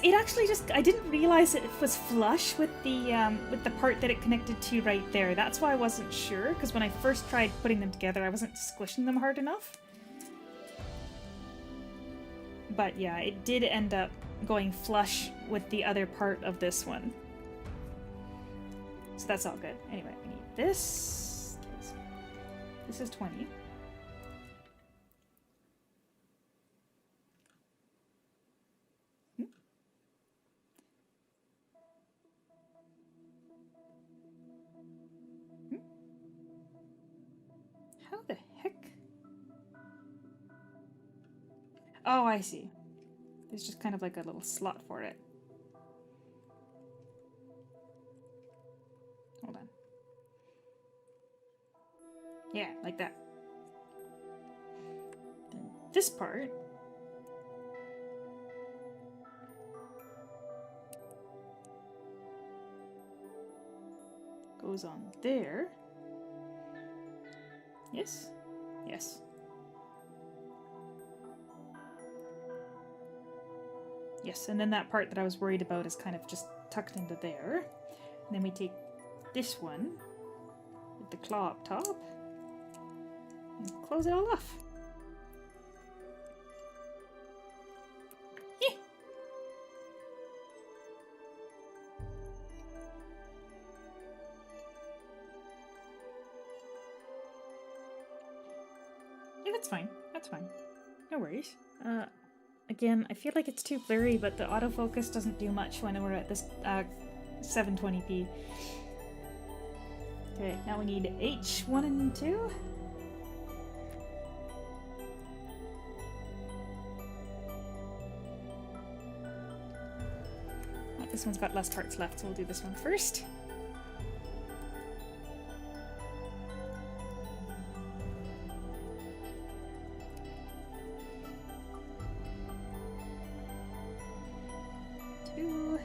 It actually just, I didn't realize it was flush with the part that it connected to right there. That's why I wasn't sure, because when I first tried putting them together, I wasn't squishing them hard enough. But yeah, it did end up going flush with the other part of this one. So that's all good. Anyway, we need this. This is 20. How the heck? Oh, I see. There's just kind of like a little slot for it. Hold on. Yeah, like that. Then this part goes on there. Yes? Yes. Yes, and then that part that I was worried about is kind of just tucked into there. And then we take this one with the claw up top and close it all off. Yeah. Yeah, that's fine. That's fine. No worries. Again, I feel like it's too blurry, but the autofocus doesn't do much when we're at this 720p. Okay, now we need H1 and 2. This one's got less parts left, so we'll do this one first. Two.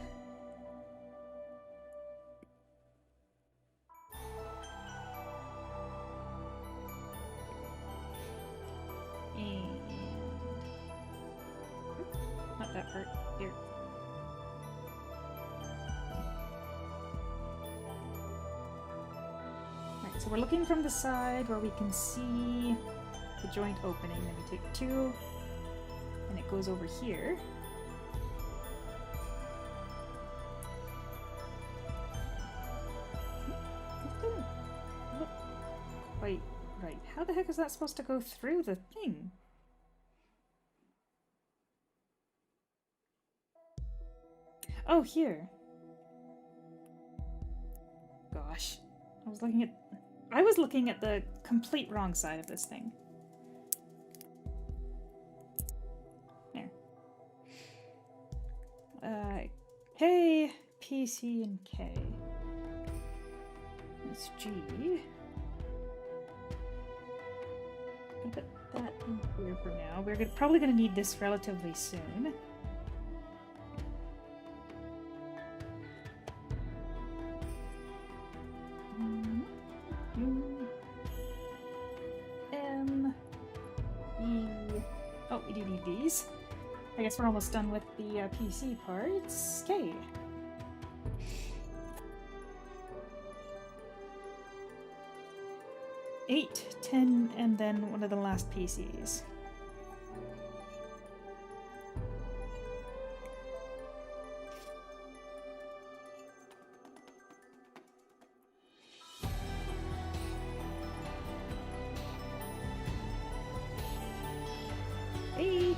And not that part. Here. Alright, so we're looking from the side where we can see the joint opening. Then we take two, and it goes over here. It didn't look quite right. How the heck is that supposed to go through the thing? Oh, here. Gosh. I was looking at the complete wrong side of this thing. There. Hey, P, C, and K. That's G. I'll put that in here for now. We're probably going to need this relatively soon. M, E. Oh, we do need these. I guess we're almost done with the PC parts. K. Eight, 10, and then one of the last PCs. Eight.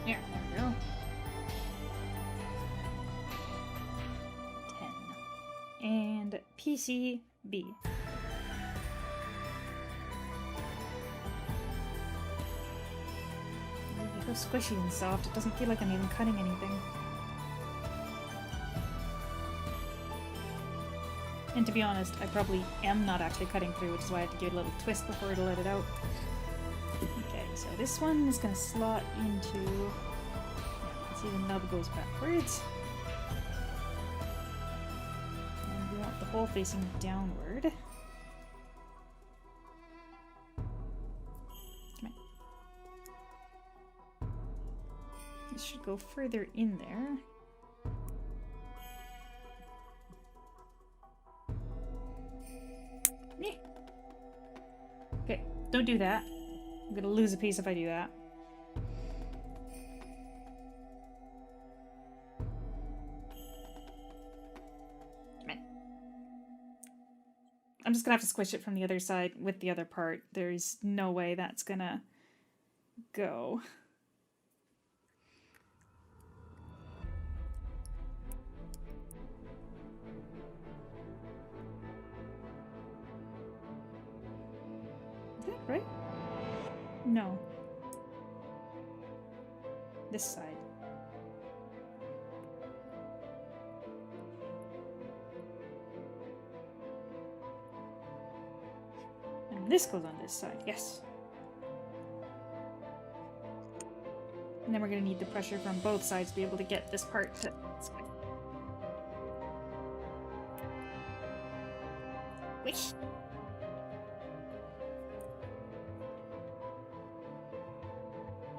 There we go. 10. And PCB. So squishy and soft, it doesn't feel like I'm even cutting anything. And to be honest, I probably am not actually cutting through, which is why I have to give it a little twist before to let it out. Okay, so this one is going to slot into... Yeah, see the nub goes backwards. And we want the hole facing downward. This should go further in there. Yeah. Okay, don't do that. I'm gonna lose a piece if I do that. Come on. I'm just gonna have to squish it from the other side with the other part. There's no way that's gonna go. Right? No. This side. And this goes on this side, yes. And then we're going to need the pressure from both sides to be able to get this part to... Wish.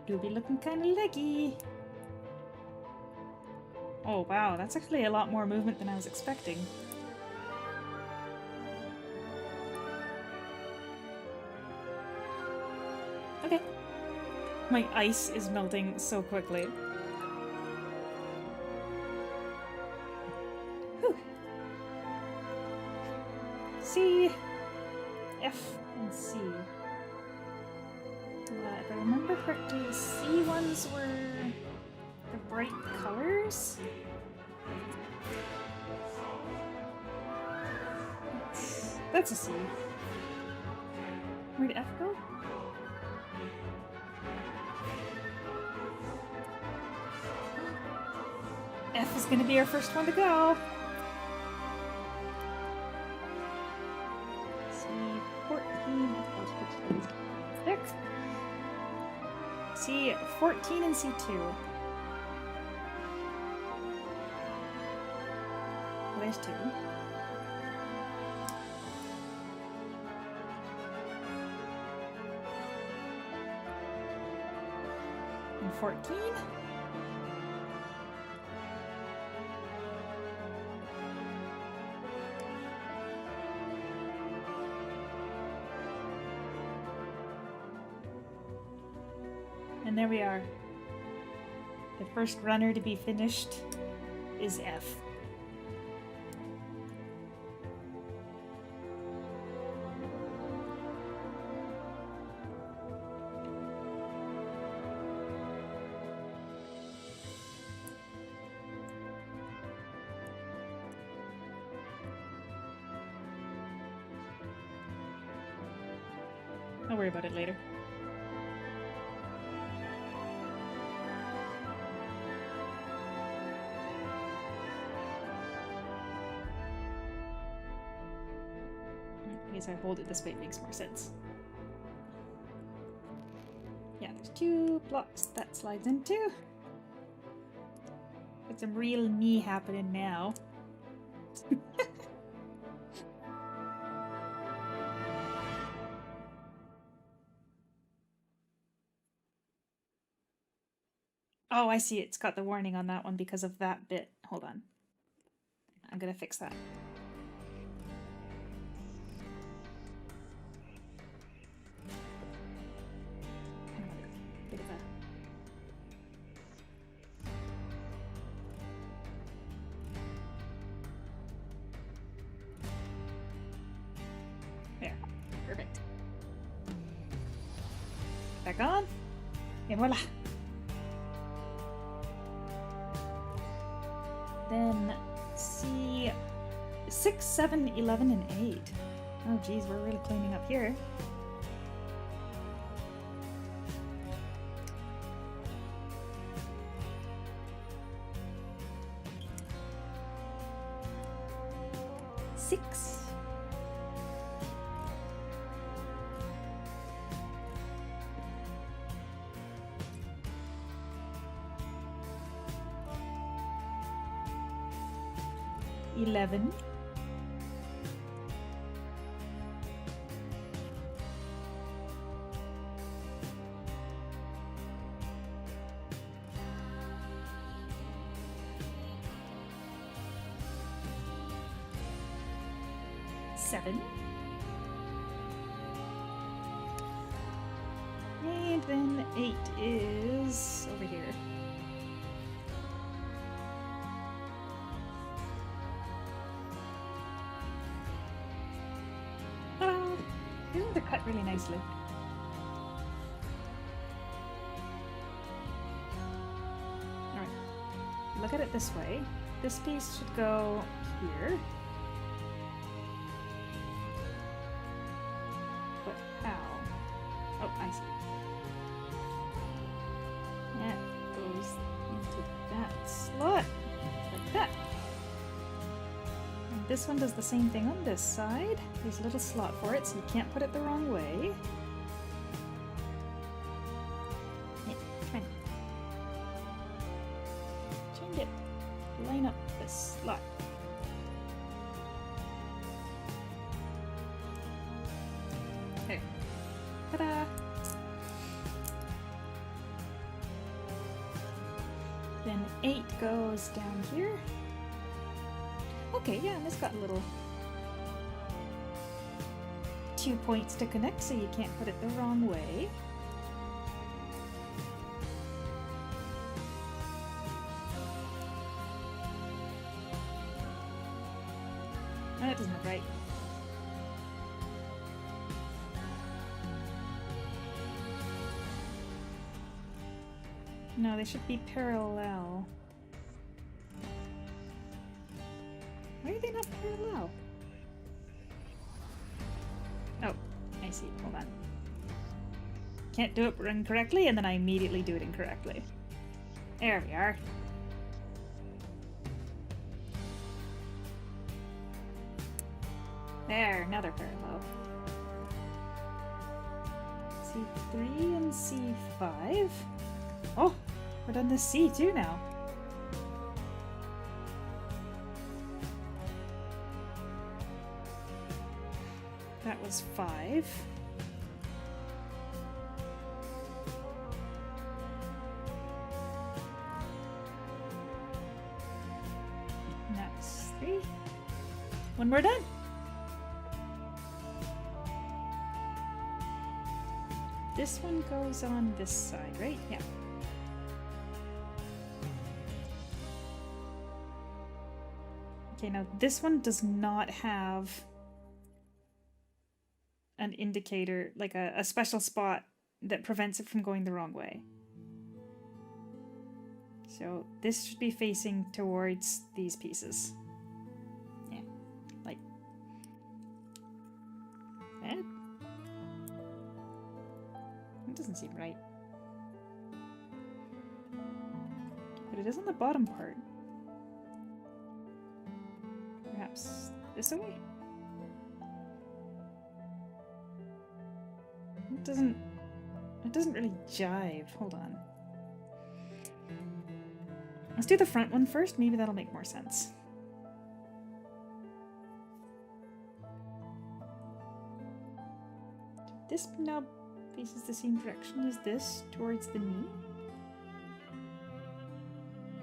You'll be looking kind of leggy. Oh wow, that's actually a lot more movement than I was expecting. Okay. My ice is melting so quickly. Whew. C, F, and C. If I remember correctly, the C ones were for bright colors. That's a C. Where'd F go? F is gonna be our first one to go. C14. There. C14 and C2. Well, there's 2. And 14. And there we are. The first runner to be finished is F. I'll worry about it later. I guess I hold it this way, it makes more sense. Yeah, there's 2 blocks that slides into. Got some real me happening now. Oh, I see. It's got the warning on that one because of that bit. Hold on. I'm gonna fix that. Bit of a... There. Perfect. Back on. And voila. Then C 6, 7, 11, and 8. Oh geez, we're really cleaning up here. Six. $11. $7. And then 8 is over here. They're cut really nicely. Alright, look at it this way. This piece should go here. But how? Oh, I see. That goes into that slot. Like that. This one does the same thing on this side. There's a little slot for it, so you can't put it the wrong way. Yeah, try and change it. Line up this slot. There. Ta-da! Then 8 goes down here. Okay, yeah, and it's got a little 2 points to connect, so you can't put it the wrong way. No, that doesn't look right. No, they should be parallel. Why are they not parallel? Oh, I see. Hold on. Can't do it incorrectly, and then I immediately do it incorrectly. There we are. There, now they're parallel. C3 and C5. Oh, we're done this C2 now. That was 5. And that's 3. When we're done. This one goes on this side, right? Yeah. Okay, now this one does not have an indicator, like a special spot that prevents it from going the wrong way. So this should be facing towards these pieces. Yeah, like that. It doesn't seem right. But it is on the bottom part. Perhaps this way? It doesn't really jive. Hold on. Let's do the front one first. Maybe that'll make more sense. This now faces the same direction as this, towards the knee.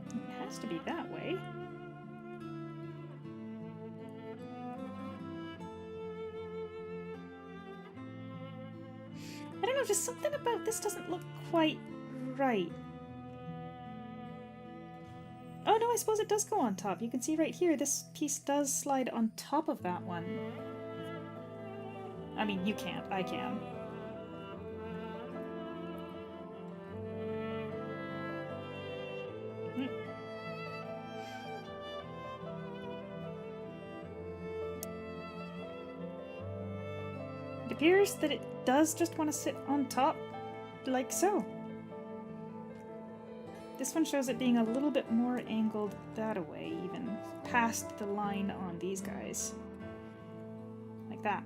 It has to be that way. I don't know, just something about this doesn't look quite right. Oh no, I suppose it does go on top. You can see right here, this piece does slide on top of that one. I mean, you can't, I can. It appears that it does just want to sit on top, like so. This one shows it being a little bit more angled that way, even past the line on these guys. Like that.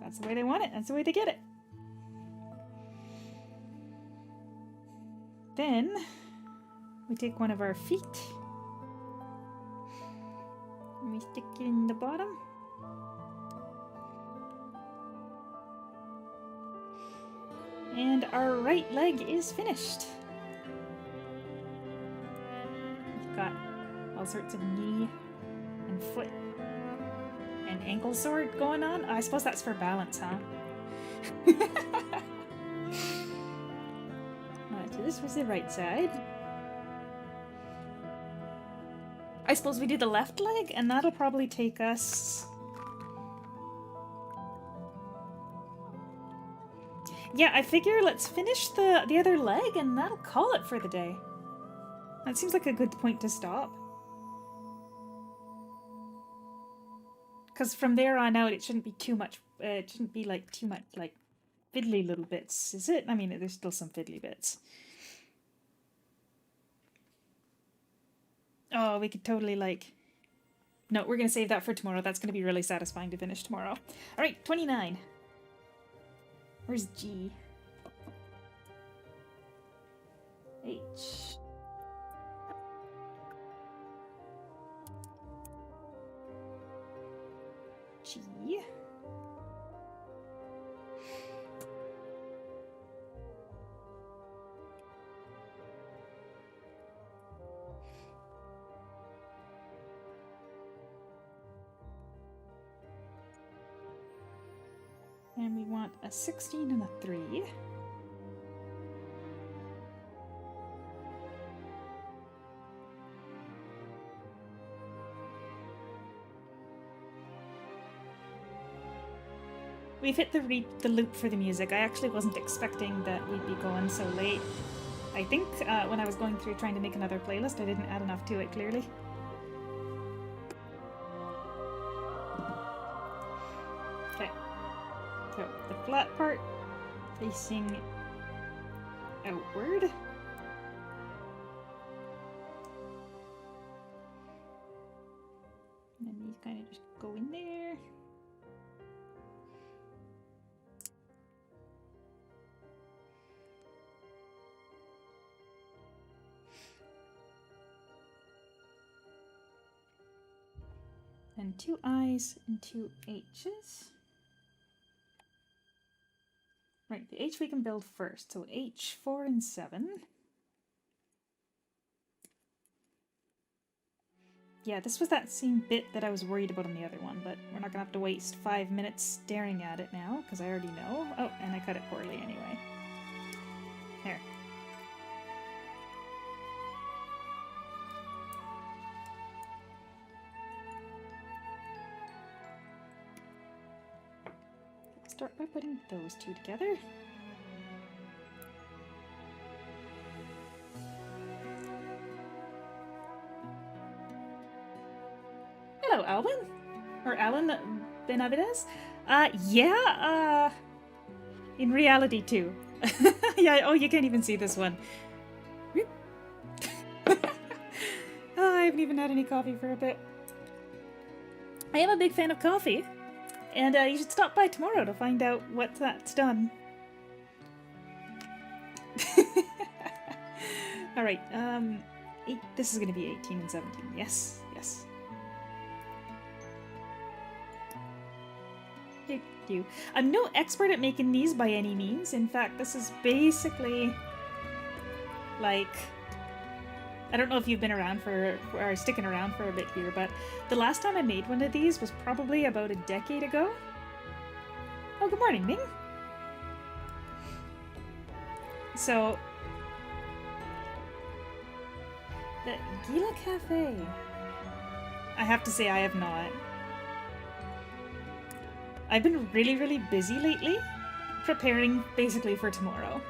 That's the way they want it, that's the way they get it. Then, we take one of our feet, and we stick it in the bottom. And our right leg is finished. We've got all sorts of knee and foot and ankle sword going on. I suppose that's for balance, huh? Alright, so this was the right side. I suppose we do the left leg, and that'll probably take us... Yeah, I figure let's finish the other leg and that'll call it for the day. That seems like a good point to stop. Because from there on out it shouldn't be too much, it shouldn't be like too much like fiddly little bits, is it? I mean, there's still some fiddly bits. Oh, we could totally like... No, we're going to save that for tomorrow. That's going to be really satisfying to finish tomorrow. Alright, 29. Where's G? H. G. And we want a 16 and a 3. We've hit the loop for the music. I actually wasn't expecting that we'd be going so late. I think when I was going through trying to make another playlist, I didn't add enough to it, clearly. Okay. So, the flat part facing outward. And then these kind of just go in there. And 2 I's and 2 H's. Right, the H we can build first. So H, 4 and 7. Yeah, this was that same bit that I was worried about on the other one, but we're not gonna have to waste 5 minutes staring at it now, because I already know. Oh, and I cut it poorly anyway. There. Start by putting those two together. Hello, Alvin. Or Alan Benavides. Yeah, in reality too. Yeah, oh, you can't even see this one. Oh, I haven't even had any coffee for a bit. I am a big fan of coffee. And you should stop by tomorrow to find out what that's done. Alright, this is going to be 18 and 17. Yes, yes. I'm no expert at making these by any means. In fact, this is basically like... I don't know if you've been around for, or sticking around for a bit here, but the last time I made one of these was probably about a decade ago. Oh, good morning, Ming. So, the Gila Cafe. I have to say I have not. I've been really, really busy lately, preparing basically for tomorrow.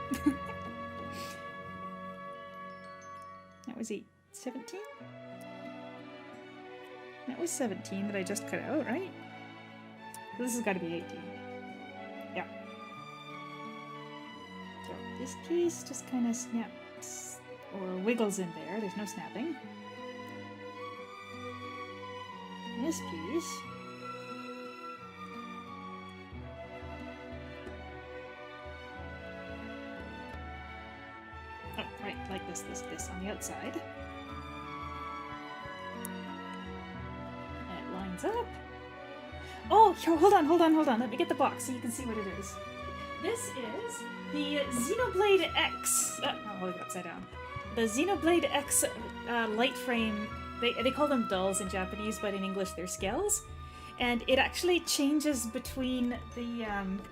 That was 17? That was 17 that I just cut out, right? This has got to be 18. Yeah. So this piece just kind of snaps or wiggles in there. There's no snapping. This piece. Oh, right, like this on the outside. And it lines up. Oh, here, hold on. Let me get the box so you can see what it is. This is the XenobladeX. I'll hold it upside down. The XenobladeX light frame. They call them dolls in Japanese, but in English they're skells. And it actually changes between the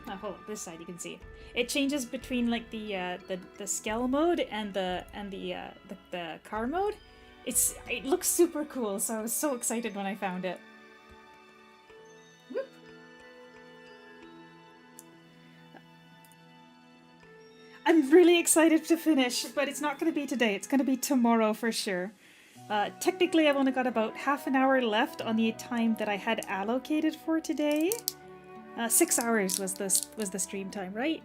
hold on, this side you can see. It changes between like the skell mode and the car mode. It looks super cool, so I was so excited when I found it. Whoop. I'm really excited to finish, but it's not going to be today. It's going to be tomorrow for sure. Technically, I've only got about half an hour left on the time that I had allocated for today. 6 hours was the stream time, right?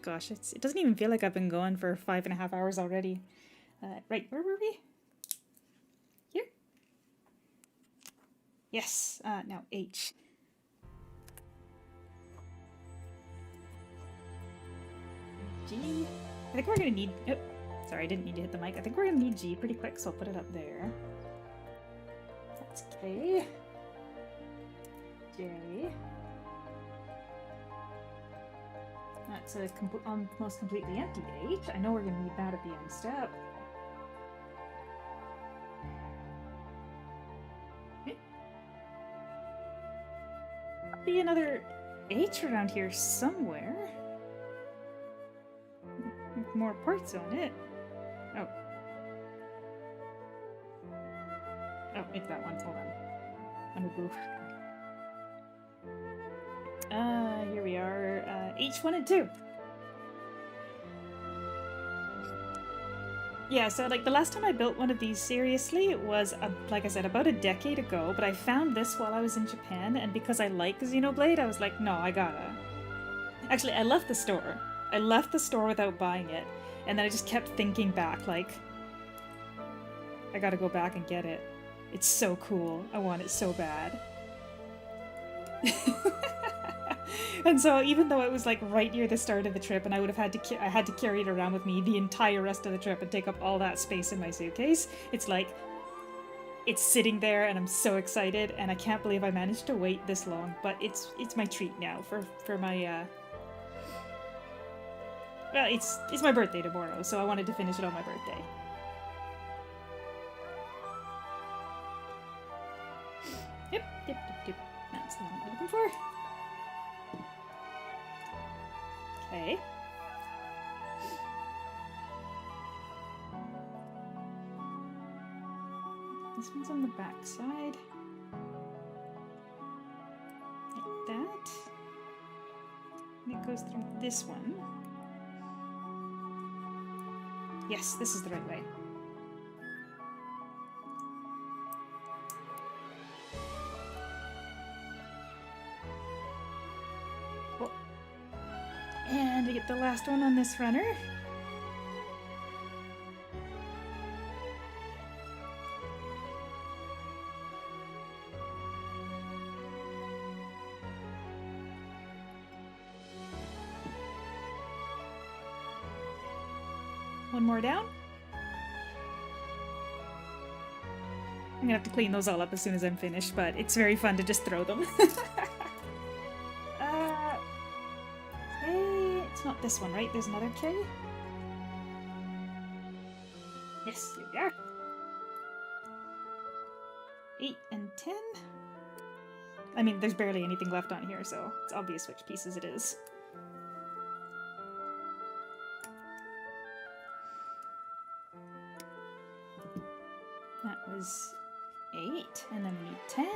Gosh, it doesn't even feel like I've been going for 5.5 hours already. Right, where were we? Here? Yes, now H. G. I think we're gonna need... Oh, sorry, I didn't need to hit the mic. I think we're gonna need G pretty quick, so I'll put it up there. That's K. J. That's a almost completely empty H. I know we're gonna need that at the end step. Be another H around here somewhere. With more parts on it. Oh. Oh, it's that one. Hold on. Let me move. Here we are, H1 and 2. Yeah, so like the last time I built one of these seriously was, like I said, about a decade ago, but I found this while I was in Japan, and because I like Xenoblade, I was like, no, I gotta. Actually, I left the store. I left the store without buying it, and then I just kept thinking back, like, I gotta go back and get it. It's so cool. I want it so bad. And so even though it was like right near the start of the trip and I would have had to I had to carry it around with me the entire rest of the trip and take up all that space in my suitcase, it's like it's sitting there and I'm so excited and I can't believe I managed to wait this long, but it's my treat now for my well, it's my birthday tomorrow, so I wanted to finish it on my birthday. Yep. That's the one I'm looking for. Okay. This one's on the back side. Like that. And it goes through this one. Yes, this is the right way. And we get the last one on this runner. One more down. I'm gonna have to clean those all up as soon as I'm finished, but it's very fun to just throw them. Not this one, right? There's another K? Yes, here we are. 8 and 10. I mean, there's barely anything left on here, so it's obvious which pieces it is. That was 8, and then we need 10.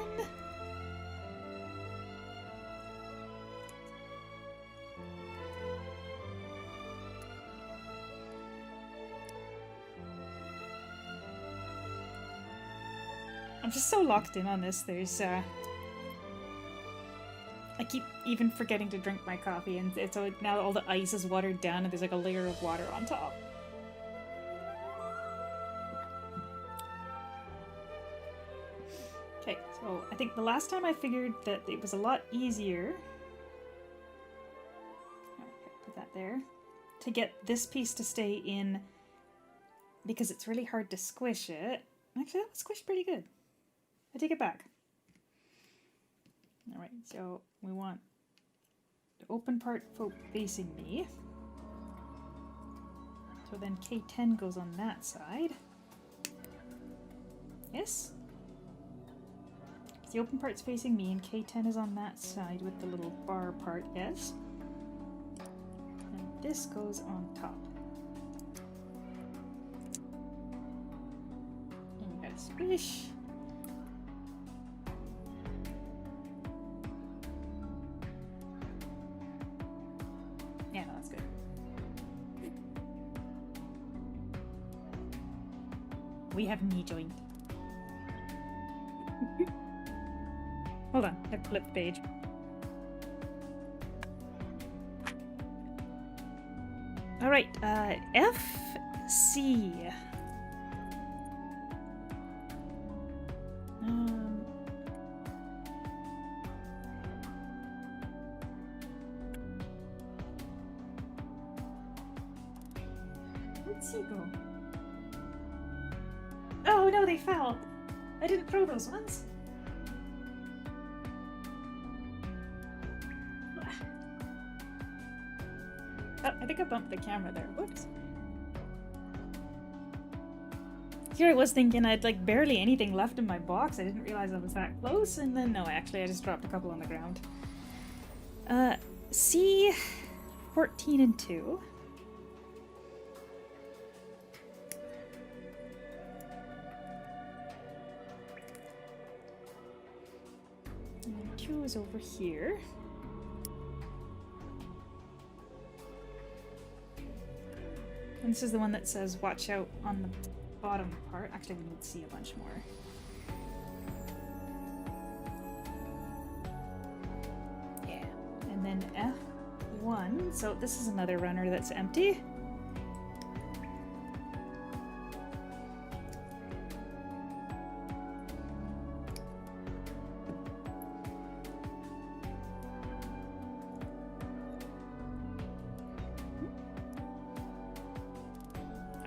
I'm just so locked in on this. There's, I keep even forgetting to drink my coffee, and so now all the ice is watered down, and there's like a layer of water on top. Okay, so I think the last time I figured that it was a lot easier. Okay, put that there. To get this piece to stay in, because it's really hard to squish it. Actually, that was squished pretty good. I take it back. Alright, so we want the open part facing me. So then K10 goes on that side. Yes? The open part's facing me and K10 is on that side with the little bar part, yes? And this goes on top. And you gotta squish. Yeah, that's good. We have knee joint. Hold on, I have to flip the page. Alright, F, C. Where'd C go? Oh no, they fell! I didn't throw those ones. Oh, I think I bumped the camera there. Whoops. Here I was thinking I had like barely anything left in my box. I didn't realize I was that close, and then no, actually I just dropped a couple on the ground. C, 14 and 2. And then 2 is over here. And this is the one that says watch out on the bottom part. Actually, we need to see a bunch more. Yeah. And then F1. So this is another runner that's empty.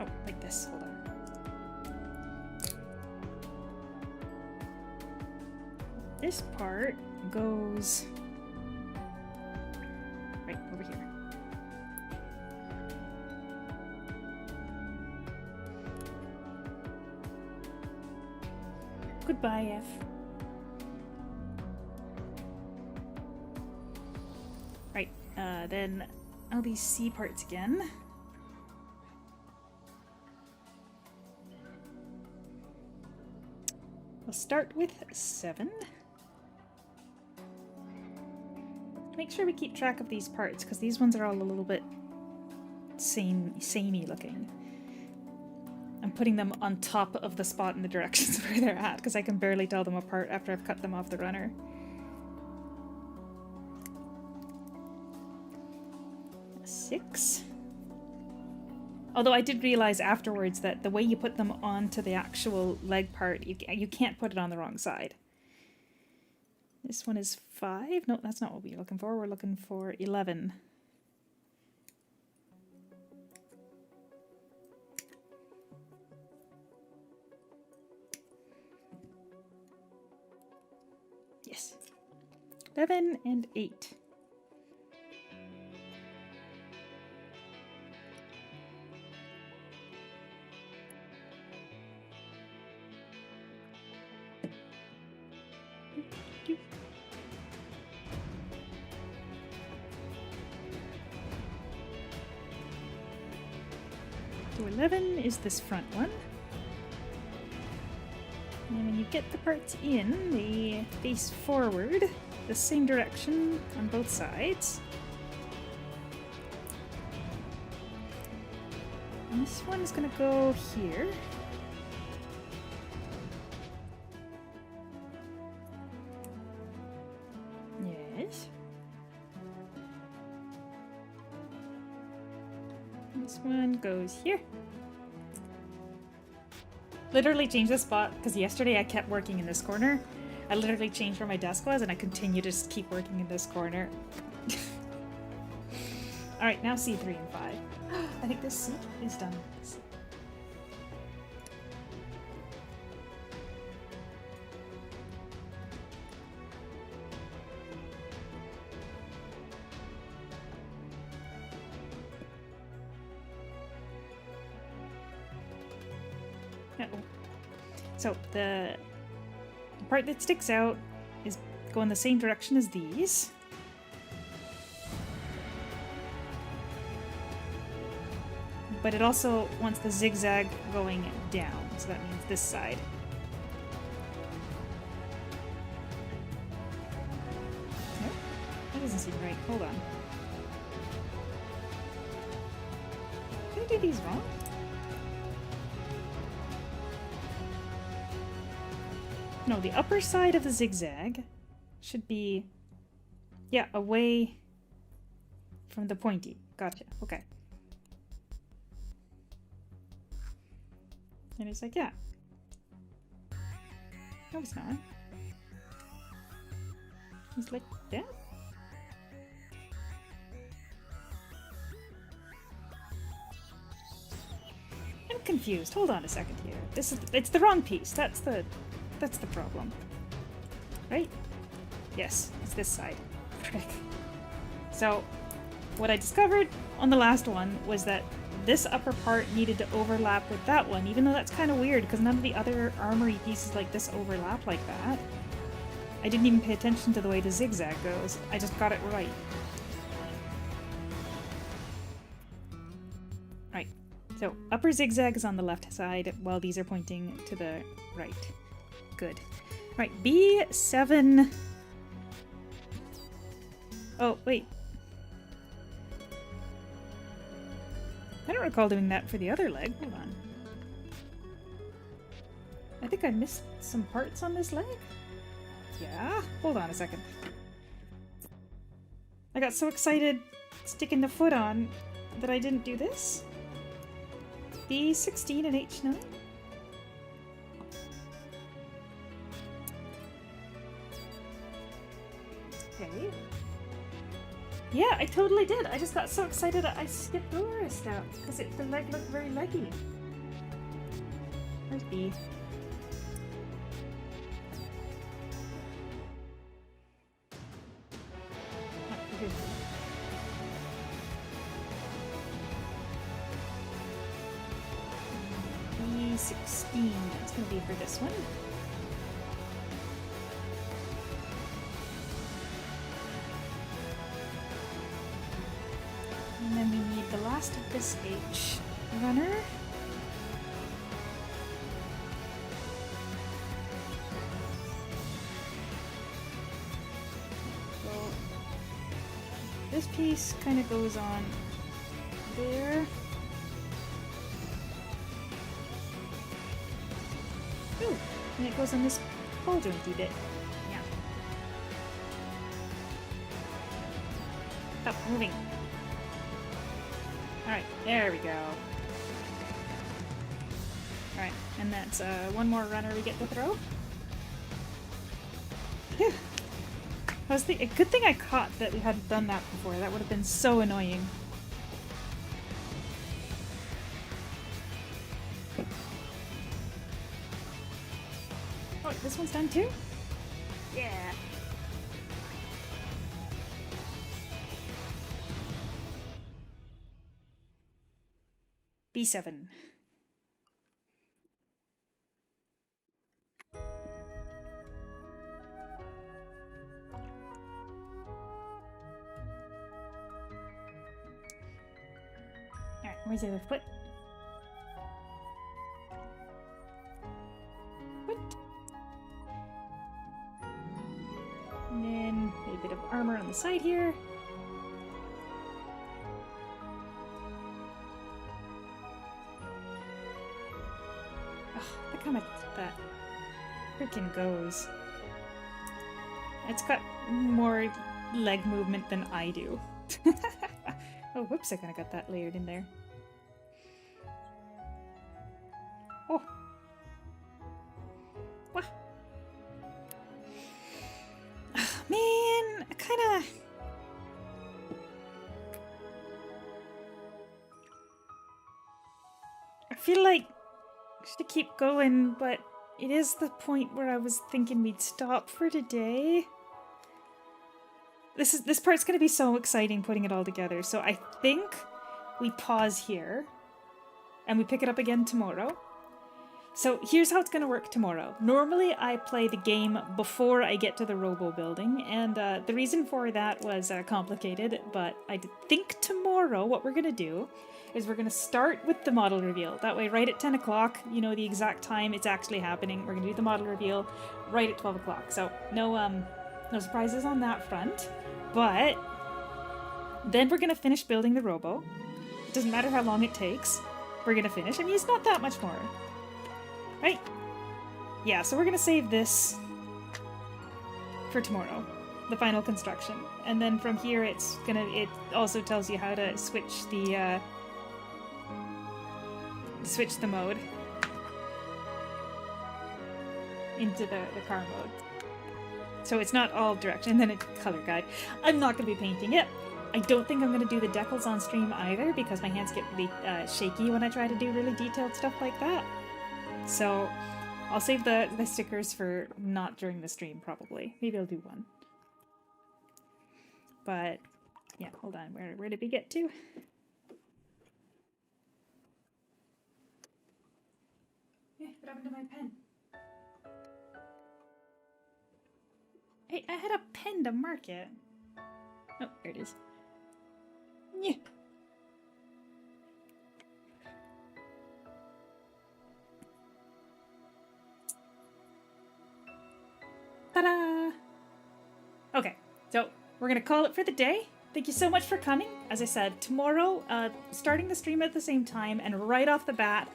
Oh, like this. Hold on. This part goes right over here. Goodbye, F. Right, then all these C parts again. We'll start with 7. Make sure we keep track of these parts, because these ones are all a little bit samey looking. I'm putting them on top of the spot in the directions where they're at, because I can barely tell them apart after I've cut them off the runner. Six. Although I did realize afterwards that the way you put them onto the actual leg part, you can't put it on the wrong side. This one is 5. No, that's not what we're looking for. We're looking for 11. Yes. 11 and 8. So 11 is this front one. And when you get the parts in, they face forward, the same direction on both sides. And this one is going to go here. Yes. This one goes here. Literally changed the spot because yesterday I kept working in this corner. I literally changed where my desk was and I continue to just keep working in this corner. Alright, now C3 and 5. I think this C is done. Uh-oh. So the part that sticks out is going the same direction as these. But it also wants the zigzag going down, so that means this side. Nope, that doesn't seem right. Hold on. Did I do these wrong? No, the upper side of the zigzag should be, yeah, away from the pointy. Gotcha. Okay. And it's like, yeah. No, it's not. It's like that. I'm confused. Hold on a second here. It's the wrong piece. That's the problem. Right? Yes, it's this side. Frick. So, what I discovered on the last one was that this upper part needed to overlap with that one, even though that's kind of weird because none of the other armory pieces like this overlap like that. I didn't even pay attention to the way the zigzag goes. I just got it right. Right. So, upper zigzag is on the left side while these are pointing to the right. Good. Right, B7. Oh, wait. I don't recall doing that for the other leg. Hold on. I think I missed some parts on this leg. Yeah? Hold on a second. I got so excited sticking the foot on that I didn't do this. B16 and H9. Okay. Yeah, I totally did. I just got so excited I skipped over a step because the leg looked very leggy. Where's B? Oh, here's B. B16. That's gonna be for this one. And then we need the last of this H runner. So this piece kind of goes on there. Ooh, and it goes on this ball jointy bit. Yeah. Stop moving. Alright, there we go. Alright, and that's one more runner we get to throw. Phew. A good thing I caught that we hadn't done that before. That would have been so annoying. Oh, this one's done too? Yeah. B7. Alright, where's the other foot? Foot. And then a bit of armor on the side here. Look how much that freaking goes. It's got more leg movement than I do. Oh, whoops, I kind of got that layered in there. Oh. What? Oh, man, I kind of... I feel like to keep going, but it is the point where I was thinking we'd stop for today. This part's gonna be so exciting putting it all together, so I think we pause here and we pick it up again tomorrow. So here's how it's gonna work tomorrow. Normally I play the game before I get to the robo building, and the reason for that was complicated, but I think tomorrow what we're gonna do is we're going to start with the model reveal. That way, right at 10 o'clock, you know the exact time it's actually happening. We're going to do the model reveal right at 12 o'clock. So no surprises on that front. But then we're going to finish building the robo. Doesn't matter how long it takes. We're going to finish. I mean, it's not that much more. Right? Yeah, so we're going to save this for tomorrow. The final construction. And then from here, it also tells you how to switch the mode into the car mode. So it's not all direct, and then a color guide. I'm not going to be painting it. I don't think I'm going to do the decals on stream either, because my hands get really shaky when I try to do really detailed stuff like that. So I'll save the stickers for not during the stream, probably. Maybe I'll do one. But yeah, hold on. Where did we get to? What happened to my pen? Hey, I had a pen to mark it. Oh, there it is. Yeah. Ta-da! Okay, so we're gonna call it for the day. thank you so much for coming. As I said, tomorrow, starting the stream at the same time, and right off the bat,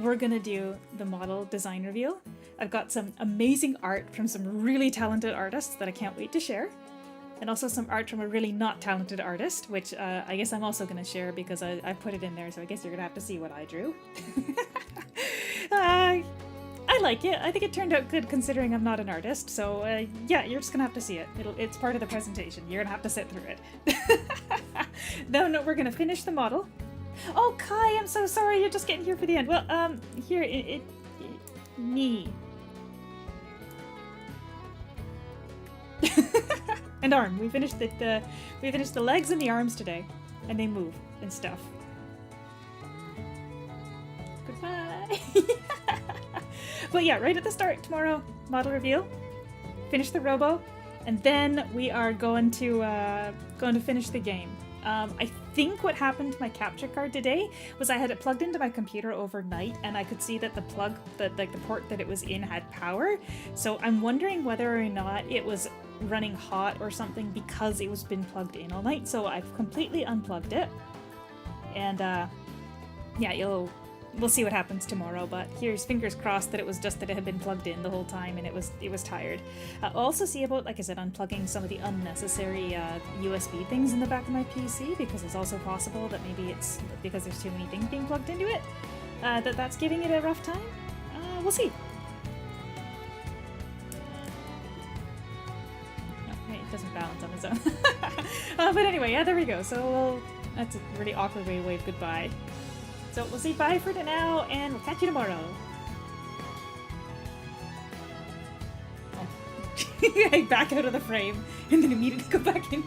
we're gonna do the model design reveal. I've got some amazing art from some really talented artists that I can't wait to share. And also some art from a really not talented artist, which I guess I'm also gonna share because I put it in there, so I guess you're gonna have to see what I drew. I like it. I think it turned out good considering I'm not an artist, so yeah, you're just gonna have to see it. It's part of the presentation. You're gonna have to sit through it. No, we're gonna finish the model. Oh, Kai, I'm so sorry. You're just getting here for the end. Well, here, me. And arm. We finished the legs and the arms today, and they move and stuff. Goodbye. But yeah, right at the start tomorrow, model reveal. Finish the robo, and then we are going to finish the game. I think what happened to my capture card today was I had it plugged into my computer overnight, and I could see that the plug, the port that it was in had power. So I'm wondering whether or not it was running hot or something because it was been plugged in all night. So I've completely unplugged it, and yeah, we'll see what happens tomorrow, but here's fingers crossed that it was just that it had been plugged in the whole time and it was tired. I'll also see about, like I said, unplugging some of the unnecessary USB things in the back of my PC, because it's also possible that maybe it's because there's too many things being plugged into it, that's giving it a rough time. We'll see. No, it doesn't balance on its own. But anyway, yeah, there we go. So that's a really awkward way to wave goodbye. So we'll say bye for now, and we'll catch you tomorrow. Oh. I back out of the frame, and then immediately go back in.